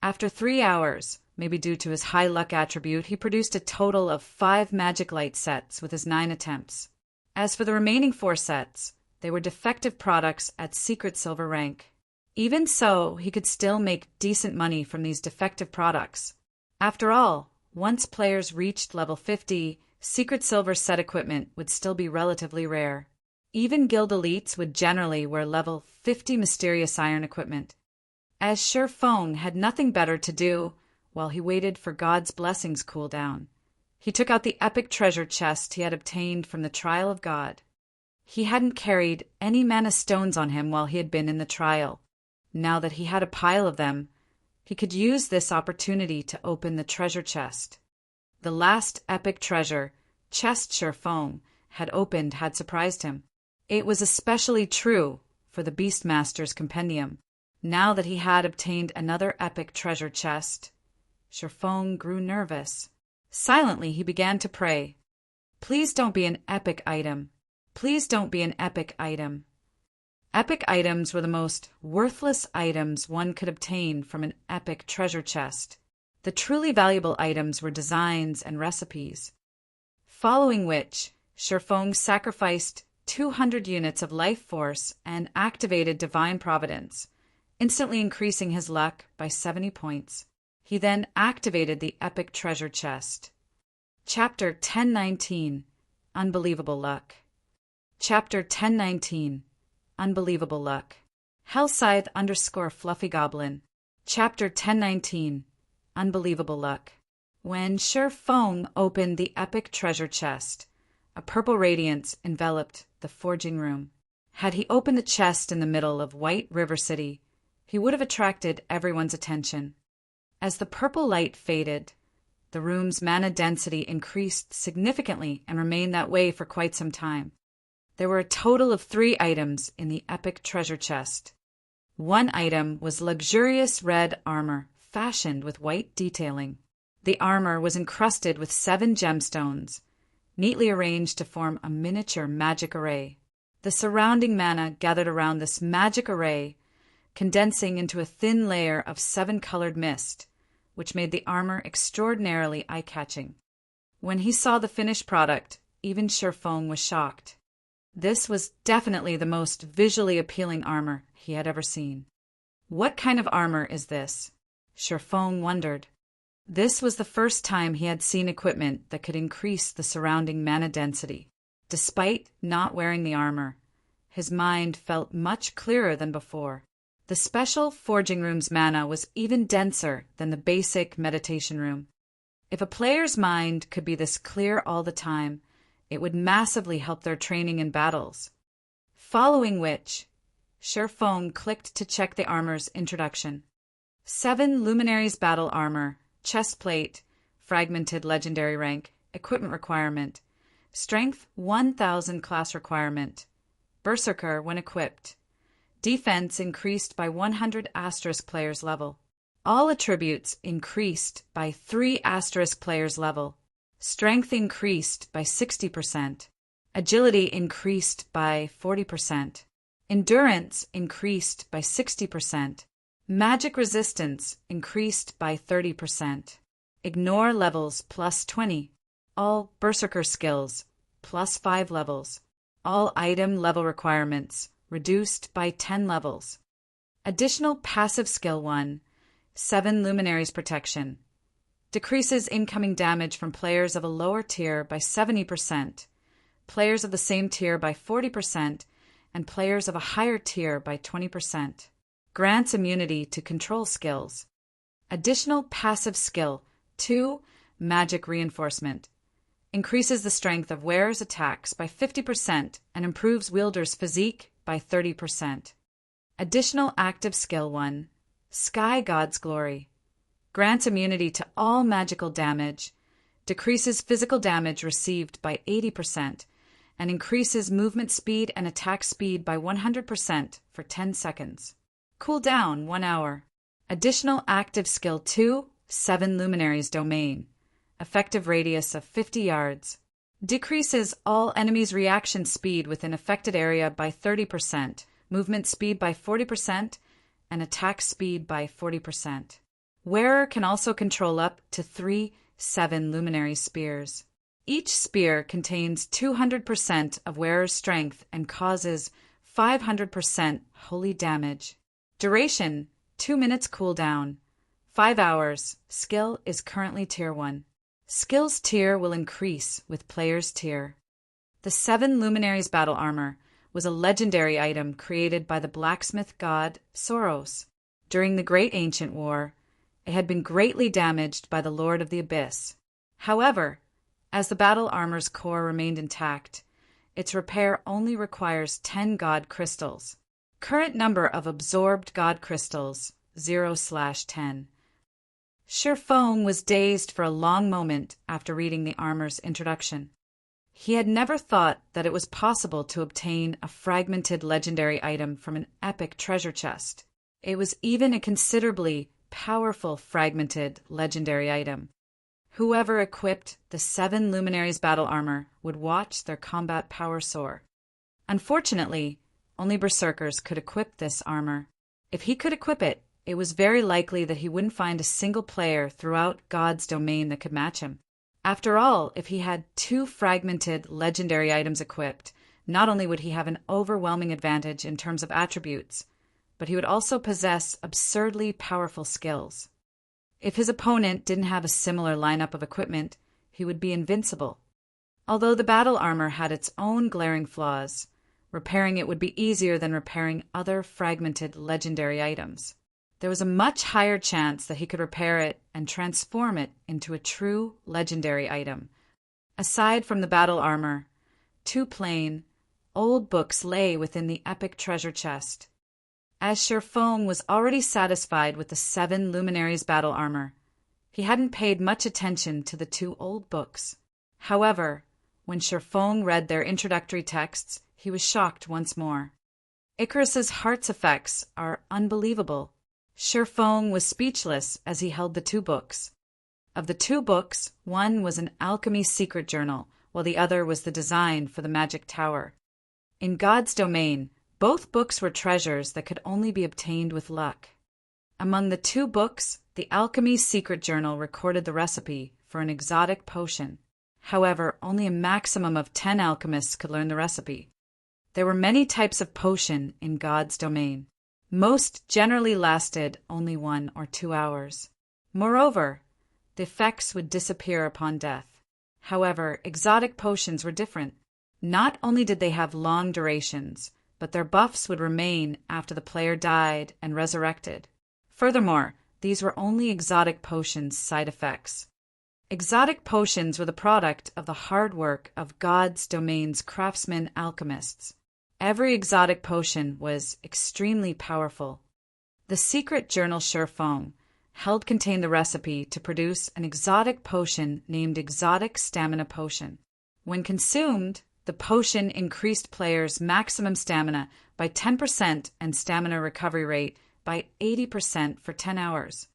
After 3 hours, maybe due to his high luck attribute, he produced a total of 5 magic light sets with his 9 attempts. As for the remaining 4 sets, they were defective products at secret silver rank. Even so, he could still make decent money from these defective products. After all, once players reached level 50, secret silver set equipment would still be relatively rare. Even guild elites would generally wear level 50 mysterious iron equipment. As Feng had nothing better to do while he waited for God's Blessing's cooldown, he took out the epic treasure chest he had obtained from the Trial of God. He hadn't carried any mana stones on him while he had been in the trial. Now that he had a pile of them, he could use this opportunity to open the treasure chest. The last epic treasure chest Feng had opened had surprised him. It was especially true for the Beastmaster's compendium. Now that he had obtained another epic treasure chest, Feng grew nervous. Silently, he began to pray. Please don't be an epic item. Please don't be an epic item. Epic items were the most worthless items one could obtain from an epic treasure chest. The truly valuable items were designs and recipes. Following which, Shifeng sacrificed 200 units of life force and activated Divine Providence, instantly increasing his luck by 70 points. He then activated the epic treasure chest. Chapter 1019 Unbelievable Luck. Chapter 1019 Unbelievable Luck. Hellscythe _ Fluffy Goblin. Chapter 1019 Unbelievable Luck. When Shifeng opened the epic treasure chest, a purple radiance enveloped the forging room. Had he opened the chest in the middle of White River City, he would have attracted everyone's attention. As the purple light faded, the room's mana density increased significantly and remained that way for quite some time. There were a total of 3 items in the epic treasure chest. One item was luxurious red armor fashioned with white detailing. The armor was encrusted with 7 gemstones, neatly arranged to form a miniature magic array. The surrounding mana gathered around this magic array, condensing into a thin layer of 7-colored mist, which made the armor extraordinarily eye-catching. When he saw the finished product, even Shifeng was shocked. This was definitely the most visually appealing armor he had ever seen. What kind of armor is this? Shifeng wondered. This was the first time he had seen equipment that could increase the surrounding mana density. Despite not wearing the armor, his mind felt much clearer than before. The special forging room's mana was even denser than the basic meditation room. If a player's mind could be this clear all the time, it would massively help their training in battles. Following which, Shifeng clicked to check the armor's introduction. 7 Luminaries Battle Armor, Chestplate, Fragmented Legendary Rank, Equipment Requirement, Strength 1000 Class Requirement, Berserker when equipped. Defense increased by 100 * player's level. All attributes increased by 3 * player's level. Strength increased by 60%. Agility increased by 40%. Endurance increased by 60%. Magic resistance increased by 30%. Ignore levels +20. All Berserker skills +5 levels. All item level requirements reduced by 10 levels. Additional passive skill 1, 7 Luminaries Protection. Decreases incoming damage from players of a lower tier by 70%, players of the same tier by 40%, and players of a higher tier by 20%. Grants immunity to control skills. Additional passive skill 2, Magic Reinforcement. Increases the strength of wearer's attacks by 50% and improves wielder's physique by 30%. Additional active skill 1, Sky God's Glory. Grants immunity to all magical damage, decreases physical damage received by 80%, and increases movement speed and attack speed by 100% for 10 seconds. Cooldown 1 hour. Additional active skill 2, 7 Luminaries Domain. Effective radius of 50 yards. Decreases all enemies' reaction speed within affected area by 30%, movement speed by 40%, and attack speed by 40%. Wearer can also control up to 3 7 Luminary Spears. Each spear contains 200% of wearer's strength and causes 500% holy damage. Duration 2 minutes cooldown. 5 hours. Skill is currently tier 1. Skills tier will increase with player's tier. The 7 Luminaries Battle Armor was a legendary item created by the blacksmith god Soros. During the Great Ancient War, it had been greatly damaged by the Lord of the Abyss. However, as the battle armor's core remained intact, its repair only requires 10 god crystals. Current number of absorbed god crystals, 0/10. Shifeng was dazed for a long moment after reading the armor's introduction. He had never thought that it was possible to obtain a fragmented legendary item from an epic treasure chest. It was even a considerably powerful fragmented legendary item. Whoever equipped the 7 luminaries battle armor would watch their combat power soar. Unfortunately, only berserkers could equip this armor. If he could equip it, it was very likely that he wouldn't find a single player throughout God's domain that could match him. After all, if he had 2 fragmented legendary items equipped, not only would he have an overwhelming advantage in terms of attributes, but he would also possess absurdly powerful skills. If his opponent didn't have a similar lineup of equipment, he would be invincible. Although the battle armor had its own glaring flaws, repairing it would be easier than repairing other fragmented legendary items. There was a much higher chance that he could repair it and transform it into a true legendary item. Aside from the battle armor, 2 plain, old books lay within the epic treasure chest. As Sherfong was already satisfied with the 7 luminaries battle armor, he hadn't paid much attention to the 2 old books. However, when Sherfong read their introductory texts, he was shocked once more. Icarus's heart's effects are unbelievable. Sherfong was speechless as he held the 2 books. Of the 2 books, one was an alchemy secret journal, while the other was the design for the magic tower. In God's domain, both books were treasures that could only be obtained with luck. Among the 2 books, the alchemy secret journal recorded the recipe for an exotic potion. However, only a maximum of 10 alchemists could learn the recipe. There were many types of potion in God's domain. Most generally lasted only 1 or 2 hours. Moreover, the effects would disappear upon death. However, exotic potions were different. Not only did they have long durations, but their buffs would remain after the player died and resurrected. Furthermore, these were only exotic potions' side effects. Exotic potions were the product of the hard work of God's domain's craftsmen alchemists. Every exotic potion was extremely powerful. The secret journal Sherfong held contained the recipe to produce an exotic potion named Exotic Stamina Potion. When consumed, the potion increased players' maximum stamina by 10% and stamina recovery rate by 80% for 10 hours.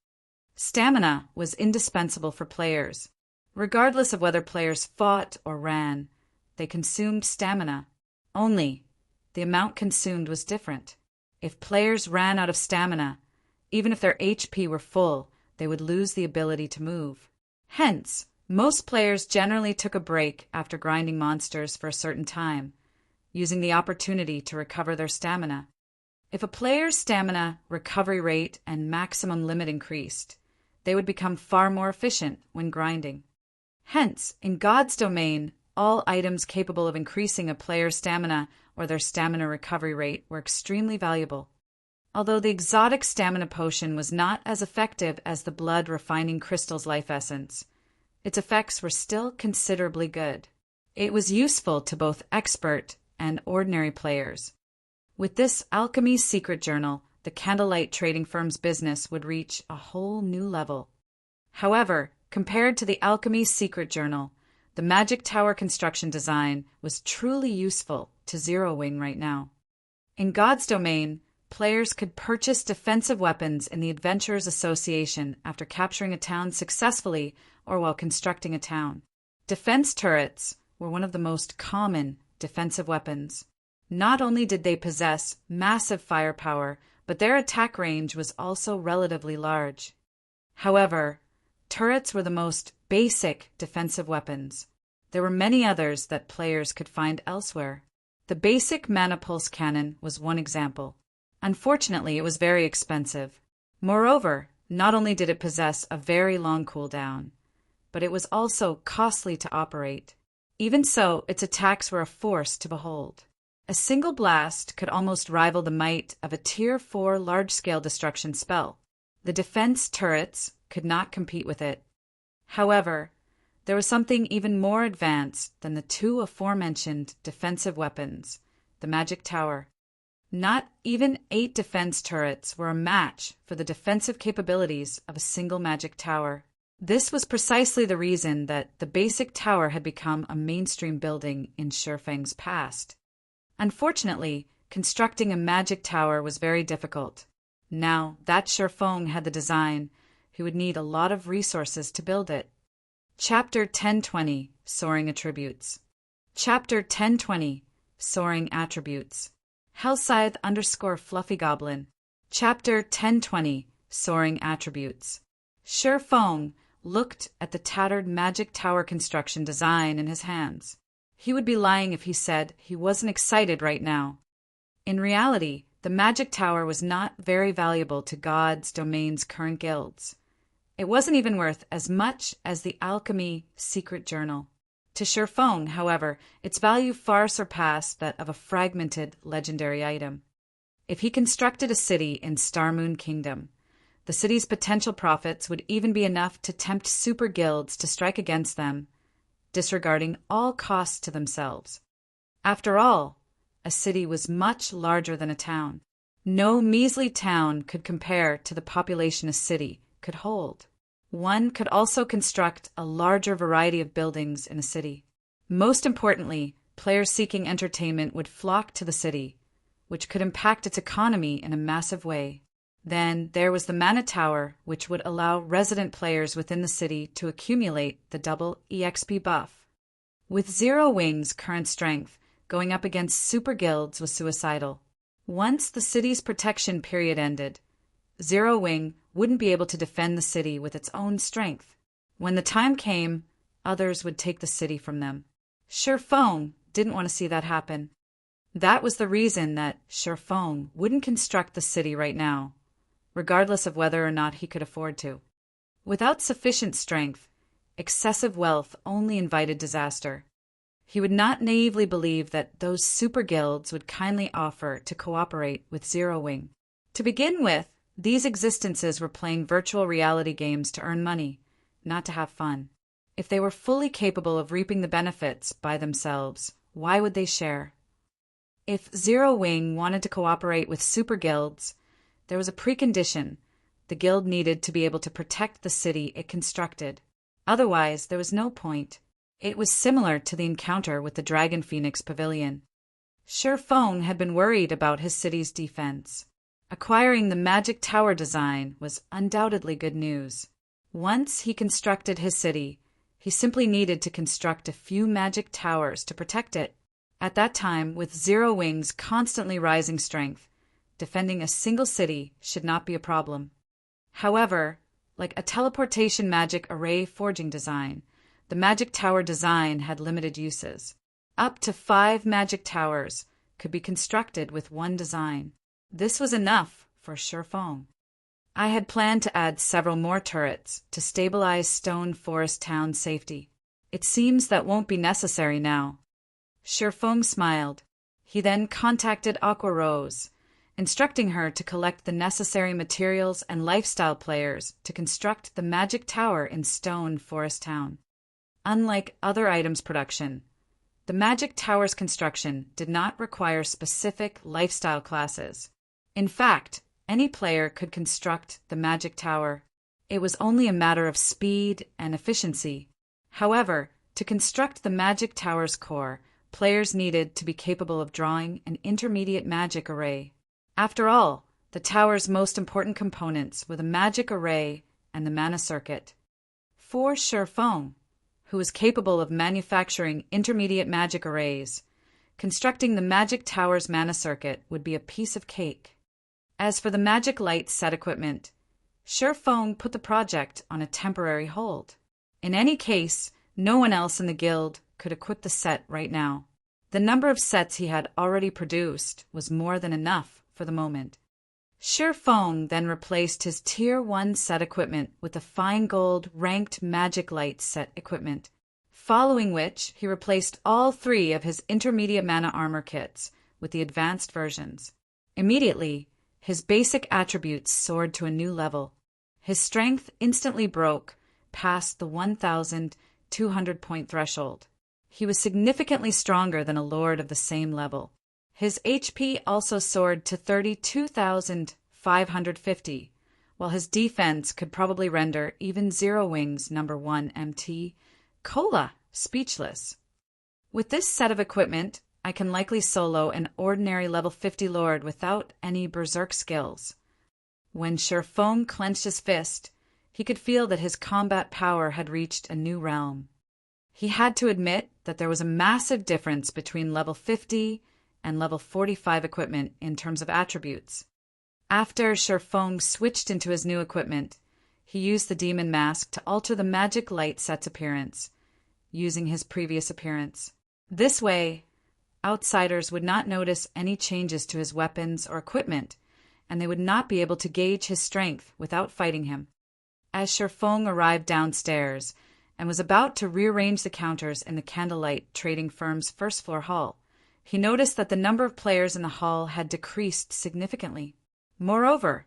Stamina was indispensable for players. Regardless of whether players fought or ran, they consumed stamina. Only, the amount consumed was different. If players ran out of stamina, even if their HP were full, they would lose the ability to move. Hence, most players generally took a break after grinding monsters for a certain time, using the opportunity to recover their stamina. If a player's stamina, recovery rate, and maximum limit increased, they would become far more efficient when grinding. Hence, in God's domain, all items capable of increasing a player's stamina or their stamina recovery rate were extremely valuable. Although the exotic stamina potion was not as effective as the blood refining crystal's life essence, its effects were still considerably good. It was useful to both expert and ordinary players. With this alchemy secret journal, the candlelight trading firm's business would reach a whole new level. However, compared to the alchemy secret journal, the magic tower construction design was truly useful to Zero Wing right now. In God's domain, players could purchase defensive weapons in the Adventurers Association after capturing a town successfully or while constructing a town. Defense turrets were one of the most common defensive weapons. Not only did they possess massive firepower, but their attack range was also relatively large. However, turrets were the most basic defensive weapons. There were many others that players could find elsewhere. The basic mana pulse cannon was one example. Unfortunately, it was very expensive. Moreover, not only did it possess a very long cooldown, but it was also costly to operate. Even so, its attacks were a force to behold. A single blast could almost rival the might of a Tier 4 large-scale destruction spell. The defense turrets could not compete with it. However, there was something even more advanced than the 2 aforementioned defensive weapons, the magic tower. Not even 8 defense turrets were a match for the defensive capabilities of a single magic tower. This was precisely the reason that the basic tower had become a mainstream building in Sherfang's past. Unfortunately, constructing a magic tower was very difficult. Now that Sherfang had the design, he would need a lot of resources to build it. Chapter 1020, Soaring Attributes. Chapter 1020, Soaring Attributes. Hellscythe _ Fluffy Goblin. Chapter 1020, Soaring Attributes. Sher Fong looked at the tattered magic tower construction design in his hands. He would be lying if he said he wasn't excited right now. In reality, the magic tower was not very valuable to God's domain's current guilds. It wasn't even worth as much as the Alchemy Secret Journal. To Sher Fong, however, its value far surpassed that of a fragmented legendary item. If he constructed a city in Starmoon Kingdom, the city's potential profits would even be enough to tempt super guilds to strike against them, disregarding all costs to themselves. After all, a city was much larger than a town. No measly town could compare to the population a city could hold. One could also construct a larger variety of buildings in a city. Most importantly, players seeking entertainment would flock to the city, which could impact its economy in a massive way. Then there was the Mana Tower, which would allow resident players within the city to accumulate the double EXP buff. With Zero Wing's current strength, going up against super guilds was suicidal. Once the city's protection period ended, Zero Wing wouldn't be able to defend the city with its own strength. When the time came, others would take the city from them. Sher Fong didn't want to see that happen. That was the reason that Sher Fong wouldn't construct the city right now, regardless of whether or not he could afford to. Without sufficient strength, excessive wealth only invited disaster. He would not naively believe that those super guilds would kindly offer to cooperate with Zero Wing. To begin with, these existences were playing virtual reality games to earn money, not to have fun. If they were fully capable of reaping the benefits by themselves, why would they share? If Zero Wing wanted to cooperate with super guilds, there was a precondition. The guild needed to be able to protect the city it constructed. Otherwise, there was no point. It was similar to the encounter with the Dragon Phoenix Pavilion. Sher Fong had been worried about his city's defense. Acquiring the magic tower design was undoubtedly good news. Once he constructed his city, he simply needed to construct a few magic towers to protect it. At that time, with Zero Wing's constantly rising strength, defending a single city should not be a problem. However, like a teleportation magic array forging design, the magic tower design had limited uses. Up to 5 magic towers could be constructed with one design. This was enough for Sher Fong. I had planned to add several more turrets to stabilize Stone Forest Town's safety. It seems that won't be necessary now. Sher Fong smiled. He then contacted Aqua Rose, instructing her to collect the necessary materials and lifestyle players to construct the magic tower in Stone Forest Town. Unlike other items production, the magic tower's construction did not require specific lifestyle classes. In fact, any player could construct the magic tower. It was only a matter of speed and efficiency. However, to construct the magic tower's core, players needed to be capable of drawing an intermediate magic array. After all, the tower's most important components were the magic array and the mana circuit. For Sher Fong, who was capable of manufacturing intermediate magic arrays, constructing the magic tower's mana circuit would be a piece of cake. As for the magic light set equipment, Sher Fong put the project on a temporary hold. In any case, no one else in the guild could equip the set right now. The number of sets he had already produced was more than enough for the moment. Sher Fong then replaced his Tier 1 set equipment with the fine gold ranked magic light set equipment, following which he replaced all 3 of his intermediate mana armor kits with the advanced versions. Immediately, his basic attributes soared to a new level. His strength instantly broke past the 1,200 point threshold. He was significantly stronger than a lord of the same level. His HP also soared to 32,550, while his defense could probably render even Zero Wing's number 1 MT, Cola, speechless. With this set of equipment, I can likely solo an ordinary level 50 lord without any berserk skills. When Sher Fong clenched his fist, He could feel that his combat power had reached a new realm. He had to admit that there was a massive difference between level 50 and level 45 equipment in terms of attributes. After Sherfong switched into his new equipment, he used the demon mask to alter the magic light set's appearance, using his previous appearance. This way, outsiders would not notice any changes to his weapons or equipment, and they would not be able to gauge his strength without fighting him. As Sherfong arrived downstairs and was about to rearrange the counters in the Candlelight Trading Firm's first-floor hall, he noticed that the number of players in the hall had decreased significantly. Moreover,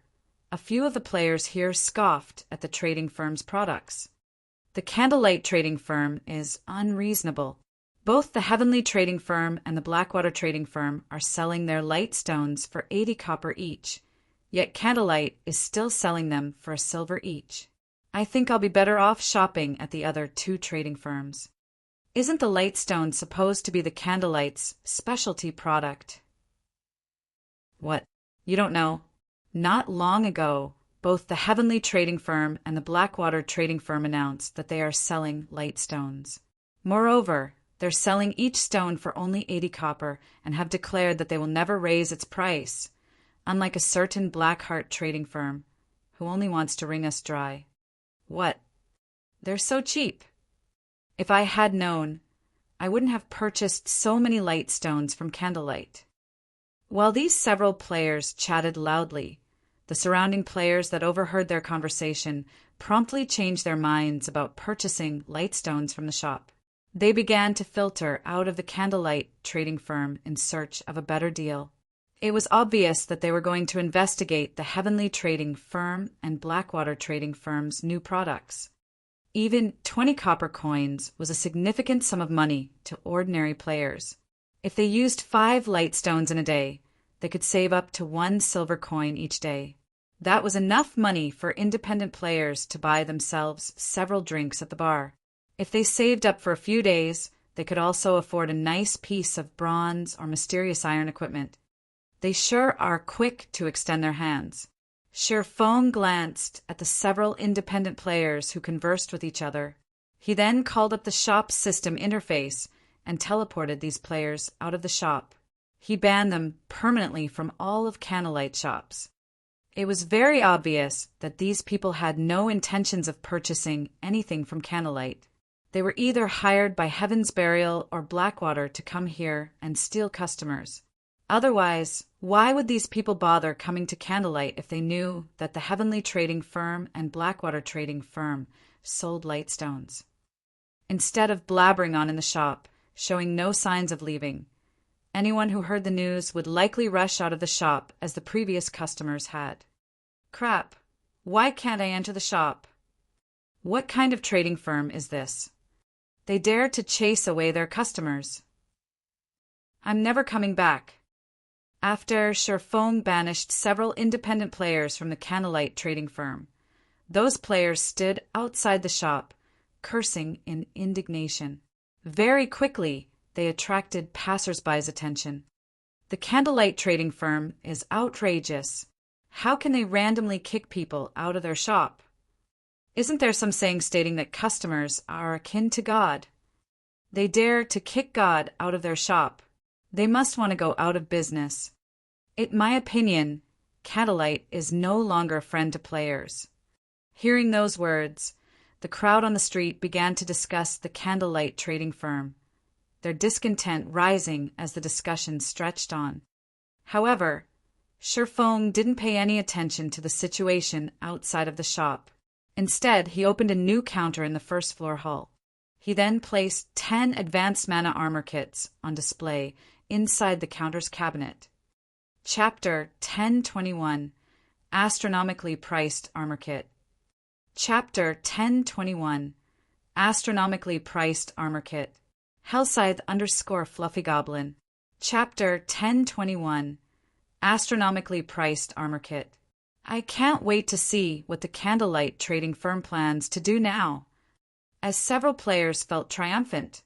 a few of the players here scoffed at the trading firm's products. The Candlelight Trading Firm is unreasonable. Both the Heavenly Trading Firm and the Blackwater Trading Firm are selling their light stones for 80 copper each, yet Candlelight is still selling them for a silver each. I think I'll be better off shopping at the other two trading firms. Isn't the light stone supposed to be the Candlelight's specialty product? What? You don't know? Not long ago, both the Heavenly Trading Firm and the Blackwater Trading Firm announced that they are selling light stones. Moreover, they're selling each stone for only 80 copper and have declared that they will never raise its price, unlike a certain Blackheart trading firm, who only wants to wring us dry. What? They're so cheap. If I had known, I wouldn't have purchased so many light stones from Candlelight. While these several players chatted loudly, the surrounding players that overheard their conversation promptly changed their minds about purchasing light stones from the shop. They began to filter out of the Candlelight Trading Firm in search of a better deal. It was obvious that they were going to investigate the Heavenly Trading Firm and Blackwater Trading Firm's new products. Even 20 copper coins was a significant sum of money to ordinary players. If they used 5 light stones in a day, they could save up to 1 silver coin each day. That was enough money for independent players to buy themselves several drinks at the bar. If they saved up for a few days, they could also afford a nice piece of bronze or mysterious iron equipment. They sure are quick to extend their hands. Sherfong glanced at the several independent players who conversed with each other. He then called up the shop's system interface and teleported these players out of the shop. He banned them permanently from all of Candlelight shops. It was very obvious that these people had no intentions of purchasing anything from Candlelight. They were either hired by Heaven's Burial or Blackwater to come here and steal customers. Otherwise, why would these people bother coming to Candlelight if they knew that the Heavenly Trading Firm and Blackwater Trading Firm sold light stones? Instead of blabbering on in the shop, showing no signs of leaving, anyone who heard the news would likely rush out of the shop as the previous customers had. Crap! Why can't I enter the shop? What kind of trading firm is this? They dare to chase away their customers. I'm never coming back. After Sherfong banished several independent players from the Candlelight Trading Firm, those players stood outside the shop, cursing in indignation. Very quickly, they attracted passers-by's attention. The Candlelight Trading Firm is outrageous. How can they randomly kick people out of their shop? Isn't there some saying stating that customers are akin to God? They dare to kick God out of their shop. They must want to go out of business. In my opinion, Candlelight is no longer a friend to players. Hearing those words, the crowd on the street began to discuss the Candlelight Trading Firm, their discontent rising as the discussion stretched on. However, Sherfong didn't pay any attention to the situation outside of the shop. Instead, he opened a new counter in the first floor hall. He then placed 10 advanced mana armor kits on display inside the counter's cabinet. Chapter 1021, Astronomically Priced Armor Kit. Chapter 1021, Astronomically Priced Armor Kit. Hellscythe _ Fluffy Goblin. Chapter 1021, Astronomically Priced Armor Kit. I can't wait to see what the Candlelight Trading Firm plans to do now. As several players felt triumphant,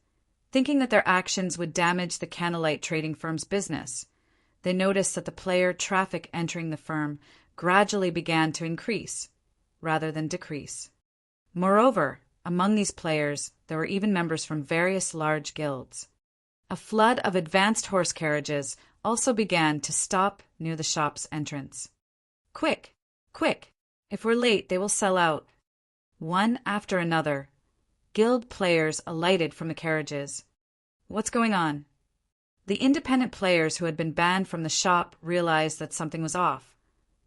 thinking that their actions would damage the Candlelight Trading Firm's business, they noticed that the player traffic entering the firm gradually began to increase. rather than decrease. Moreover, among these players, there were even members from various large guilds. A flood of advanced horse carriages also began to stop near the shop's entrance. Quick! Quick! If we're late, they will sell out. One after another, guild players alighted from the carriages. What's going on? The independent players who had been banned from the shop realized that something was off,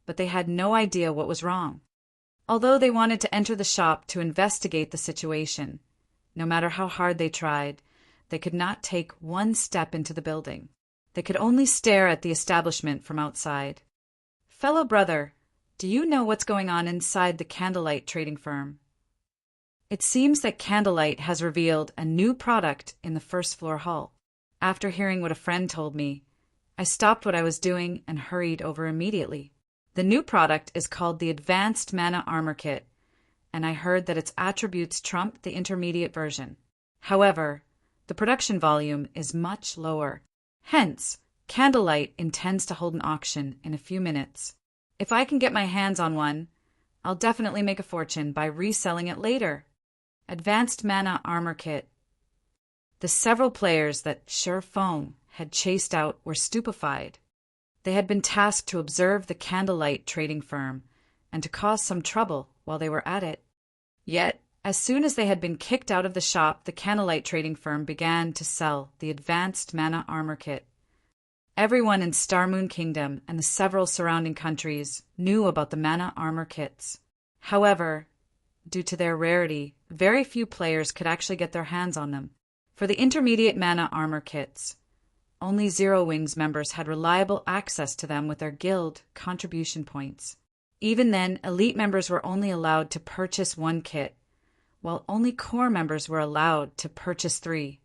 but they had no idea what was wrong. Although they wanted to enter the shop to investigate the situation, no matter how hard they tried, they could not take one step into the building. They could only stare at the establishment from outside. Fellow brother, do you know what's going on inside the Candlelight trading firm? It seems that Candlelight has revealed a new product in the first floor hall. After hearing what a friend told me, I stopped what I was doing and hurried over immediately. The new product is called the Advanced Mana Armor Kit, and I heard that its attributes trump the intermediate version. However, the production volume is much lower. Hence, Candlelight intends to hold an auction in a few minutes. If I can get my hands on one, I'll definitely make a fortune by reselling it later. Advanced Mana Armor Kit. The several players that Sure Foam had chased out were stupefied. They had been tasked to observe the Candlelight trading firm and to cause some trouble while they were at it. Yet, as soon as they had been kicked out of the shop, the Candlelight trading firm began to sell the Advanced Mana Armor Kit. Everyone in Starmoon Kingdom and the several surrounding countries knew about the Mana Armor Kits. However, due to their rarity, very few players could actually get their hands on them. For the intermediate Mana Armor Kits, only Zero Wings members had reliable access to them with their guild contribution points. Even then, elite members were only allowed to purchase one kit, while only core members were allowed to purchase 3.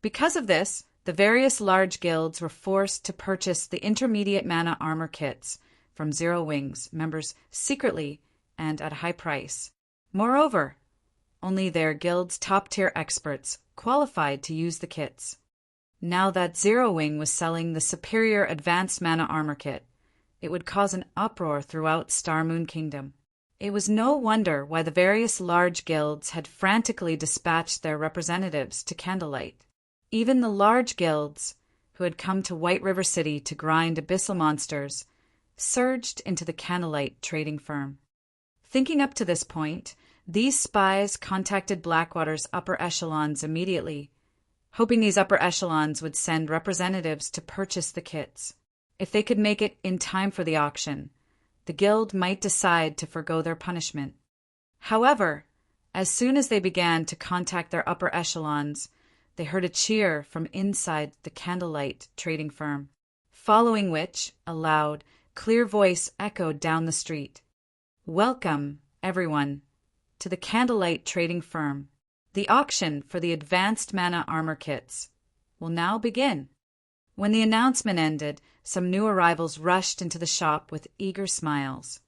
Because of this, the various large guilds were forced to purchase the intermediate Mana Armor Kits from Zero Wings members secretly and at a high price. Moreover, only their guild's top-tier experts qualified to use the kits. Now that Zero Wing was selling the superior Advanced Mana Armor Kit, it would cause an uproar throughout Starmoon Kingdom. It was no wonder why the various large guilds had frantically dispatched their representatives to Candlelight. Even the large guilds, who had come to White River City to grind abyssal monsters, surged into the Candlelight trading firm. Thinking up to this point, these spies contacted Blackwater's upper echelons immediately, hoping these upper echelons would send representatives to purchase the kits. If they could make it in time for the auction, the guild might decide to forgo their punishment. However, as soon as they began to contact their upper echelons, they heard a cheer from inside the Candlelight trading firm, following which a loud, clear voice echoed down the street. Welcome, everyone, to the Candlelight trading firm. The auction for the Advanced Mana Armor Kits will now begin. When the announcement ended, some new arrivals rushed into the shop with eager smiles.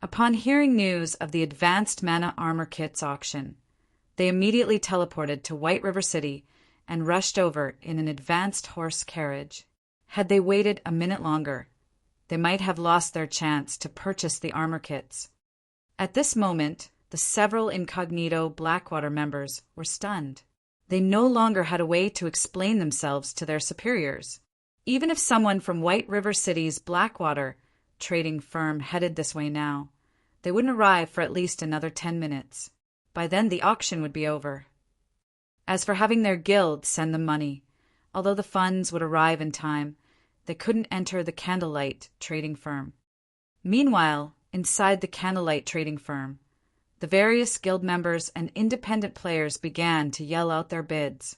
Upon hearing news of the Advanced Mana Armor Kits auction, they immediately teleported to White River City and rushed over in an advanced horse carriage. Had they waited a minute longer, they might have lost their chance to purchase the armor kits. At this moment, the several incognito Blackwater members were stunned. They no longer had a way to explain themselves to their superiors. Even if someone from White River City's Blackwater trading firm headed this way now, they wouldn't arrive for at least another 10 minutes. By then the auction would be over. As for having their guild send them money, although the funds would arrive in time, they couldn't enter the Candlelight trading firm. Meanwhile, inside the Candlelight trading firm, the various guild members and independent players began to yell out their bids.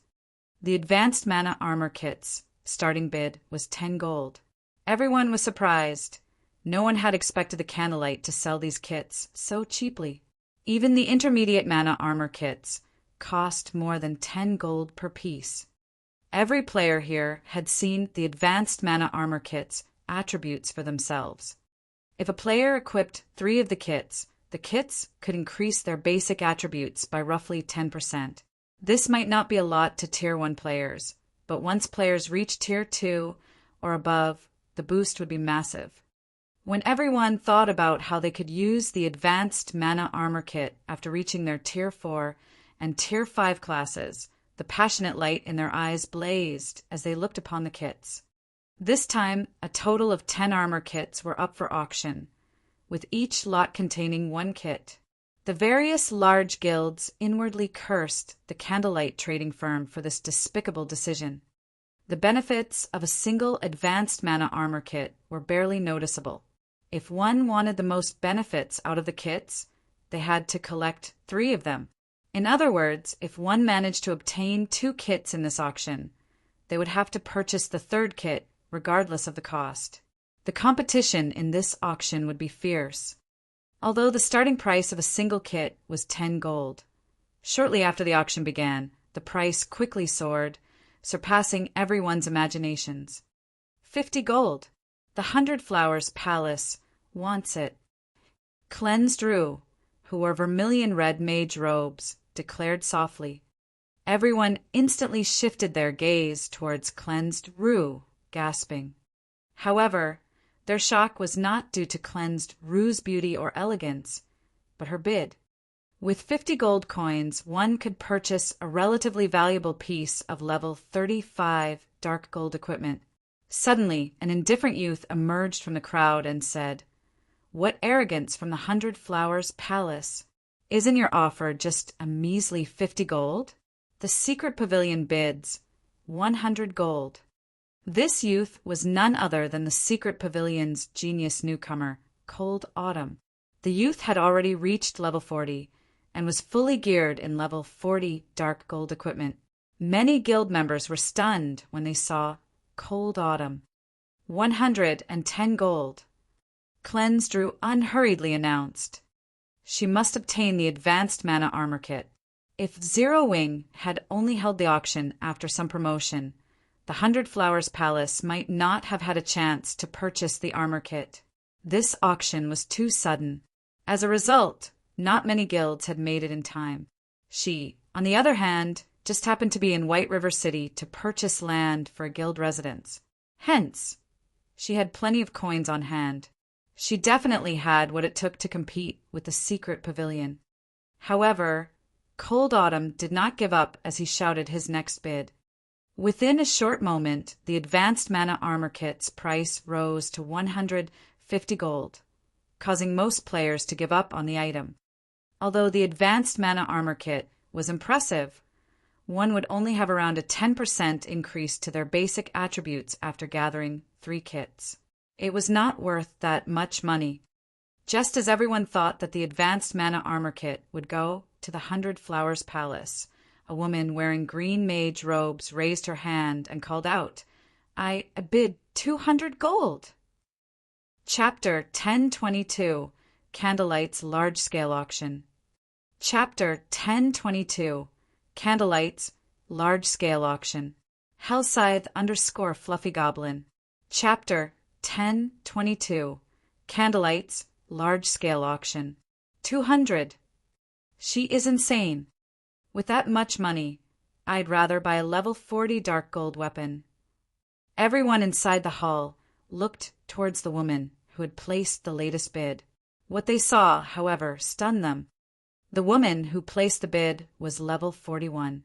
The Advanced Mana Armor Kits starting bid was 10 gold. Everyone was surprised. No one had expected the Candlelight to sell these kits so cheaply. Even the intermediate Mana Armor Kits cost more than 10 gold per piece. Every player here had seen the Advanced Mana Armor Kits attributes for themselves. If a player equipped 3 of the kits could increase their basic attributes by roughly 10%. This might not be a lot to Tier 1 players, but once players reach Tier 2 or above, the boost would be massive. When everyone thought about how they could use the advanced mana armor kit after reaching their Tier 4 and Tier 5 classes, the passionate light in their eyes blazed as they looked upon the kits. This time, a total of 10 armor kits were up for auction, with each lot containing 1 kit. The various large guilds inwardly cursed the Candlelight trading firm for this despicable decision. The benefits of a single advanced mana armor kit were barely noticeable. If one wanted the most benefits out of the kits, they had to collect 3 of them. In other words, if one managed to obtain 2 kits in this auction, they would have to purchase the 3rd kit regardless of the cost. The competition in this auction would be fierce, although the starting price of a single kit was 10 gold. Shortly after the auction began, the price quickly soared, surpassing everyone's imaginations. 50 gold. The 100 Flowers Palace wants it. Cleansed Rue, who wore vermilion red mage robes, declared softly. Everyone instantly shifted their gaze towards Cleansed Rue, gasping. However, their shock was not due to Cleansed Rue's beauty or elegance, but her bid. With 50 gold coins, one could purchase a relatively valuable piece of level 35 dark gold equipment. Suddenly, an indifferent youth emerged from the crowd and said, "What arrogance from the 100 Flowers Palace! Isn't your offer just a measly 50 gold? The secret pavilion bids 100 gold." This youth was none other than the secret pavilion's genius newcomer, Cold Autumn. The youth had already reached level 40 and was fully geared in level 40 dark gold equipment. Many guild members were stunned when they saw Cold Autumn. 110 gold. Cleansed Drew unhurriedly announced. She must obtain the advanced mana armor kit. If Zero Wing had only held the auction after some promotion, the 100 Flowers Palace might not have had a chance to purchase the armor kit. This auction was too sudden. As a result, not many guilds had made it in time. She, on the other hand, just happened to be in White River City to purchase land for a guild residence. Hence, she had plenty of coins on hand. She definitely had what it took to compete with the secret pavilion. However, Cold Autumn did not give up as he shouted his next bid. Within a short moment, the advanced mana armor kit's price rose to 150 gold, causing most players to give up on the item. Although the advanced mana armor kit was impressive, one would only have around a 10% increase to their basic attributes after gathering 3 kits. It was not worth that much money. Just as everyone thought that the advanced mana armor kit would go to the 100 Flowers Palace, a woman wearing green mage robes raised her hand and called out, I bid 200 gold. Chapter 1022, Candlelight's Large-Scale Auction. Chapter 1022, Candlelight's Large-Scale Auction. Hellscythe _ Fluffy Goblin. Chapter 1022, Candlelight's Large-Scale Auction. 200. She is insane. With that much money, I'd rather buy a level 40 dark gold weapon. Everyone inside the hall looked towards the woman who had placed the latest bid. What they saw, however, stunned them. The woman who placed the bid was level 41.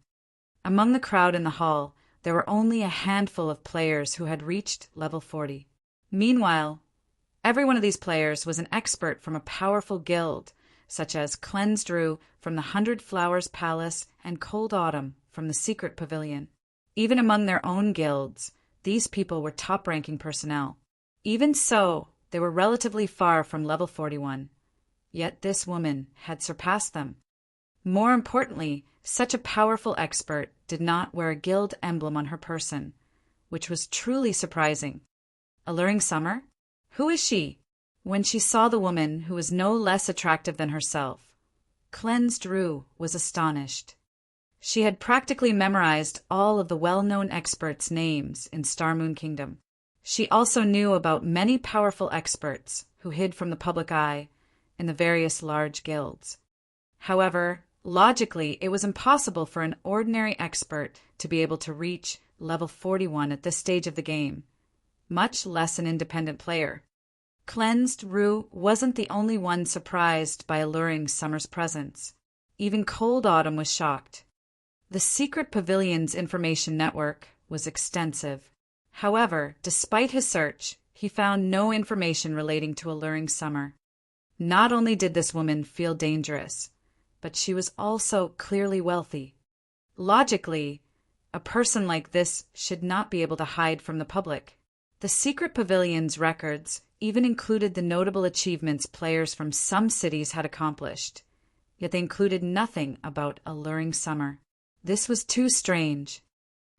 Among the crowd in the hall, there were only a handful of players who had reached level 40. Meanwhile, every one of these players was an expert from a powerful guild, such as Cleansed Rue from the 100 Flowers Palace and Cold Autumn from the Secret Pavilion. Even among their own guilds, these people were top-ranking personnel. Even so, they were relatively far from level 41. Yet this woman had surpassed them. More importantly, such a powerful expert did not wear a guild emblem on her person, which was truly surprising. Alluring Summer? Who is she? When she saw the woman who was no less attractive than herself, Cleansed Rue was astonished. She had practically memorized all of the well-known experts' names in Starmoon Kingdom. She also knew about many powerful experts who hid from the public eye in the various large guilds. However, logically, it was impossible for an ordinary expert to be able to reach level 41 at this stage of the game, much less an independent player. Cleansed Rue wasn't the only one surprised by alluring summer's presence. Even Cold Autumn was shocked. The secret pavilion's information network was extensive. However, despite his search, he found no information relating to alluring summer. Not only did this woman feel dangerous, but she was also clearly wealthy. Logically, a person like this should not be able to hide from the public. The secret pavilion's records even included the notable achievements players from some cities had accomplished, yet they included nothing about alluring summer. This was too strange.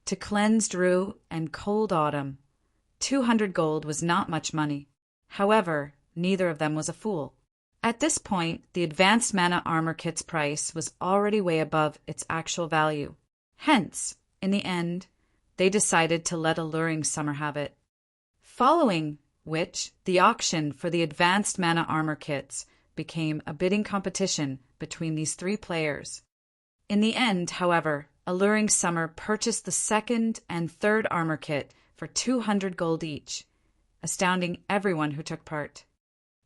To Cleansed Rue and Cold Autumn, 200 gold was not much money. However, neither of them was a fool. At this point, the advanced mana armor kit's price was already way above its actual value. Hence, in the end, they decided to let alluring summer have it. Following which, the auction for the advanced mana armor kits became a bidding competition between these three players. In the end, however, alluring summer purchased the second and third armor kit for 200 gold each, astounding everyone who took part.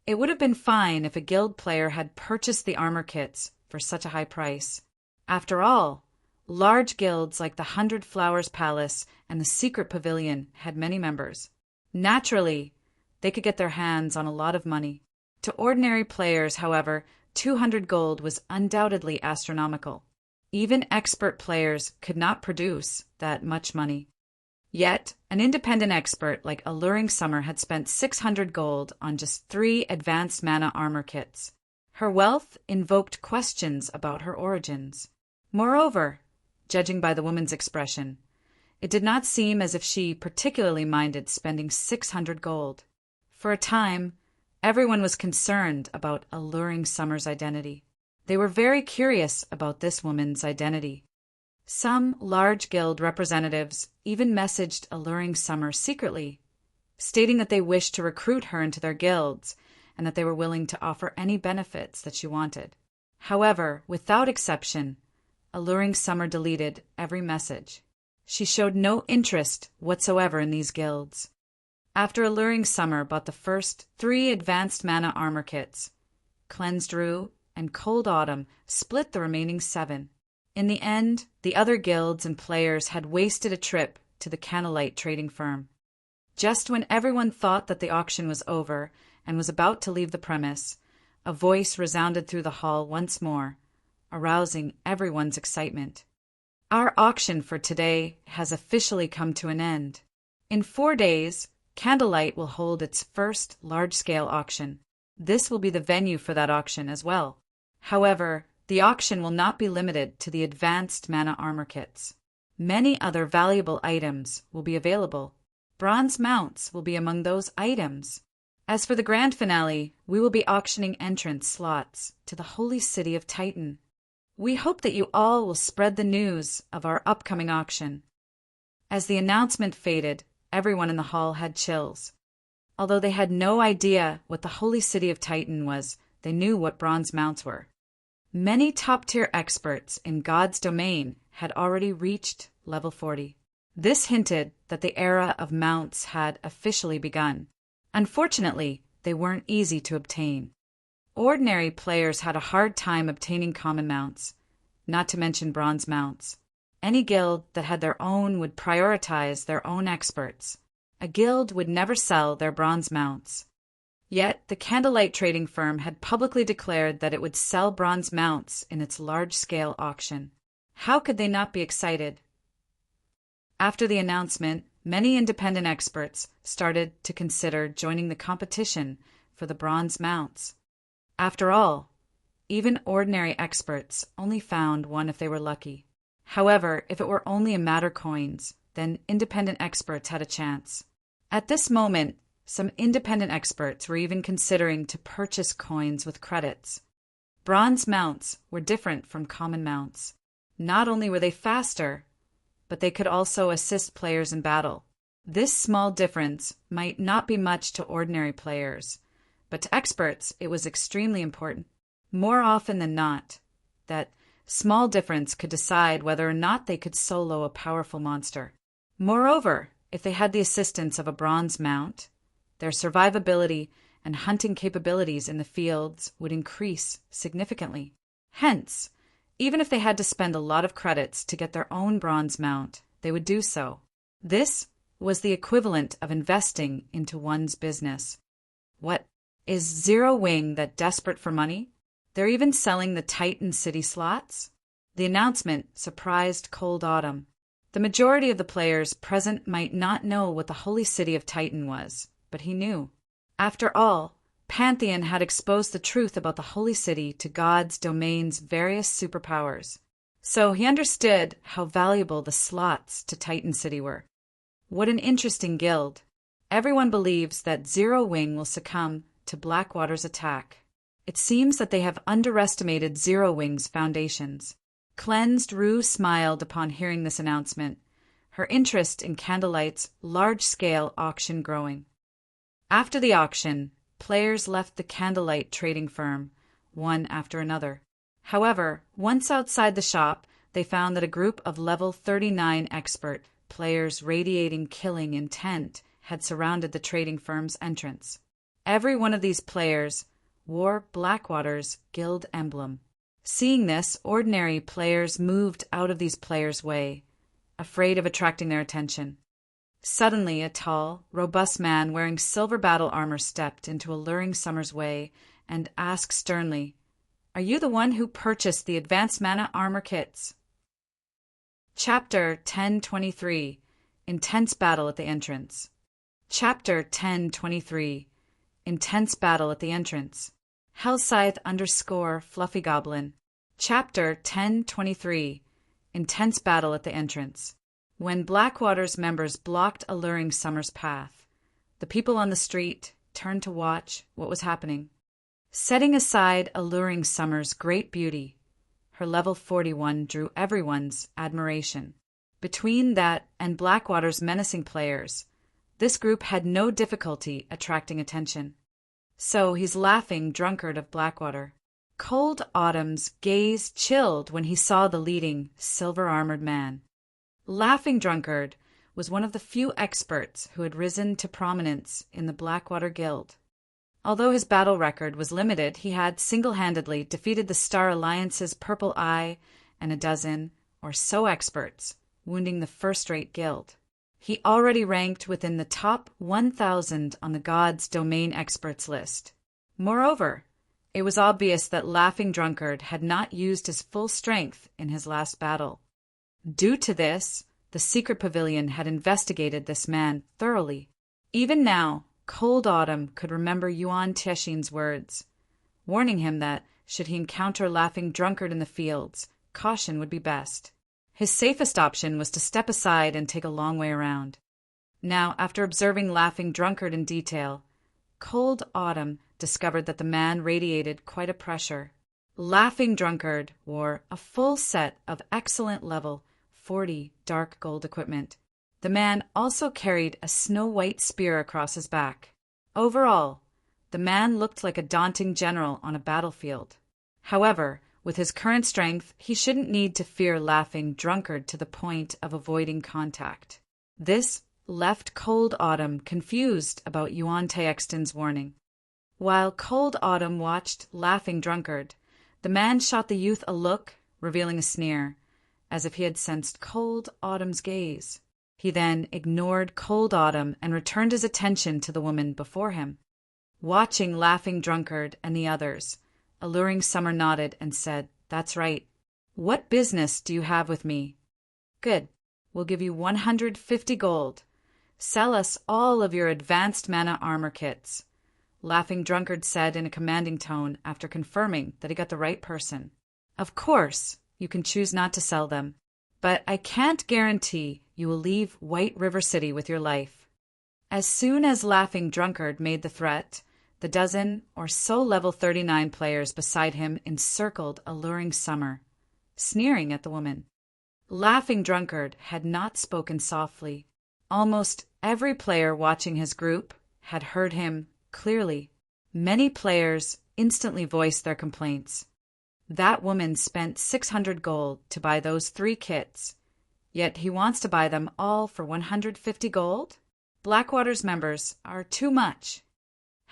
It would have been fine if a guild player had purchased the armor kits for such a high price. After all, large guilds like the 100 Flowers Palace and the Secret Pavilion had many members. Naturally, they could get their hands on a lot of money. To ordinary players, however, 200 gold was undoubtedly astronomical. Even expert players could not produce that much money. Yet, an independent expert like Alluring Summer had spent 600 gold on just 3 advanced mana armor kits. Her wealth invoked questions about her origins. Moreover, judging by the woman's expression, it did not seem as if she particularly minded spending 600 gold. For a time, everyone was concerned about Alluring Summer's identity. They were very curious about this woman's identity. Some large guild representatives even messaged Alluring Summer secretly, stating that they wished to recruit her into their guilds and that they were willing to offer any benefits that she wanted. However, without exception, Alluring Summer deleted every message. She showed no interest whatsoever in these guilds. After Alluring Summer bought the first 3 advanced mana armor kits, Cleansed Rue and Cold Autumn split the remaining 7. In the end, the other guilds and players had wasted a trip to the Candlelight trading firm. Just when everyone thought that the auction was over and was about to leave the premise, a voice resounded through the hall once more, arousing everyone's excitement. Our auction for today has officially come to an end. In 4 days, Candlelight will hold its first large-scale auction. This will be the venue for that auction as well. However, the auction will not be limited to the advanced mana armor kits. Many other valuable items will be available. Bronze mounts will be among those items. As for the grand finale, we will be auctioning entrance slots to the holy city of Titan. We hope that you all will spread the news of our upcoming auction. As the announcement faded, everyone in the hall had chills. Although they had no idea what the holy city of Titan was, they knew what bronze mounts were. Many top-tier experts in God's domain had already reached level 40. This hinted that the era of mounts had officially begun. Unfortunately, they weren't easy to obtain. Ordinary players had a hard time obtaining common mounts, not to mention bronze mounts. Any guild that had their own would prioritize their own experts. A guild would never sell their bronze mounts. Yet, the Candlelight trading firm had publicly declared that it would sell bronze mounts in its large-scale auction. How could they not be excited? After the announcement, many independent experts started to consider joining the competition for the bronze mounts. After all, even ordinary experts only found one if they were lucky. However, if it were only a matter coins, then independent experts had a chance. At this moment, some independent experts were even considering to purchase coins with credits. Bronze mounts were different from common mounts. Not only were they faster, but they could also assist players in battle. This small difference might not be much to ordinary players, but to experts it was extremely important. More often than not, that small difference could decide whether or not they could solo a powerful monster. Moreover, if they had the assistance of a bronze mount, their survivability and hunting capabilities in the fields would increase significantly. Hence, even if they had to spend a lot of credits to get their own bronze mount, they would do so. This was the equivalent of investing into one's business. What, is Zero Wing that desperate for money? They're even selling the Titan City slots? The announcement surprised Cold Autumn. The majority of the players present might not know what the holy city of Titan was, but he knew. After all, Pantheon had exposed the truth about the holy city to God's domain's various superpowers. So he understood how valuable the slots to Titan City were. What an interesting guild. Everyone believes that Zero Wing will succumb to Blackwater's attack. It seems that they have underestimated Zero Wing's foundations. Cleansed Rue smiled upon hearing this announcement, her interest in Candlelight's large-scale auction growing. After the auction, players left the Candlelight trading firm, one after another. However, once outside the shop, they found that a group of level 39 expert players radiating killing intent had surrounded the trading firm's entrance. Every one of these players wore Blackwater's guild emblem. Seeing this, ordinary players moved out of these players' way, afraid of attracting their attention. Suddenly, a tall, robust man wearing silver battle armor stepped into Alluring Summer's way and asked sternly, "Are you the one who purchased the advanced mana armor kits?" Chapter 1023 Intense Battle at the Entrance. Chapter 1023 Intense Battle at the Entrance. Hellscythe _ Fluffy Goblin. Chapter 1023 Intense Battle at the Entrance. When Blackwater's members blocked Alluring Summer's path, the people on the street turned to watch what was happening. Setting aside Alluring Summer's great beauty, her level 41 drew everyone's admiration. Between that and Blackwater's menacing players, this group had no difficulty attracting attention. So he's laughing drunkard of Blackwater. Cold Autumn's gaze chilled when he saw the leading silver-armored man. Laughing Drunkard was one of the few experts who had risen to prominence in the Blackwater Guild. Although his battle record was limited, he had single-handedly defeated the Star Alliance's Purple Eye and a dozen or so experts, wounding the first-rate guild. He already ranked within the top 1,000 on the God's Domain Experts list. Moreover, it was obvious that Laughing Drunkard had not used his full strength in his last battle. Due to this, the Secret Pavilion had investigated this man thoroughly. Even now, Cold Autumn could remember Yuan Teshin's words, warning him that, should he encounter Laughing Drunkard in the fields, caution would be best. His safest option was to step aside and take a long way around. Now, after observing Laughing Drunkard in detail, Cold Autumn discovered that the man radiated quite a pressure. Laughing Drunkard wore a full set of excellent level 40 dark gold equipment. The man also carried a snow-white spear across his back. Overall, the man looked like a daunting general on a battlefield. However, with his current strength, he shouldn't need to fear Laughing Drunkard to the point of avoiding contact. This left Cold Autumn confused about Yuan Taexton's warning. While Cold Autumn watched Laughing Drunkard, the man shot the youth a look, revealing a sneer, as if he had sensed Cold Autumn's gaze. He then ignored Cold Autumn and returned his attention to the woman before him. Watching Laughing Drunkard and the others, Alluring Summer nodded and said, "That's right. What business do you have with me?" "Good. We'll give you 150 gold. Sell us all of your advanced mana armor kits," Laughing Drunkard said in a commanding tone after confirming that he got the right person. "Of course, you can choose not to sell them, but I can't guarantee you will leave White River City with your life." As soon as Laughing Drunkard made the threat, the dozen or so level 39 players beside him encircled Alluring Summer, sneering at the woman. Laughing Drunkard had not spoken softly. Almost every player watching his group had heard him clearly. Many players instantly voiced their complaints. That woman spent 600 gold to buy those 3 kits, yet he wants to buy them all for 150 gold? Blackwater's members are too much.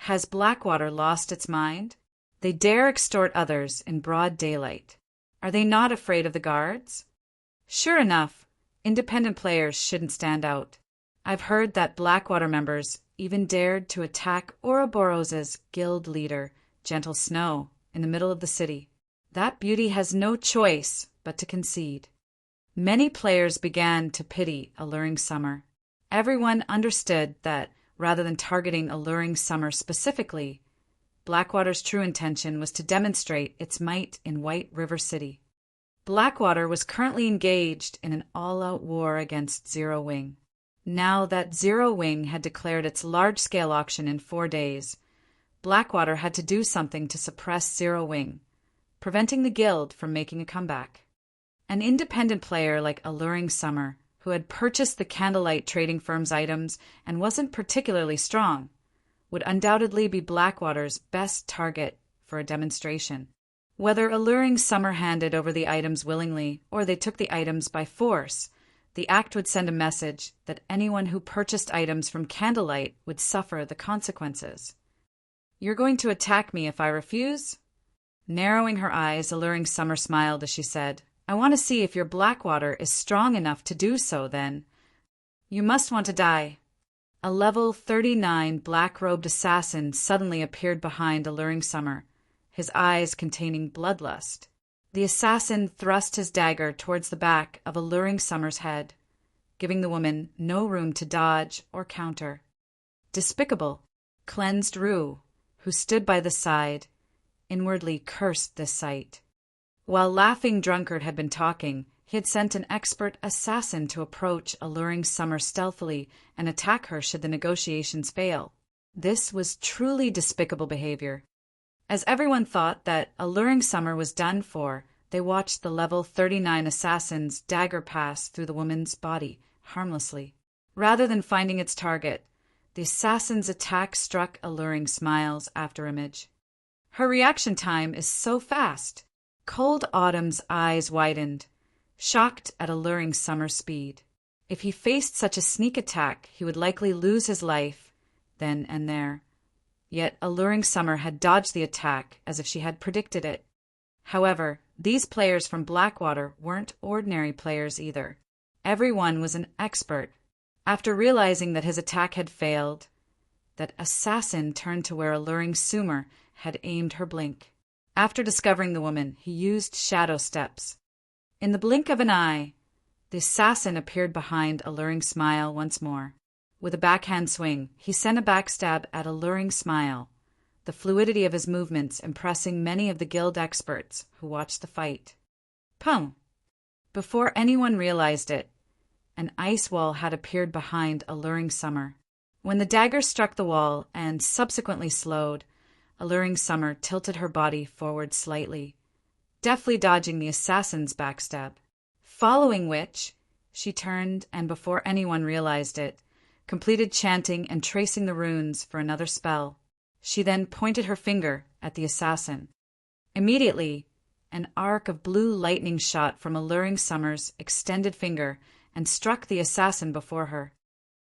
Has Blackwater lost its mind? They dare extort others in broad daylight. Are they not afraid of the guards? Sure enough, independent players shouldn't stand out. I've heard that Blackwater members even dared to attack Ouroboros's guild leader, Gentle Snow, in the middle of the city. That beauty has no choice but to concede. Many players began to pity Alluring Summer. Everyone understood that, rather than targeting Alluring Summer specifically, Blackwater's true intention was to demonstrate its might in White River City. Blackwater was currently engaged in an all-out war against Zero Wing. Now that Zero Wing had declared its large-scale auction in 4 days, Blackwater had to do something to suppress Zero Wing, preventing the guild from making a comeback. An independent player like Alluring Summer, who had purchased the Candlelight trading firm's items and wasn't particularly strong, would undoubtedly be Blackwater's best target for a demonstration. Whether Alluring Summer handed over the items willingly or they took the items by force, the act would send a message that anyone who purchased items from Candlelight would suffer the consequences. You're going to attack me if I refuse? Narrowing her eyes, Alluring Summer smiled as she said, I want to see if your Blackwater is strong enough to do so, then. You must want to die. A level 39 black-robed assassin suddenly appeared behind Alluring Summer, his eyes containing bloodlust. The assassin thrust his dagger towards the back of Alluring Summer's head, giving the woman no room to dodge or counter. Despicable, cleansed Rue, who stood by the side, inwardly cursed this sight. While Laughing Drunkard had been talking, he had sent an expert assassin to approach Alluring Summer stealthily and attack her should the negotiations fail. This was truly despicable behavior. As everyone thought that Alluring Summer was done for, they watched the level 39 assassin's dagger pass through the woman's body harmlessly. Rather than finding its target, the assassin's attack struck Alluring Smile's afterimage. Her reaction time is so fast. Cold Autumn's eyes widened, shocked at Alluring Summer's speed. If he faced such a sneak attack, he would likely lose his life then and there. Yet Alluring Summer had dodged the attack as if she had predicted it. However, these players from Blackwater weren't ordinary players either. Everyone was an expert. After realizing that his attack had failed, that assassin turned to where Alluring Summer had aimed her blink. After discovering the woman, he used shadow steps. In the blink of an eye, the assassin appeared behind Alluring Smile once more. With a backhand swing, he sent a backstab at Alluring Smile, the fluidity of his movements impressing many of the guild experts who watched the fight. Pum! Before anyone realized it, an ice wall had appeared behind Alluring Summer. When the dagger struck the wall and subsequently slowed, Alluring Summer tilted her body forward slightly, deftly dodging the assassin's backstab. Following which, she turned and before anyone realized it, completed chanting and tracing the runes for another spell. She then pointed her finger at the assassin. Immediately, an arc of blue lightning shot from Alluring Summer's extended finger and struck the assassin before her.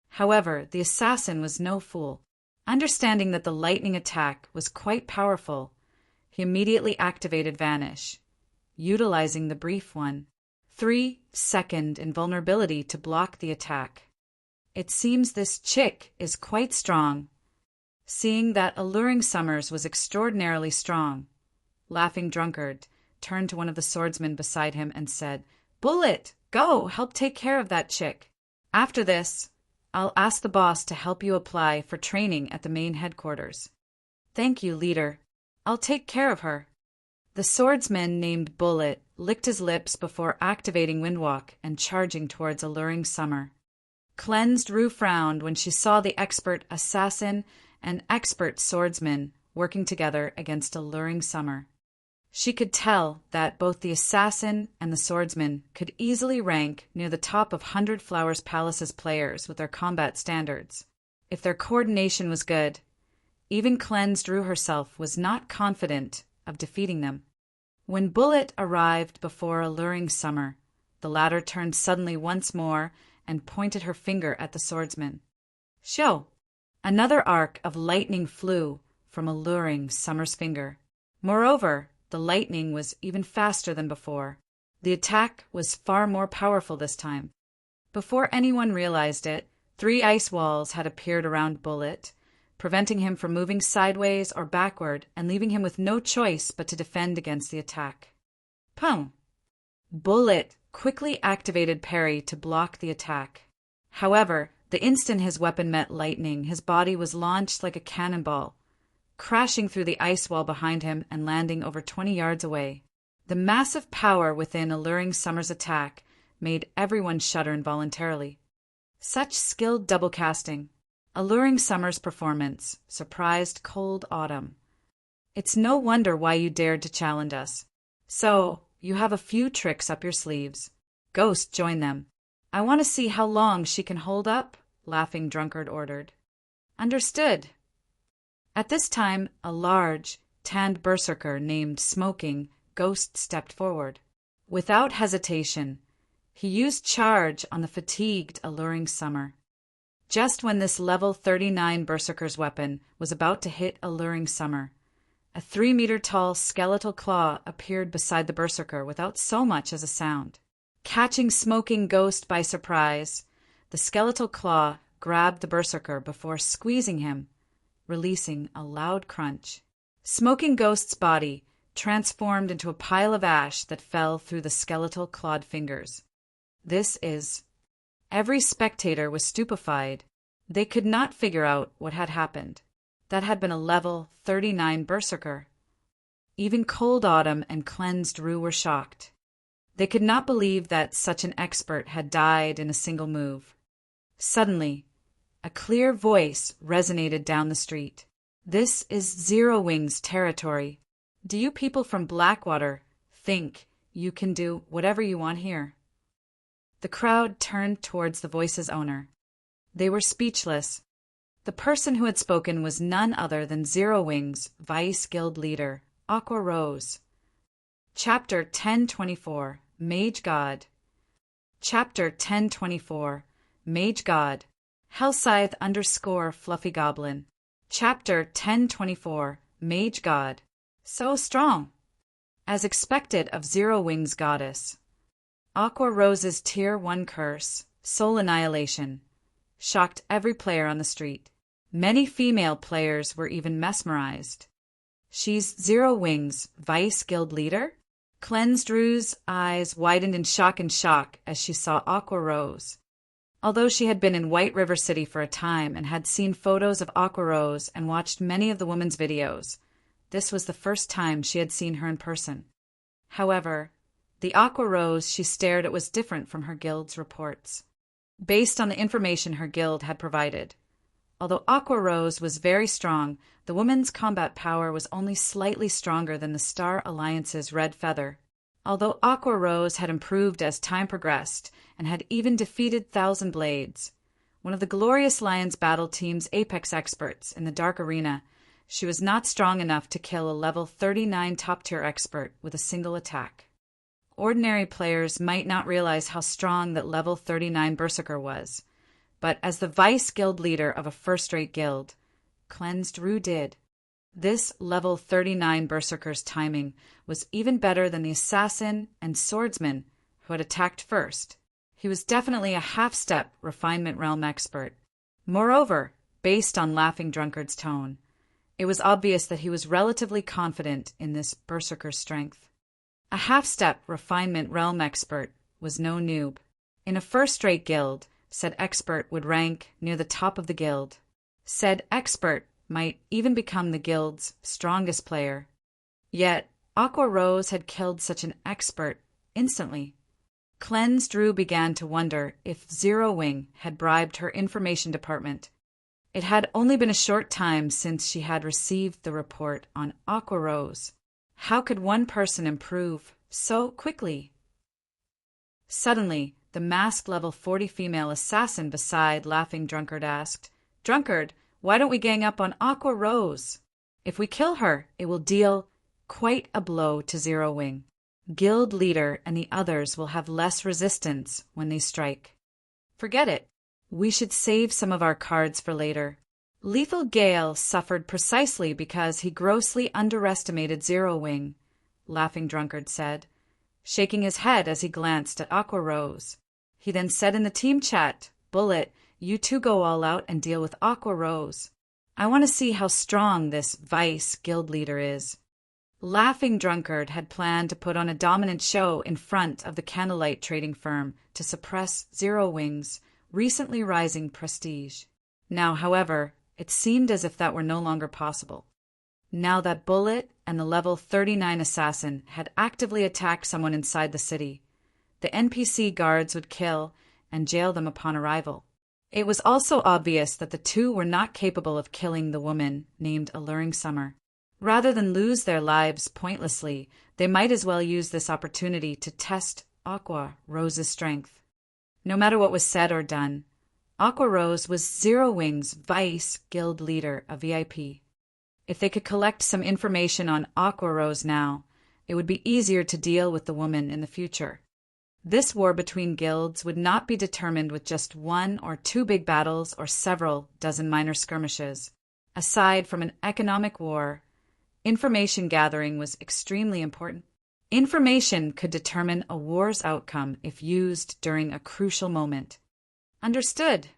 However, the assassin was no fool. Understanding that the lightning attack was quite powerful, he immediately activated Vanish, utilizing the brief 3-second invulnerability to block the attack. It seems this chick is quite strong. Seeing that Alluring Summers was extraordinarily strong, Laughing Drunkard turned to one of the swordsmen beside him and said, "Bullet, go, help take care of that chick. After this, I'll ask the boss to help you apply for training at the main headquarters." "Thank you, leader. I'll take care of her." The swordsman named Bullet licked his lips before activating Windwalk and charging towards Alluring Summer. Cleansed Rue frowned when she saw the expert assassin and expert swordsman working together against Alluring Summer. She could tell that both the assassin and the swordsman could easily rank near the top of 100 Flowers Palace's players with their combat standards. If their coordination was good, even Cleansed Rue herself was not confident of defeating them. When Bullet arrived before Alluring Summer, the latter turned suddenly once more and pointed her finger at the swordsman. Show! Another arc of lightning flew, from alluring Summer's finger. Moreover, the lightning was even faster than before. The attack was far more powerful this time. Before anyone realized it, 3 ice walls had appeared around Bullet, preventing him from moving sideways or backward and leaving him with no choice but to defend against the attack. Pum! Bullet quickly activated parry to block the attack. However, the instant his weapon met lightning, his body was launched like a cannonball, crashing through the ice wall behind him and landing over 20 yards away. The massive power within alluring Summer's attack made everyone shudder involuntarily. Such skilled double casting. Alluring Summer's performance surprised Cold Autumn. It's no wonder why you dared to challenge us. So, you have a few tricks up your sleeves. Ghost joined them. I want to see how long she can hold up, Laughing Drunkard ordered. Understood. At this time, a large, tanned berserker named Smoking Ghost stepped forward. Without hesitation, he used charge on the fatigued, alluring Summer. Just when this level 39 berserker's weapon was about to hit alluring Summer, a 3-meter-tall skeletal claw appeared beside the berserker without so much as a sound. Catching Smoking Ghost by surprise, the skeletal claw grabbed the berserker before squeezing him, releasing a loud crunch. Smoking Ghost's body transformed into a pile of ash that fell through the skeletal clawed fingers. Every spectator was stupefied. They could not figure out what had happened. That had been a level 39 berserker. Even Cold Autumn and Cleansed Rue were shocked. They could not believe that such an expert had died in a single move. Suddenly, a clear voice resonated down the street. This is Zero Wing's territory. Do you people from Blackwater think you can do whatever you want here? The crowd turned towards the voice's owner. They were speechless. The person who had spoken was none other than Zero Wing's Vice Guild leader, Aqua Rose. Chapter 1024, Mage God. Chapter 1024, Mage God. Hellscythe _ Fluffy Goblin. Chapter 1024, Mage God. So strong. As expected of Zero Wing's goddess. Aqua Rose's Tier 1 curse, Soul Annihilation, shocked every player on the street. Many female players were even mesmerized. She's Zero Wing's Vice Guild leader? Cleansed Rue's eyes widened in shock as she saw Aqua Rose. Although she had been in White River City for a time and had seen photos of Aqua Rose and watched many of the woman's videos, this was the first time she had seen her in person. However, the Aqua Rose she stared at was different from her guild's reports, based on the information her guild had provided. Although Aqua Rose was very strong, the woman's combat power was only slightly stronger than the Star Alliance's Red Feather. Although Aqua Rose had improved as time progressed and had even defeated Thousand Blades, one of the Glorious Lions battle team's apex experts in the Dark Arena, she was not strong enough to kill a level 39 top-tier expert with a single attack. Ordinary players might not realize how strong that level 39 berserker was, but as the vice guild leader of a first-rate guild, Cleansed Rue did. This level 39 berserker's timing was even better than the assassin and swordsman who had attacked first. He was definitely a half-step refinement realm expert. Moreover, based on Laughing Drunkard's tone, it was obvious that he was relatively confident in this berserker's strength. A half-step refinement realm expert was no noob. In a first-rate guild, said expert would rank near the top of the guild. Said expert might even become the guild's strongest player. Yet, Aqua Rose had killed such an expert instantly. Cleansed Rue began to wonder if Zero Wing had bribed her information department. It had only been a short time since she had received the report on Aqua Rose. How could one person improve so quickly? Suddenly, the masked level 40 female assassin beside Laughing Drunkard asked, "Drunkard, why don't we gang up on Aqua Rose? If we kill her, it will deal quite a blow to Zero Wing. Guild leader and the others will have less resistance when they strike." "Forget it. We should save some of our cards for later. Lethal Gale suffered precisely because he grossly underestimated Zero Wing, Laughing Drunkard said, shaking his head as he glanced at Aqua Rose. He then said in the team chat, "Bullet, you two go all out and deal with Aqua Rose. I want to see how strong this Vice guild leader is." Laughing Drunkard had planned to put on a dominant show in front of the Candlelight trading firm to suppress Zero Wing's recently rising prestige. Now, however, it seemed as if that were no longer possible. Now that Bullet and the level 39 assassin had actively attacked someone inside the city, the NPC guards would kill and jail them upon arrival. It was also obvious that the two were not capable of killing the woman named Alluring Summer. Rather than lose their lives pointlessly, they might as well use this opportunity to test Aqua Rose's strength. No matter what was said or done, Aqua Rose was Zero Wing's Vice guild leader, a VIP. If they could collect some information on Aqua Rose now, it would be easier to deal with the woman in the future. This war between guilds would not be determined with just 1 or 2 big battles or several dozen minor skirmishes. Aside from an economic war, information gathering was extremely important. Information could determine a war's outcome if used during a crucial moment. Understood.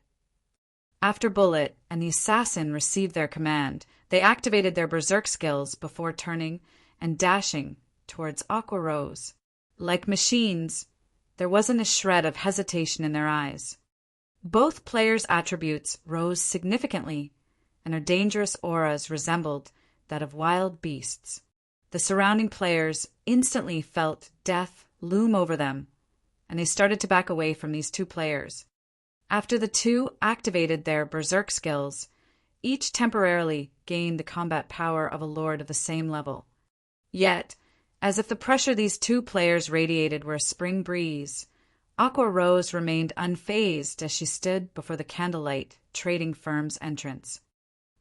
After Bullet and the assassin received their command, they activated their berserk skills before turning and dashing towards Aqua Rose. Like machines, there wasn't a shred of hesitation in their eyes. Both players' attributes rose significantly, and their dangerous auras resembled that of wild beasts. The surrounding players instantly felt death loom over them, and they started to back away from these two players. After the two activated their berserk skills, each temporarily gained the combat power of a lord of the same level. Yet, as if the pressure these two players radiated were a spring breeze, Aqua Rose remained unfazed as she stood before the Candlelight trading firm's entrance.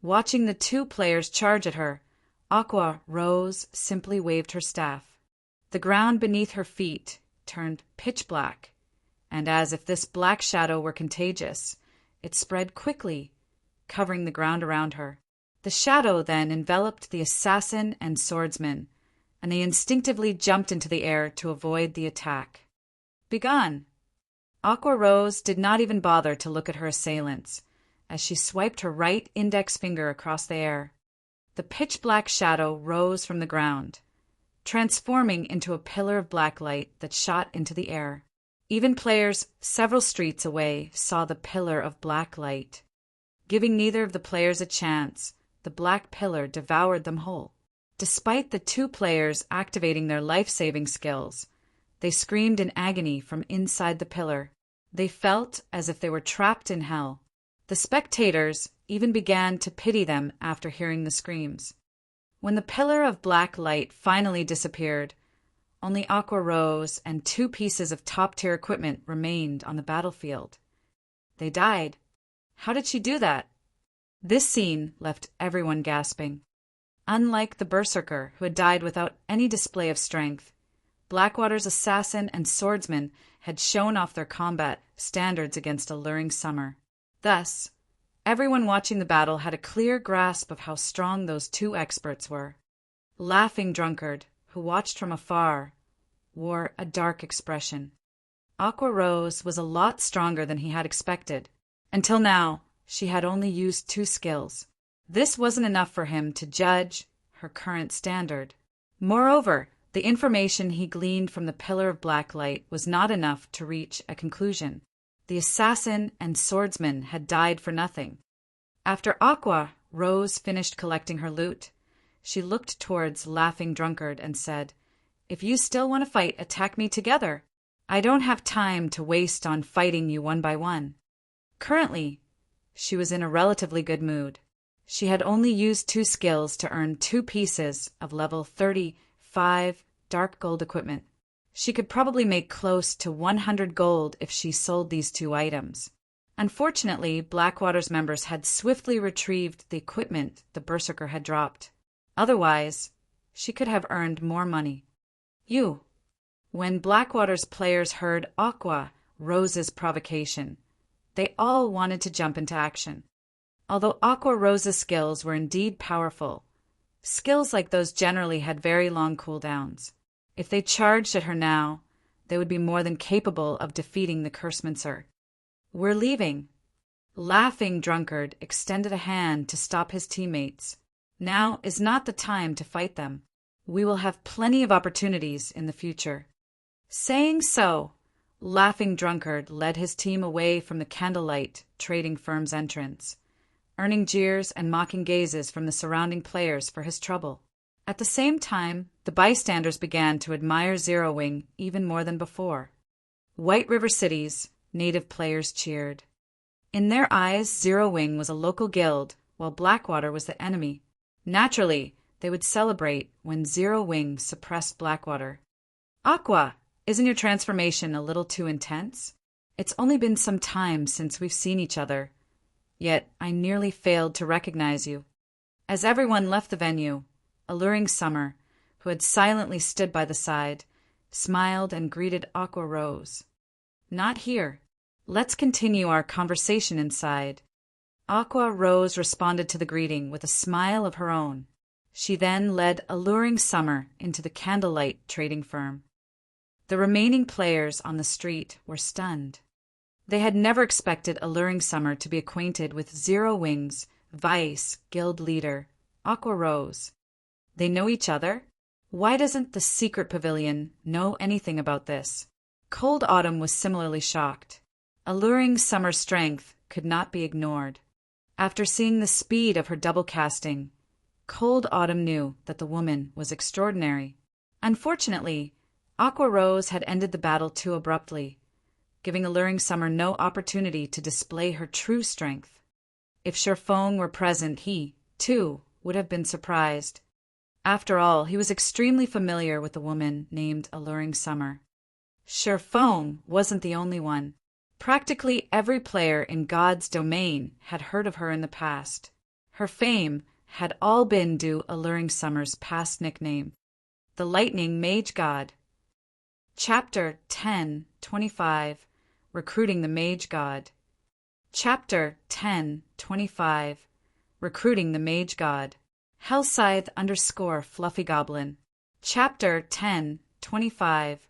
Watching the two players charge at her, Aqua Rose simply waved her staff. The ground beneath her feet turned pitch black, and as if this black shadow were contagious, it spread quickly, covering the ground around her. The shadow then enveloped the assassin and swordsman, and they instinctively jumped into the air to avoid the attack. Begone! Aqua Rose did not even bother to look at her assailants, as she swiped her right index finger across the air. The pitch-black shadow rose from the ground, transforming into a pillar of black light that shot into the air. Even players several streets away saw the pillar of black light. Giving neither of the players a chance, the black pillar devoured them whole. Despite the two players activating their life-saving skills, they screamed in agony from inside the pillar. They felt as if they were trapped in hell. The spectators even began to pity them after hearing the screams. When the pillar of black light finally disappeared, only Aqua Rose and 2 pieces of top-tier equipment remained on the battlefield. They died. How did she do that? This scene left everyone gasping. Unlike the Berserker, who had died without any display of strength, Blackwater's assassin and swordsman had shown off their combat standards against Alluring Summer. Thus, everyone watching the battle had a clear grasp of how strong those two experts were. Laughing Drunkard, who watched from afar, wore a dark expression. Aqua Rose was a lot stronger than he had expected. Until now, she had only used 2 skills. This wasn't enough for him to judge her current standard. Moreover, the information he gleaned from the pillar of black light was not enough to reach a conclusion. The assassin and swordsman had died for nothing. After Aqua Rose finished collecting her loot, she looked towards Laughing Drunkard and said, "If you still want to fight, attack me together. I don't have time to waste on fighting you one by one." Currently, she was in a relatively good mood. She had only used 2 skills to earn 2 pieces of level 35 dark gold equipment. She could probably make close to 100 gold if she sold these 2 items. Unfortunately, Blackwater's members had swiftly retrieved the equipment the Berserker had dropped. Otherwise, she could have earned more money. When Blackwater's players heard Aqua Rose's provocation, they all wanted to jump into action. Although Aqua Rosa's skills were indeed powerful, skills like those generally had very long cooldowns. If they charged at her now, they would be more than capable of defeating the Cursemancer. "We're leaving." Laughing Drunkard extended a hand to stop his teammates. "Now is not the time to fight them. We will have plenty of opportunities in the future." Saying so, Laughing Drunkard led his team away from the Candlelight trading firm's entrance, earning jeers and mocking gazes from the surrounding players for his trouble. At the same time, the bystanders began to admire Zero Wing even more than before. White River City's native players cheered. In their eyes, Zero Wing was a local guild, while Blackwater was the enemy. Naturally, they would celebrate when Zero Wing suppressed Blackwater. "Aqua, isn't your transformation a little too intense? It's only been some time since we've seen each other, yet I nearly failed to recognize you." As everyone left the venue, Alluring Summer, who had silently stood by the side, smiled and greeted Aqua Rose. "Not here. Let's continue our conversation inside." Aqua Rose responded to the greeting with a smile of her own. She then led Alluring Summer into the Candlelight trading firm. The remaining players on the street were stunned. They had never expected Alluring Summer to be acquainted with Zero Wing's vice guild leader, Aqua Rose. They know each other? Why doesn't the secret pavilion know anything about this? Cold Autumn was similarly shocked. Alluring Summer's strength could not be ignored. After seeing the speed of her double casting, Cold Autumn knew that the woman was extraordinary. Unfortunately, Aqua Rose had ended the battle too abruptly, giving Alluring Summer no opportunity to display her true strength. If Sherfong were present, he, too, would have been surprised. After all, he was extremely familiar with the woman named Alluring Summer. Sherfong wasn't the only one. Practically every player in God's domain had heard of her in the past. Her fame had all been due Alluring Summer's past nickname, the Lightning Mage God. Chapter 10:25 Recruiting the Mage God. Chapter 10:25 Recruiting the Mage God. Hellscythe _ Fluffy Goblin. Chapter 10:25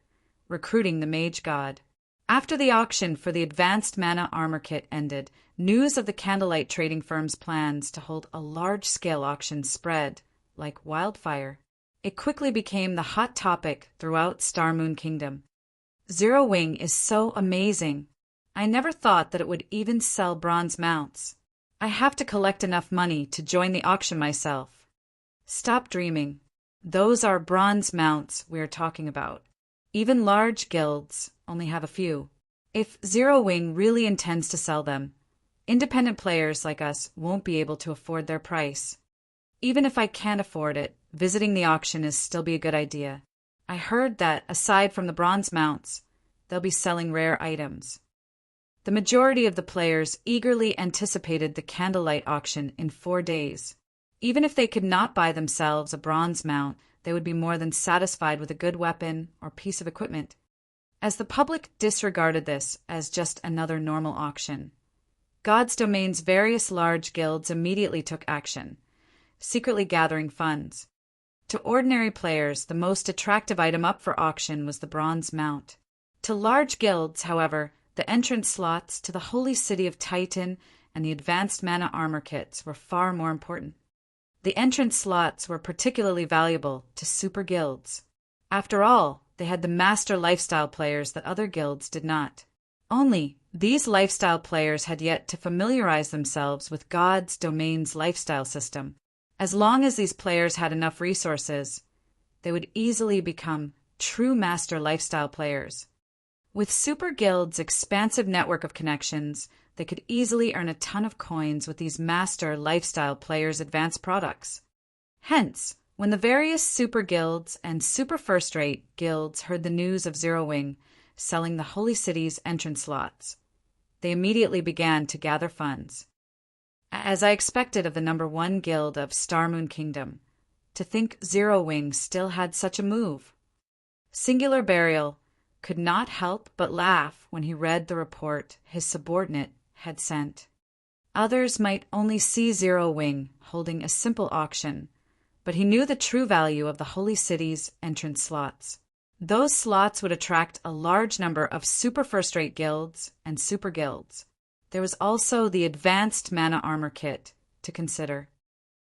Recruiting the Mage God. After the auction for the Advanced Mana Armor Kit ended, news of the Candlelight trading firm's plans to hold a large-scale auction spread like wildfire. It quickly became the hot topic throughout Star Moon Kingdom. "Zero Wing is so amazing. I never thought that it would even sell bronze mounts. I have to collect enough money to join the auction myself." Stop dreaming. Those are bronze mounts we are talking about. Even large guilds only have a few. If Zero Wing really intends to sell them, independent players like us won't be able to afford their price. Even if I can't afford it, visiting the auction is still be a good idea. I heard that, aside from the bronze mounts, they'll be selling rare items. The majority of the players eagerly anticipated the Candlelight auction in 4 days. Even if they could not buy themselves a bronze mount, they would be more than satisfied with a good weapon or piece of equipment. As the public disregarded this as just another normal auction, God's Domain's various large guilds immediately took action, secretly gathering funds. To ordinary players, the most attractive item up for auction was the bronze mount. To large guilds, however, the entrance slots to the Holy City of Titan and the Advanced Mana Armor Kits were far more important. The entrance slots were particularly valuable to super guilds. After all, they had the master lifestyle players that other guilds did not. Only these lifestyle players had yet to familiarize themselves with God's Domain's lifestyle system. As long as these players had enough resources, they would easily become true master lifestyle players. With Super Guild's expansive network of connections, they could easily earn a ton of coins with these master lifestyle players' advanced products. Hence, when the various Super Guilds and Super First-Rate Guilds heard the news of Zero Wing selling the Holy City's entrance slots, they immediately began to gather funds. As I expected of the #1 guild of Star Moon Kingdom, to think Zero Wing still had such a move. Singular Burial could not help but laugh when he read the report his subordinate had sent. Others might only see Zero Wing holding a simple auction, but he knew the true value of the Holy City's entrance slots. Those slots would attract a large number of super first-rate guilds and super guilds. There was also the advanced mana armor kit to consider.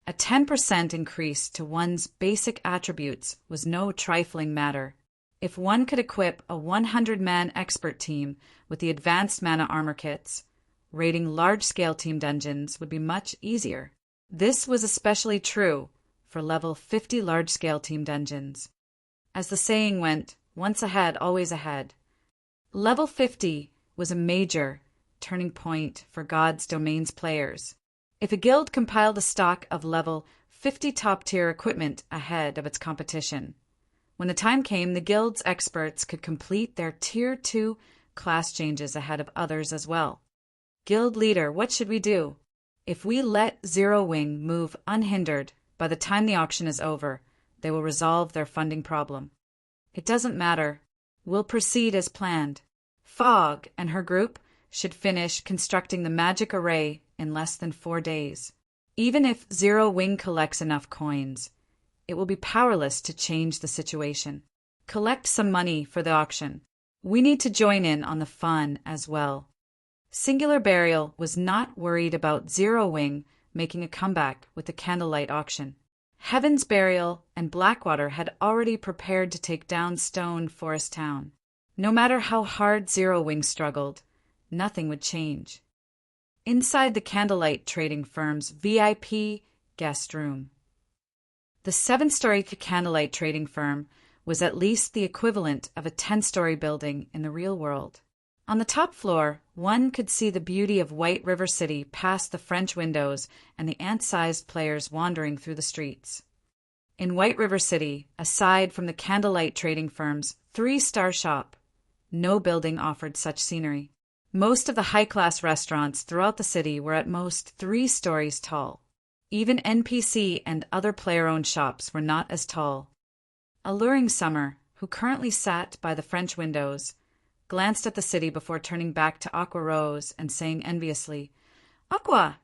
A 10% increase to one's basic attributes was no trifling matter. If one could equip a 100-man expert team with the advanced mana armor kits, raiding large-scale team dungeons would be much easier. This was especially true for level 50 large-scale team dungeons. As the saying went, once ahead, always ahead. Level 50 was a major turning point for God's Domains players. If a guild compiled a stock of level 50 top-tier equipment ahead of its competition, when the time came, the guild's experts could complete their Tier 2 class changes ahead of others as well. Guild leader, what should we do? If we let Zero Wing move unhindered, by the time the auction is over, they will resolve their funding problem. It doesn't matter. We'll proceed as planned. Fog and her group should finish constructing the magic array in less than 4 days. Even if Zero Wing collects enough coins, it will be powerless to change the situation. Collect some money for the auction. We need to join in on the fun as well. Singular Burial was not worried about Zero Wing making a comeback with the candlelight auction. Heaven's Burial and Blackwater had already prepared to take down Stone Forest Town. No matter how hard Zero Wing struggled, nothing would change. Inside the candlelight trading firm's VIP guest room, the 7-story candlelight trading firm was at least the equivalent of a 10-story building in the real world. On the top floor, one could see the beauty of White River City past the French windows and the ant-sized players wandering through the streets. In White River City, aside from the candlelight trading firm's 3-star shop, no building offered such scenery. Most of the high-class restaurants throughout the city were at most 3 stories tall. Even NPC and other player-owned shops were not as tall. Alluring Summer, who currently sat by the French windows, glanced at the city before turning back to Aqua Rose and saying enviously, "Aqua,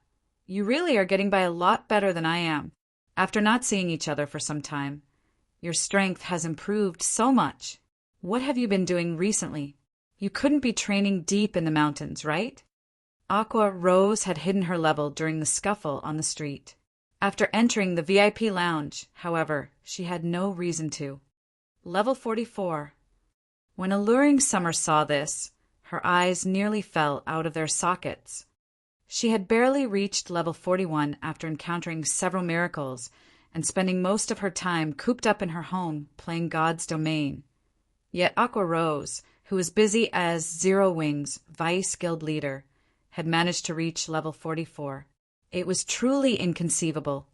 you really are getting by a lot better than I am. After not seeing each other for some time, your strength has improved so much. What have you been doing recently? You couldn't be training deep in the mountains, right?" Aqua Rose had hidden her level during the scuffle on the street. After entering the VIP lounge, however, she had no reason to. Level 44. When Alluring Summer saw this, her eyes nearly fell out of their sockets. She had barely reached level 41 after encountering several miracles and spending most of her time cooped up in her home playing God's Domain. Yet Aqua Rose, who was busy as Zero Wing's Vice Guild leader, had managed to reach level 44. It was truly inconceivable.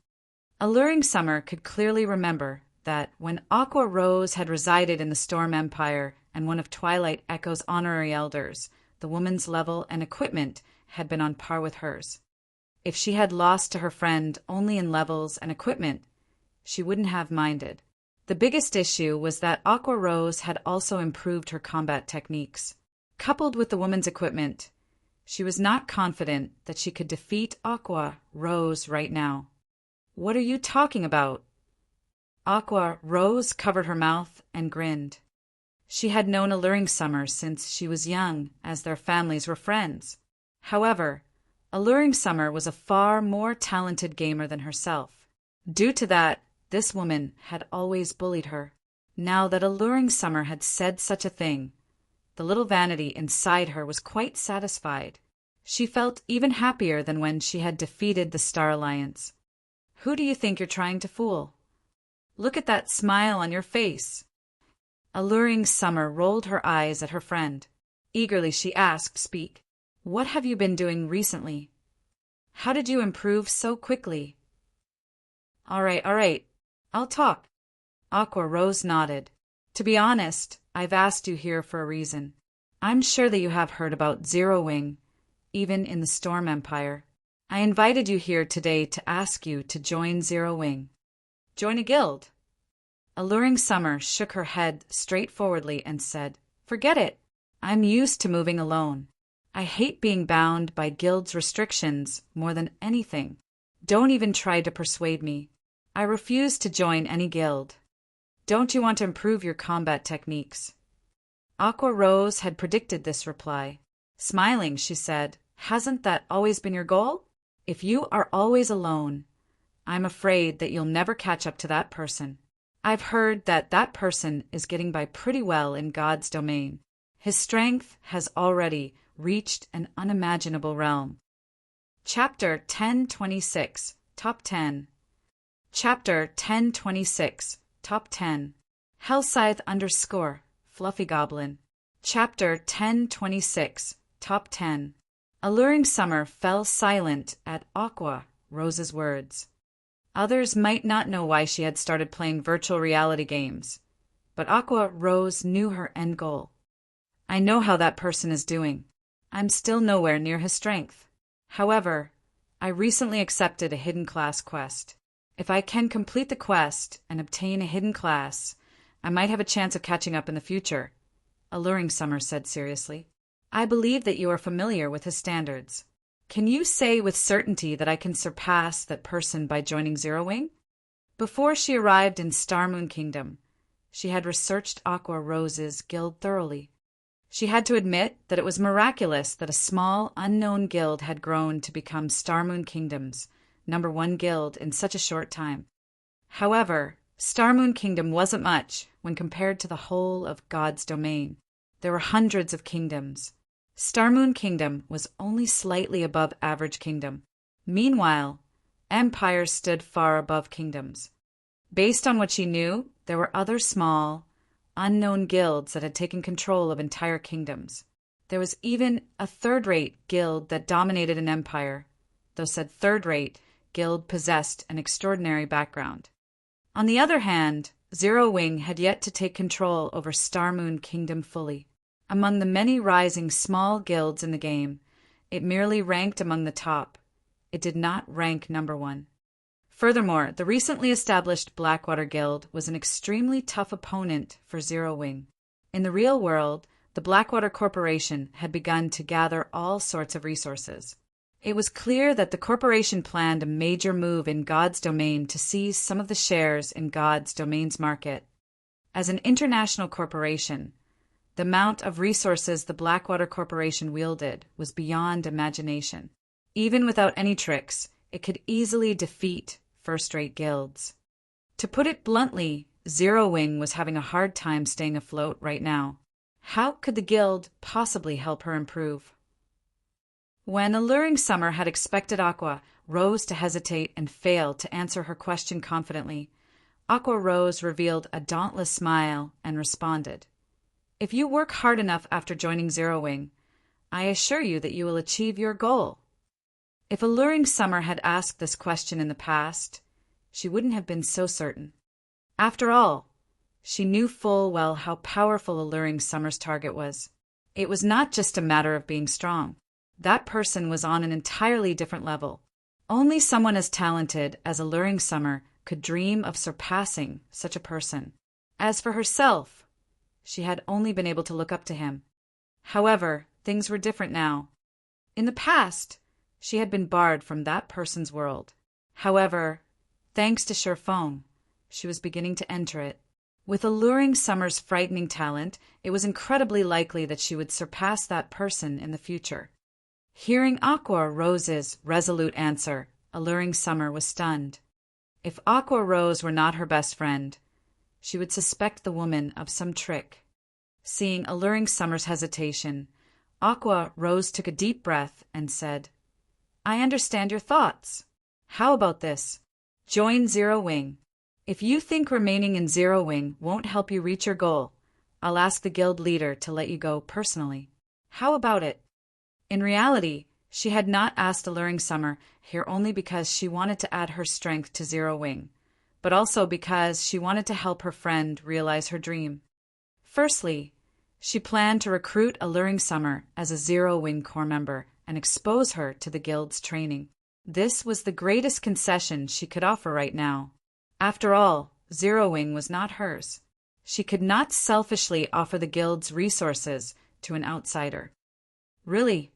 Alluring Summer could clearly remember that when Aqua Rose had resided in the Storm Empire and one of Twilight Echo's honorary elders, the woman's level and equipment had been on par with hers. If she had lost to her friend only in levels and equipment, she wouldn't have minded. The biggest issue was that Aqua Rose had also improved her combat techniques. Coupled with the woman's equipment, she was not confident that she could defeat Aqua Rose right now. "What are you talking about?" Aqua Rose covered her mouth and grinned. She had known Alluring Summer since she was young, as their families were friends. However, Alluring Summer was a far more talented gamer than herself. Due to that, this woman had always bullied her. Now that Alluring Summer had said such a thing, the little vanity inside her was quite satisfied. She felt even happier than when she had defeated the Star Alliance. "Who do you think you're trying to fool? Look at that smile on your face." Alluring Summer rolled her eyes at her friend. Eagerly she asked, "Speak. What have you been doing recently? How did you improve so quickly?" All right. I'll talk." Aqua Rose nodded. "To be honest, I've asked you here for a reason. I'm sure that you have heard about Zero Wing, even in the Storm Empire. I invited you here today to ask you to join Zero Wing." "Join a guild?" Alluring Summer shook her head straightforwardly and said, "Forget it. I'm used to moving alone. I hate being bound by guild's restrictions more than anything. Don't even try to persuade me. I refuse to join any guild. Don't you want to improve your combat techniques? Aqua Rose had predicted this reply. Smiling, she said, "Hasn't that always been your goal? If you are always alone, I'm afraid that you'll never catch up to that person. I've heard that that person is getting by pretty well in God's domain. His strength has already reached an unimaginable realm." Chapter 1026, Top 10. Chapter 1026, Top 10. Hellscythe _ Fluffy Goblin. Chapter 1026, Top 10. Alluring Summer fell silent at Aqua Rose's words. Others might not know why she had started playing virtual reality games, but Aqua Rose knew her end goal. I know how that person is doing. I'm still nowhere near his strength. However, I recently accepted a hidden class quest. If I can complete the quest and obtain a hidden class, I might have a chance of catching up in the future, Alluring Summer said seriously. I believe that you are familiar with his standards. Can you say with certainty that I can surpass that person by joining Zero Wing? Before she arrived in Starmoon Kingdom, she had researched Aqua Rose's guild thoroughly. She had to admit that it was miraculous that a small, unknown guild had grown to become Starmoon Kingdom's #1 guild in such a short time. However, Starmoon Kingdom wasn't much when compared to the whole of God's domain. There were hundreds of kingdoms. Starmoon Kingdom was only slightly above average kingdom. Meanwhile, empires stood far above kingdoms. Based on what she knew, there were other small, unknown guilds that had taken control of entire kingdoms. There was even a third-rate guild that dominated an empire, though said third-rate guild possessed an extraordinary background. On the other hand, Zero Wing had yet to take control over Starmoon Kingdom fully. Among the many rising small guilds in the game, it merely ranked among the top. It did not rank #1. Furthermore, the recently established Blackwater Guild was an extremely tough opponent for Zero Wing. In the real world, the Blackwater Corporation had begun to gather all sorts of resources. It was clear that the corporation planned a major move in God's domain to seize some of the shares in God's domain's market. As an international corporation, the amount of resources the Blackwater Corporation wielded was beyond imagination. Even without any tricks, it could easily defeat first-rate guilds. To put it bluntly, Zero Wing was having a hard time staying afloat right now. How could the guild possibly help her improve? When Alluring Summer had expected Aqua Rose to hesitate and fail to answer her question confidently, Aqua Rose revealed a dauntless smile and responded, "If you work hard enough after joining Zero Wing, I assure you that you will achieve your goal." If Alluring Summer had asked this question in the past, she wouldn't have been so certain. After all, she knew full well how powerful Alluring Summer's target was. It was not just a matter of being strong. That person was on an entirely different level. Only someone as talented as Alluring Summer could dream of surpassing such a person. As for herself, she had only been able to look up to him. However, things were different now. In the past, she had been barred from that person's world. However, thanks to Sherfone, she was beginning to enter it. With Alluring Summer's frightening talent, it was incredibly likely that she would surpass that person in the future. Hearing Aqua Rose's resolute answer, Alluring Summer was stunned. If Aqua Rose were not her best friend, she would suspect the woman of some trick. Seeing Alluring Summer's hesitation, Aqua Rose took a deep breath and said, "I understand your thoughts. How about this? Join Zero Wing. If you think remaining in Zero Wing won't help you reach your goal, I'll ask the guild leader to let you go personally. How about it?" In reality, she had not asked Alluring Summer here only because she wanted to add her strength to Zero Wing, but also because she wanted to help her friend realize her dream. Firstly, she planned to recruit Alluring Summer as a Zero Wing Corps member and expose her to the guild's training. This was the greatest concession she could offer right now. After all, Zero Wing was not hers. She could not selfishly offer the guild's resources to an outsider. Really,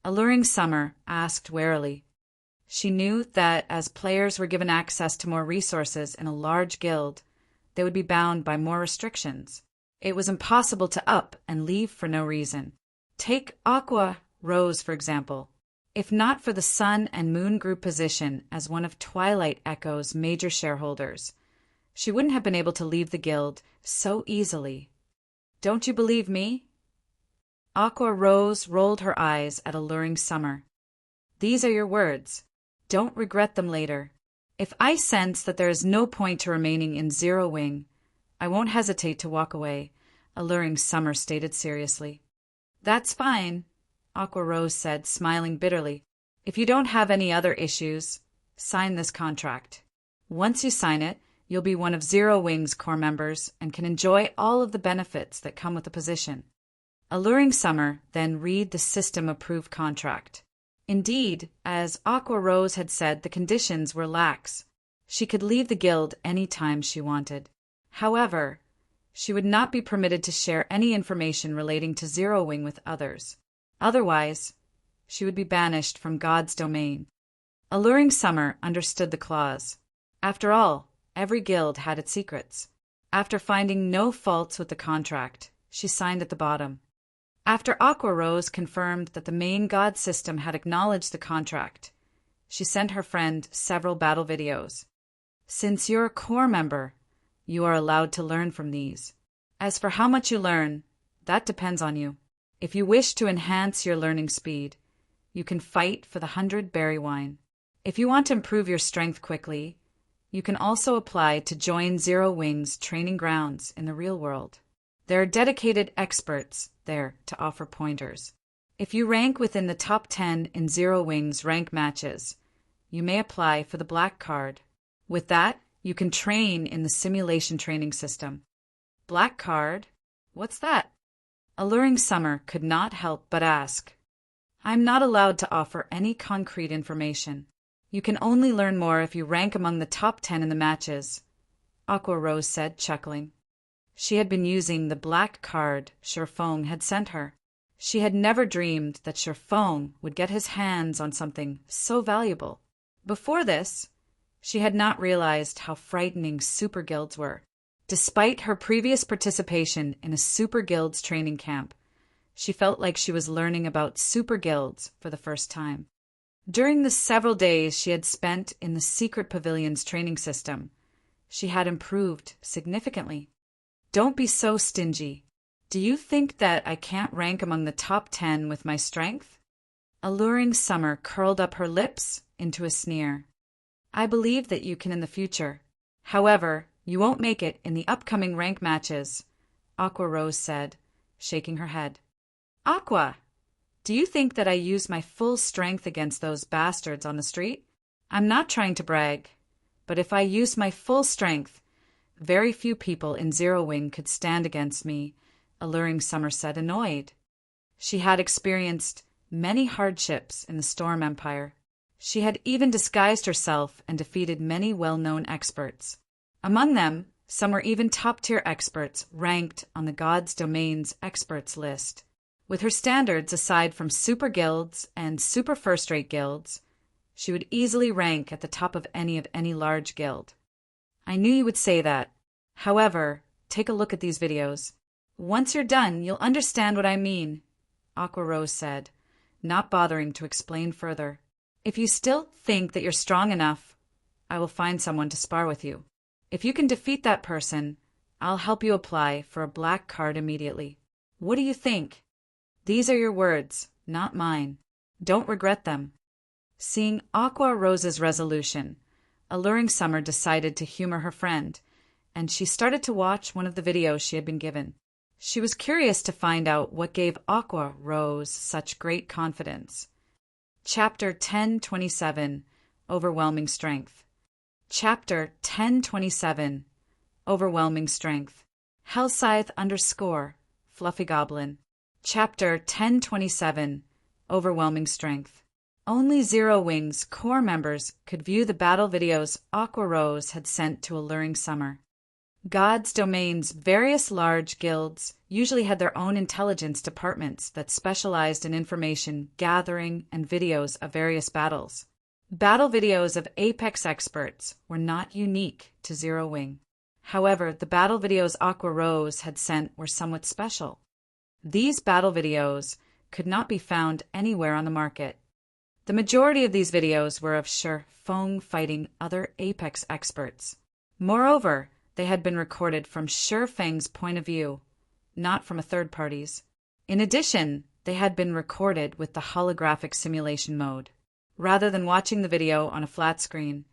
Alluring Summer asked warily. She knew that as players were given access to more resources in a large guild, they would be bound by more restrictions. It was impossible to up and leave for no reason. Take Aqua Rose, for example. If not for the Sun and Moon Group position as one of Twilight Echo's major shareholders, she wouldn't have been able to leave the guild so easily. Don't you believe me? Aqua Rose rolled her eyes at Alluring Summer. These are your words. Don't regret them later. If I sense that there is no point to remaining in Zero Wing, I won't hesitate to walk away, Alluring Summer stated seriously. That's fine, Aqua Rose said, smiling bitterly. If you don't have any other issues, sign this contract. Once you sign it, you'll be one of Zero Wing's core members and can enjoy all of the benefits that come with the position. Alluring Summer then read the system-approved contract. Indeed, as Aqua Rose had said, the conditions were lax. She could leave the guild any time she wanted. However, she would not be permitted to share any information relating to Zero Wing with others. Otherwise, she would be banished from God's domain. Alluring Summer understood the clause. After all, every guild had its secrets. After finding no faults with the contract, she signed at the bottom. After Aqua Rose confirmed that the main god system had acknowledged the contract, she sent her friend several battle videos. Since you're a core member, you are allowed to learn from these. As for how much you learn, that depends on you. If you wish to enhance your learning speed, you can fight for the 100 berry wine. If you want to improve your strength quickly, you can also apply to join Zero Wing's training grounds in the real world. There are dedicated experts there to offer pointers. If you rank within the top 10 in Zero Wing's rank matches, you may apply for the black card. With that, you can train in the simulation training system. Black card? What's that? Alluring Summer could not help but ask. I'm not allowed to offer any concrete information. You can only learn more if you rank among the top 10 in the matches, Aqua Rose said, chuckling. She had been using the black card Shurfong had sent her. She had never dreamed that Shurfong would get his hands on something so valuable. Before this, she had not realized how frightening super guilds were. Despite her previous participation in a super guild's training camp, she felt like she was learning about super guilds for the first time. During the several days she had spent in the secret pavilion's training system, she had improved significantly. Don't be so stingy. Do you think that I can't rank among the top 10 with my strength? Alluring Summer curled up her lips into a sneer. I believe that you can in the future. However, you won't make it in the upcoming rank matches, Aqua Rose said, shaking her head. Aqua, do you think that I use my full strength against those bastards on the street? I'm not trying to brag, but if I used my full strength, very few people in Zero Wing could stand against me, Alluring Summer said, annoyed. She had experienced many hardships in the Storm Empire. She had even disguised herself and defeated many well-known experts. Among them, some were even top-tier experts ranked on the God's Domain's experts list. With her standards aside from super guilds and super first-rate guilds, she would easily rank at the top of any large guild. I knew you would say that. However, take a look at these videos. Once you're done, you'll understand what I mean, Aqua Rose said, not bothering to explain further. If you still think that you're strong enough, I will find someone to spar with you. If you can defeat that person, I'll help you apply for a black card immediately. What do you think? These are your words, not mine. Don't regret them. Seeing Aqua Rose's resolution, Alluring Summer decided to humor her friend, and she started to watch one of the videos she had been given. She was curious to find out what gave Aqua Rose such great confidence. Chapter 1027, Overwhelming Strength. Chapter 1027, Overwhelming Strength. Hellscythe _ Fluffy Goblin. Chapter 1027, Overwhelming Strength. Only Zero Wing's core members could view the battle videos Aqua Rose had sent to Alluring Summer. God's Domain's various large guilds usually had their own intelligence departments that specialized in information gathering and videos of various battles. Battle videos of Apex experts were not unique to Zero Wing. However, the battle videos Aqua Rose had sent were somewhat special. These battle videos could not be found anywhere on the market. The majority of these videos were of Shi Feng fighting other Apex experts. Moreover, they had been recorded from Shi Feng's point of view, not from a third party's. In addition, they had been recorded with the holographic simulation mode. Rather than watching the video on a flat screen,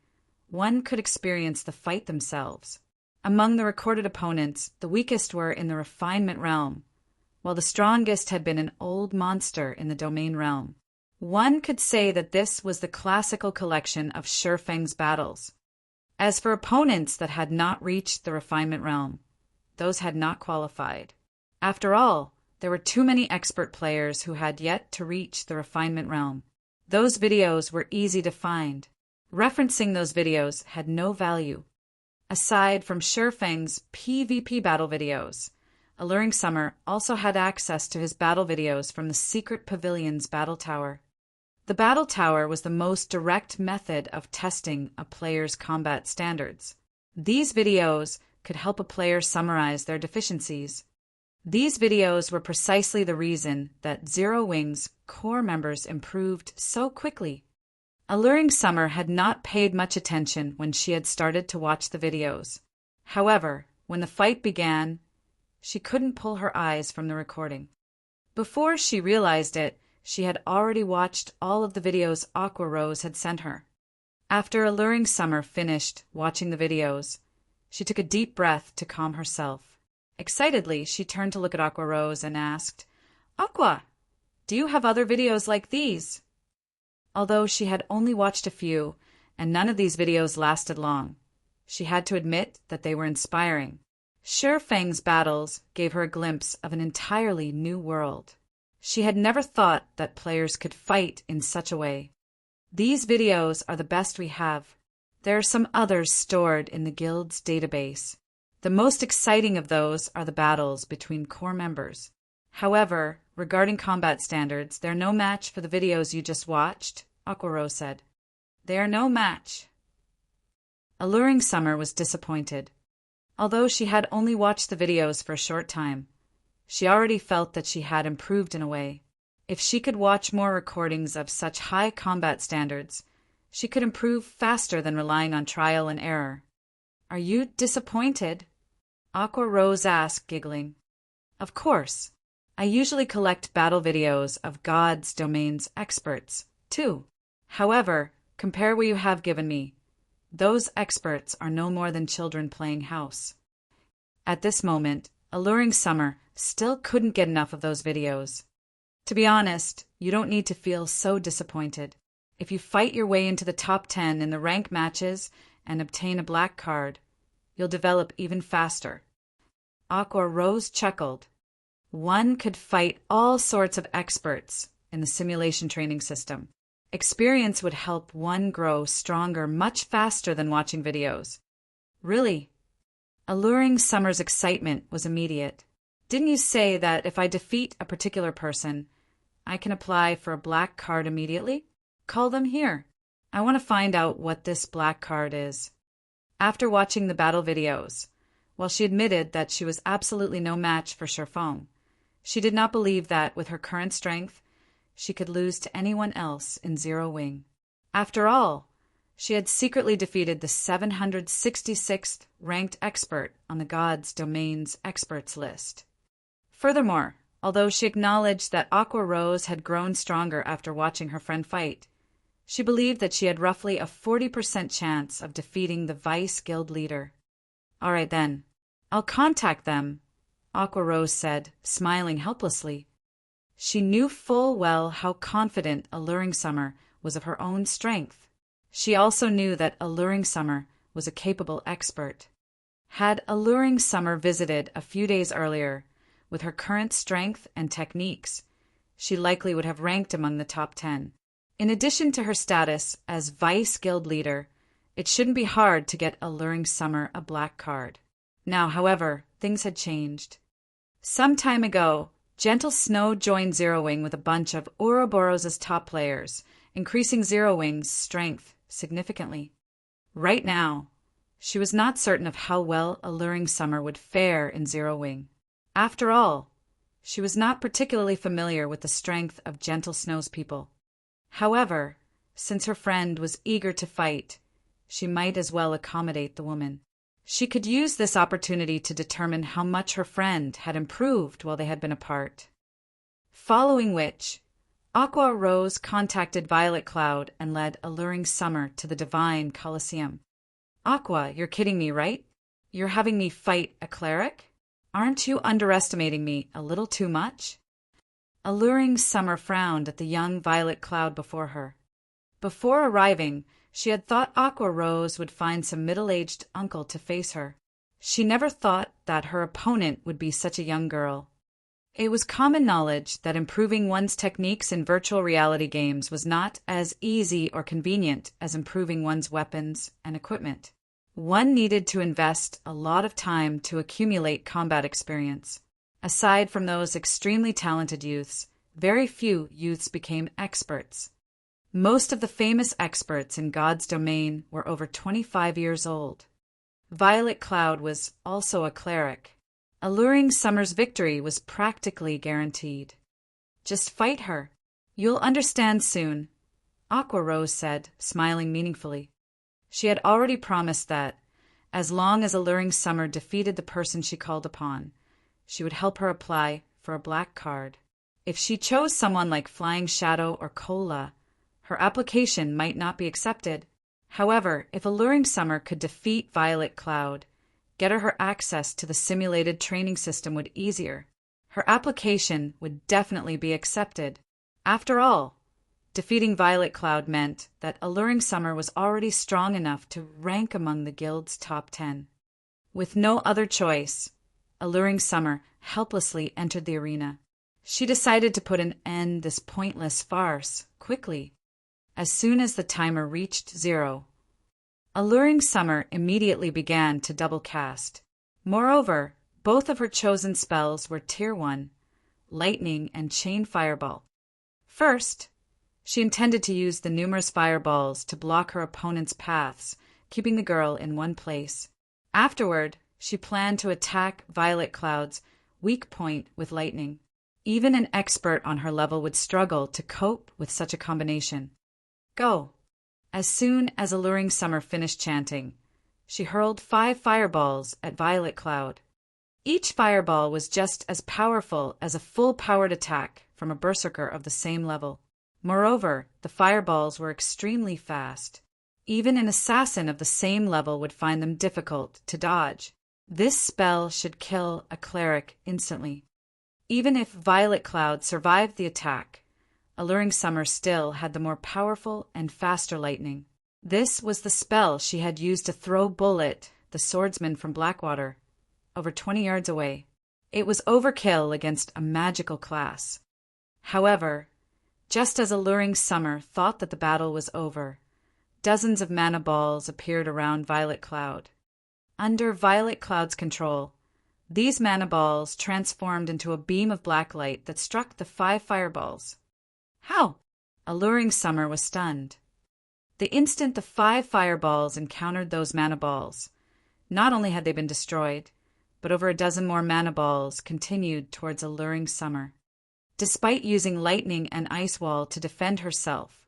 one could experience the fight themselves. Among the recorded opponents, the weakest were in the refinement realm, while the strongest had been an old monster in the domain realm. One could say that this was the classical collection of Shi Feng's battles. As for opponents that had not reached the refinement realm, those had not qualified. After all, there were too many expert players who had yet to reach the refinement realm. Those videos were easy to find. Referencing those videos had no value. Aside from Shi Feng's PvP battle videos, Alluring Summer also had access to his battle videos from the Secret Pavilion's battle tower. The battle tower was the most direct method of testing a player's combat standards. These videos could help a player summarize their deficiencies. These videos were precisely the reason that Zero Wing's core members improved so quickly. Alluring Summer had not paid much attention when she had started to watch the videos. However, when the fight began, she couldn't pull her eyes from the recording. Before she realized it, she had already watched all of the videos Aqua Rose had sent her. After Alluring Summer finished watching the videos, she took a deep breath to calm herself. Excitedly, she turned to look at Aqua Rose and asked, "Aqua, do you have other videos like these?" Although she had only watched a few, and none of these videos lasted long, she had to admit that they were inspiring. Shi Feng's battles gave her a glimpse of an entirely new world. She had never thought that players could fight in such a way. These videos are the best we have. There are some others stored in the guild's database. The most exciting of those are the battles between core members. However, regarding combat standards, they're no match for the videos you just watched, Aqua Rose said. They are no match. Alluring Summer was disappointed. Although she had only watched the videos for a short time, she already felt that she had improved in a way. If she could watch more recordings of such high combat standards, she could improve faster than relying on trial and error. "Are you disappointed?" Aqua Rose asked, giggling. "Of course. I usually collect battle videos of God's Domain's experts, too. However, compare what you have given me. Those experts are no more than children playing house." At this moment, Alluring Summer still couldn't get enough of those videos. To be honest, you don't need to feel so disappointed. If you fight your way into the top 10 in the rank matches and obtain a black card, you'll develop even faster. Aqua Rose chuckled. One could fight all sorts of experts in the simulation training system. Experience would help one grow stronger much faster than watching videos. Really? Alluring Summer's excitement was immediate. Didn't you say that if I defeat a particular person, I can apply for a black card immediately? Call them here. I want to find out what this black card is. After watching the battle videos, while she admitted that she was absolutely no match for Shi Feng, she did not believe that, with her current strength, she could lose to anyone else in Zero Wing. After all, she had secretly defeated the 766th ranked expert on the God's Domain's experts list. Furthermore, although she acknowledged that Aqua Rose had grown stronger after watching her friend fight, she believed that she had roughly a 40% chance of defeating the Vice Guild leader. All right then, I'll contact them, Aqua Rose said, smiling helplessly. She knew full well how confident Alluring Summer was of her own strength. She also knew that Alluring Summer was a capable expert. Had Alluring Summer visited a few days earlier, with her current strength and techniques, she likely would have ranked among the top 10. In addition to her status as Vice Guild leader, it shouldn't be hard to get Alluring Summer a black card. Now, however, things had changed. Some time ago, Gentle Snow joined Zero Wing with a bunch of Ouroboros' top players, increasing Zero Wing's strength significantly. Right now, she was not certain of how well Alluring Summer would fare in Zero Wing. After all, she was not particularly familiar with the strength of Gentle Snow's people. However, since her friend was eager to fight, she might as well accommodate the woman. She could use this opportunity to determine how much her friend had improved while they had been apart. Following which, Aqua Rose contacted Violet Cloud and led Alluring Summer to the Divine Colosseum. Aqua, you're kidding me, right? You're having me fight a cleric? Aren't you underestimating me a little too much? Alluring Summer frowned at the young Violet Cloud before her. Before arriving, she had thought Aqua Rose would find some middle-aged uncle to face her. She never thought that her opponent would be such a young girl. It was common knowledge that improving one's techniques in virtual reality games was not as easy or convenient as improving one's weapons and equipment. One needed to invest a lot of time to accumulate combat experience. Aside from those extremely talented youths, very few youths became experts. Most of the famous experts in God's domain were over 25 years old. Violet Cloud was also a cleric. Alluring Summer's victory was practically guaranteed. Just fight her. You'll understand soon, Aqua Rose said, smiling meaningfully. She had already promised that, as long as Alluring Summer defeated the person she called upon, she would help her apply for a black card. If she chose someone like Flying Shadow or Cola, her application might not be accepted. However, if Alluring Summer could defeat Violet Cloud, get her access to the simulated training system would be easier. Her application would definitely be accepted. After all, defeating Violet Cloud meant that Alluring Summer was already strong enough to rank among the guild's top 10. With no other choice, Alluring Summer helplessly entered the arena. She decided to put an end to this pointless farce quickly. As soon as the timer reached 0, Alluring Summer immediately began to double cast. Moreover, both of her chosen spells were Tier 1, Lightning and Chain Fireball. First, she intended to use the numerous fireballs to block her opponent's paths, keeping the girl in one place. Afterward, she planned to attack Violet Cloud's weak point with lightning. Even an expert on her level would struggle to cope with such a combination. Go! As soon as Alluring Summer finished chanting, she hurled 5 fireballs at Violet Cloud. Each fireball was just as powerful as a full-powered attack from a berserker of the same level. Moreover, the fireballs were extremely fast. Even an assassin of the same level would find them difficult to dodge. This spell should kill a cleric instantly. Even if Violet Cloud survived the attack, Alluring Summer still had the more powerful and faster lightning. This was the spell she had used to throw Bullet, the swordsman from Blackwater, over 20 yards away. It was overkill against a magical class. However, just as Alluring Summer thought that the battle was over, dozens of mana balls appeared around Violet Cloud. Under Violet Cloud's control, these mana balls transformed into a beam of black light that struck the 5 fireballs. How? Alluring Summer was stunned. The instant the 5 fireballs encountered those mana balls, not only had they been destroyed, but over a dozen more mana balls continued towards Alluring Summer. Despite using lightning and ice wall to defend herself,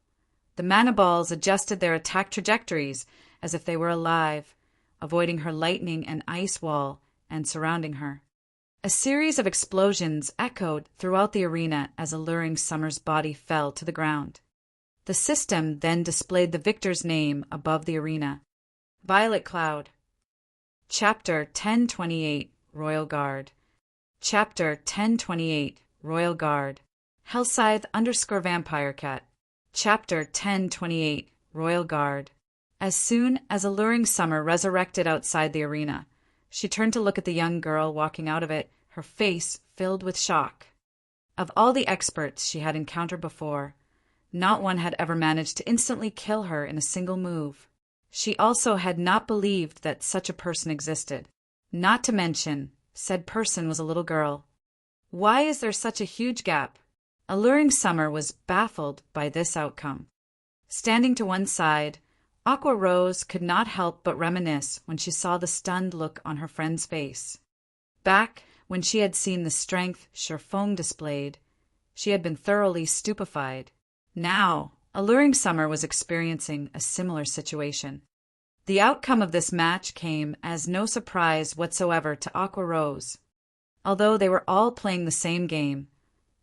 the mana balls adjusted their attack trajectories as if they were alive, avoiding her lightning and ice wall and surrounding her. A series of explosions echoed throughout the arena as Alluring Summer's body fell to the ground. The system then displayed the victor's name above the arena. Violet Cloud. Chapter 1028, Royal Guard. Chapter 1028, Royal Guard. Hellscythe _ Vampire Cat. Chapter 1028, Royal Guard. As soon as Alluring Summer resurrected outside the arena, she turned to look at the young girl walking out of it, her face filled with shock. Of all the experts she had encountered before, not one had ever managed to instantly kill her in a single move. She also had not believed that such a person existed. Not to mention, said person was a little girl. Why is there such a huge gap? Alluring Summer was baffled by this outcome. Standing to one side, Aqua Rose could not help but reminisce when she saw the stunned look on her friend's face. Back when she had seen the strength Sherfoam displayed, she had been thoroughly stupefied. Now, Alluring Summer was experiencing a similar situation. The outcome of this match came as no surprise whatsoever to Aqua Rose. Although they were all playing the same game,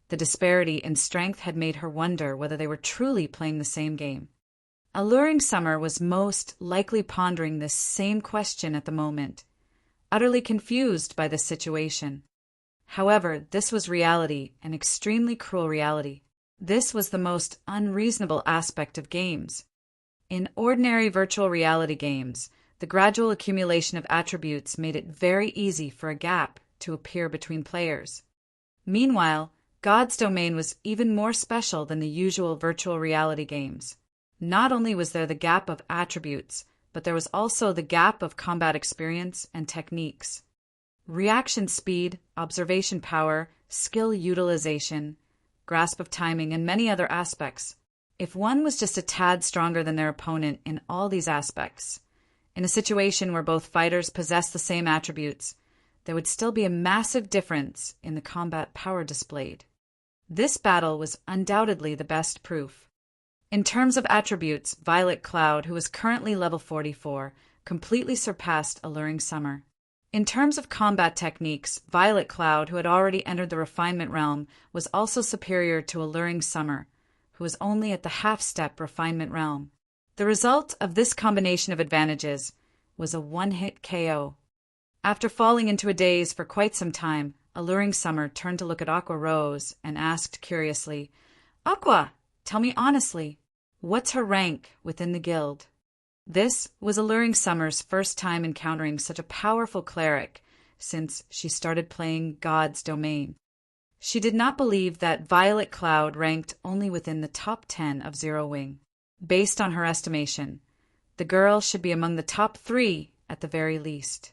the disparity in strength had made her wonder whether they were truly playing the same game. Alluring Summer was most likely pondering this same question at the moment, utterly confused by this situation. However, this was reality, an extremely cruel reality. This was the most unreasonable aspect of games. In ordinary virtual reality games, the gradual accumulation of attributes made it very easy for a gap to appear between players. Meanwhile, God's Domain was even more special than the usual virtual reality games. Not only was there the gap of attributes, but there was also the gap of combat experience and techniques. Reaction speed, observation power, skill utilization, grasp of timing, and many other aspects. If one was just a tad stronger than their opponent in all these aspects, in a situation where both fighters possessed the same attributes, there would still be a massive difference in the combat power displayed. This battle was undoubtedly the best proof. In terms of attributes, Violet Cloud, who was currently level 44, completely surpassed Alluring Summer. In terms of combat techniques, Violet Cloud, who had already entered the refinement realm, was also superior to Alluring Summer, who was only at the half-step refinement realm. The result of this combination of advantages was a one-hit KO. After falling into a daze for quite some time, Alluring Summer turned to look at Aqua Rose and asked curiously, "Aqua, tell me honestly, what's her rank within the guild?" This was Alluring Summer's first time encountering such a powerful cleric since she started playing God's Domain. She did not believe that Violet Cloud ranked only within the top 10 of Zero Wing. Based on her estimation, the girl should be among the top 3 at the very least.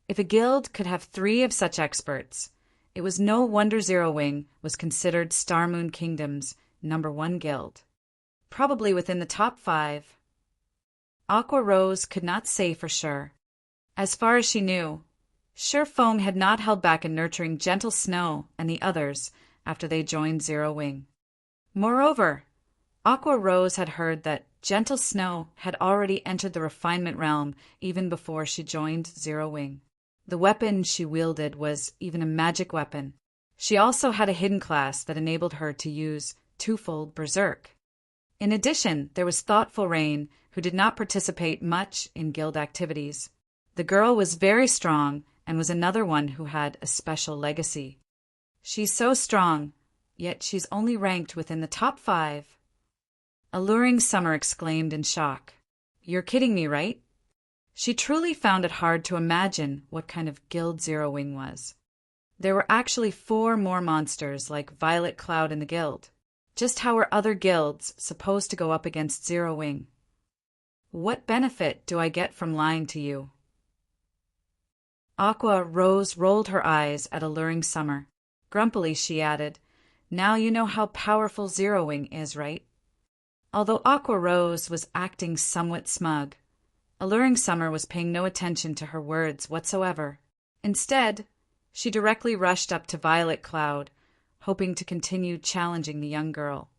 If a guild could have 3 of such experts, it was no wonder Zero Wing was considered Star Moon Kingdom's #1 guild. Probably within the top 5. Aqua Rose could not say for sure. As far as she knew, Sherfoam had not held back in nurturing Gentle Snow and the others after they joined Zero Wing. Moreover, Aqua Rose had heard that Gentle Snow had already entered the refinement realm even before she joined Zero Wing. The weapon she wielded was even a magic weapon. She also had a hidden class that enabled her to use twofold Berserk. In addition, there was Thoughtful Rain, who did not participate much in guild activities. The girl was very strong and was another one who had a special legacy. She's so strong, yet she's only ranked within the top 5. Alluring Summer exclaimed in shock. "You're kidding me, right?" She truly found it hard to imagine what kind of guild Zero Wing was. There were actually 4 more monsters like Violet Cloud in the guild. Just how were other guilds supposed to go up against Zero Wing? What benefit do I get from lying to you? Aqua Rose rolled her eyes at Alluring Summer. Grumpily she added, "Now you know how powerful Zero Wing is, right?" Although Aqua Rose was acting somewhat smug, Alluring Summer was paying no attention to her words whatsoever. Instead, she directly rushed up to Violet Cloud, hoping to continue challenging the young girl.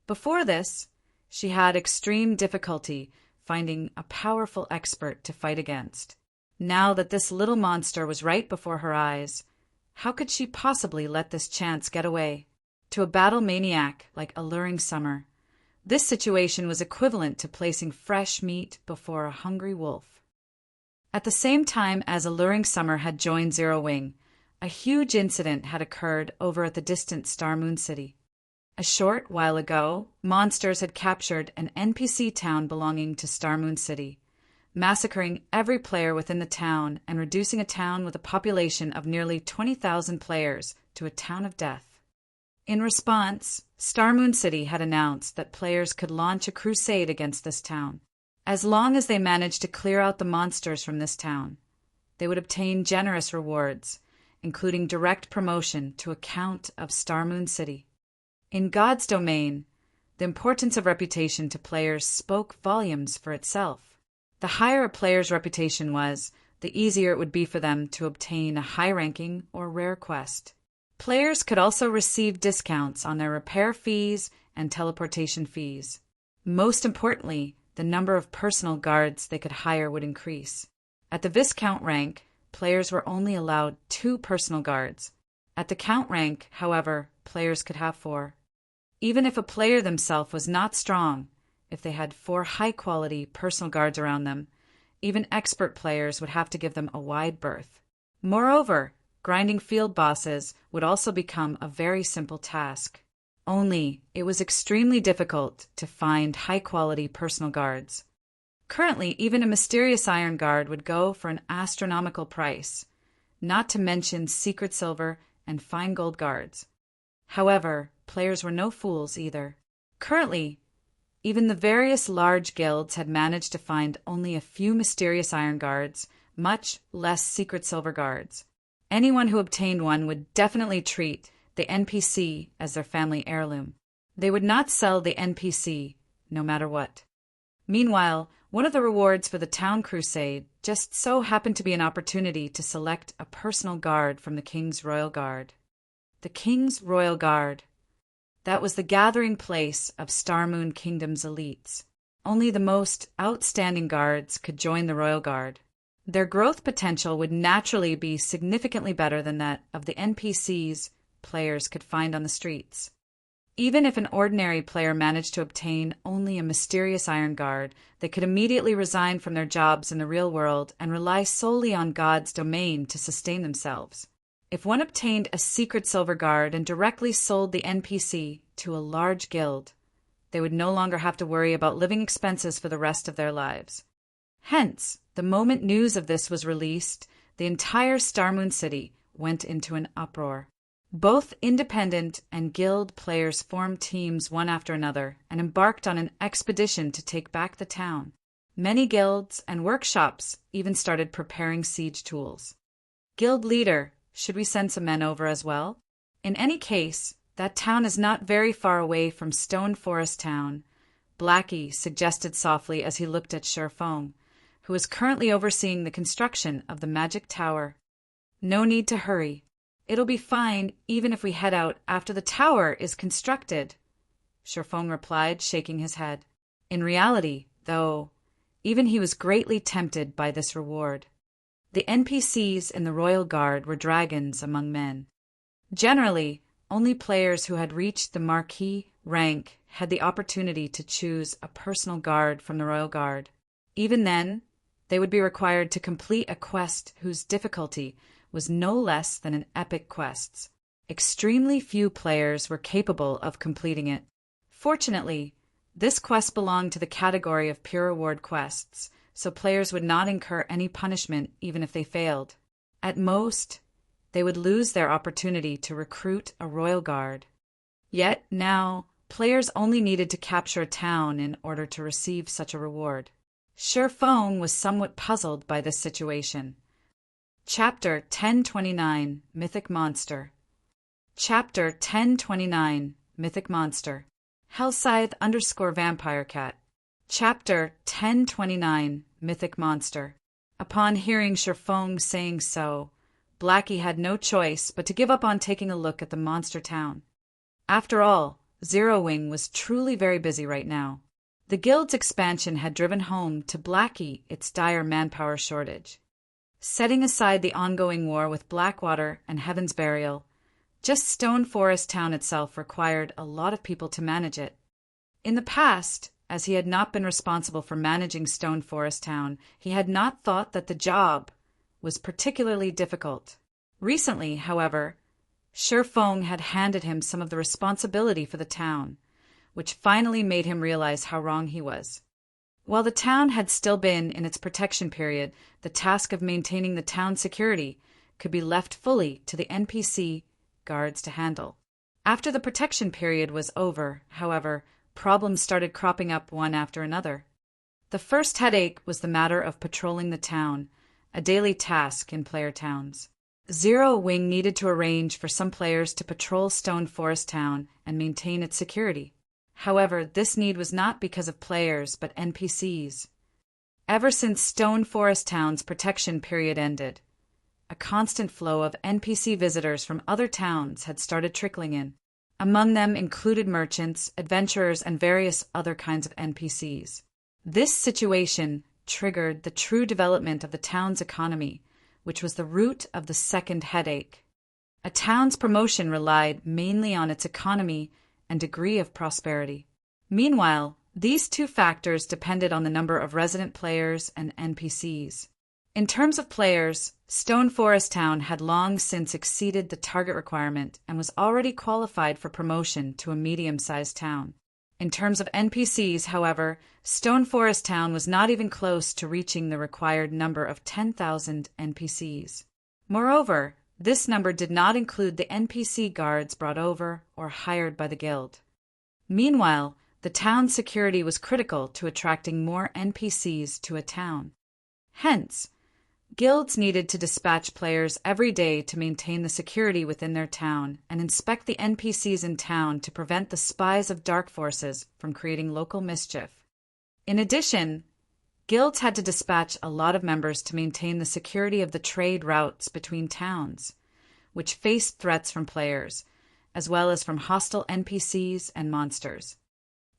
Before this, she had extreme difficulty finding a powerful expert to fight against. Now that this little monster was right before her eyes, how could she possibly let this chance get away? To a battle maniac like Alluring Summer, this situation was equivalent to placing fresh meat before a hungry wolf. At the same time as Alluring Summer had joined Zero Wing, a huge incident had occurred over at the distant Star Moon City. A short while ago, monsters had captured an NPC town belonging to Star Moon City, massacring every player within the town and reducing a town with a population of nearly 20,000 players to a town of death. In response, Star Moon City had announced that players could launch a crusade against this town. As long as they managed to clear out the monsters from this town, they would obtain generous rewards, including direct promotion to a Count of Starmoon City. In God's domain, the importance of reputation to players spoke volumes for itself. The higher a player's reputation was, the easier it would be for them to obtain a high-ranking or rare quest. Players could also receive discounts on their repair fees and teleportation fees. Most importantly, the number of personal guards they could hire would increase. At the Viscount rank, players were only allowed 2 personal guards. At the Count rank, however, players could have 4. Even if a player themselves was not strong, if they had 4 high-quality personal guards around them, even expert players would have to give them a wide berth. Moreover, grinding field bosses would also become a very simple task. Only, it was extremely difficult to find high-quality personal guards. Currently, even a mysterious iron guard would go for an astronomical price, not to mention secret silver and fine gold guards. However, players were no fools either. Currently, even the various large guilds had managed to find only a few mysterious iron guards, much less secret silver guards. Anyone who obtained one would definitely treat the NPC as their family heirloom. They would not sell the NPC, no matter what. Meanwhile, one of the rewards for the town crusade just so happened to be an opportunity to select a personal guard from the King's Royal Guard. The King's Royal Guard. That was the gathering place of Starmoon Kingdom's elites. Only the most outstanding guards could join the Royal Guard. Their growth potential would naturally be significantly better than that of the NPCs players could find on the streets. Even if an ordinary player managed to obtain only a mysterious iron guard, they could immediately resign from their jobs in the real world and rely solely on God's domain to sustain themselves. If one obtained a secret silver guard and directly sold the NPC to a large guild, they would no longer have to worry about living expenses for the rest of their lives. Hence, the moment news of this was released, the entire Starmoon City went into an uproar. Both independent and guild players formed teams one after another and embarked on an expedition to take back the town. Many guilds and workshops even started preparing siege tools. Guild leader, should we send some men over as well? In any case, that town is not very far away from Stone Forest Town, Blackie suggested softly as he looked at Sherfong, who was currently overseeing the construction of the magic tower. No need to hurry. It'll be fine even if we head out after the tower is constructed, Sherfong replied, shaking his head. In reality, though, even he was greatly tempted by this reward. The NPCs in the Royal Guard were dragons among men. Generally, only players who had reached the Marquis rank had the opportunity to choose a personal guard from the Royal Guard. Even then, they would be required to complete a quest whose difficulty was no less than an epic quest. Extremely few players were capable of completing it. Fortunately, this quest belonged to the category of pure reward quests, so players would not incur any punishment even if they failed. At most, they would lose their opportunity to recruit a royal guard. Yet now, players only needed to capture a town in order to receive such a reward. Sherfong was somewhat puzzled by this situation. Chapter 1029, Mythic Monster. Chapter 1029, Mythic Monster. Hellscythe_Vampire Cat. Chapter 1029, Mythic Monster. Upon hearing Sherfong saying so, Blackie had no choice but to give up on taking a look at the monster town. After all, Zero Wing was truly very busy right now. The guild's expansion had driven home to Blackie its dire manpower shortage. Setting aside the ongoing war with Blackwater and Heaven's Burial, just Stone Forest Town itself required a lot of people to manage it. In the past, as he had not been responsible for managing Stone Forest Town, he had not thought that the job was particularly difficult. Recently, however, Sherfong had handed him some of the responsibility for the town, which finally made him realize how wrong he was. While the town had still been in its protection period, the task of maintaining the town's security could be left fully to the NPC guards to handle. After the protection period was over, however, problems started cropping up one after another. The first headache was the matter of patrolling the town, a daily task in player towns. Zero Wing needed to arrange for some players to patrol Stone Forest Town and maintain its security. However, this need was not because of players but NPCs. Ever since Stone Forest Town's protection period ended, a constant flow of NPC visitors from other towns had started trickling in. Among them included merchants, adventurers, and various other kinds of NPCs. This situation triggered the true development of the town's economy, which was the root of the second headache. A town's promotion relied mainly on its economy and degree of prosperity. Meanwhile, these two factors depended on the number of resident players and NPCs. In terms of players, Stone Forest Town had long since exceeded the target requirement and was already qualified for promotion to a medium-sized town. In terms of NPCs, however, Stone Forest Town was not even close to reaching the required number of 10,000 NPCs. Moreover, this number did not include the NPC guards brought over or hired by the guild. Meanwhile, the town's security was critical to attracting more NPCs to a town. Hence, guilds needed to dispatch players every day to maintain the security within their town and inspect the NPCs in town to prevent the spies of dark forces from creating local mischief. In addition, guilds had to dispatch a lot of members to maintain the security of the trade routes between towns, which faced threats from players, as well as from hostile NPCs and monsters.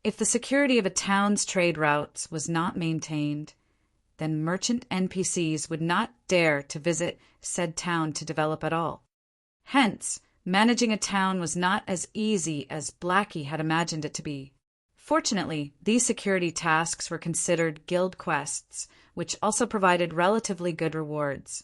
If the security of a town's trade routes was not maintained, then merchant NPCs would not dare to visit said town to develop at all. Hence, managing a town was not as easy as Blackie had imagined it to be. Fortunately, these security tasks were considered guild quests, which also provided relatively good rewards.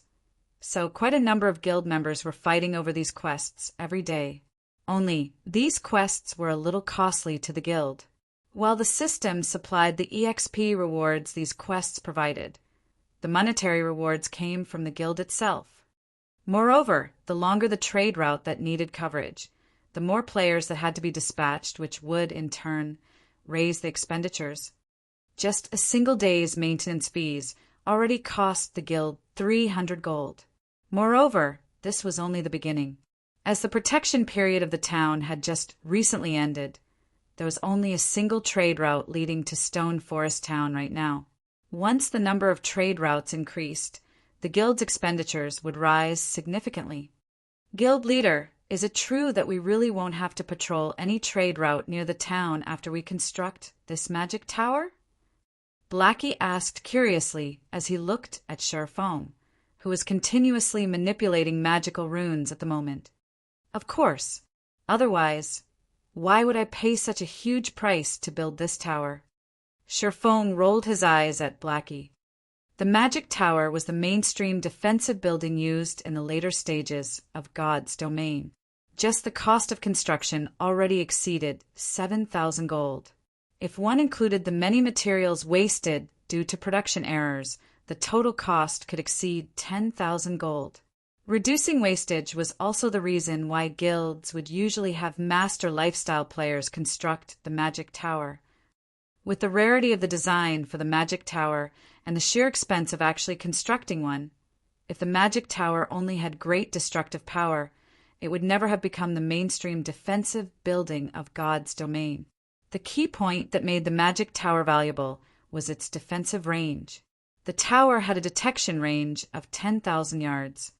So quite a number of guild members were fighting over these quests every day. Only, these quests were a little costly to the guild. While the system supplied the EXP rewards these quests provided, the monetary rewards came from the guild itself. Moreover, the longer the trade route that needed coverage, the more players that had to be dispatched, which would, in turn, raise the expenditures. Just a single day's maintenance fees already cost the guild 300 gold. Moreover, this was only the beginning. As the protection period of the town had just recently ended, there was only a single trade route leading to Stone Forest Town right now. Once the number of trade routes increased, the guild's expenditures would rise significantly. Guild leader, is it true that we really won't have to patrol any trade route near the town after we construct this magic tower? Blackie asked curiously as he looked at Sherfoam, who was continuously manipulating magical runes at the moment. Of course. Otherwise, why would I pay such a huge price to build this tower? Sherfoam rolled his eyes at Blackie. The magic tower was the mainstream defensive building used in the later stages of God's domain. Just the cost of construction already exceeded 7,000 gold. If one included the many materials wasted due to production errors, the total cost could exceed 10,000 gold. Reducing wastage was also the reason why guilds would usually have master lifestyle players construct the magic tower. With the rarity of the design for the magic tower and the sheer expense of actually constructing one, if the magic tower only had great destructive power, it would never have become the mainstream defensive building of God's domain. The key point that made the magic tower valuable was its defensive range. The tower had a detection range of 10,000 yards.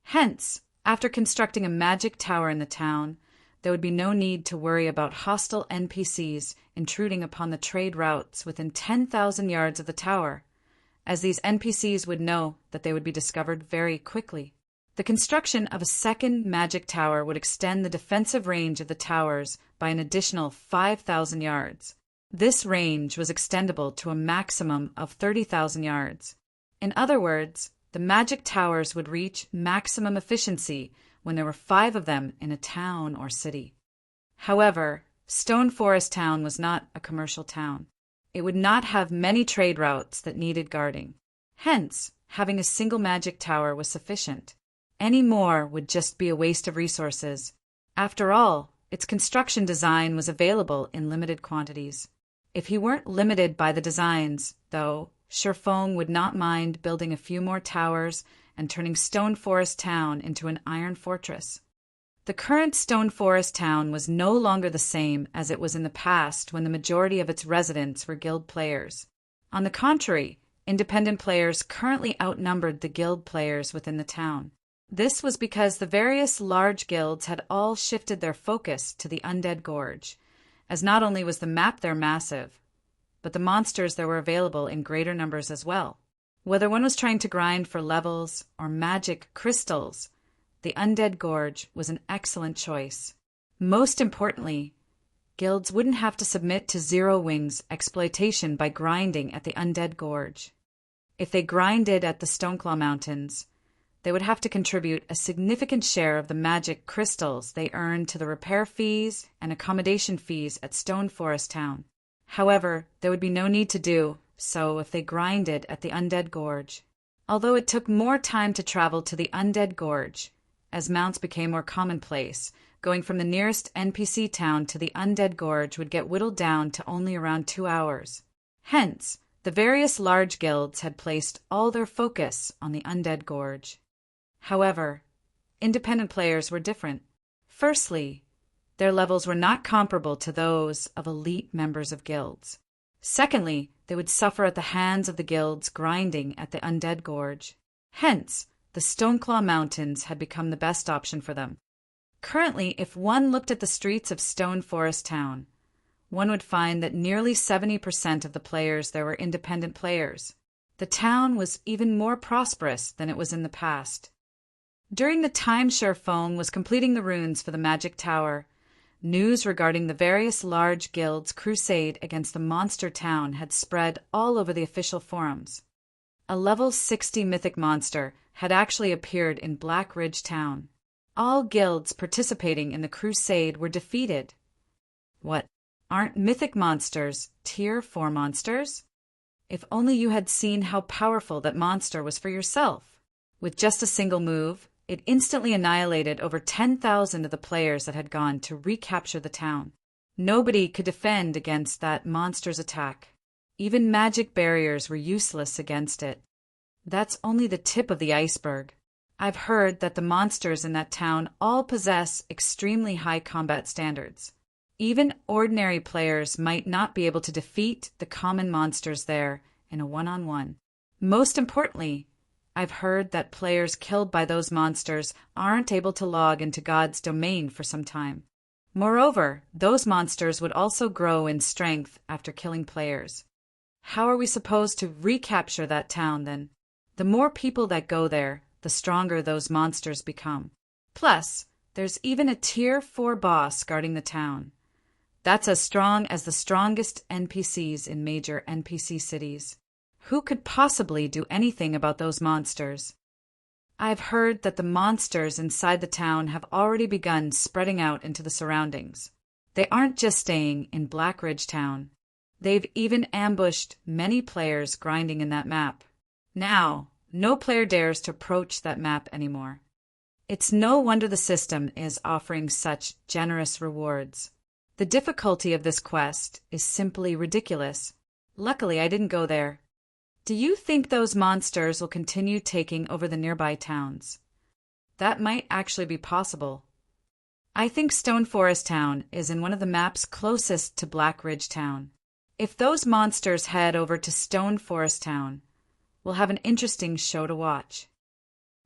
Hence, after constructing a magic tower in the town, there would be no need to worry about hostile NPCs intruding upon the trade routes within 10,000 yards of the tower, as these NPCs would know that they would be discovered very quickly. The construction of a second magic tower would extend the defensive range of the towers by an additional 5,000 yards. This range was extendable to a maximum of 30,000 yards. In other words, the magic towers would reach maximum efficiency when there were 5 of them in a town or city. However, Stone Forest Town was not a commercial town. It would not have many trade routes that needed guarding. Hence, having a single magic tower was sufficient. Any more would just be a waste of resources. After all, its construction design was available in limited quantities. If he weren't limited by the designs, though, Sherfong would not mind building a few more towers and turning Stone Forest Town into an iron fortress. The current Stone Forest Town was no longer the same as it was in the past when the majority of its residents were guild players. On the contrary, independent players currently outnumbered the guild players within the town. This was because the various large guilds had all shifted their focus to the Undead Gorge, as not only was the map there massive, but the monsters there were available in greater numbers as well. Whether one was trying to grind for levels or magic crystals, the Undead Gorge was an excellent choice. Most importantly, guilds wouldn't have to submit to Zero Wing's exploitation by grinding at the Undead Gorge. If they grinded at the Stoneclaw Mountains, they would have to contribute a significant share of the magic crystals they earned to the repair fees and accommodation fees at Stone Forest Town. However, there would be no need to do so if they grinded at the Undead Gorge. Although it took more time to travel to the Undead Gorge, as mounts became more commonplace, going from the nearest NPC town to the Undead Gorge would get whittled down to only around 2 hours. Hence, the various large guilds had placed all their focus on the Undead Gorge. However, independent players were different. Firstly, their levels were not comparable to those of elite members of guilds. Secondly, they would suffer at the hands of the guilds grinding at the Undead Gorge. Hence, the Stoneclaw Mountains had become the best option for them. Currently, if one looked at the streets of Stone Forest Town, one would find that nearly 70% of the players there were independent players. The town was even more prosperous than it was in the past. During the time Sherfong was completing the runes for the Magic Tower, news regarding the various large guilds' crusade against the monster town had spread all over the official forums. A level 60 mythic monster had actually appeared in Black Ridge Town. All guilds participating in the crusade were defeated. What? Aren't mythic monsters tier 4 monsters? If only you had seen how powerful that monster was for yourself. With just a single move, it instantly annihilated over 10,000 of the players that had gone to recapture the town. Nobody could defend against that monster's attack. Even magic barriers were useless against it. That's only the tip of the iceberg. I've heard that the monsters in that town all possess extremely high combat standards. Even ordinary players might not be able to defeat the common monsters there in a one-on-one. Most importantly, I've heard that players killed by those monsters aren't able to log into God's domain for some time. Moreover, those monsters would also grow in strength after killing players. How are we supposed to recapture that town, then? The more people that go there, the stronger those monsters become. Plus, there's even a tier 4 boss guarding the town. That's as strong as the strongest NPCs in major NPC cities. Who could possibly do anything about those monsters? I've heard that the monsters inside the town have already begun spreading out into the surroundings. They aren't just staying in Black Ridge Town. They've even ambushed many players grinding in that map. Now, no player dares to approach that map anymore. It's no wonder the system is offering such generous rewards. The difficulty of this quest is simply ridiculous. Luckily, I didn't go there. Do you think those monsters will continue taking over the nearby towns? That might actually be possible. I think Stone Forest Town is in one of the maps closest to Black Ridge Town. If those monsters head over to Stone Forest Town, we'll have an interesting show to watch.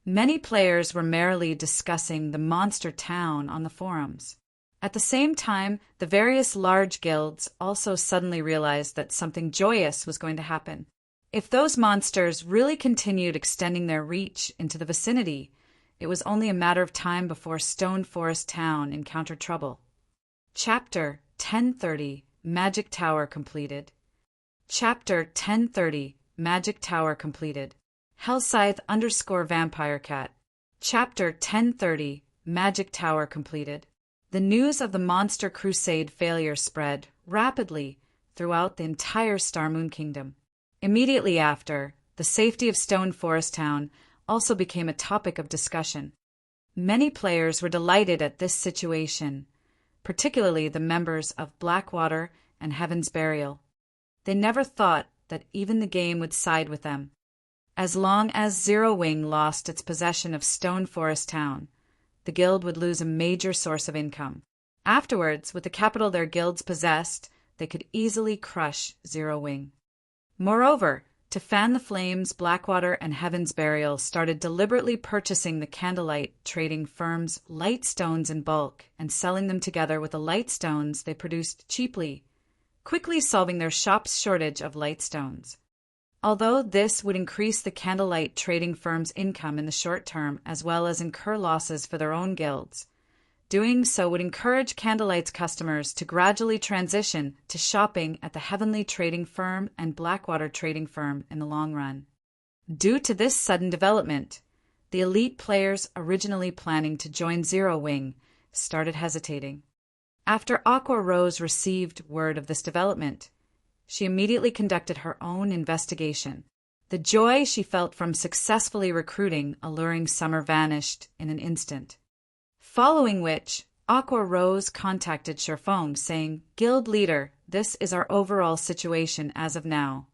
Many players were merrily discussing the monster town on the forums. At the same time, the various large guilds also suddenly realized that something joyous was going to happen. If those monsters really continued extending their reach into the vicinity, it was only a matter of time before Stone Forest Town encountered trouble. Chapter 1030 Magic Tower completed. Chapter 1030 Magic Tower completed. Hellscythe _ Vampire Cat. Chapter 1030 Magic Tower completed. The news of the Monster Crusade failure spread rapidly throughout the entire Star Moon Kingdom. Immediately after, the safety of Stone Forest Town also became a topic of discussion. Many players were delighted at this situation, particularly the members of Blackwater and Heaven's Burial. They never thought that even the game would side with them. As long as Zero Wing lost its possession of Stone Forest Town, the guild would lose a major source of income. Afterwards, with the capital their guilds possessed, they could easily crush Zero Wing. Moreover, to fan the flames, Blackwater and Heaven's Burial started deliberately purchasing the Candlelight trading firm's light stones in bulk and selling them together with the light stones they produced cheaply, quickly solving their shop's shortage of light stones. Although this would increase the Candlelight trading firm's income in the short term as well as incur losses for their own guilds, doing so would encourage Candlelight's customers to gradually transition to shopping at the Heavenly Trading Firm and Blackwater Trading Firm in the long run. Due to this sudden development, the elite players originally planning to join Zero Wing started hesitating. After Aqua Rose received word of this development, she immediately conducted her own investigation. The joy she felt from successfully recruiting alluring Summer vanished in an instant. Following which, Aqua Rose contacted Sherfong, saying, "Guild leader, this is our overall situation as of now."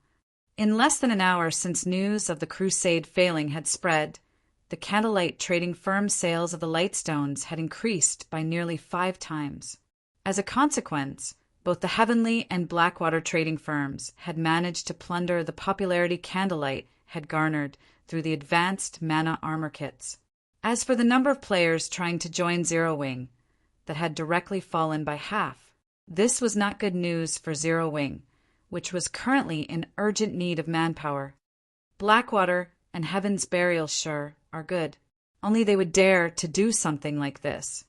In less than an hour since news of the crusade failing had spread, the Candlelight trading firm's sales of the Lightstones had increased by nearly 5 times. As a consequence, both the Heavenly and Blackwater trading firms had managed to plunder the popularity Candlelight had garnered through the advanced mana armor kits. As for the number of players trying to join Zero Wing, that had directly fallen by half. This was not good news for Zero Wing, which was currently in urgent need of manpower. Blackwater and Heaven's Burial sure are good, only they would dare to do something like this.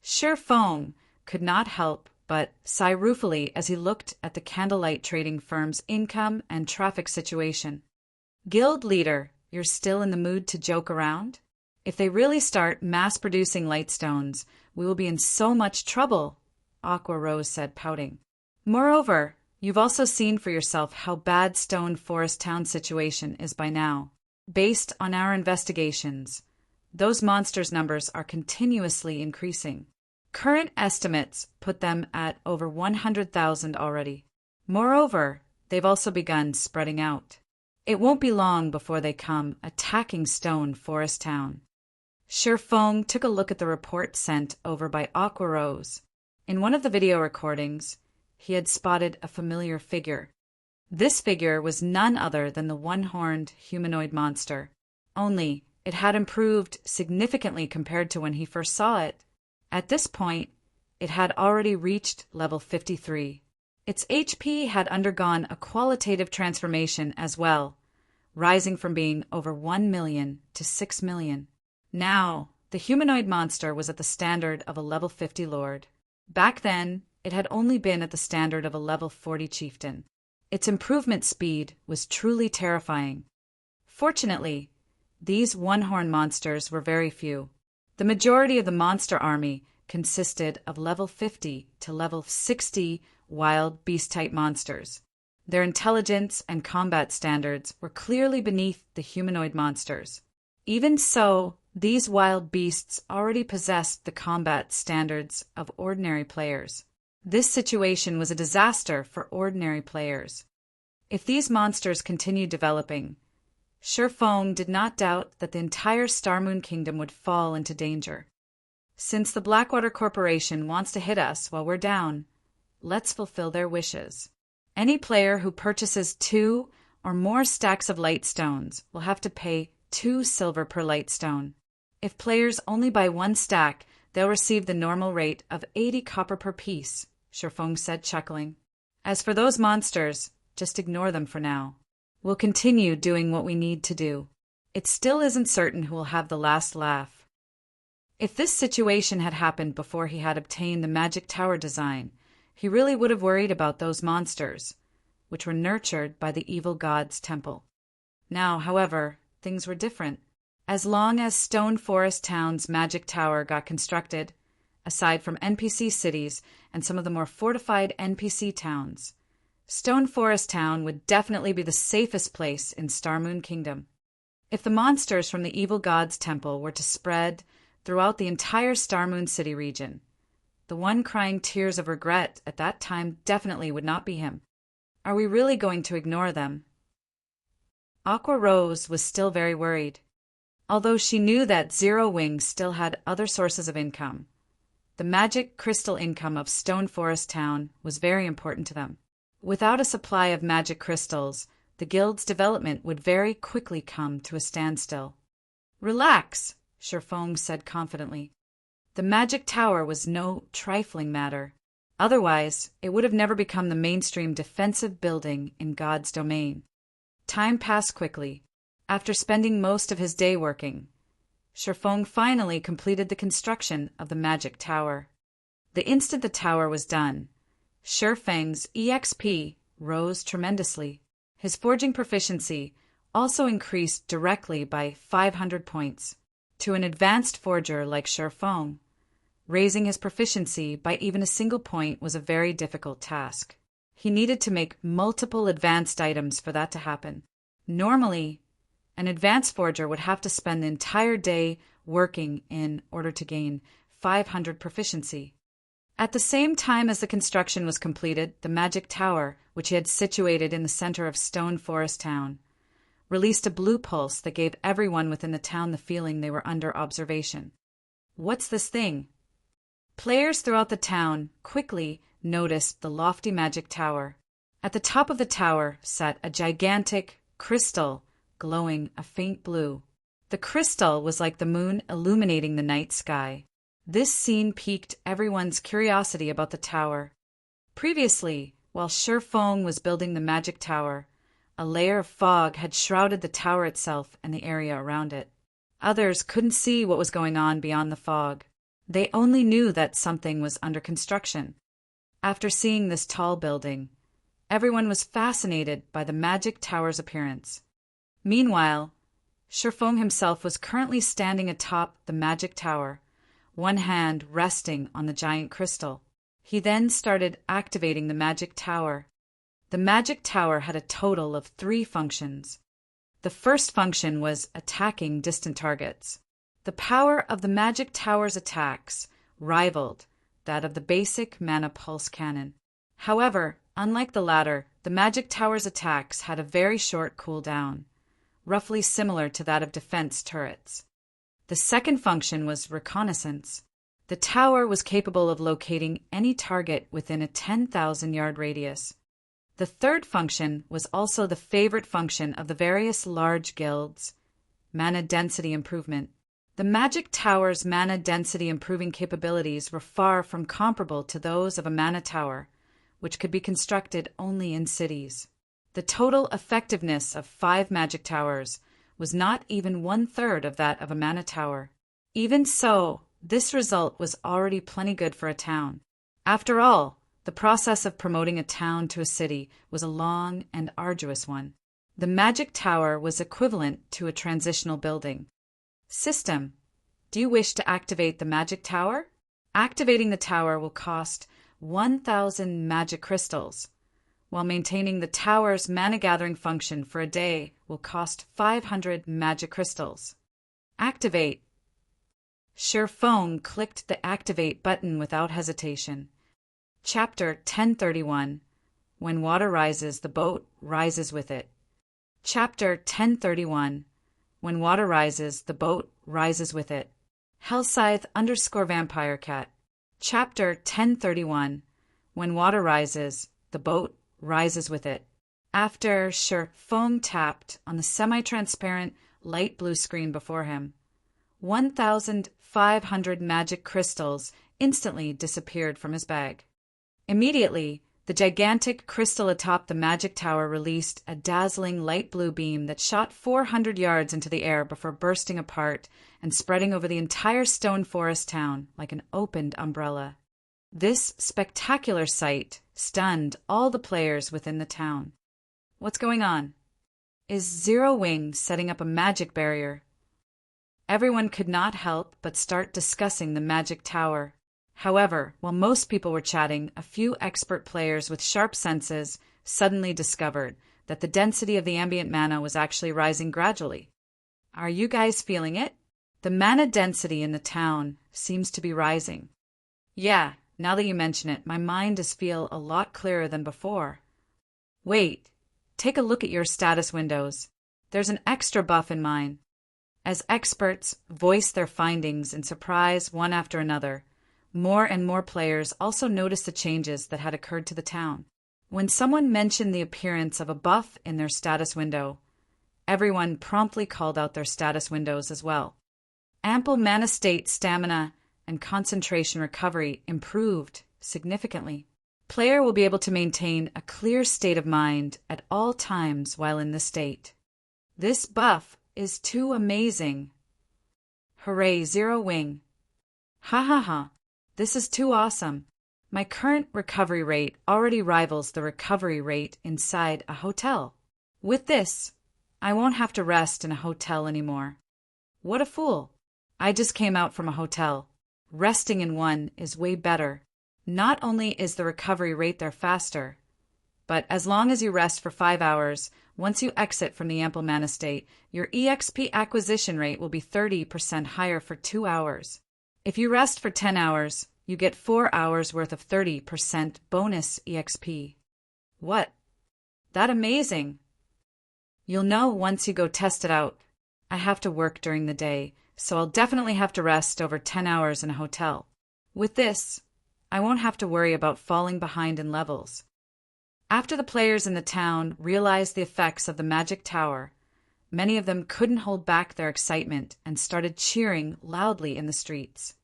Sherfong could not help but sigh ruefully as he looked at the Candlelight trading firm's income and traffic situation. "Guild leader, you're still in the mood to joke around? If they really start mass-producing Lightstones, we will be in so much trouble," Aqua Rose said, pouting. "Moreover, you've also seen for yourself how bad Stone Forest Town's situation is by now. Based on our investigations, those monsters' numbers are continuously increasing. Current estimates put them at over 100,000 already. Moreover, they've also begun spreading out. It won't be long before they come attacking Stone Forest Town." Sherfong took a look at the report sent over by Aqua Rose. In one of the video recordings, he had spotted a familiar figure. This figure was none other than the one-horned humanoid monster, only it had improved significantly compared to when he first saw it. At this point, it had already reached level 53. Its HP had undergone a qualitative transformation as well, rising from being over 1 million to 6 million. Now, the humanoid monster was at the standard of a level 50 lord. Back then, it had only been at the standard of a level 40 chieftain. Its improvement speed was truly terrifying. Fortunately, these one-horn monsters were very few. The majority of the monster army consisted of level 50 to level 60 wild beast-type monsters. Their intelligence and combat standards were clearly beneath the humanoid monsters. Even so, these wild beasts already possessed the combat standards of ordinary players. This situation was a disaster for ordinary players. If these monsters continued developing, Sherfong did not doubt that the entire Starmoon Kingdom would fall into danger. Since the Blackwater Corporation wants to hit us while we're down, let's fulfill their wishes. Any player who purchases 2 or more stacks of Lightstones will have to pay 2 silver per Lightstone. If players only buy 1 stack, they'll receive the normal rate of 80 copper per piece, Sherfong said, chuckling. As for those monsters, just ignore them for now. We'll continue doing what we need to do. It still isn't certain who will have the last laugh. If this situation had happened before he had obtained the magic tower design, he really would have worried about those monsters, which were nurtured by the evil god's temple. Now, however, things were different. As long as Stone Forest Town's magic tower got constructed, aside from NPC cities and some of the more fortified NPC towns, Stone Forest Town would definitely be the safest place in Starmoon Kingdom. If the monsters from the evil god's temple were to spread throughout the entire Starmoon City region, the one crying tears of regret at that time definitely would not be him. Are we really going to ignore them? Aqua Rose was still very worried, although she knew that Zero Wing still had other sources of income. The magic crystal income of Stone Forest Town was very important to them. Without a supply of magic crystals, the guild's development would very quickly come to a standstill. Relax, Sherfong said confidently. The magic tower was no trifling matter. Otherwise, it would have never become the mainstream defensive building in God's domain. Time passed quickly. After spending most of his day working, Sherfong finally completed the construction of the magic tower. The instant the tower was done, Sherfang's EXP rose tremendously. His forging proficiency also increased directly by 500 points. To an advanced forger like Sherfong, raising his proficiency by even a single point was a very difficult task. He needed to make multiple advanced items for that to happen. Normally, an advanced forger would have to spend the entire day working in order to gain 500 proficiency. At the same time as the construction was completed, the magic tower, which he had situated in the center of Stone Forest Town, released a blue pulse that gave everyone within the town the feeling they were under observation. What's this thing? Players throughout the town quickly noticed the lofty magic tower. At the top of the tower sat a gigantic crystal glowing a faint blue. The crystal was like the moon illuminating the night sky. This scene piqued everyone's curiosity about the tower. Previously, while Sherfong was building the magic tower, a layer of fog had shrouded the tower itself and the area around it. Others couldn't see what was going on beyond the fog. They only knew that something was under construction. After seeing this tall building, everyone was fascinated by the magic tower's appearance. Meanwhile, Sherfong himself was currently standing atop the magic tower, one hand resting on the giant crystal. He then started activating the magic tower. The magic tower had a total of 3 functions. The first function was attacking distant targets. The power of the magic tower's attacks rivaled that of the basic mana pulse cannon. However, unlike the latter, the magic tower's attacks had a very short cooldown, roughly similar to that of defense turrets. The second function was reconnaissance. The tower was capable of locating any target within a 10,000-yard radius. The third function was also the favorite function of the various large guilds: mana density improvement. The magic tower's mana density improving capabilities were far from comparable to those of a mana tower, which could be constructed only in cities. The total effectiveness of 5 magic towers was not even 1/3 of that of a mana tower. Even so, this result was already plenty good for a town. After all, the process of promoting a town to a city was a long and arduous one. The magic tower was equivalent to a transitional building. System: do you wish to activate the magic tower? Activating the tower will cost 1,000 magic crystals, while maintaining the tower's mana gathering function for a day will cost 500 magic crystals. Activate. Sherfong clicked the activate button without hesitation. Chapter 1031. When water rises, the boat rises with it. Chapter 1031. When water rises, the boat rises with it. Hellscythe_vampire cat. Chapter 1031. When water rises, the boat rises with it. After Sherfong tapped on the semi-transparent light blue screen before him, 1,500 magic crystals instantly disappeared from his bag. Immediately, the gigantic crystal atop the magic tower released a dazzling light blue beam that shot 400 yards into the air before bursting apart and spreading over the entire Stone Forest town like an opened umbrella. This spectacular sight stunned all the players within the town. What's going on? Is Zero Wing setting up a magic barrier? Everyone could not help but start discussing the magic tower. However, while most people were chatting, a few expert players with sharp senses suddenly discovered that the density of the ambient mana was actually rising gradually. Are you guys feeling it? The mana density in the town seems to be rising. Yeah, now that you mention it, my mind does feel a lot clearer than before. Wait, take a look at your status windows. There's an extra buff in mine. As experts voiced their findings in surprise one after another, more and more players also noticed the changes that had occurred to the town. When someone mentioned the appearance of a buff in their status window, everyone promptly called out their status windows as well. Ample mana state, stamina, and concentration recovery improved significantly. Player will be able to maintain a clear state of mind at all times while in this state. This buff is too amazing. Hooray, Zero Wing. Ha ha ha. This is too awesome. My current recovery rate already rivals the recovery rate inside a hotel. With this, I won't have to rest in a hotel anymore. What a fool. I just came out from a hotel. Resting in one is way better. Not only is the recovery rate there faster, but as long as you rest for 5 hours, once you exit from the ample mana state, your EXP acquisition rate will be 30% higher for 2 hours. If you rest for 10 hours, you get 4 hours worth of 30% bonus EXP. What? That amazing! You'll know once you go test it out. I have to work during the day, so I'll definitely have to rest over 10 hours in a hotel. With this, I won't have to worry about falling behind in levels. After the players in the town realized the effects of the magic tower, many of them couldn't hold back their excitement and started cheering loudly in the streets.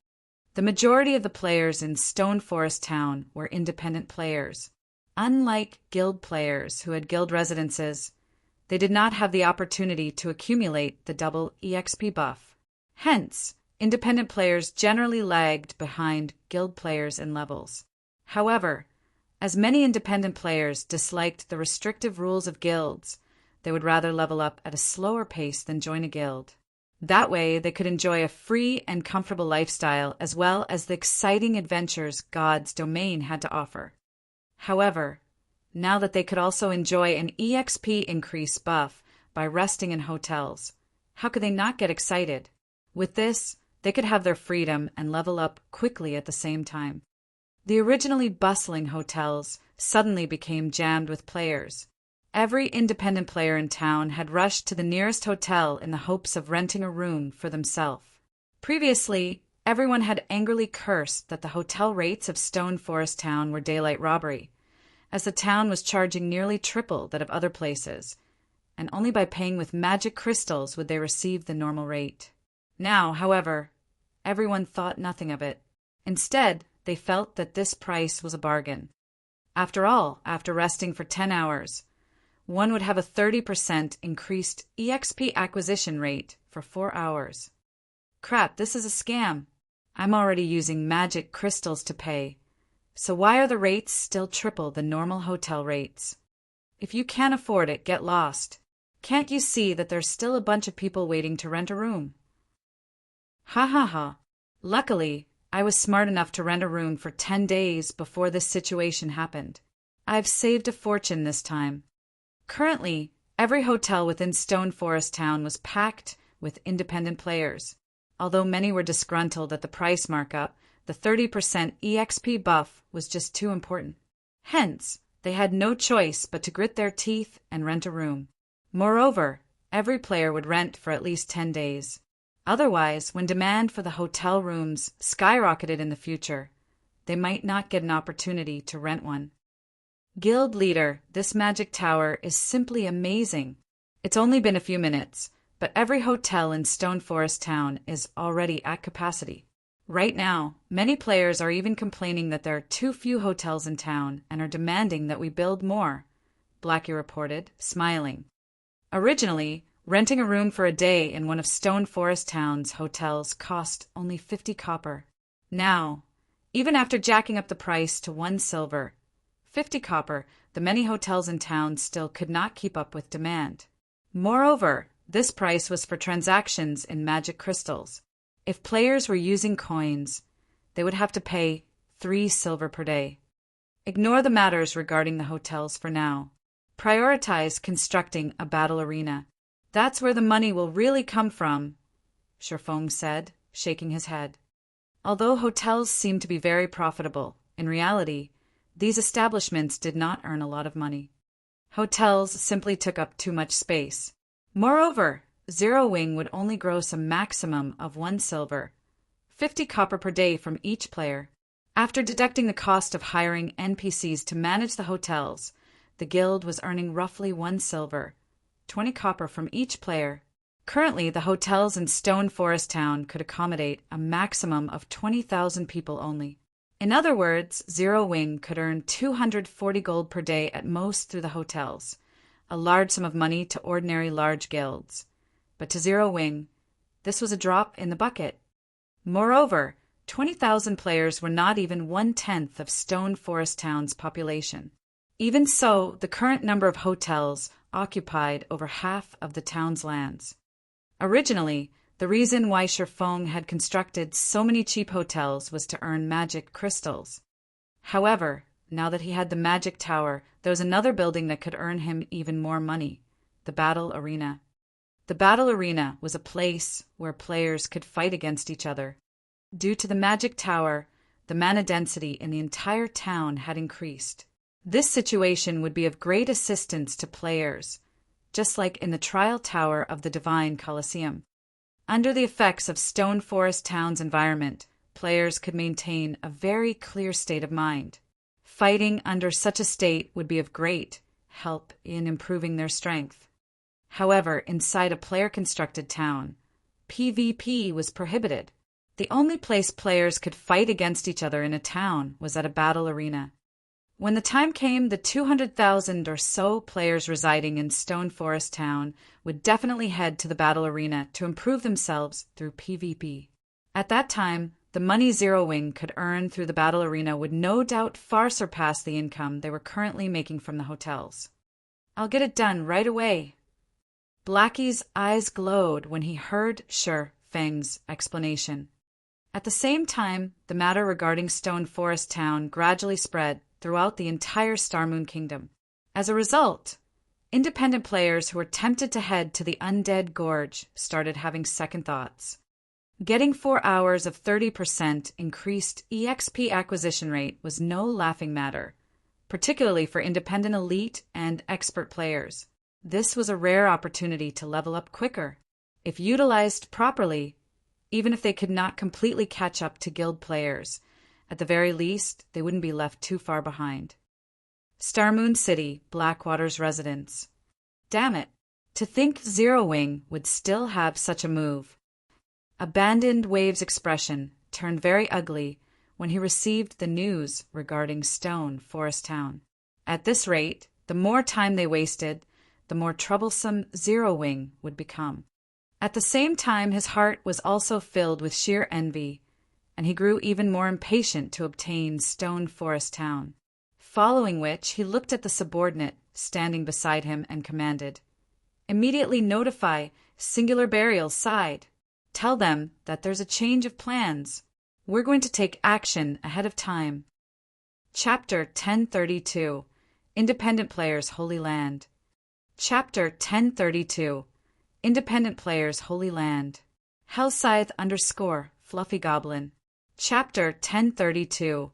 The majority of the players in Stone Forest Town were independent players. Unlike guild players who had guild residences, they did not have the opportunity to accumulate the double EXP buff. Hence, independent players generally lagged behind guild players in levels. However, as many independent players disliked the restrictive rules of guilds, they would rather level up at a slower pace than join a guild. That way, they could enjoy a free and comfortable lifestyle as well as the exciting adventures God's domain had to offer. However, now that they could also enjoy an EXP increase buff by resting in hotels, how could they not get excited? With this, they could have their freedom and level up quickly at the same time. The originally bustling hotels suddenly became jammed with players. Every independent player in town had rushed to the nearest hotel in the hopes of renting a room for themselves. Previously, everyone had angrily cursed that the hotel rates of Stone Forest Town were daylight robbery, as the town was charging nearly triple that of other places, and only by paying with magic crystals would they receive the normal rate. Now, however, everyone thought nothing of it. Instead, they felt that this price was a bargain. After all, after resting for 10 hours, one would have a 30% increased EXP acquisition rate for 4 hours. Crap, this is a scam. I'm already using magic crystals to pay. So why are the rates still triple the normal hotel rates? If you can't afford it, get lost. Can't you see that there's still a bunch of people waiting to rent a room? Ha ha ha. Luckily, I was smart enough to rent a room for 10 days before this situation happened. I've saved a fortune this time. Currently, every hotel within Stone Forest Town was packed with independent players. Although many were disgruntled at the price markup, the 30% EXP buff was just too important. Hence, they had no choice but to grit their teeth and rent a room. Moreover, every player would rent for at least 10 days. Otherwise, when demand for the hotel rooms skyrocketed in the future, they might not get an opportunity to rent one. Guild leader, this magic tower is simply amazing. It's only been a few minutes, but every hotel in Stone Forest Town is already at capacity. Right now, many players are even complaining that there are too few hotels in town and are demanding that we build more, Blackie reported, smiling. Originally, renting a room for a day in one of Stone Forest Town's hotels cost only 50 copper. Now, even after jacking up the price to 1 silver, 50 copper, the many hotels in town still could not keep up with demand. Moreover, this price was for transactions in magic crystals. If players were using coins, they would have to pay 3 silver per day. Ignore the matters regarding the hotels for now. Prioritize constructing a battle arena. That's where the money will really come from, Sherfong said, shaking his head. Although hotels seemed to be very profitable, in reality, these establishments did not earn a lot of money. Hotels simply took up too much space. Moreover, Zero Wing would only gross a maximum of 1 silver, 50 copper per day from each player. After deducting the cost of hiring NPCs to manage the hotels, the guild was earning roughly 1 silver, 20 copper from each player. Currently, the hotels in Stone Forest Town could accommodate a maximum of 20,000 people only. In other words, Zero Wing could earn 240 gold per day at most through the hotels, a large sum of money to ordinary large guilds. But to Zero Wing, this was a drop in the bucket. Moreover, 20,000 players were not even 1/10 of Stone Forest Town's population. Even so, the current number of hotels occupied over half of the town's lands. Originally, the reason why Shifeng had constructed so many cheap hotels was to earn magic crystals. However, now that he had the magic tower, there was another building that could earn him even more money: the battle arena. The battle arena was a place where players could fight against each other. Due to the magic tower, the mana density in the entire town had increased. This situation would be of great assistance to players, just like in the trial tower of the Divine Colosseum. Under the effects of Stone Forest Town's environment, players could maintain a very clear state of mind. Fighting under such a state would be of great help in improving their strength. However, inside a player-constructed town, PvP was prohibited. The only place players could fight against each other in a town was at a battle arena. When the time came, the 200,000 or so players residing in Stone Forest Town would definitely head to the battle arena to improve themselves through PvP. At that time, the money Zero Wing could earn through the battle arena would no doubt far surpass the income they were currently making from the hotels. "I'll get it done right away." Blackie's eyes glowed when he heard Shifeng's explanation. At the same time, the matter regarding Stone Forest Town gradually spread throughout the entire Starmoon Kingdom. As a result, independent players who were tempted to head to the Undead Gorge started having second thoughts. Getting 4 hours of 30% increased EXP acquisition rate was no laughing matter, particularly for independent elite and expert players. This was a rare opportunity to level up quicker. If utilized properly, even if they could not completely catch up to guild players, at the very least, they wouldn't be left too far behind. Starmoon City, Blackwater's residence. Damn it, to think Zero Wing would still have such a move. Abandoned Wave's expression turned very ugly when he received the news regarding Stone Forest Town. At this rate, the more time they wasted, the more troublesome Zero Wing would become. At the same time, his heart was also filled with sheer envy, and he grew even more impatient to obtain Stone Forest Town. Following which, he looked at the subordinate standing beside him and commanded, "Immediately notify Singular Burial's side. Tell them that there's a change of plans. We're going to take action ahead of time." Chapter 1032, Independent Players' Holy Land. Chapter 1032, Independent Players' Holy Land. Hellscythe _ Fluffy Goblin. Chapter 1032,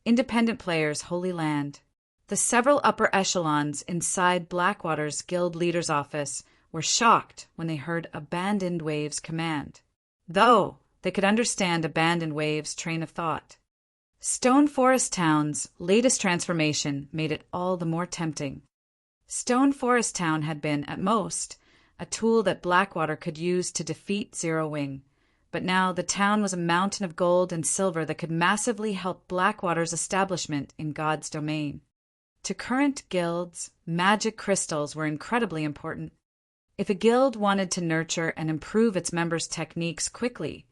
Independent Players' Holy Land. The several upper echelons inside Blackwater's guild leader's office were shocked when they heard Abandoned Wave's command, though they could understand Abandoned Wave's train of thought. Stone Forest Town's latest transformation made it all the more tempting. Stone Forest Town had been, at most, a tool that Blackwater could use to defeat Zero Wing, but now the town was a mountain of gold and silver that could massively help Blackwater's establishment in God's domain. To current guilds, magic crystals were incredibly important. If a guild wanted to nurture and improve its members' techniques quickly,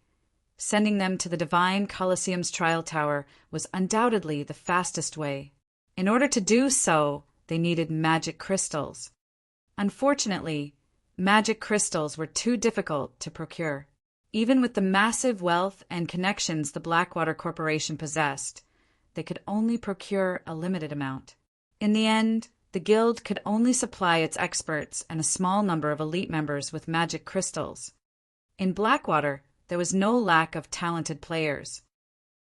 sending them to the Divine Colosseum's trial tower was undoubtedly the fastest way. In order to do so, they needed magic crystals. Unfortunately, magic crystals were too difficult to procure. Even with the massive wealth and connections the Blackwater Corporation possessed, they could only procure a limited amount. In the end, the guild could only supply its experts and a small number of elite members with magic crystals. In Blackwater, there was no lack of talented players.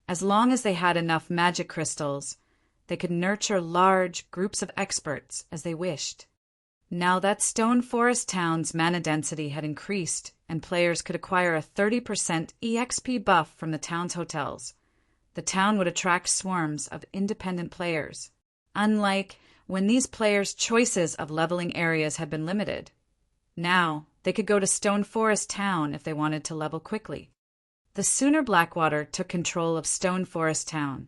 As long as they had enough magic crystals, they could nurture large groups of experts as they wished. Now that Stone Forest Town's mana density had increased, and players could acquire a 30% EXP buff from the town's hotels, the town would attract swarms of independent players, unlike when these players' choices of leveling areas had been limited. Now, they could go to Stone Forest Town if they wanted to level quickly. The sooner Blackwater took control of Stone Forest Town,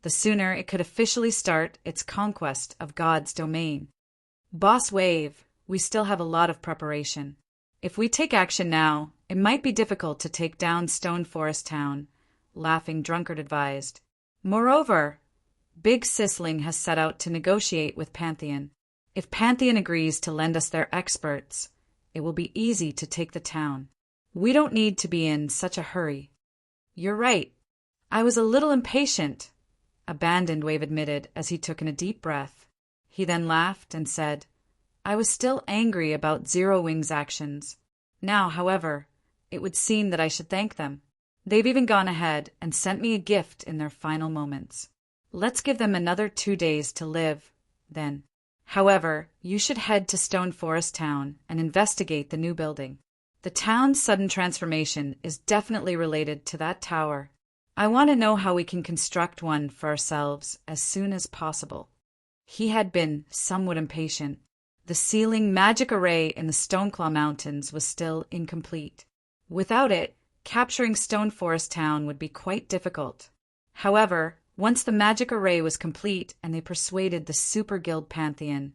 the sooner it could officially start its conquest of God's domain. Boss Wave, we still have a lot of preparation. If we take action now, it might be difficult to take down Stone Forest Town, Laughing Drunkard advised. Moreover, Big Sisling has set out to negotiate with Pantheon. If Pantheon agrees to lend us their experts, it will be easy to take the town. We don't need to be in such a hurry. You're right. I was a little impatient, Abandoned Wave admitted as he took in a deep breath. He then laughed and said, I was still angry about Zero Wing's actions. Now, however, it would seem that I should thank them. They've even gone ahead and sent me a gift in their final moments. Let's give them another 2 days to live, then. However, you should head to Stone Forest Town and investigate the new building. The town's sudden transformation is definitely related to that tower. I want to know how we can construct one for ourselves as soon as possible. He had been somewhat impatient. The ceiling magic array in the Stoneclaw Mountains was still incomplete. Without it, capturing Stone Forest Town would be quite difficult. However, once the magic array was complete and they persuaded the Super Guild Pantheon,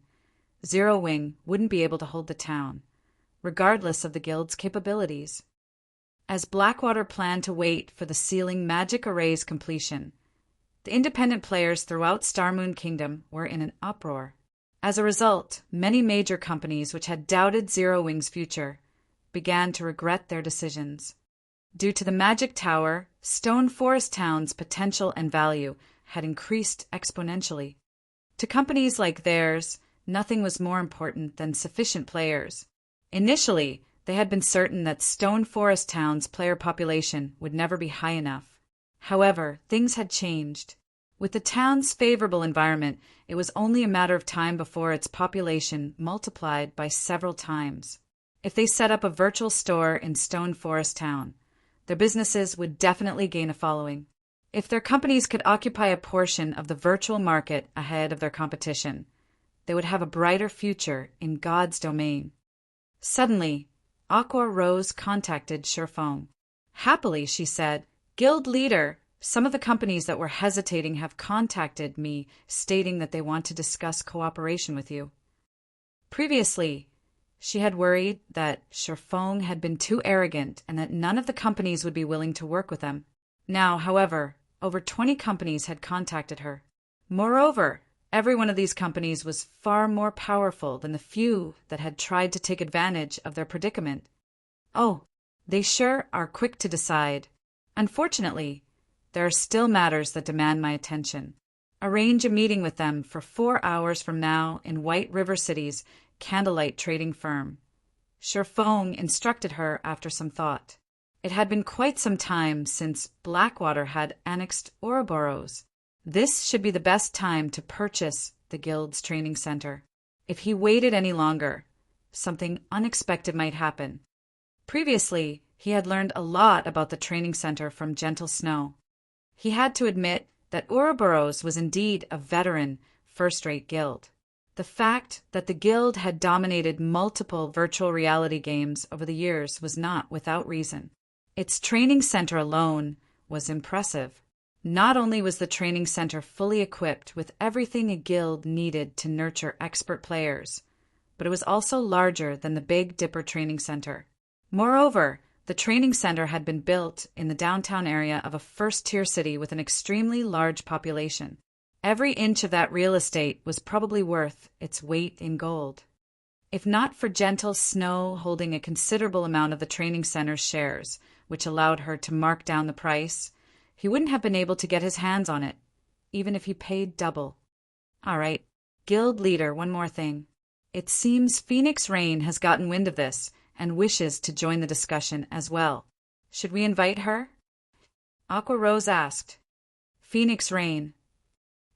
Zero Wing wouldn't be able to hold the town, regardless of the guild's capabilities. As Blackwater planned to wait for the ceiling magic array's completion, the independent players throughout Starmoon Kingdom were in an uproar. As a result, many major companies which had doubted Zero Wing's future began to regret their decisions. Due to the magic tower, Stone Forest Town's potential and value had increased exponentially. To companies like theirs, nothing was more important than sufficient players. Initially, they had been certain that Stone Forest Town's player population would never be high enough. However, things had changed. With the town's favorable environment, it was only a matter of time before its population multiplied by several times. If they set up a virtual store in Stone Forest Town, their businesses would definitely gain a following. If their companies could occupy a portion of the virtual market ahead of their competition, they would have a brighter future in God's domain. Suddenly, Aqua Rose contacted Sherfong. Happily, she said, Guild leader, some of the companies that were hesitating have contacted me, stating that they want to discuss cooperation with you. Previously, she had worried that Sherfong had been too arrogant and that none of the companies would be willing to work with them. Now, however, over 20 companies had contacted her. Moreover, every one of these companies was far more powerful than the few that had tried to take advantage of their predicament. Oh, they sure are quick to decide. Unfortunately, there are still matters that demand my attention. Arrange a meeting with them for 4 hours from now in White River City's candlelight trading firm. Sherfong instructed her after some thought. It had been quite some time since Blackwater had annexed Ouroboros. This should be the best time to purchase the guild's training center. If he waited any longer, something unexpected might happen. Previously, he had learned a lot about the training center from Gentle Snow. He had to admit that Ouroboros was indeed a veteran, first-rate guild. The fact that the guild had dominated multiple virtual reality games over the years was not without reason. Its training center alone was impressive. Not only was the training center fully equipped with everything a guild needed to nurture expert players, but it was also larger than the Big Dipper Training Center. Moreover, the training center had been built in the downtown area of a first-tier city with an extremely large population. Every inch of that real estate was probably worth its weight in gold. If not for Gentle Snow holding a considerable amount of the training center's shares, which allowed her to mark down the price, he wouldn't have been able to get his hands on it, even if he paid double. All right, guild leader, one more thing. It seems Phoenix Rain has gotten wind of this and wishes to join the discussion as well. Should we invite her? Aqua Rose asked. Phoenix Rain.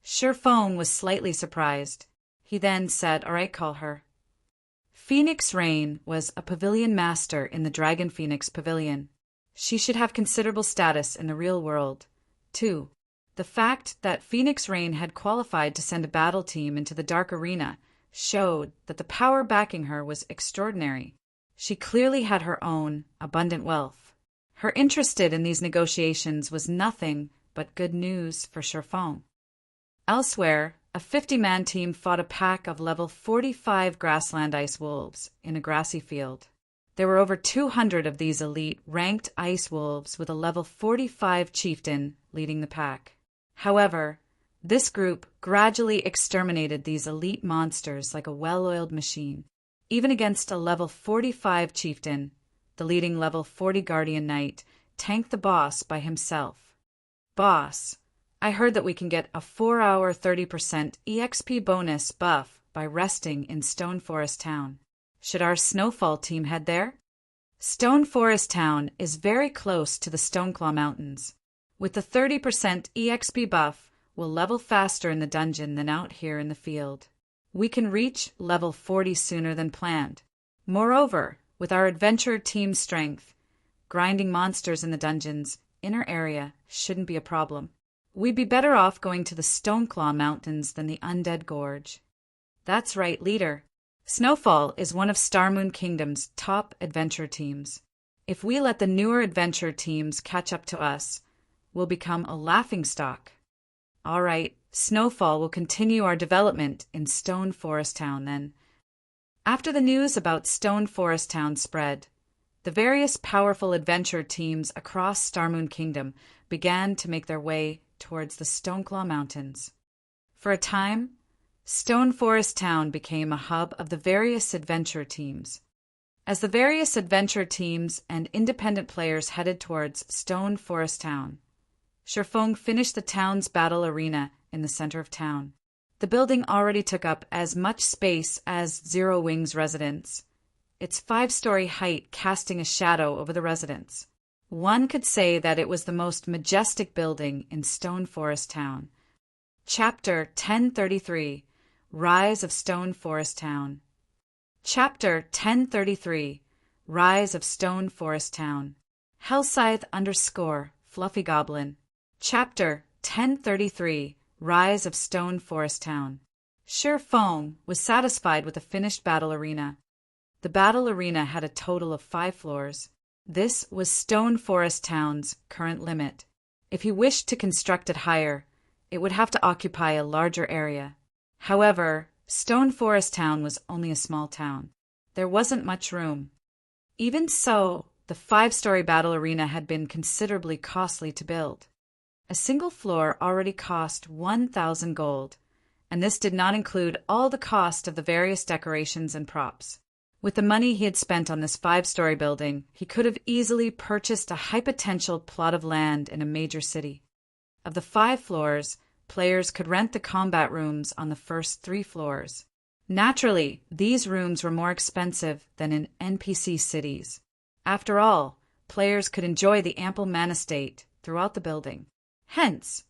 Sherfone was slightly surprised. He then said, "All right, call her." Phoenix Rain was a pavilion master in the Dragon Phoenix Pavilion. She should have considerable status in the real world. 2. The fact that Phoenix Rain had qualified to send a battle team into the Dark Arena showed that the power backing her was extraordinary. She clearly had her own abundant wealth. Her interest in these negotiations was nothing but good news for Sherfone. Elsewhere, a 50-man team fought a pack of level 45 grassland ice wolves in a grassy field. There were over 200 of these elite ranked ice wolves with a level 45 chieftain leading the pack. However, this group gradually exterminated these elite monsters like a well-oiled machine. Even against a level 45 chieftain, the leading level 40 guardian knight tanked the boss by himself. "Boss, I heard that we can get a 4-hour 30% EXP bonus buff by resting in Stone Forest Town. Should our Snowfall team head there?" Stone Forest Town is very close to the Stoneclaw Mountains. With the 30% EXP buff, we'll level faster in the dungeon than out here in the field. We can reach level 40 sooner than planned. Moreover, with our adventure team strength, grinding monsters in the dungeon's inner area shouldn't be a problem. We'd be better off going to the Stoneclaw Mountains than the Undead Gorge. That's right, leader. Snowfall is one of Starmoon Kingdom's top adventure teams. If we let the newer adventure teams catch up to us, we'll become a laughingstock. All right, Snowfall will continue our development in Stone Forest Town then. After the news about Stone Forest Town spread, the various powerful adventure teams across Starmoon Kingdom began to make their way towards the Stoneclaw Mountains. For a time, Stone Forest Town became a hub of the various adventure teams. As the various adventure teams and independent players headed towards Stone Forest Town, Sherfone finished the town's battle arena in the center of town. The building already took up as much space as Zero Wing's residence, its 5-story height casting a shadow over the residence. One could say that it was the most majestic building in Stone Forest Town. Chapter 1033 Rise of Stone Forest Town. Chapter 1033 Rise of Stone Forest Town. Hellscythe _ Fluffy Goblin. Chapter 1033 Rise of Stone Forest Town. Sherfone was satisfied with the finished battle arena. The battle arena had a total of 5 floors. This was Stone Forest Town's current limit. If he wished to construct it higher, it would have to occupy a larger area. However, Stone Forest Town was only a small town. There wasn't much room. Even so, the 5-story battle arena had been considerably costly to build. A single floor already cost 1,000 gold, and this did not include all the cost of the various decorations and props. With the money he had spent on this 5-story building, he could have easily purchased a high-potential plot of land in a major city. Of the 5 floors, players could rent the combat rooms on the first 3 floors. Naturally, these rooms were more expensive than in NPC cities. After all, players could enjoy the ample mana state throughout the building. Hence,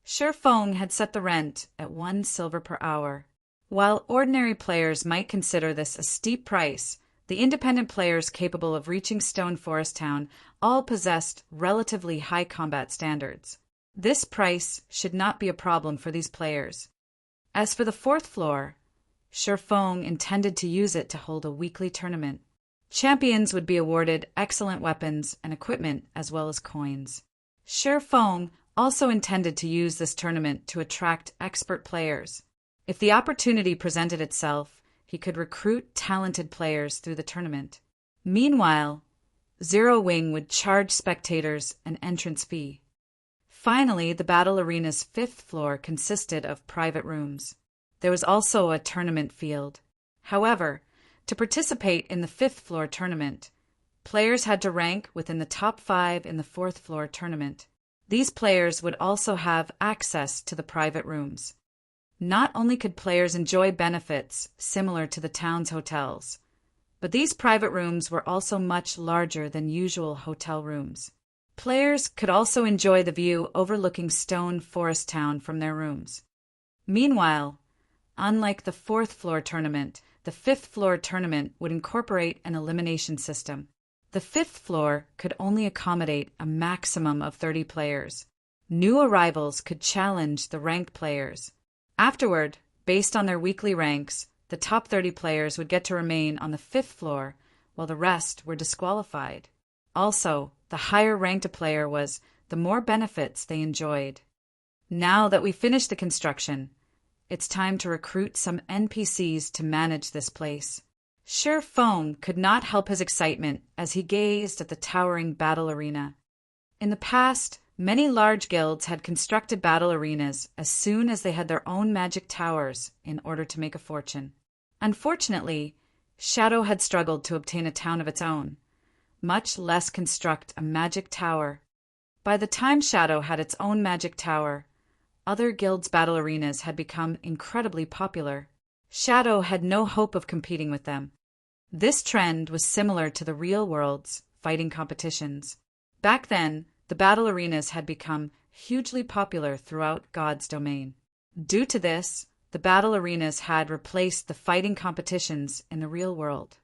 Sherfone had set the rent at 1 silver per hour. While ordinary players might consider this a steep price, the independent players capable of reaching Stone Forest Town all possessed relatively high combat standards. This price should not be a problem for these players. As for the 4th floor, Sherfone intended to use it to hold a weekly tournament. Champions would be awarded excellent weapons and equipment as well as coins. Sherfone also intended to use this tournament to attract expert players. If the opportunity presented itself, he could recruit talented players through the tournament. Meanwhile, Zero Wing would charge spectators an entrance fee. Finally, the battle arena's 5th floor consisted of private rooms. There was also a tournament field. However, to participate in the 5th floor tournament, players had to rank within the top 5 in the 4th floor tournament. These players would also have access to the private rooms. Not only could players enjoy benefits similar to the town's hotels, but these private rooms were also much larger than usual hotel rooms. Players could also enjoy the view overlooking Stone Forest Town from their rooms. Meanwhile, unlike the fourth floor tournament, the fifth floor tournament would incorporate an elimination system. The fifth floor could only accommodate a maximum of 30 players. New arrivals could challenge the ranked players. Afterward, based on their weekly ranks, the top 30 players would get to remain on the fifth floor, while the rest were disqualified. Also, the higher ranked a player was, the more benefits they enjoyed. Now that we've finished the construction, it's time to recruit some NPCs to manage this place. Sure Fong could not help his excitement as he gazed at the towering battle arena. In the past, many large guilds had constructed battle arenas as soon as they had their own magic towers in order to make a fortune. Unfortunately, Shadow had struggled to obtain a town of its own, much less construct a magic tower. By the time Shadow had its own magic tower, other guilds' battle arenas had become incredibly popular. Shadow had no hope of competing with them. This trend was similar to the real world's fighting competitions. Back then, the battle arenas had become hugely popular throughout God's domain. Due to this, the battle arenas had replaced the fighting competitions in the real world.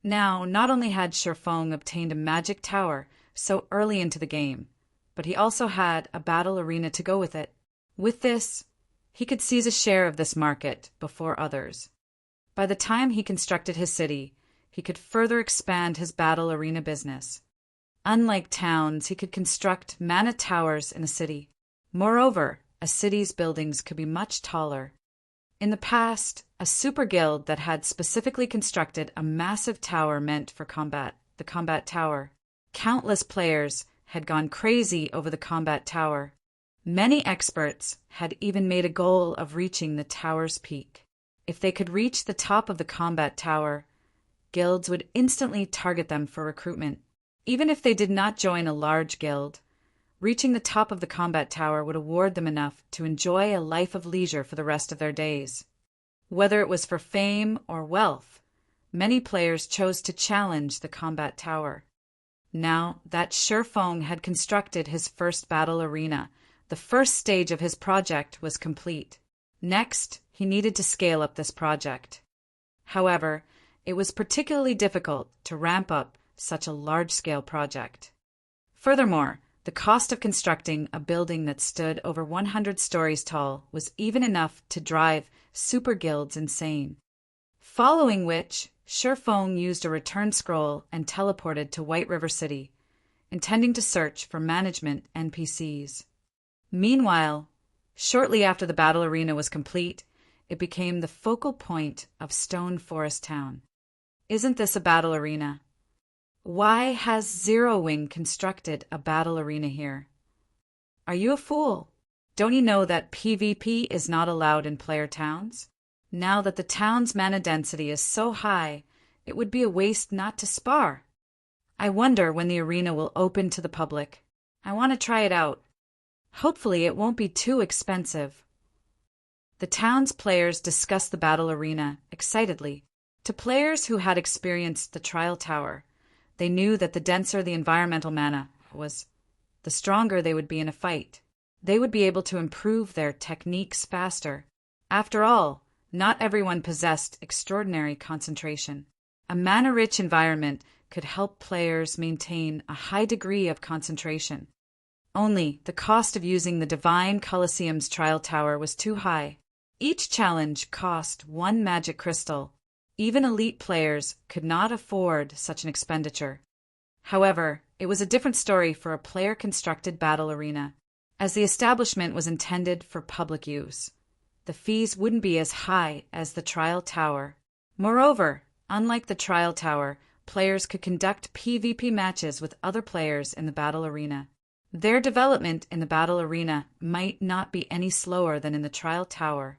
Now, not only had Shifeng obtained a magic tower so early into the game, but he also had a battle arena to go with it. With this, he could seize a share of this market before others. By the time he constructed his city, he could further expand his battle arena business. Unlike towns, he could construct mana towers in a city. Moreover, a city's buildings could be much taller. In the past, a super guild that had specifically constructed a massive tower meant for combat, the combat tower. Countless players had gone crazy over the combat tower. Many experts had even made a goal of reaching the tower's peak. If they could reach the top of the combat tower, guilds would instantly target them for recruitment. Even if they did not join a large guild, reaching the top of the combat tower would award them enough to enjoy a life of leisure for the rest of their days. Whether it was for fame or wealth, many players chose to challenge the combat tower. Now that Shifeng had constructed his first battle arena, the first stage of his project was complete. Next, he needed to scale up this project. However, it was particularly difficult to ramp up such a large-scale project. Furthermore, the cost of constructing a building that stood over 100 stories tall was even enough to drive super guilds insane. Following which, Shifeng used a return scroll and teleported to White River City, intending to search for management NPCs. Meanwhile, shortly after the battle arena was complete, it became the focal point of Stone Forest Town. Isn't this a battle arena? Why has Zero Wing constructed a battle arena here? Are you a fool? Don't you know that PvP is not allowed in player towns? Now that the town's mana density is so high, it would be a waste not to spar. I wonder when the arena will open to the public. I want to try it out. Hopefully it won't be too expensive. The town's players discussed the battle arena excitedly. To players who had experienced the trial tower, they knew that the denser the environmental mana was, the stronger they would be in a fight. They would be able to improve their techniques faster. After all, not everyone possessed extraordinary concentration. A mana-rich environment could help players maintain a high degree of concentration. Only the cost of using the Divine Colosseum's trial tower was too high. Each challenge cost 1 magic crystal. Even elite players could not afford such an expenditure. However, it was a different story for a player-constructed battle arena. As the establishment was intended for public use, the fees wouldn't be as high as the trial tower. Moreover, unlike the trial tower, players could conduct PvP matches with other players in the battle arena. Their development in the battle arena might not be any slower than in the trial tower.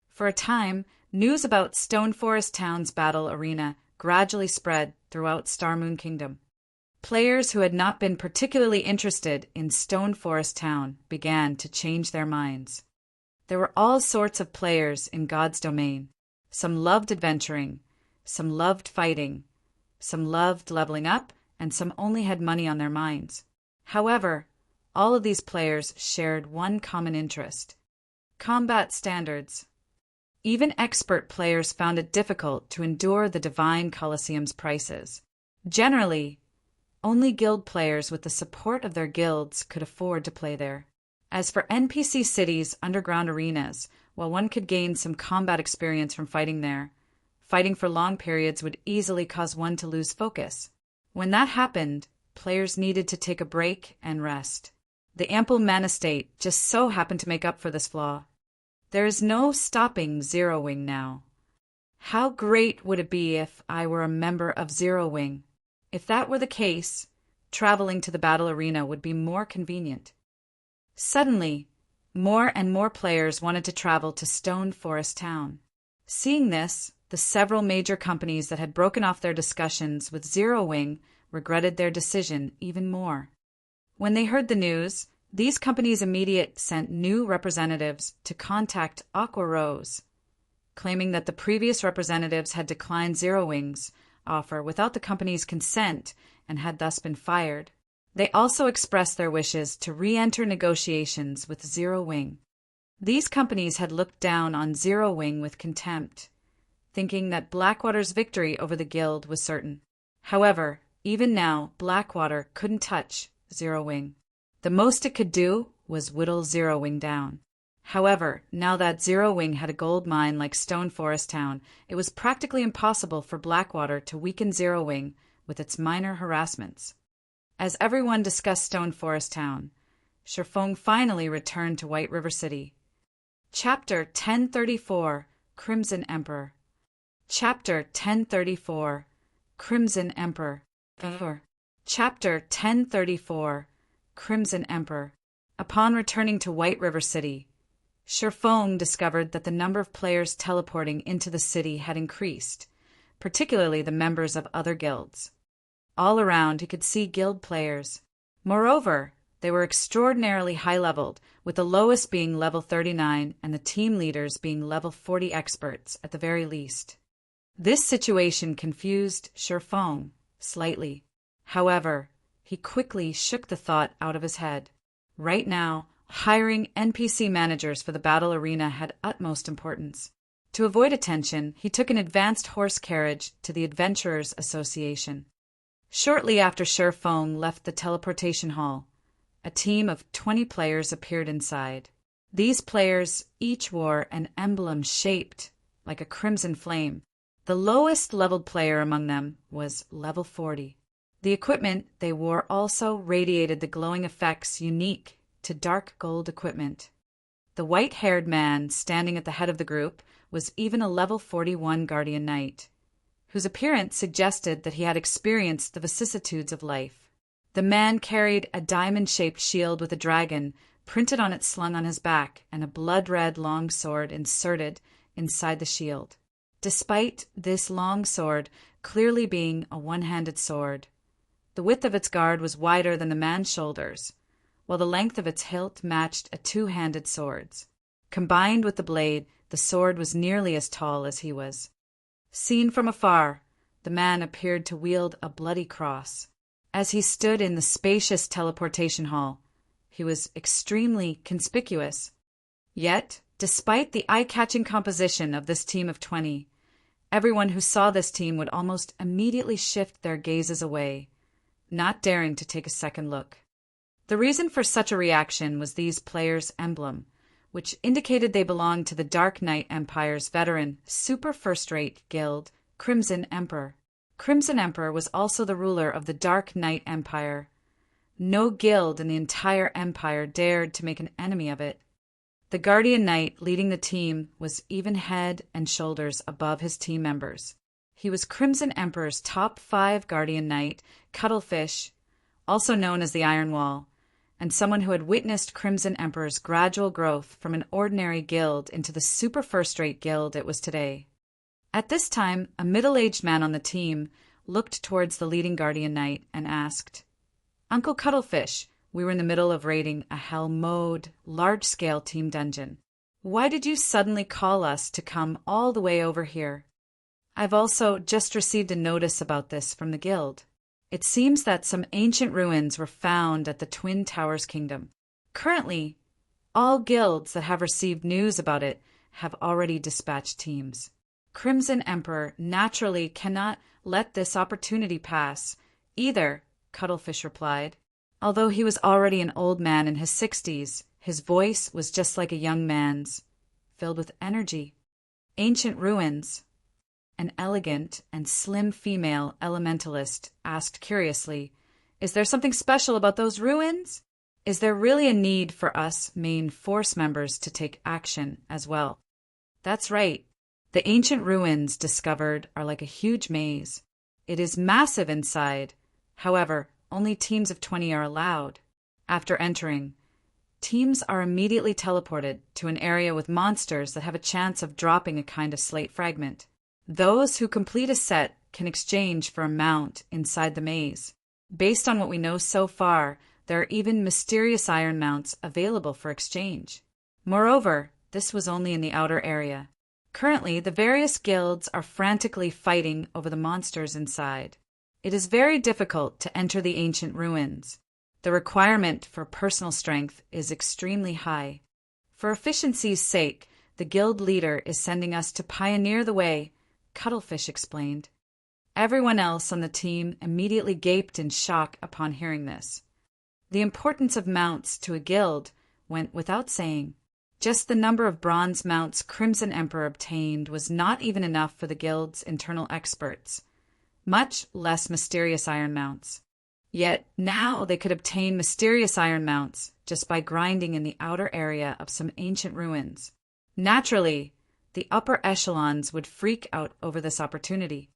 For a time, news about Stone Forest Town's battle arena gradually spread throughout Starmoon Kingdom. Players who had not been particularly interested in Stone Forest Town began to change their minds. There were all sorts of players in God's domain. Some loved adventuring, some loved fighting, some loved leveling up, and some only had money on their minds. However, all of these players shared one common interest: Combat standards. Even expert players found it difficult to endure the Divine Colosseum's prices. Generally, only guild players with the support of their guilds could afford to play there. As for NPC cities' underground arenas, while one could gain some combat experience from fighting there, fighting for long periods would easily cause one to lose focus. When that happened, players needed to take a break and rest. The ample mana state just so happened to make up for this flaw. There is no stopping Zero Wing now. How great would it be if I were a member of Zero Wing? If that were the case, traveling to the battle arena would be more convenient. Suddenly, more and more players wanted to travel to Stone Forest Town. Seeing this, the several major companies that had broken off their discussions with Zero Wing regretted their decision even more. When they heard the news, these companies immediately sent new representatives to contact Aqua Rose, claiming that the previous representatives had declined Zero Wing's offer without the company's consent and had thus been fired. They also expressed their wishes to re-enter negotiations with Zero Wing. These companies had looked down on Zero Wing with contempt, thinking that Blackwater's victory over the guild was certain. However, even now, Blackwater couldn't touch Zero Wing. The most it could do was whittle Zero Wing down. However, now that Zero Wing had a gold mine like Stone Forest Town, it was practically impossible for Blackwater to weaken Zero Wing with its minor harassments. As everyone discussed Stone Forest Town, Sherfong finally returned to White River City. Chapter 1034, Crimson Emperor. Chapter 1034, Crimson Emperor. Chapter 1034, Crimson Emperor. Upon returning to White River City, Sherfong discovered that the number of players teleporting into the city had increased, particularly the members of other guilds. All around he could see guild players. Moreover, they were extraordinarily high-leveled, with the lowest being level 39 and the team leaders being level 40 experts at the very least. This situation confused Sherfong slightly. However, he quickly shook the thought out of his head. Right now, hiring NPC managers for the battle arena had utmost importance. To avoid attention, he took an advanced horse carriage to the Adventurers Association. Shortly after Sherfong left the teleportation hall, a team of 20 players appeared inside. These players each wore an emblem shaped like a crimson flame. The lowest leveled player among them was level 40. The equipment they wore also radiated the glowing effects unique to dark gold equipment. The white-haired man standing at the head of the group was even a level 41 Guardian Knight, whose appearance suggested that he had experienced the vicissitudes of life. The man carried a diamond-shaped shield with a dragon printed on it slung on his back and a blood-red long sword inserted inside the shield. Despite this long sword clearly being a one-handed sword, the width of its guard was wider than the man's shoulders, while the length of its hilt matched a two-handed sword's. Combined with the blade, the sword was nearly as tall as he was. Seen from afar, the man appeared to wield a bloody cross. As he stood in the spacious teleportation hall, he was extremely conspicuous. Yet, despite the eye-catching composition of this team of 20, everyone who saw this team would almost immediately shift their gazes away, not daring to take a second look. The reason for such a reaction was these players' emblem, which indicated they belonged to the Dark Knight Empire's veteran, super first-rate guild, Crimson Emperor. Crimson Emperor was also the ruler of the Dark Knight Empire. No guild in the entire empire dared to make an enemy of it. The Guardian Knight leading the team was even head and shoulders above his team members. He was Crimson Emperor's top 5 Guardian Knight, Cuttlefish, also known as the Iron Wall, and someone who had witnessed Crimson Emperor's gradual growth from an ordinary guild into the super first-rate guild it was today. At this time, a middle-aged man on the team looked towards the leading Guardian Knight and asked, "Uncle Cuttlefish, we were in the middle of raiding a hell-mode, large-scale team dungeon. Why did you suddenly call us to come all the way over here? I've also just received a notice about this from the guild. It seems that some ancient ruins were found at the Twin Towers Kingdom. Currently, All guilds that have received news about it have already dispatched teams. Crimson Emperor naturally cannot let this opportunity pass, either, Cuttlefish replied. Although he was already an old man in his 60s, his voice was just like a young man's, filled with energy. Ancient ruins. An elegant and slim female elementalist asked curiously, "Is there something special about those ruins? Is there really a need for us main force members to take action as well?" That's right. The ancient ruins discovered are like a huge maze. It is massive inside. However, only teams of 20 are allowed. After entering, teams are immediately teleported to an area with monsters that have a chance of dropping a kind of slate fragment. Those who complete a set can exchange for a mount inside the maze. Based on what we know so far, there are even mysterious iron mounts available for exchange. Moreover, this was only in the outer area. Currently, the various guilds are frantically fighting over the monsters inside. It is very difficult to enter the ancient ruins. The requirement for personal strength is extremely high. For efficiency's sake, the guild leader is sending us to pioneer the way, Cuttlefish explained. Everyone else on the team immediately gaped in shock upon hearing this. The importance of mounts to a guild went without saying. Just the number of bronze mounts Crimson Emperor obtained was not even enough for the guild's internal experts, much less mysterious iron mounts. Yet now they could obtain mysterious iron mounts just by grinding in the outer area of some ancient ruins. Naturally, the upper echelons would freak out over this opportunity.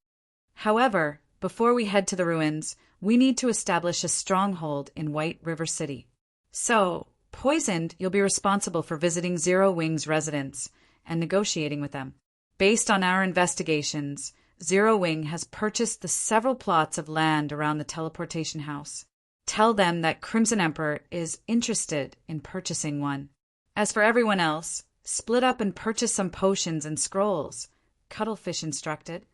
However, before we head to the ruins, we need to establish a stronghold in White River City. So, Poisoned, you'll be responsible for visiting Zero Wing's residence and negotiating with them. Based on our investigations, Zero Wing has purchased the several plots of land around the teleportation house. Tell them that Crimson Emperor is interested in purchasing one. As for everyone else, split up and purchase some potions and scrolls, Cuttlefish instructed.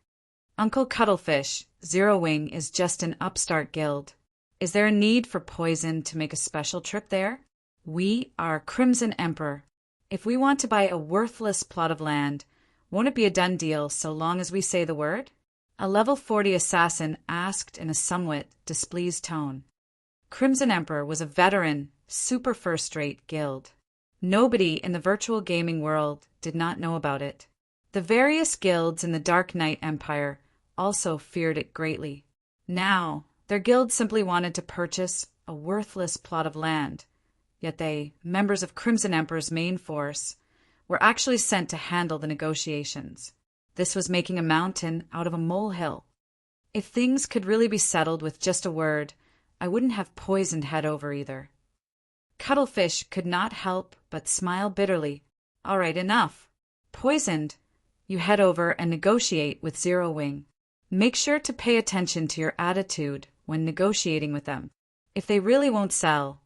Uncle Cuttlefish, Zero Wing is just an upstart guild. Is there a need for Poison to make a special trip there? We are Crimson Emperor. If we want to buy a worthless plot of land, won't it be a done deal so long as we say the word? A level 40 assassin asked in a somewhat displeased tone. Crimson Emperor was a veteran, super first-rate guild. Nobody in the virtual gaming world did not know about it. The various guilds in the Dark Knight Empire also feared it greatly. Now, their guild simply wanted to purchase a worthless plot of land. Yet they, members of Crimson Emperor's main force, were actually sent to handle the negotiations. This was making a mountain out of a molehill. If things could really be settled with just a word, I wouldn't have Poisoned head over either. Cuttlefish could not help but smile bitterly. All right, enough. Poisoned, you head over and negotiate with Zero Wing. Make sure to pay attention to your attitude when negotiating with them. If they really won't sell,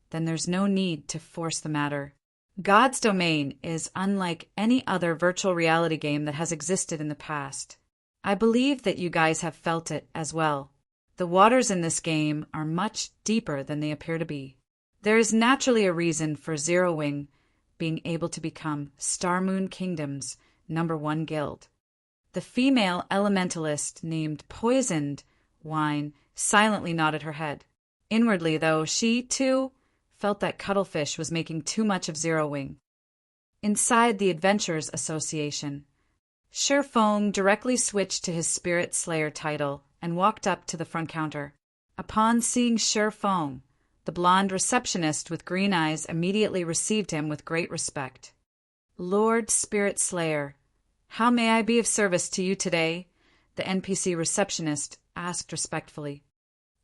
then there's no need to force the matter. God's Domain is unlike any other virtual reality game that has existed in the past. I believe that you guys have felt it as well. The waters in this game are much deeper than they appear to be. There is naturally a reason for Zero Wing being able to become Star Moon Kingdom's #1 guild. The female elementalist named Poisoned Wine silently nodded her head. Inwardly, though, she, too, felt that Cuttlefish was making too much of Zero Wing. Inside the Adventurers Association, Sherfong directly switched to his Spirit Slayer title and walked up to the front counter. Upon seeing Sherfong, the blonde receptionist with green eyes immediately received him with great respect. Lord Spirit Slayer, how may I be of service to you today? The NPC receptionist asked respectfully.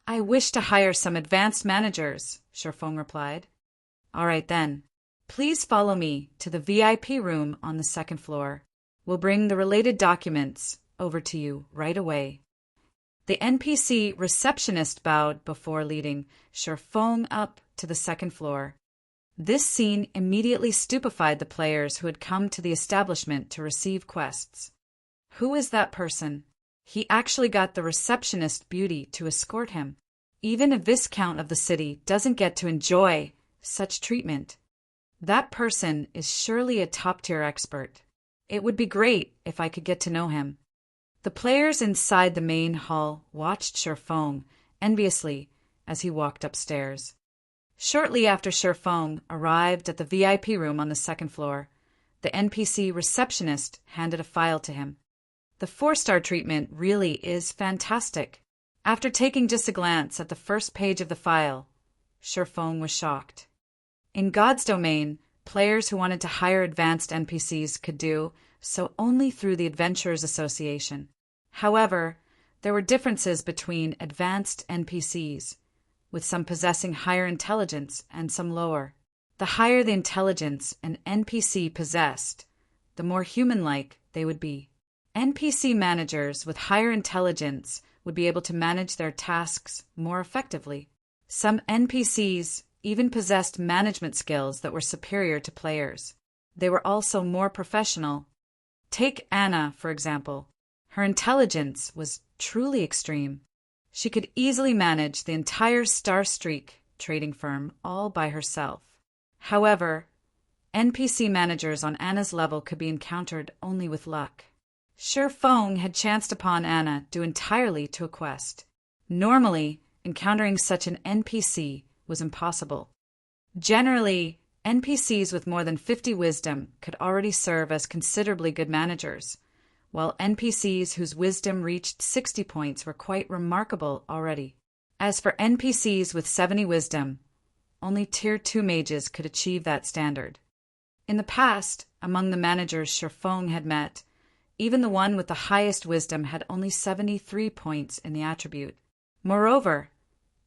I wish to hire some advanced managers, Sherfong replied. All right then. Please follow me to the VIP room on the 2nd floor. We'll bring the related documents over to you right away. The NPC receptionist bowed before leading Sherfong up to the 2nd floor. This scene immediately stupefied the players who had come to the establishment to receive quests. Who is that person? He actually got the receptionist beauty to escort him. Even a viscount of the city doesn't get to enjoy such treatment. That person is surely a top-tier expert. It would be great if I could get to know him. The players inside the main hall watched Shifeng enviously as he walked upstairs. Shortly after Shifeng arrived at the VIP room on the second floor, the NPC receptionist handed a file to him. The 4-star treatment really is fantastic. After taking just a glance at the first page of the file, Shifeng was shocked. In God's domain, players who wanted to hire advanced NPCs could do so only through the Adventurers Association. However, there were differences between advanced NPCs, with some possessing higher intelligence and some lower. The higher the intelligence an NPC possessed, the more human-like they would be. NPC managers with higher intelligence would be able to manage their tasks more effectively. Some NPCs even possessed management skills that were superior to players. They were also more professional. Take Anna, for example. Her intelligence was truly extreme. She could easily manage the entire Star Streak trading firm all by herself. However, NPC managers on Anna's level could be encountered only with luck. Shifeng had chanced upon Anna due entirely to a quest. Normally, encountering such an NPC was impossible. Generally, NPCs with more than 50 wisdom could already serve as considerably good managers, while NPCs whose wisdom reached 60 points were quite remarkable already. As for NPCs with 70 wisdom, only Tier 2 mages could achieve that standard. In the past, among the managers Shifeng had met, even the one with the highest wisdom had only 73 points in the attribute. Moreover,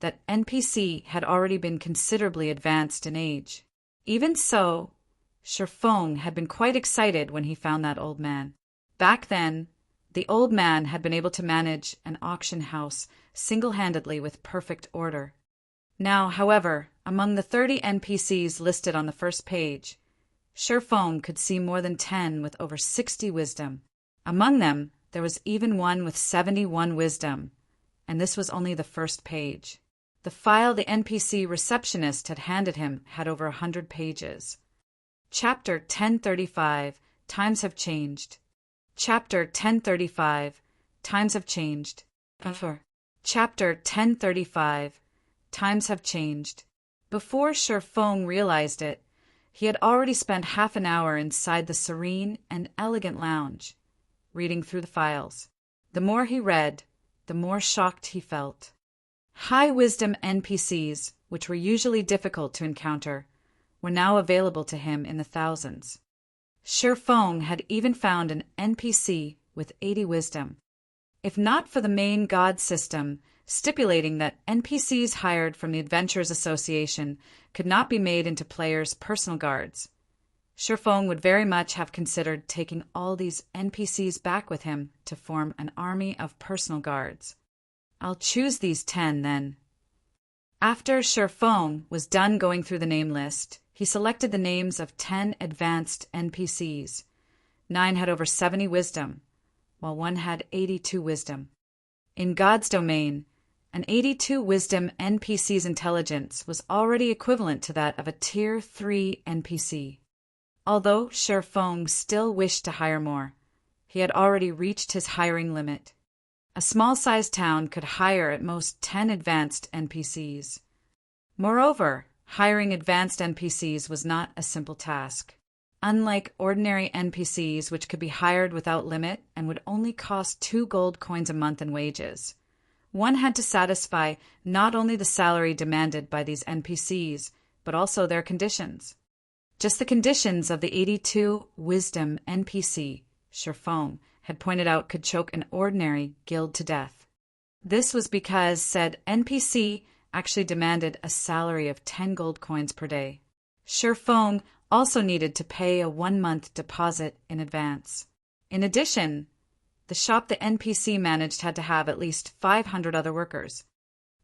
that NPC had already been considerably advanced in age. Even so, Shifeng had been quite excited when he found that old man. Back then, the old man had been able to manage an auction house single-handedly with perfect order. Now, however, among the 30 NPCs listed on the first page, Shifeng could see more than 10 with over 60 wisdom. Among them, there was even one with 71 wisdom, and this was only the first page. The file the NPC receptionist had handed him had over 100 pages. Chapter 1035, Times Have Changed. Chapter 1035, Times Have Changed. Chapter 1035, Times Have Changed. Before Shifeng realized it, he had already spent half an hour inside the serene and elegant lounge, reading through the files. The more he read, the more shocked he felt. High-wisdom NPCs, which were usually difficult to encounter, were now available to him in the thousands. Shifeng had even found an NPC with 80 wisdom. If not for the main god system stipulating that NPCs hired from the Adventurers Association could not be made into players' personal guards, Shifeng would very much have considered taking all these NPCs back with him to form an army of personal guards. I'll choose these 10, then. After Shifeng was done going through the name list, he selected the names of 10 advanced NPCs. 9 had over 70 wisdom, while 1 had 82 wisdom. In God's domain, an 82 wisdom NPC's intelligence was already equivalent to that of a Tier 3 NPC. Although Shifeng still wished to hire more, he had already reached his hiring limit. A small-sized town could hire at most 10 advanced NPCs. Moreover, hiring advanced NPCs was not a simple task. Unlike ordinary NPCs, which could be hired without limit and would only cost 2 gold coins a month in wages, one had to satisfy not only the salary demanded by these NPCs, but also their conditions. Just the conditions of the 82 wisdom NPC, Shifeng had pointed out, could choke an ordinary guild to death. This was because said NPC actually demanded a salary of 10 gold coins per day. Shifeng also needed to pay a 1-month deposit in advance. In addition, the shop the NPC managed had to have at least 500 other workers.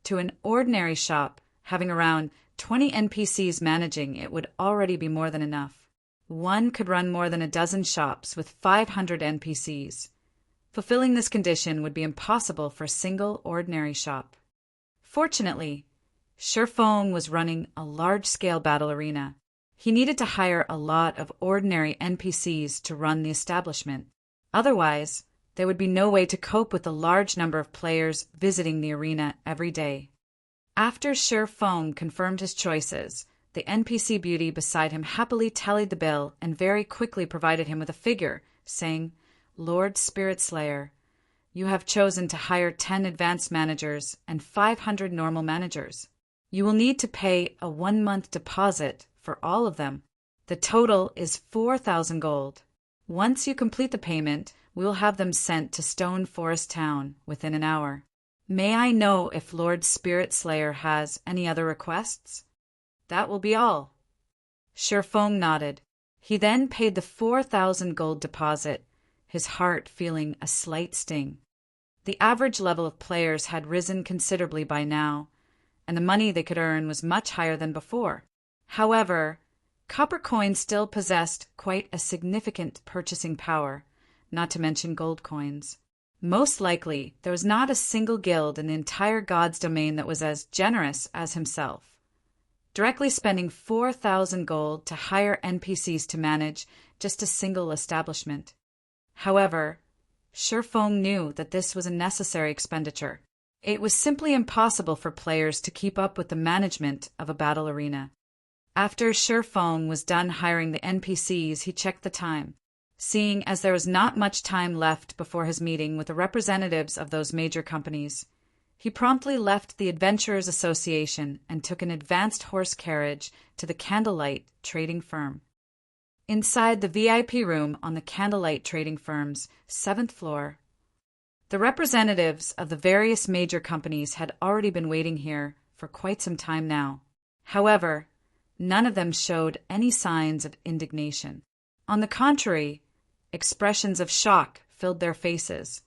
To an ordinary shop, having around 20 NPCs managing it would already be more than enough. One could run more than a dozen shops with 500 NPCs. Fulfilling this condition would be impossible for a single ordinary shop. Fortunately, Shifeng was running a large-scale battle arena. He needed to hire a lot of ordinary NPCs to run the establishment. Otherwise, there would be no way to cope with the large number of players visiting the arena every day. After Sher Fong confirmed his choices, the NPC beauty beside him happily tallied the bill and very quickly provided him with a figure, saying, "Lord Spirit Slayer, you have chosen to hire 10 advanced managers and 500 normal managers. You will need to pay a 1-month deposit for all of them. The total is 4,000 gold. Once you complete the payment, we will have them sent to Stone Forest Town within an hour. May I know if Lord Spirit Slayer has any other requests?" "That will be all." Sher Fong nodded. He then paid the 4,000 gold deposit, his heart feeling a slight sting. The average level of players had risen considerably by now, and the money they could earn was much higher than before. However, copper coins still possessed quite a significant purchasing power, not to mention gold coins. Most likely, there was not a single guild in the entire God's domain that was as generous as himself. Directly spending 4,000 gold to hire NPCs to manage just a single establishment. However, Sher Fong knew that this was a necessary expenditure. It was simply impossible for players to keep up with the management of a battle arena. After Sher Fong was done hiring the NPCs, he checked the time. Seeing as there was not much time left before his meeting with the representatives of those major companies, he promptly left the Adventurers Association and took an advanced horse carriage to the Candlelight trading firm. Inside the VIP room on the Candlelight trading firm's 7th floor, the representatives of the various major companies had already been waiting here for quite some time now. However, none of them showed any signs of indignation. On the contrary, expressions of shock filled their faces.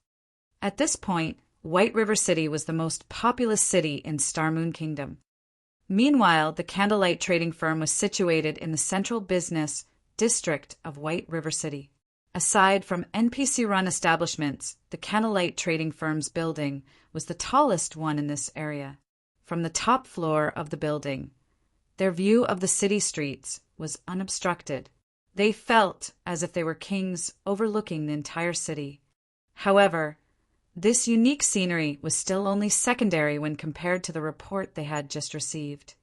At this point, White River City was the most populous city in Star Moon Kingdom. Meanwhile, the Candlelight trading firm was situated in the central business district of White River City. Aside from NPC-run establishments, the Candlelight trading firm's building was the tallest one in this area. From the top floor of the building, their view of the city streets was unobstructed. They felt as if they were kings overlooking the entire city. However, this unique scenery was still only secondary when compared to the report they had just received.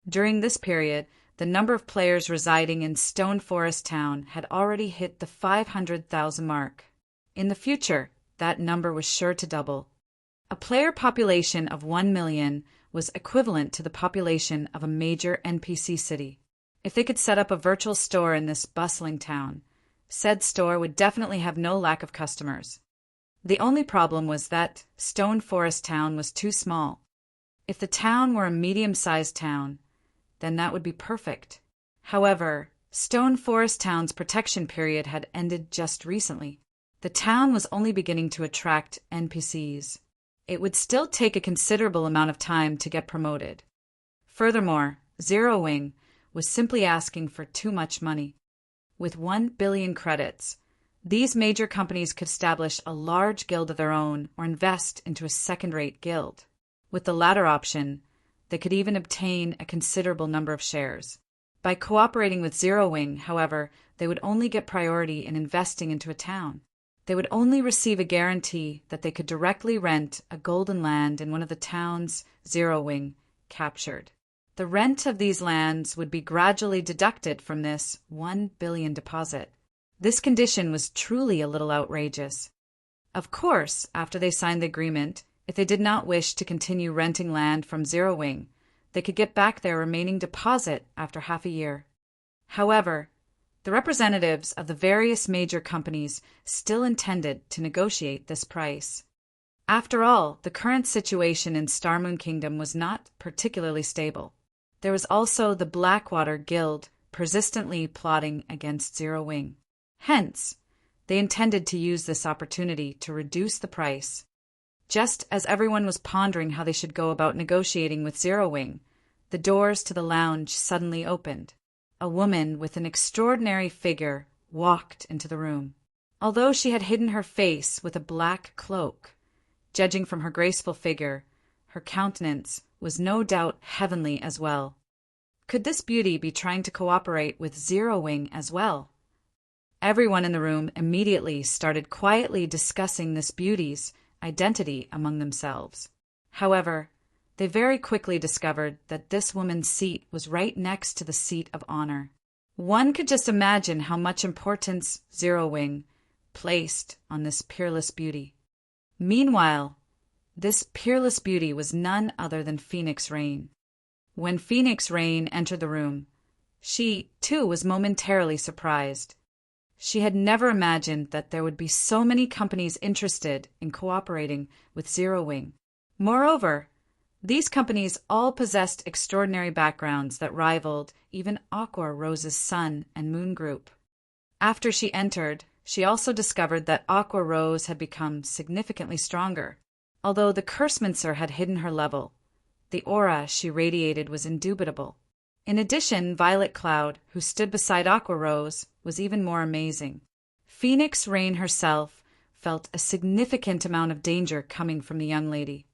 During this period, the number of players residing in Stone Forest Town had already hit the 500,000 mark. In the future, that number was sure to double. A player population of 1 million was equivalent to the population of a major NPC city. If they could set up a virtual store in this bustling town, said store would definitely have no lack of customers. The only problem was that Stone Forest Town was too small. If the town were a medium-sized town, then that would be perfect. However, Stone Forest Town's protection period had ended just recently. The town was only beginning to attract NPCs. It would still take a considerable amount of time to get promoted. Furthermore, Zero Wing was simply asking for too much money. With 1 billion credits, these major companies could establish a large guild of their own or invest into a second-rate guild. With the latter option, they could even obtain a considerable number of shares. By cooperating with Zero Wing, however, they would only get priority in investing into a town. They would only receive a guarantee that they could directly rent a golden land in one of the towns Zero Wing captured. The rent of these lands would be gradually deducted from this 1 billion deposit. This condition was truly a little outrageous. Of course, after they signed the agreement, if they did not wish to continue renting land from Zero Wing, they could get back their remaining deposit after half a year. However, the representatives of the various major companies still intended to negotiate this price. After all, the current situation in Star Moon Kingdom was not particularly stable. There was also the Blackwater Guild persistently plotting against Zero Wing. Hence, they intended to use this opportunity to reduce the price. Just as everyone was pondering how they should go about negotiating with Zero Wing, the doors to the lounge suddenly opened. A woman with an extraordinary figure walked into the room. Although she had hidden her face with a black cloak, judging from her graceful figure, her countenance was no doubt heavenly as well. Could this beauty be trying to cooperate with Zero Wing as well? Everyone in the room immediately started quietly discussing this beauty's identity among themselves. However, they very quickly discovered that this woman's seat was right next to the seat of honor. One could just imagine how much importance Zero Wing placed on this peerless beauty. Meanwhile, this peerless beauty was none other than Phoenix Rain. When Phoenix Rain entered the room, she, too, was momentarily surprised. She had never imagined that there would be so many companies interested in cooperating with Zero Wing. Moreover, these companies all possessed extraordinary backgrounds that rivaled even Aqua Rose's Sun and Moon Group. After she entered, she also discovered that Aqua Rose had become significantly stronger. Although the Cursemancer had hidden her level, the aura she radiated was indubitable. In addition, Violet Cloud, who stood beside Aqua Rose, was even more amazing. Phoenix Rain herself felt a significant amount of danger coming from the young lady.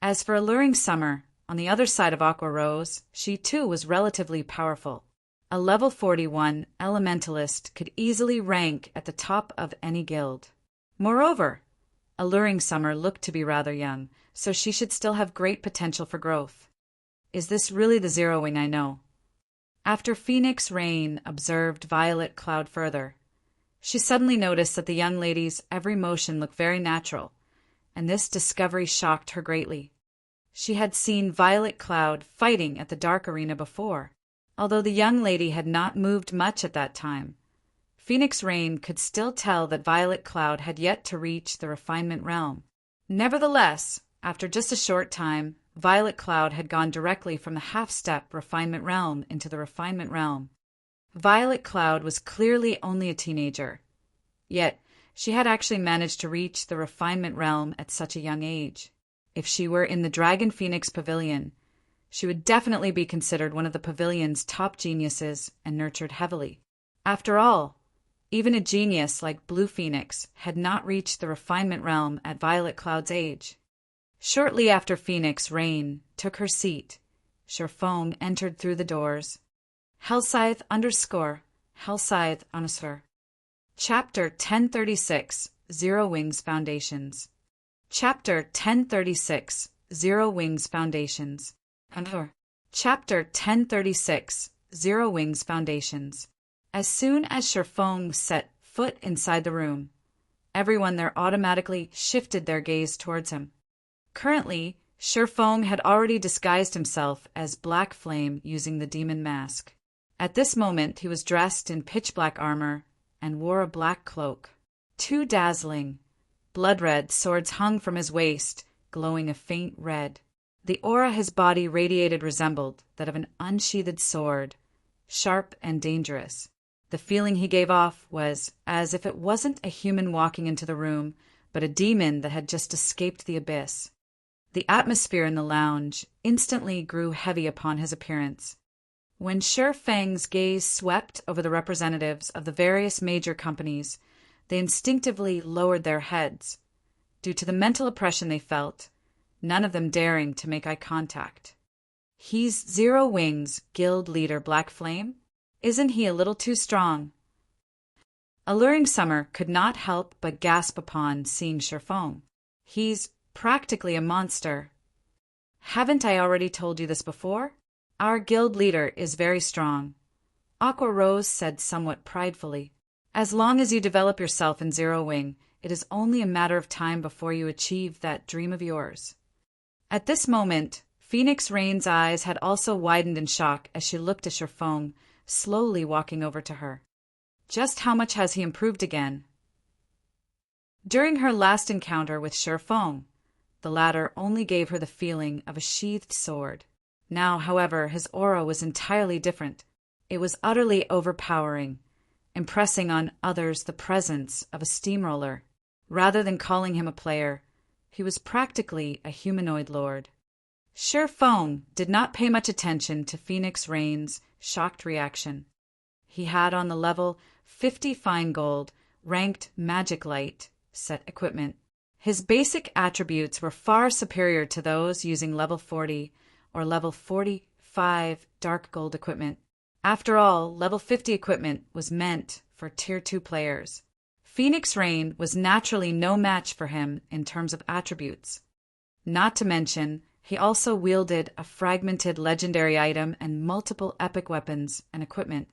As for Alluring Summer, on the other side of Aqua Rose, she too was relatively powerful. A level 41 elementalist could easily rank at the top of any guild. Moreover, Alluring Summer looked to be rather young, so she should still have great potential for growth. Is this really the Zero Wing I know? After Phoenix Rain observed Violet Cloud further, she suddenly noticed that the young lady's every motion looked very natural, and this discovery shocked her greatly. She had seen Violet Cloud fighting at the Dark Arena before. Although the young lady had not moved much at that time, Phoenix Rain could still tell that Violet Cloud had yet to reach the refinement realm. Nevertheless, after just a short time, Violet Cloud had gone directly from the half-step refinement realm into the refinement realm. Violet Cloud was clearly only a teenager, yet she had actually managed to reach the refinement realm at such a young age. If she were in the Dragon Phoenix Pavilion, she would definitely be considered one of the pavilion's top geniuses and nurtured heavily. After all, even a genius like Blue Phoenix had not reached the refinement realm at Violet Cloud's age. Shortly after Phoenix Rain took her seat, Sherfong entered through the doors. Hellscythe _Hellscythe_. Chapter 1036, Zero Wings Foundations. Chapter 1036, Zero Wings Foundations. Chapter 1036, Zero Wings Foundations. As soon as Sherfong set foot inside the room, everyone there automatically shifted their gaze towards him. Currently, Sherfong had already disguised himself as Black Flame using the demon mask. At this moment, he was dressed in pitch-black armor and wore a black cloak. Two dazzling, blood-red swords hung from his waist, glowing a faint red. The aura his body radiated resembled that of an unsheathed sword, sharp and dangerous. The feeling he gave off was as if it wasn't a human walking into the room, but a demon that had just escaped the abyss. The atmosphere in the lounge instantly grew heavy upon his appearance. When Sherfang's gaze swept over the representatives of the various major companies, they instinctively lowered their heads, due to the mental oppression they felt, none of them daring to make eye contact. He's Zero Wings guild leader Black Flame? Isn't he a little too strong? Alluring Summer could not help but gasp upon seeing Sherfong. He's practically a monster. Haven't I already told you this before? Our guild leader is very strong, Aqua Rose said somewhat pridefully. As long as you develop yourself in Zero Wing, it is only a matter of time before you achieve that dream of yours. At this moment, Phoenix Rain's eyes had also widened in shock as she looked at Sherfong, slowly walking over to her. Just how much has he improved again? During her last encounter with Sherfong, the latter only gave her the feeling of a sheathed sword. Now, however, his aura was entirely different. It was utterly overpowering, impressing on others the presence of a steamroller. Rather than calling him a player, he was practically a humanoid lord. Sherfong did not pay much attention to Phoenix Rain's shocked reaction. He had on the level 50 fine gold, ranked magic light set equipment. His basic attributes were far superior to those using level 40 or level 40 5 dark gold equipment. After all, level 50 equipment was meant for Tier 2 players. Phoenix Rain was naturally no match for him in terms of attributes. Not to mention, he also wielded a fragmented legendary item and multiple epic weapons and equipment.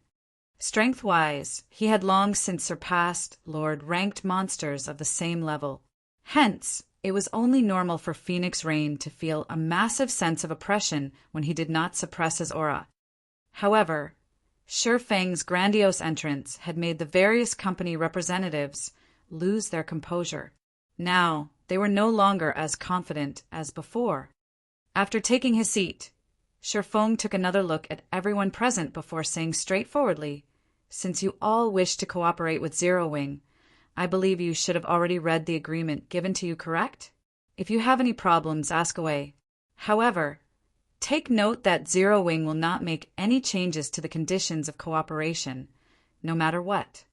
Strength-wise, he had long since surpassed Lord-ranked monsters of the same level. Hence, it was only normal for Phoenix Rain to feel a massive sense of oppression when he did not suppress his aura. However, Shifeng's grandiose entrance had made the various company representatives lose their composure. Now, they were no longer as confident as before. After taking his seat, Shifeng took another look at everyone present before saying straightforwardly, "Since you all wish to cooperate with Zero Wing, I believe you should have already read the agreement given to you, correct? If you have any problems, ask away. However, take note that Zero Wing will not make any changes to the conditions of cooperation, no matter what.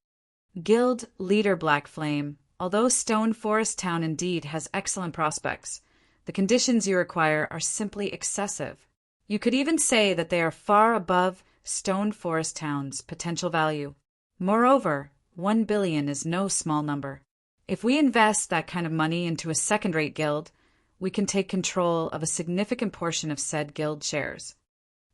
Guild Leader Black Flame, although Stone Forest Town indeed has excellent prospects, the conditions you require are simply excessive. You could even say that they are far above Stone Forest Town's potential value. Moreover, 1 billion is no small number. If we invest that kind of money into a second-rate guild, we can take control of a significant portion of said guild shares.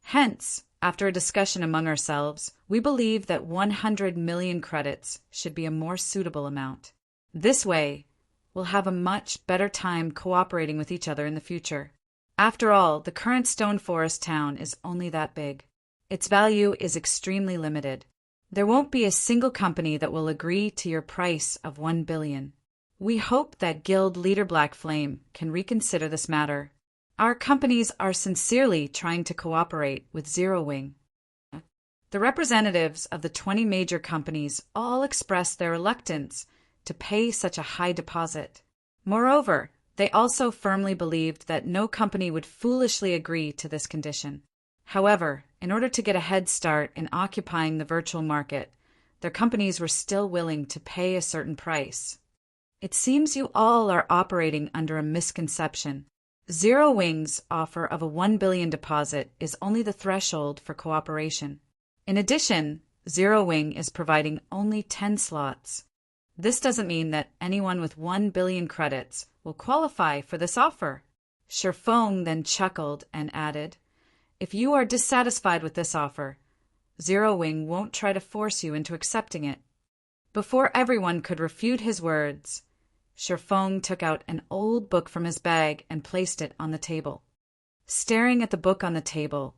Hence, after a discussion among ourselves, we believe that 100 million credits should be a more suitable amount. This way, we'll have a much better time cooperating with each other in the future. After all, the current Stone Forest Town is only that big. Its value is extremely limited. There won't be a single company that will agree to your price of 1 billion. We hope that Guild Leader Black Flame can reconsider this matter. Our companies are sincerely trying to cooperate with Zero Wing." The representatives of the 20 major companies all expressed their reluctance to pay such a high deposit. Moreover, they also firmly believed that no company would foolishly agree to this condition. However, in order to get a head start in occupying the virtual market, their companies were still willing to pay a certain price. It seems you all are operating under a misconception. Zero Wing's offer of a 1 billion deposit is only the threshold for cooperation. In addition, Zero Wing is providing only 10 slots. This doesn't mean that anyone with 1 billion credits will qualify for this offer. Shifeng then chuckled and added, "If you are dissatisfied with this offer, Zero Wing won't try to force you into accepting it." Before everyone could refute his words, Shifeng took out an old book from his bag and placed it on the table. Staring at the book on the table,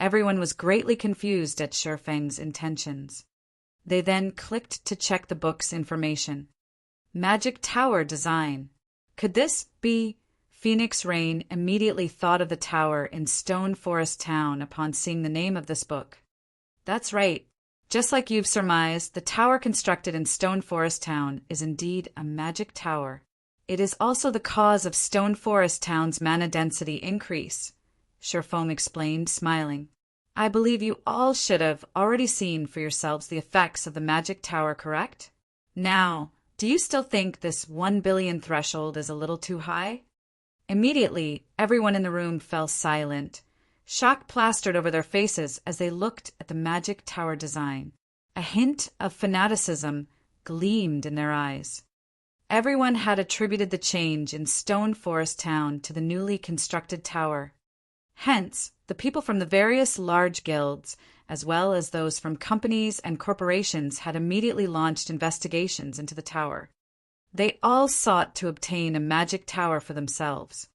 everyone was greatly confused at Shifeng's intentions. They then clicked to check the book's information. Magic Tower Design. Could this be? Phoenix Rain immediately thought of the tower in Stone Forest Town upon seeing the name of this book. That's right. Just like you've surmised, the tower constructed in Stone Forest Town is indeed a magic tower. It is also the cause of Stone Forest Town's mana density increase, Shifeng explained, smiling. I believe you all should have already seen for yourselves the effects of the magic tower, correct? Now, do you still think this 1 billion threshold is a little too high? Immediately, everyone in the room fell silent. Shock plastered over their faces as they looked at the magic tower design. A hint of fanaticism gleamed in their eyes. Everyone had attributed the change in Stone Forest Town to the newly constructed tower. Hence, the people from the various large guilds, as well as those from companies and corporations, had immediately launched investigations into the tower. They all sought to obtain a magic tower for themselves.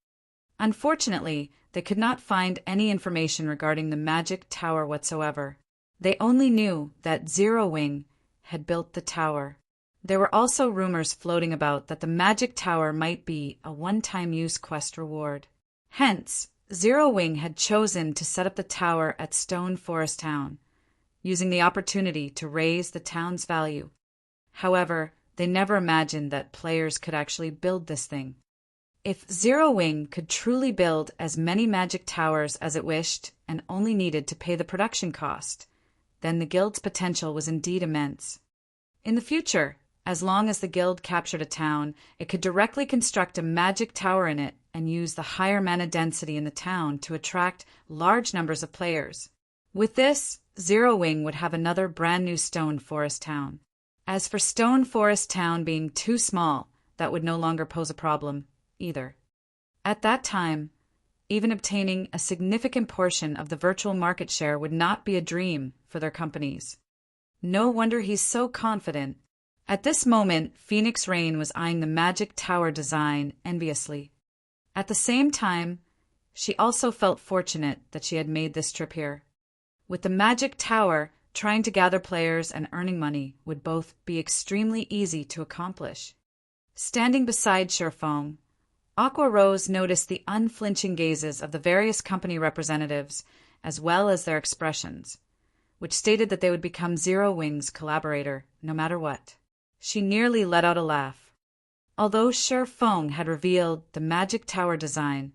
Unfortunately, they could not find any information regarding the magic tower whatsoever. They only knew that Zero Wing had built the tower. There were also rumors floating about that the magic tower might be a one-time use quest reward. Hence, Zero Wing had chosen to set up the tower at Stone Forest Town, using the opportunity to raise the town's value. However, they never imagined that players could actually build this thing. If Zero Wing could truly build as many magic towers as it wished and only needed to pay the production cost, then the guild's potential was indeed immense. In the future, as long as the guild captured a town, it could directly construct a magic tower in it and use the higher mana density in the town to attract large numbers of players. With this, Zero Wing would have another brand new Stone Forest town. As for Stone Forest town being too small, that would no longer pose a problem, either. At that time, even obtaining a significant portion of the virtual market share would not be a dream for their companies. No wonder he's so confident. At this moment, Phoenix Rain was eyeing the Magic Tower design enviously. At the same time, she also felt fortunate that she had made this trip here. With the Magic Tower, trying to gather players and earning money would both be extremely easy to accomplish. Standing beside Sherfong, Aqua Rose noticed the unflinching gazes of the various company representatives, as well as their expressions, which stated that they would become Zero Wing's collaborator, no matter what. She nearly let out a laugh. Although Sherfong had revealed the Magic Tower design,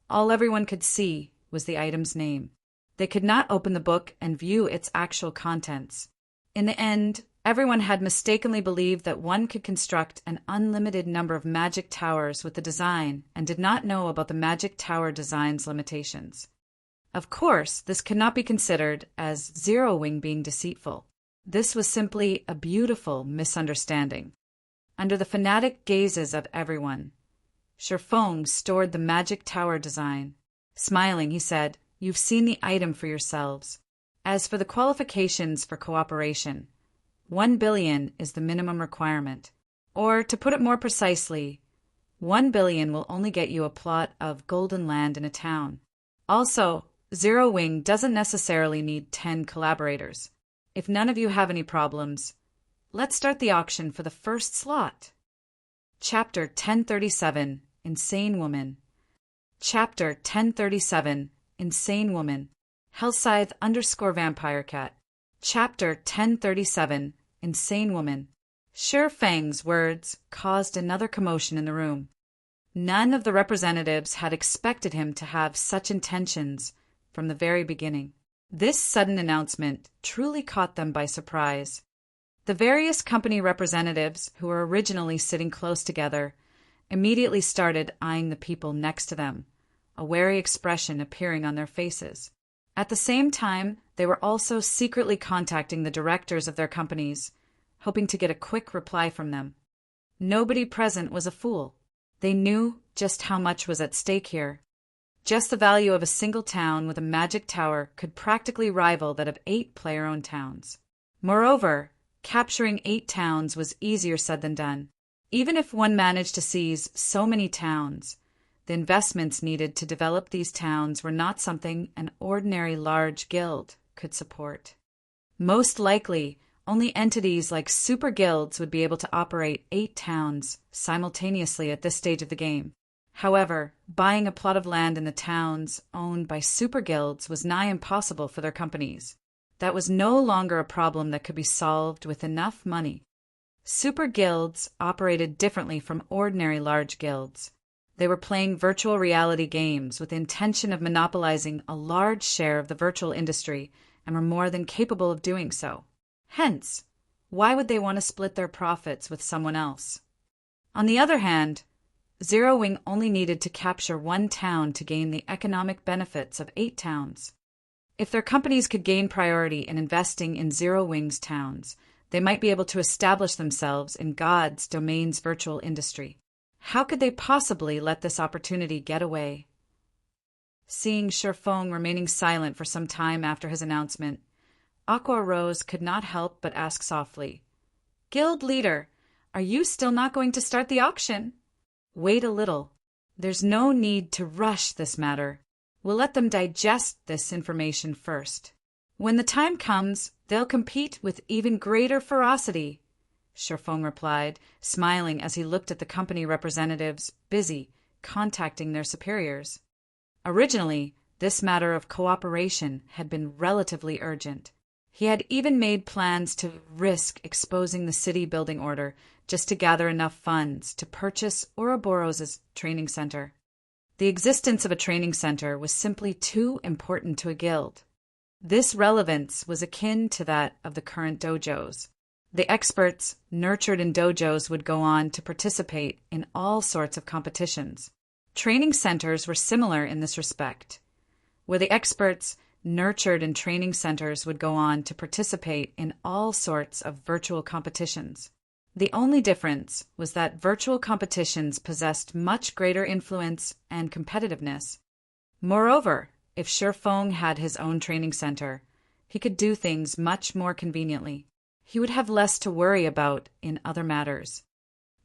all everyone could see was the item's name. They could not open the book and view its actual contents. In the end, everyone had mistakenly believed that one could construct an unlimited number of magic towers with the design and did not know about the Magic Tower design's limitations. Of course, this could not be considered as Zero Wing being deceitful. This was simply a beautiful misunderstanding. Under the fanatic gazes of everyone, Sherfong stored the Magic Tower design. Smiling, he said, "You've seen the item for yourselves. As for the qualifications for cooperation, 1 billion is the minimum requirement. Or, to put it more precisely, 1 billion will only get you a plot of golden land in a town. Also, Zero Wing doesn't necessarily need 10 collaborators. If none of you have any problems, let's start the auction for the first slot." Chapter 1037, Insane Woman. Chapter 1037, Insane Woman. Hellscythe_Vampire Cat. Chapter 1037, Insane Woman. Sher Fang's words caused another commotion in the room. None of the representatives had expected him to have such intentions from the very beginning. This sudden announcement truly caught them by surprise. The various company representatives, who were originally sitting close together, immediately started eyeing the people next to them, a wary expression appearing on their faces. At the same time, they were also secretly contacting the directors of their companies, hoping to get a quick reply from them. Nobody present was a fool. They knew just how much was at stake here. Just the value of a single town with a magic tower could practically rival that of 8 player-owned towns. Moreover, capturing 8 towns was easier said than done. Even if one managed to seize so many towns, the investments needed to develop these towns were not something an ordinary large guild could support. Most likely, only entities like super guilds would be able to operate 8 towns simultaneously at this stage of the game. However, buying a plot of land in the towns owned by super guilds was nigh impossible for their companies. That was no longer a problem that could be solved with enough money. Super guilds operated differently from ordinary large guilds. They were playing virtual reality games with the intention of monopolizing a large share of the virtual industry and were more than capable of doing so. Hence, why would they want to split their profits with someone else? On the other hand, Zero Wing only needed to capture 1 town to gain the economic benefits of 8 towns. If their companies could gain priority in investing in Zero Wing's towns, they might be able to establish themselves in God's domain's virtual industry. How could they possibly let this opportunity get away? Seeing Sherfong remaining silent for some time after his announcement, Aqua Rose could not help but ask softly, "Guild leader, are you still not going to start the auction?" "Wait a little. There's no need to rush this matter. We'll let them digest this information first. When the time comes, they'll compete with even greater ferocity," Sherfong replied, smiling as he looked at the company representatives busy contacting their superiors. Originally, this matter of cooperation had been relatively urgent. He had even made plans to risk exposing the city building order just to gather enough funds to purchase Ouroboros' training center. The existence of a training center was simply too important to a guild. This relevance was akin to that of the current dojos. The experts nurtured in dojos would go on to participate in all sorts of competitions. Training centers were similar in this respect, where the experts nurtured in training centers would go on to participate in all sorts of virtual competitions. The only difference was that virtual competitions possessed much greater influence and competitiveness. Moreover, if Shifeng had his own training center, he could do things much more conveniently. He would have less to worry about in other matters.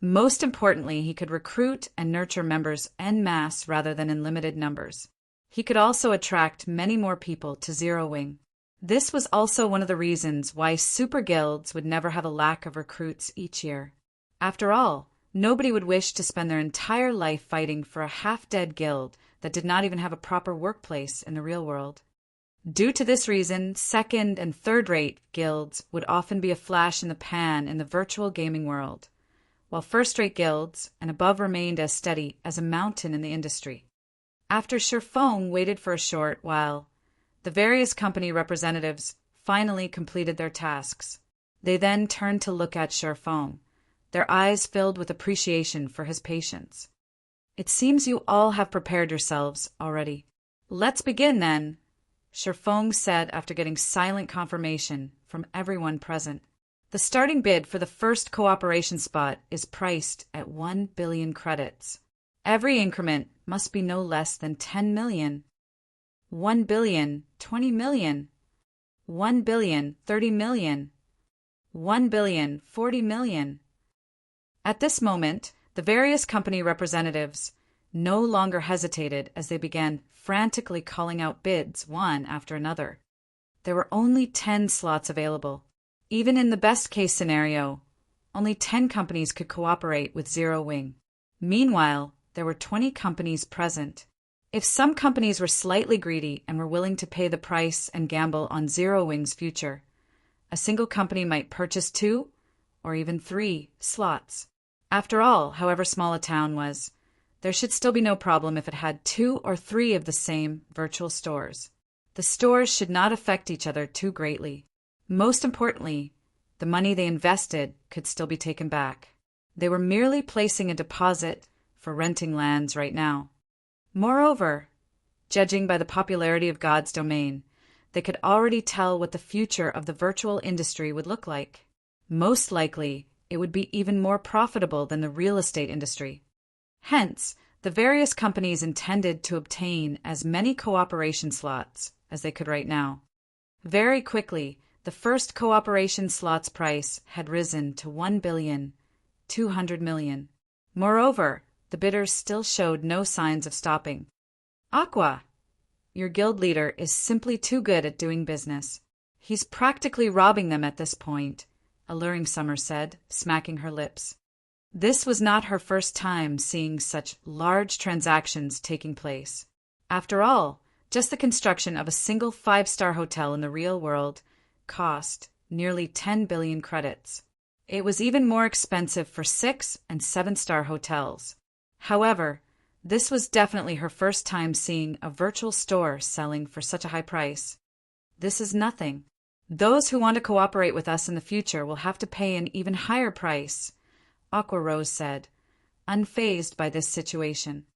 Most importantly, he could recruit and nurture members en masse rather than in limited numbers. He could also attract many more people to Zero Wing. This was also one of the reasons why super guilds would never have a lack of recruits each year. After all, nobody would wish to spend their entire life fighting for a half-dead guild that did not even have a proper workplace in the real world. Due to this reason, second- and third-rate guilds would often be a flash in the pan in the virtual gaming world, while first-rate guilds and above remained as steady as a mountain in the industry. After Shifeng waited for a short while, the various company representatives finally completed their tasks. They then turned to look at Shifeng, their eyes filled with appreciation for his patience. "It seems you all have prepared yourselves already. Let's begin then," Shifeng said after getting silent confirmation from everyone present. "The starting bid for the first cooperation spot is priced at 1 billion credits. Every increment must be no less than 10 million. 1 billion, 20 million. 1 billion, 30 million. 1 billion, 40 million. At this moment, the various company representatives no longer hesitated as they began frantically calling out bids one after another. There were only 10 slots available. Even in the best-case scenario, only 10 companies could cooperate with Zero Wing. Meanwhile, there were 20 companies present. If some companies were slightly greedy and were willing to pay the price and gamble on Zero Wing's future, a single company might purchase 2 or even 3 slots. After all, however small a town was, there should still be no problem if it had 2 or 3 of the same virtual stores. The stores should not affect each other too greatly. Most importantly, the money they invested could still be taken back. They were merely placing a deposit for renting lands right now. Moreover, judging by the popularity of God's domain, they could already tell what the future of the virtual industry would look like. Most likely, it would be even more profitable than the real estate industry. Hence, the various companies intended to obtain as many cooperation slots as they could right now. Very quickly, the first cooperation slot's price had risen to 1,200 million. Moreover, the bidders still showed no signs of stopping. "Aqua, your guild leader is simply too good at doing business. He's practically robbing them at this point," Alluring Summer said, smacking her lips. This was not her first time seeing such large transactions taking place. After all, just the construction of a single 5-star hotel in the real world cost nearly 10 billion credits. It was even more expensive for 6- and 7-star hotels. However, this was definitely her first time seeing a virtual store selling for such a high price. "This is nothing. Those who want to cooperate with us in the future will have to pay an even higher price," Aqua Rose said, unfazed by this situation.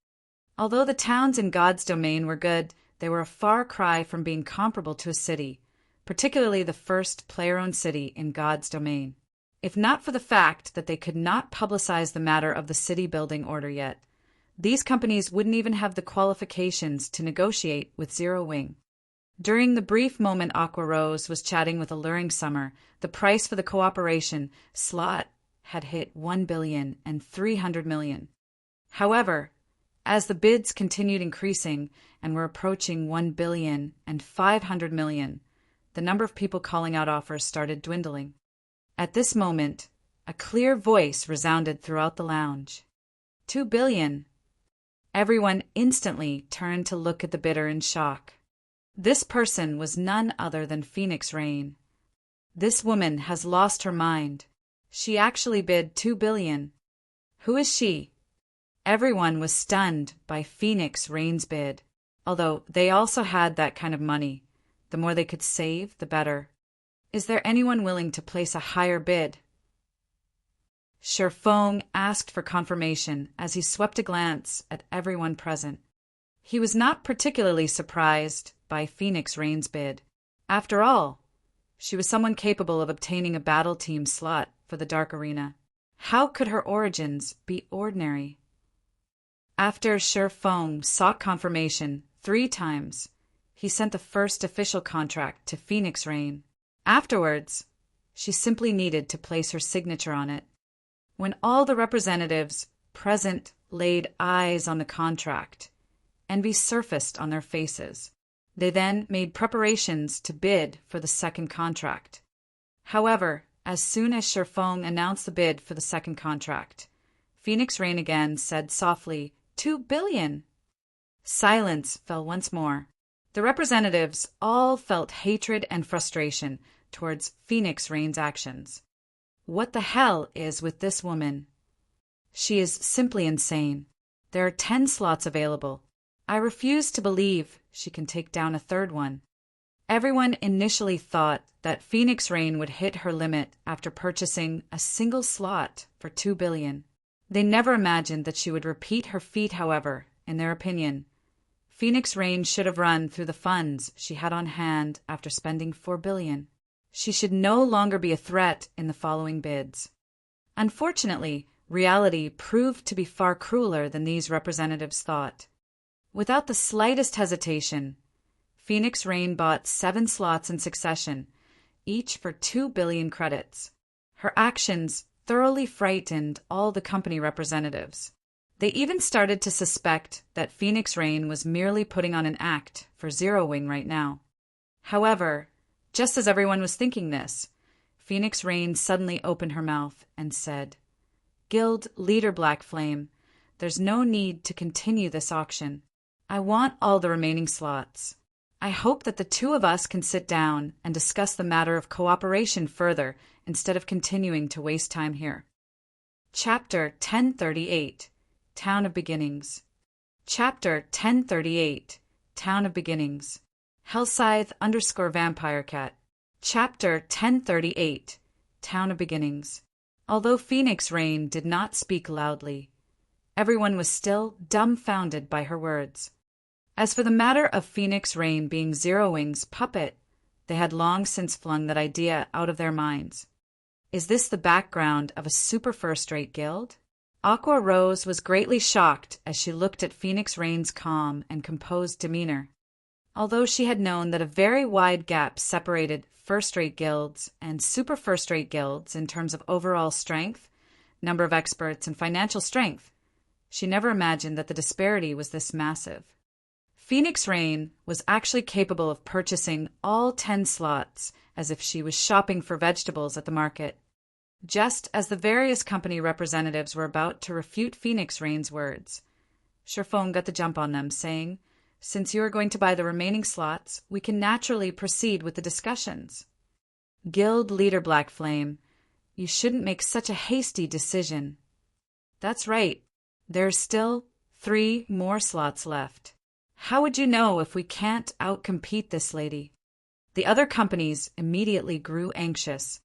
Although the towns in God's domain were good, they were a far cry from being comparable to a city, particularly the first player-owned city in God's domain. If not for the fact that they could not publicize the matter of the city building order yet, these companies wouldn't even have the qualifications to negotiate with Zero Wing. During the brief moment Aqua Rose was chatting with Alluring Summer, the price for the cooperation slot had hit 1,300 million. However, as the bids continued increasing and were approaching 1,500 million, the number of people calling out offers started dwindling. At this moment, a clear voice resounded throughout the lounge. 2 billion. Everyone instantly turned to look at the bidder in shock. This person was none other than Phoenix Rain. This woman has lost her mind. She actually bid 2 billion. Who is she? Everyone was stunned by Phoenix Rain's bid. Although they also had that kind of money, the more they could save, the better. "Is there anyone willing to place a higher bid?" Feng asked for confirmation as he swept a glance at everyone present. He was not particularly surprised by Phoenix Rain's bid. After all, she was someone capable of obtaining a battle team slot for the Dark Arena. How could her origins be ordinary? After Feng sought confirmation 3 times, he sent the first official contract to Phoenix Rain. Afterwards, she simply needed to place her signature on it. When all the representatives present laid eyes on the contract, envy surfaced on their faces. They then made preparations to bid for the second contract. However, as soon as Feng announced the bid for the second contract, Phoenix Rain again said softly, $2 billion. Silence fell once more. The representatives all felt hatred and frustration towards Phoenix Rain's actions. What the hell is with this woman? She is simply insane. There are 10 slots available. I refuse to believe she can take down a third one. Everyone initially thought that Phoenix Rain would hit her limit after purchasing a single slot for $2 billion. They never imagined that she would repeat her feat, however, in their opinion. Phoenix Rain should have run through the funds she had on hand after spending $4 billion. She should no longer be a threat in the following bids. Unfortunately, reality proved to be far crueler than these representatives thought. Without the slightest hesitation, Phoenix Rain bought 7 slots in succession, each for 2 billion credits. Her actions thoroughly frightened all the company representatives. They even started to suspect that Phoenix Rain was merely putting on an act for Zero Wing right now. However, just as everyone was thinking this, Phoenix Rain suddenly opened her mouth and said, "Guild Leader Black Flame, there's no need to continue this auction. I want all the remaining slots. I hope that the 2 of us can sit down and discuss the matter of cooperation further instead of continuing to waste time here." Chapter 1038, Town of Beginnings. Chapter 1038, Town of Beginnings. Hellscythe_Vampire Cat. Chapter 1038, Town of Beginnings. Although Phoenix Rain did not speak loudly, everyone was still dumbfounded by her words. As for the matter of Phoenix Rain being Zero Wing's puppet, they had long since flung that idea out of their minds. Is this the background of a super first-rate guild? Aqua Rose was greatly shocked as she looked at Phoenix Rain's calm and composed demeanor. Although she had known that a very wide gap separated first-rate guilds and super first-rate guilds in terms of overall strength, number of experts, and financial strength, she never imagined that the disparity was this massive. Phoenix Rain was actually capable of purchasing all 10 slots as if she was shopping for vegetables at the market. Just as the various company representatives were about to refute Phoenix Rain's words, Feng got the jump on them, saying, "Since you are going to buy the remaining slots, we can naturally proceed with the discussions." Guild Leader Black Flame, you shouldn't make such a hasty decision. That's right. There's still 3 more slots left. How would you know if we can't outcompete this lady? The other companies immediately grew anxious.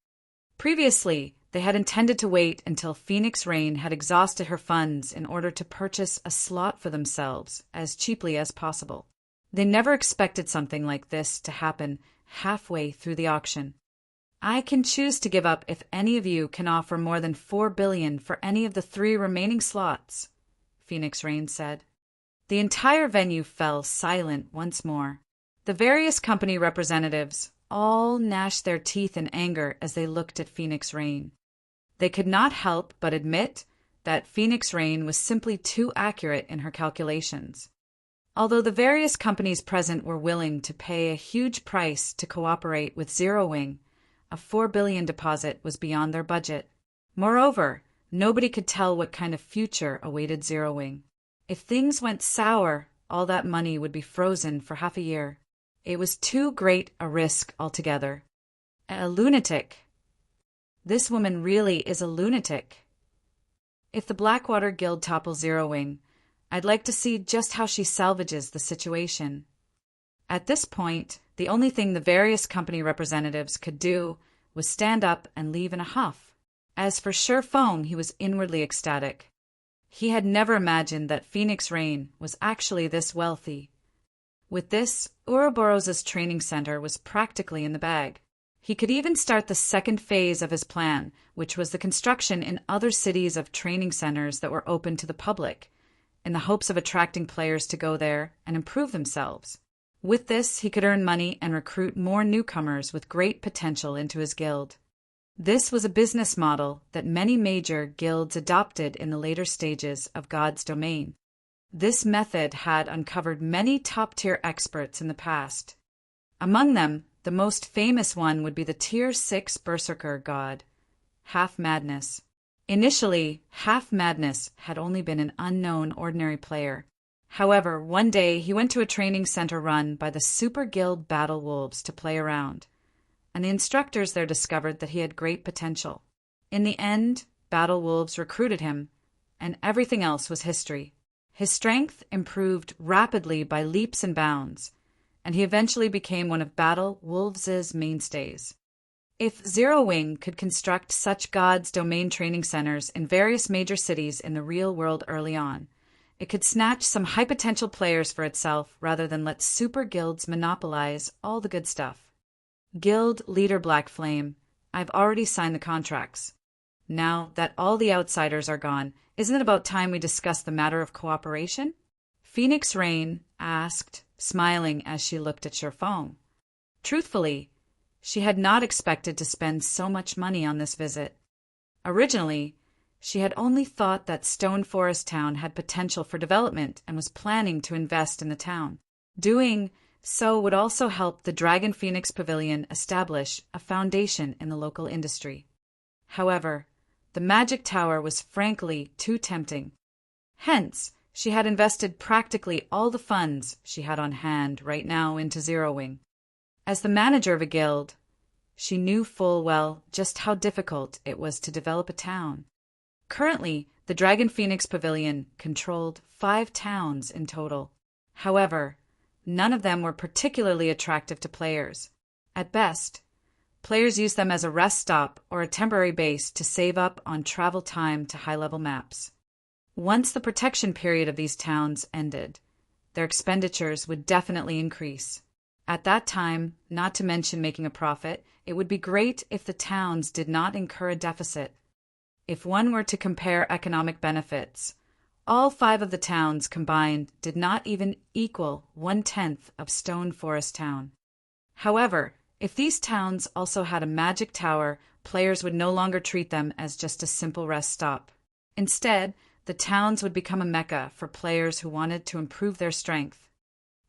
Previously, they had intended to wait until Phoenix Rain had exhausted her funds in order to purchase a slot for themselves as cheaply as possible. They never expected something like this to happen halfway through the auction. I can choose to give up if any of you can offer more than $4 billion for any of the 3 remaining slots, Phoenix Rain said. The entire venue fell silent once more. The various company representatives all gnashed their teeth in anger as they looked at Phoenix Rain. They could not help but admit that Phoenix Rain was simply too accurate in her calculations. Although the various companies present were willing to pay a huge price to cooperate with Zero Wing, a $4 billion deposit was beyond their budget. Moreover, nobody could tell what kind of future awaited Zero Wing. If things went sour, all that money would be frozen for half a year. It was too great a risk altogether. A lunatic. This woman really is a lunatic. If the Blackwater Guild topples Zero Wing, I'd like to see just how she salvages the situation. At this point, the only thing the various company representatives could do was stand up and leave in a huff. As for Feng, he was inwardly ecstatic. He had never imagined that Phoenix Rain was actually this wealthy. With this, Ouroboros's training center was practically in the bag. He could even start the second phase of his plan, which was the construction in other cities of training centers that were open to the public, in the hopes of attracting players to go there and improve themselves. With this, he could earn money and recruit more newcomers with great potential into his guild. This was a business model that many major guilds adopted in the later stages of God's domain. This method had uncovered many top-tier experts in the past. Among them, the most famous one would be the Tier 6 Berserker god, Half Madness. Initially, Half Madness had only been an unknown ordinary player. However, one day he went to a training center run by the Super Guild Battle Wolves to play around, and the instructors there discovered that he had great potential. In the end, Battle Wolves recruited him, and everything else was history. His strength improved rapidly by leaps and bounds, and he eventually became one of Battle Wolves' mainstays. If Zero Wing could construct such God's domain training centers in various major cities in the real world early on, it could snatch some high-potential players for itself rather than let super guilds monopolize all the good stuff. Guild Leader Black Flame, I've already signed the contracts. Now that all the outsiders are gone, isn't it about time we discuss the matter of cooperation? Phoenix Rain asked, smiling as she looked at Feng. Truthfully, she had not expected to spend so much money on this visit. Originally, she had only thought that Stone Forest Town had potential for development and was planning to invest in the town. Doing so would also help the Dragon Phoenix Pavilion establish a foundation in the local industry. However, the Magic Tower was frankly too tempting. Hence, she had invested practically all the funds she had on hand right now into Zero Wing. As the manager of a guild, she knew full well just how difficult it was to develop a town. Currently, the Dragon Phoenix Pavilion controlled 5 towns in total. However, none of them were particularly attractive to players. At best, players used them as a rest stop or a temporary base to save up on travel time to high-level maps. Once the protection period of these towns ended, their expenditures would definitely increase. At that time, not to mention making a profit, it would be great if the towns did not incur a deficit. If one were to compare economic benefits, all 5 of the towns combined did not even equal 1/10 of Stone Forest Town. However, if these towns also had a magic tower, players would no longer treat them as just a simple rest stop. Instead, the towns would become a mecca for players who wanted to improve their strength.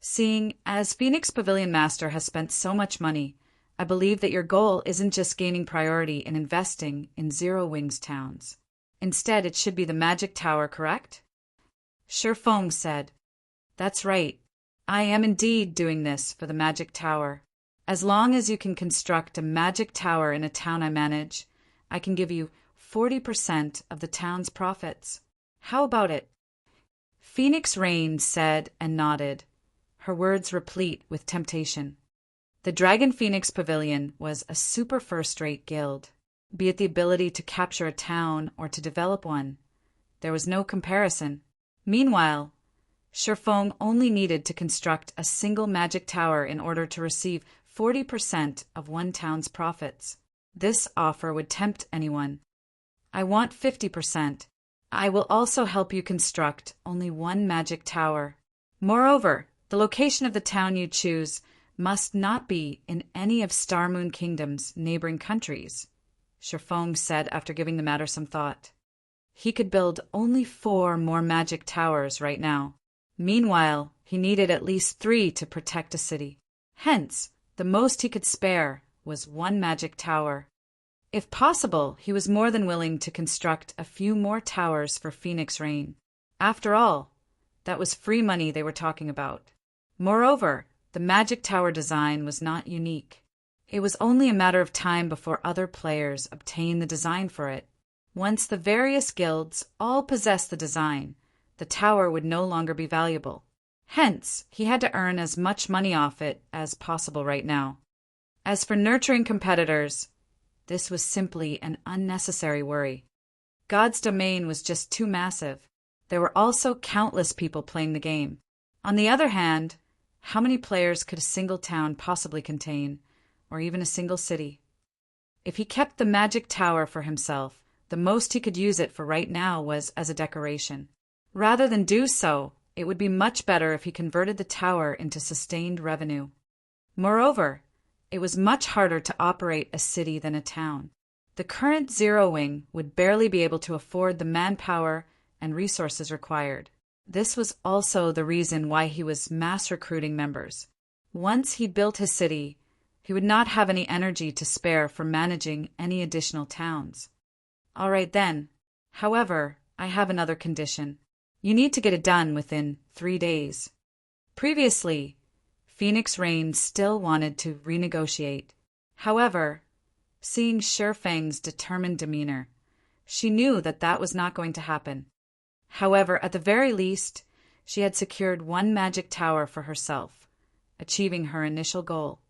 Seeing as Phoenix Pavilion Master has spent so much money, I believe that your goal isn't just gaining priority in investing in Zero Wings towns. Instead, it should be the Magic Tower, correct? Feng said, That's right. I am indeed doing this for the Magic Tower. As long as you can construct a Magic Tower in a town I manage, I can give you 40% of the town's profits. How about it? Phoenix Rain said and nodded, her words replete with temptation. The Dragon Phoenix Pavilion was a super first-rate guild, be it the ability to capture a town or to develop one. There was no comparison. Meanwhile, Feng only needed to construct a single magic tower in order to receive 40% of one town's profits. This offer would tempt anyone. I want 50%. I will also help you construct only one magic tower. Moreover, the location of the town you choose must not be in any of Star Moon Kingdom's neighboring countries, Feng said after giving the matter some thought. He could build only 4 more magic towers right now. Meanwhile, he needed at least 3 to protect a city. Hence, the most he could spare was 1 magic tower. If possible, he was more than willing to construct a few more towers for Phoenix Rain. After all, that was free money they were talking about. Moreover, the magic tower design was not unique. It was only a matter of time before other players obtained the design for it. Once the various guilds all possessed the design, the tower would no longer be valuable. Hence, he had to earn as much money off it as possible right now. As for nurturing competitors, this was simply an unnecessary worry. God's domain was just too massive. There were also countless people playing the game. On the other hand, how many players could a single town possibly contain, or even a single city? If he kept the magic tower for himself, the most he could use it for right now was as a decoration. Rather than do so, it would be much better if he converted the tower into sustained revenue. Moreover, it was much harder to operate a city than a town. The current Zero Wing would barely be able to afford the manpower and resources required. This was also the reason why he was mass recruiting members. Once he built his city, he would not have any energy to spare for managing any additional towns. All right then. However, I have another condition. You need to get it done within 3 days. Previously, Phoenix Rain still wanted to renegotiate. However, seeing Shifeng's determined demeanor, she knew that that was not going to happen. However, at the very least, she had secured one magic tower for herself, achieving her initial goal.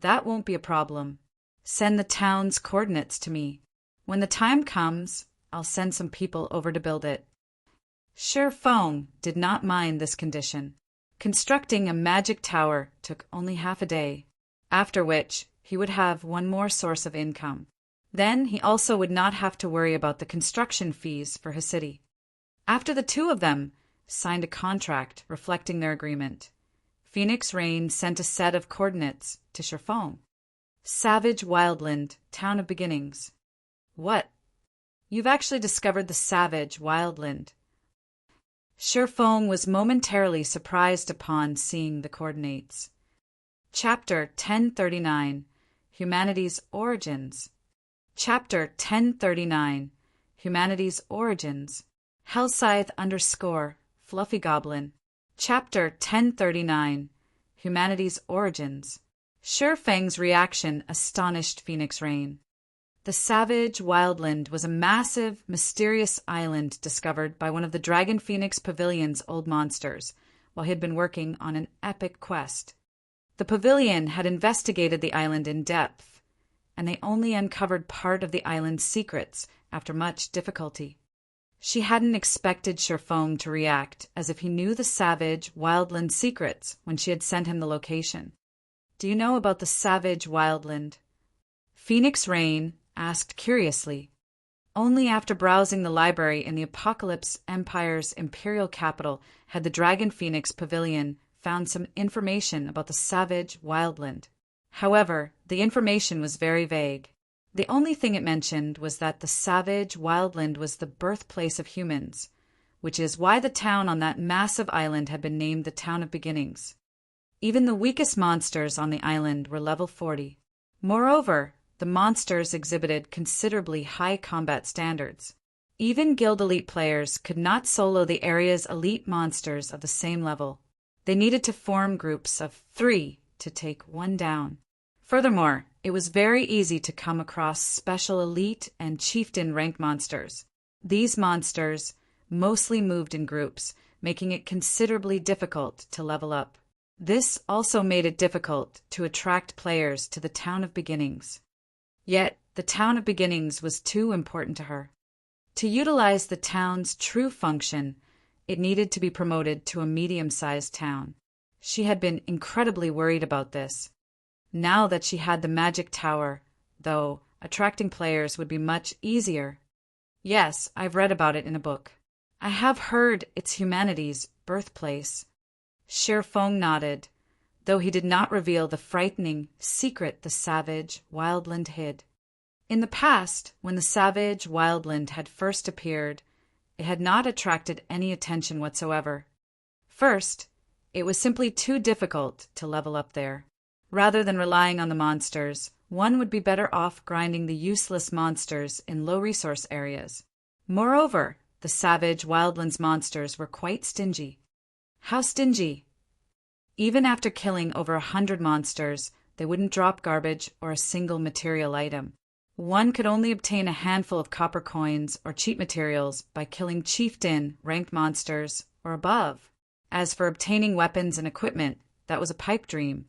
That won't be a problem. Send the town's coordinates to me. When the time comes, I'll send some people over to build it. Shifeng did not mind this condition. Constructing a magic tower took only half a day, after which he would have one more source of income. Then he also would not have to worry about the construction fees for his city. After the two of them signed a contract reflecting their agreement, Phoenix Rain sent a set of coordinates to Shifeng. Savage Wildland, Town of Beginnings. What? You've actually discovered the Savage Wildland. Shifeng was momentarily surprised upon seeing the coordinates. Chapter 1039, Humanity's Origins. Chapter 1039, Humanity's Origins. Hellscythe _ Fluffy Goblin. Chapter 1039, Humanity's Origins. Shifeng's reaction astonished Phoenix Rain. The Savage Wildland was a massive, mysterious island discovered by one of the Dragon Phoenix Pavilion's old monsters while he had been working on an epic quest. The Pavilion had investigated the island in depth, and they only uncovered part of the island's secrets after much difficulty. She hadn't expected Shifeng to react as if he knew the Savage Wildland secrets when she had sent him the location. Do you know about the Savage Wildland? Phoenix Rain asked curiously. Only after browsing the library in the Apocalypse Empire's imperial capital had the Dragon Phoenix Pavilion found some information about the Savage Wildland. However, the information was very vague. The only thing it mentioned was that the Savage Wildland was the birthplace of humans, which is why the town on that massive island had been named the Town of Beginnings. Even the weakest monsters on the island were level 40. Moreover, the monsters exhibited considerably high combat standards. Even Guild Elite players could not solo the area's elite monsters of the same level. They needed to form groups of 3 to take one down. Furthermore, it was very easy to come across special elite and chieftain rank monsters. These monsters mostly moved in groups, making it considerably difficult to level up. This also made it difficult to attract players to the Town of Beginnings. Yet, the Town of Beginnings was too important to her. To utilize the town's true function, it needed to be promoted to a medium-sized town. She had been incredibly worried about this. Now that she had the magic tower, though, attracting players would be much easier. Yes, I've read about it in a book. I have heard it's humanity's birthplace. Shifeng nodded, though he did not reveal the frightening secret the Savage Wildland hid. In the past, when the Savage Wildland had first appeared, it had not attracted any attention whatsoever. First, it was simply too difficult to level up there. Rather than relying on the monsters, one would be better off grinding the useless monsters in low-resource areas. Moreover, the Savage Wildland's monsters were quite stingy. How stingy? Even after killing over 100 monsters, they wouldn't drop garbage or a single material item. One could only obtain a handful of copper coins or cheap materials by killing chieftain ranked monsters or above. As for obtaining weapons and equipment, that was a pipe dream.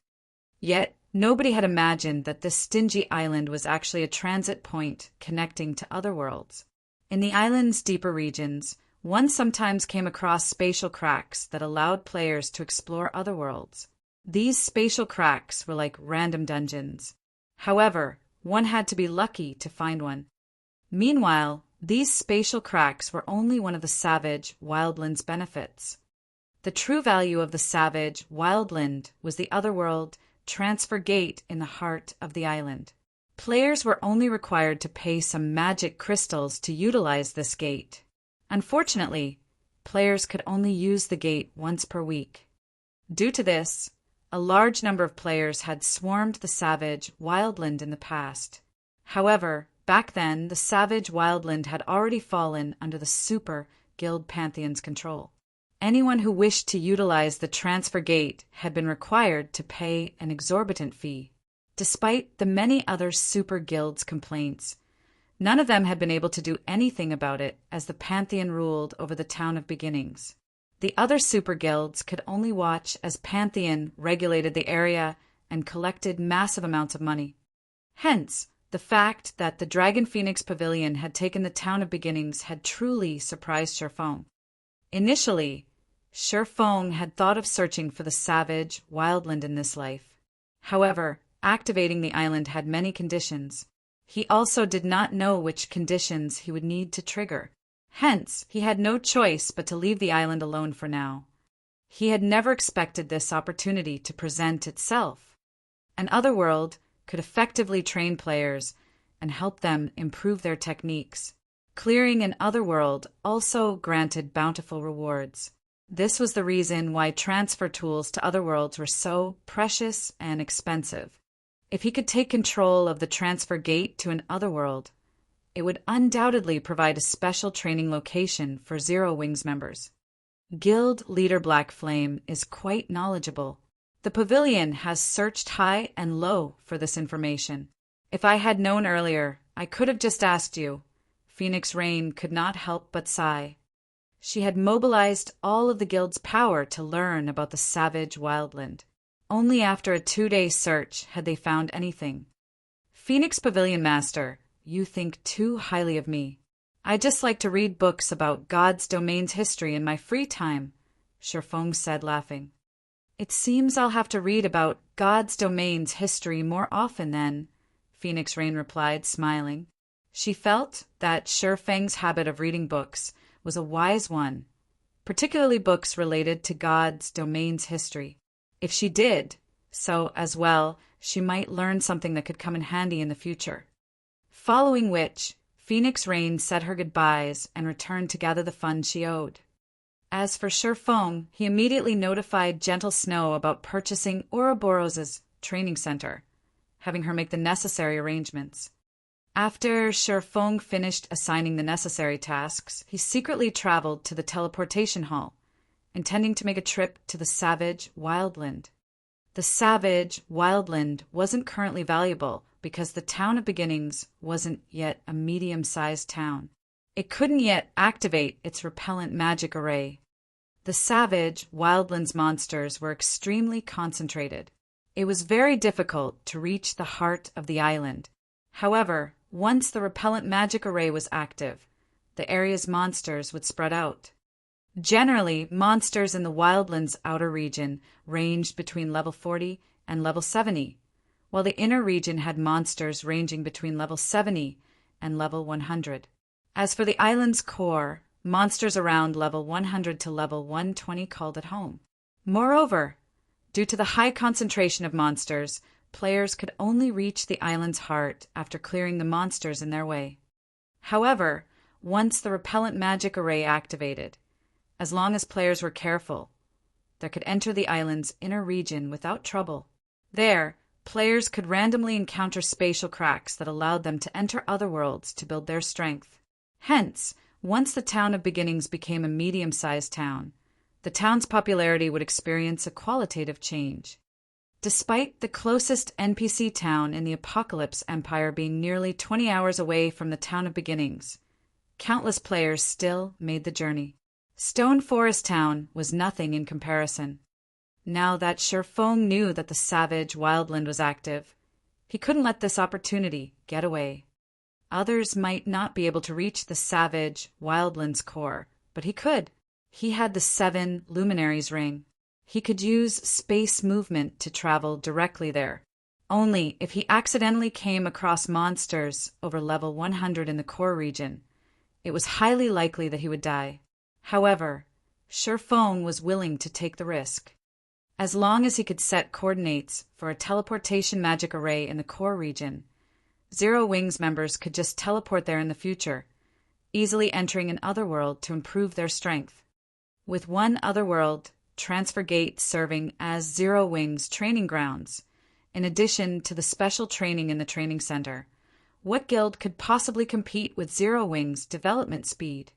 Yet, Nobody had imagined that this stingy island was actually a transit point connecting to other worlds. In the island's deeper regions, one sometimes came across spatial cracks that allowed players to explore other worlds. These spatial cracks were like random dungeons. However, one had to be lucky to find one. Meanwhile, these spatial cracks were only one of the savage wildland's benefits. The true value of the savage wildland was the otherworld transfer gate in the heart of the island. Players were only required to pay some magic crystals to utilize this gate. Unfortunately, players could only use the gate once per week. Due to this, a large number of players had swarmed the savage wildland in the past. However, back then, the savage wildland had already fallen under the Super Guild Pantheon's control. Anyone who wished to utilize the transfer gate had been required to pay an exorbitant fee. Despite the many other Super Guilds' complaints, none of them had been able to do anything about it as the Pantheon ruled over the Town of Beginnings. The other Super Guilds could only watch as Pantheon regulated the area and collected massive amounts of money. Hence, the fact that the Dragon Phoenix Pavilion had taken the Town of Beginnings had truly surprised Sherfong. Initially, Sherfong had thought of searching for the savage wildland in this life. However, activating the island had many conditions. He also did not know which conditions he would need to trigger. Hence, he had no choice but to leave the island alone for now. He had never expected this opportunity to present itself. An otherworld could effectively train players and help them improve their techniques. Clearing an otherworld also granted bountiful rewards. This was the reason why transfer tools to otherworlds were so precious and expensive. If he could take control of the transfer gate to an otherworld, it would undoubtedly provide a special training location for Zero Wings members. Guild leader Black Flame is quite knowledgeable. The pavilion has searched high and low for this information. If I had known earlier, I could have just asked you. Phoenix Rain could not help but sigh. She had mobilized all of the guild's power to learn about the savage wildland. Only after a 2-day search had they found anything. Phoenix Pavilion Master, you think too highly of me. I just like to read books about God's domain's history in my free time, Sherfong said, laughing. It seems I'll have to read about God's domain's history more often then, Phoenix Rain replied, smiling. She felt that Sherfang's habit of reading books was a wise one, particularly books related to God's domain's history. If she did so as well, she might learn something that could come in handy in the future. Following which, Phoenix Rain said her goodbyes and returned to gather the funds she owed. As for Sherfong, he immediately notified Gentle Snow about purchasing Ouroboros' training center, having her make the necessary arrangements. After Sherfong finished assigning the necessary tasks, he secretly traveled to the teleportation hall, intending to make a trip to the savage wildland. The savage wildland wasn't currently valuable because the Town of Beginnings wasn't yet a medium-sized town. It couldn't yet activate its repellent magic array. The savage wildland's monsters were extremely concentrated. It was very difficult to reach the heart of the island. However, once the repellent magic array was active, the area's monsters would spread out. Generally, monsters in the wildland's outer region ranged between level 40 and level 70, while the inner region had monsters ranging between level 70 and level 100. As for the island's core, monsters around level 100 to level 120 called it home. Moreover, due to the high concentration of monsters, players could only reach the island's heart after clearing the monsters in their way. However, once the repellent magic array activated, as long as players were careful, they could enter the island's inner region without trouble. There, players could randomly encounter spatial cracks that allowed them to enter other worlds to build their strength. Hence, once the Town of Beginnings became a medium-sized town, the town's popularity would experience a qualitative change. Despite the closest NPC town in the Apocalypse Empire being nearly 20 hours away from the Town of Beginnings, countless players still made the journey. Stone Forest Town was nothing in comparison. Now that Sherfong knew that the savage wildland was active, he couldn't let this opportunity get away. Others might not be able to reach the savage wildland's core, but he could. He had the 7 Luminaries ring. He could use space movement to travel directly there. Only if he accidentally came across monsters over level 100 in the core region, it was highly likely that he would die. However, Sherfong was willing to take the risk. As long as he could set coordinates for a teleportation magic array in the core region, Zero Wings members could just teleport there in the future, easily entering an otherworld to improve their strength. With one otherworld transfer gate serving as Zero Wings training grounds, in addition to the special training in the training center, what guild could possibly compete with Zero Wings' development speed?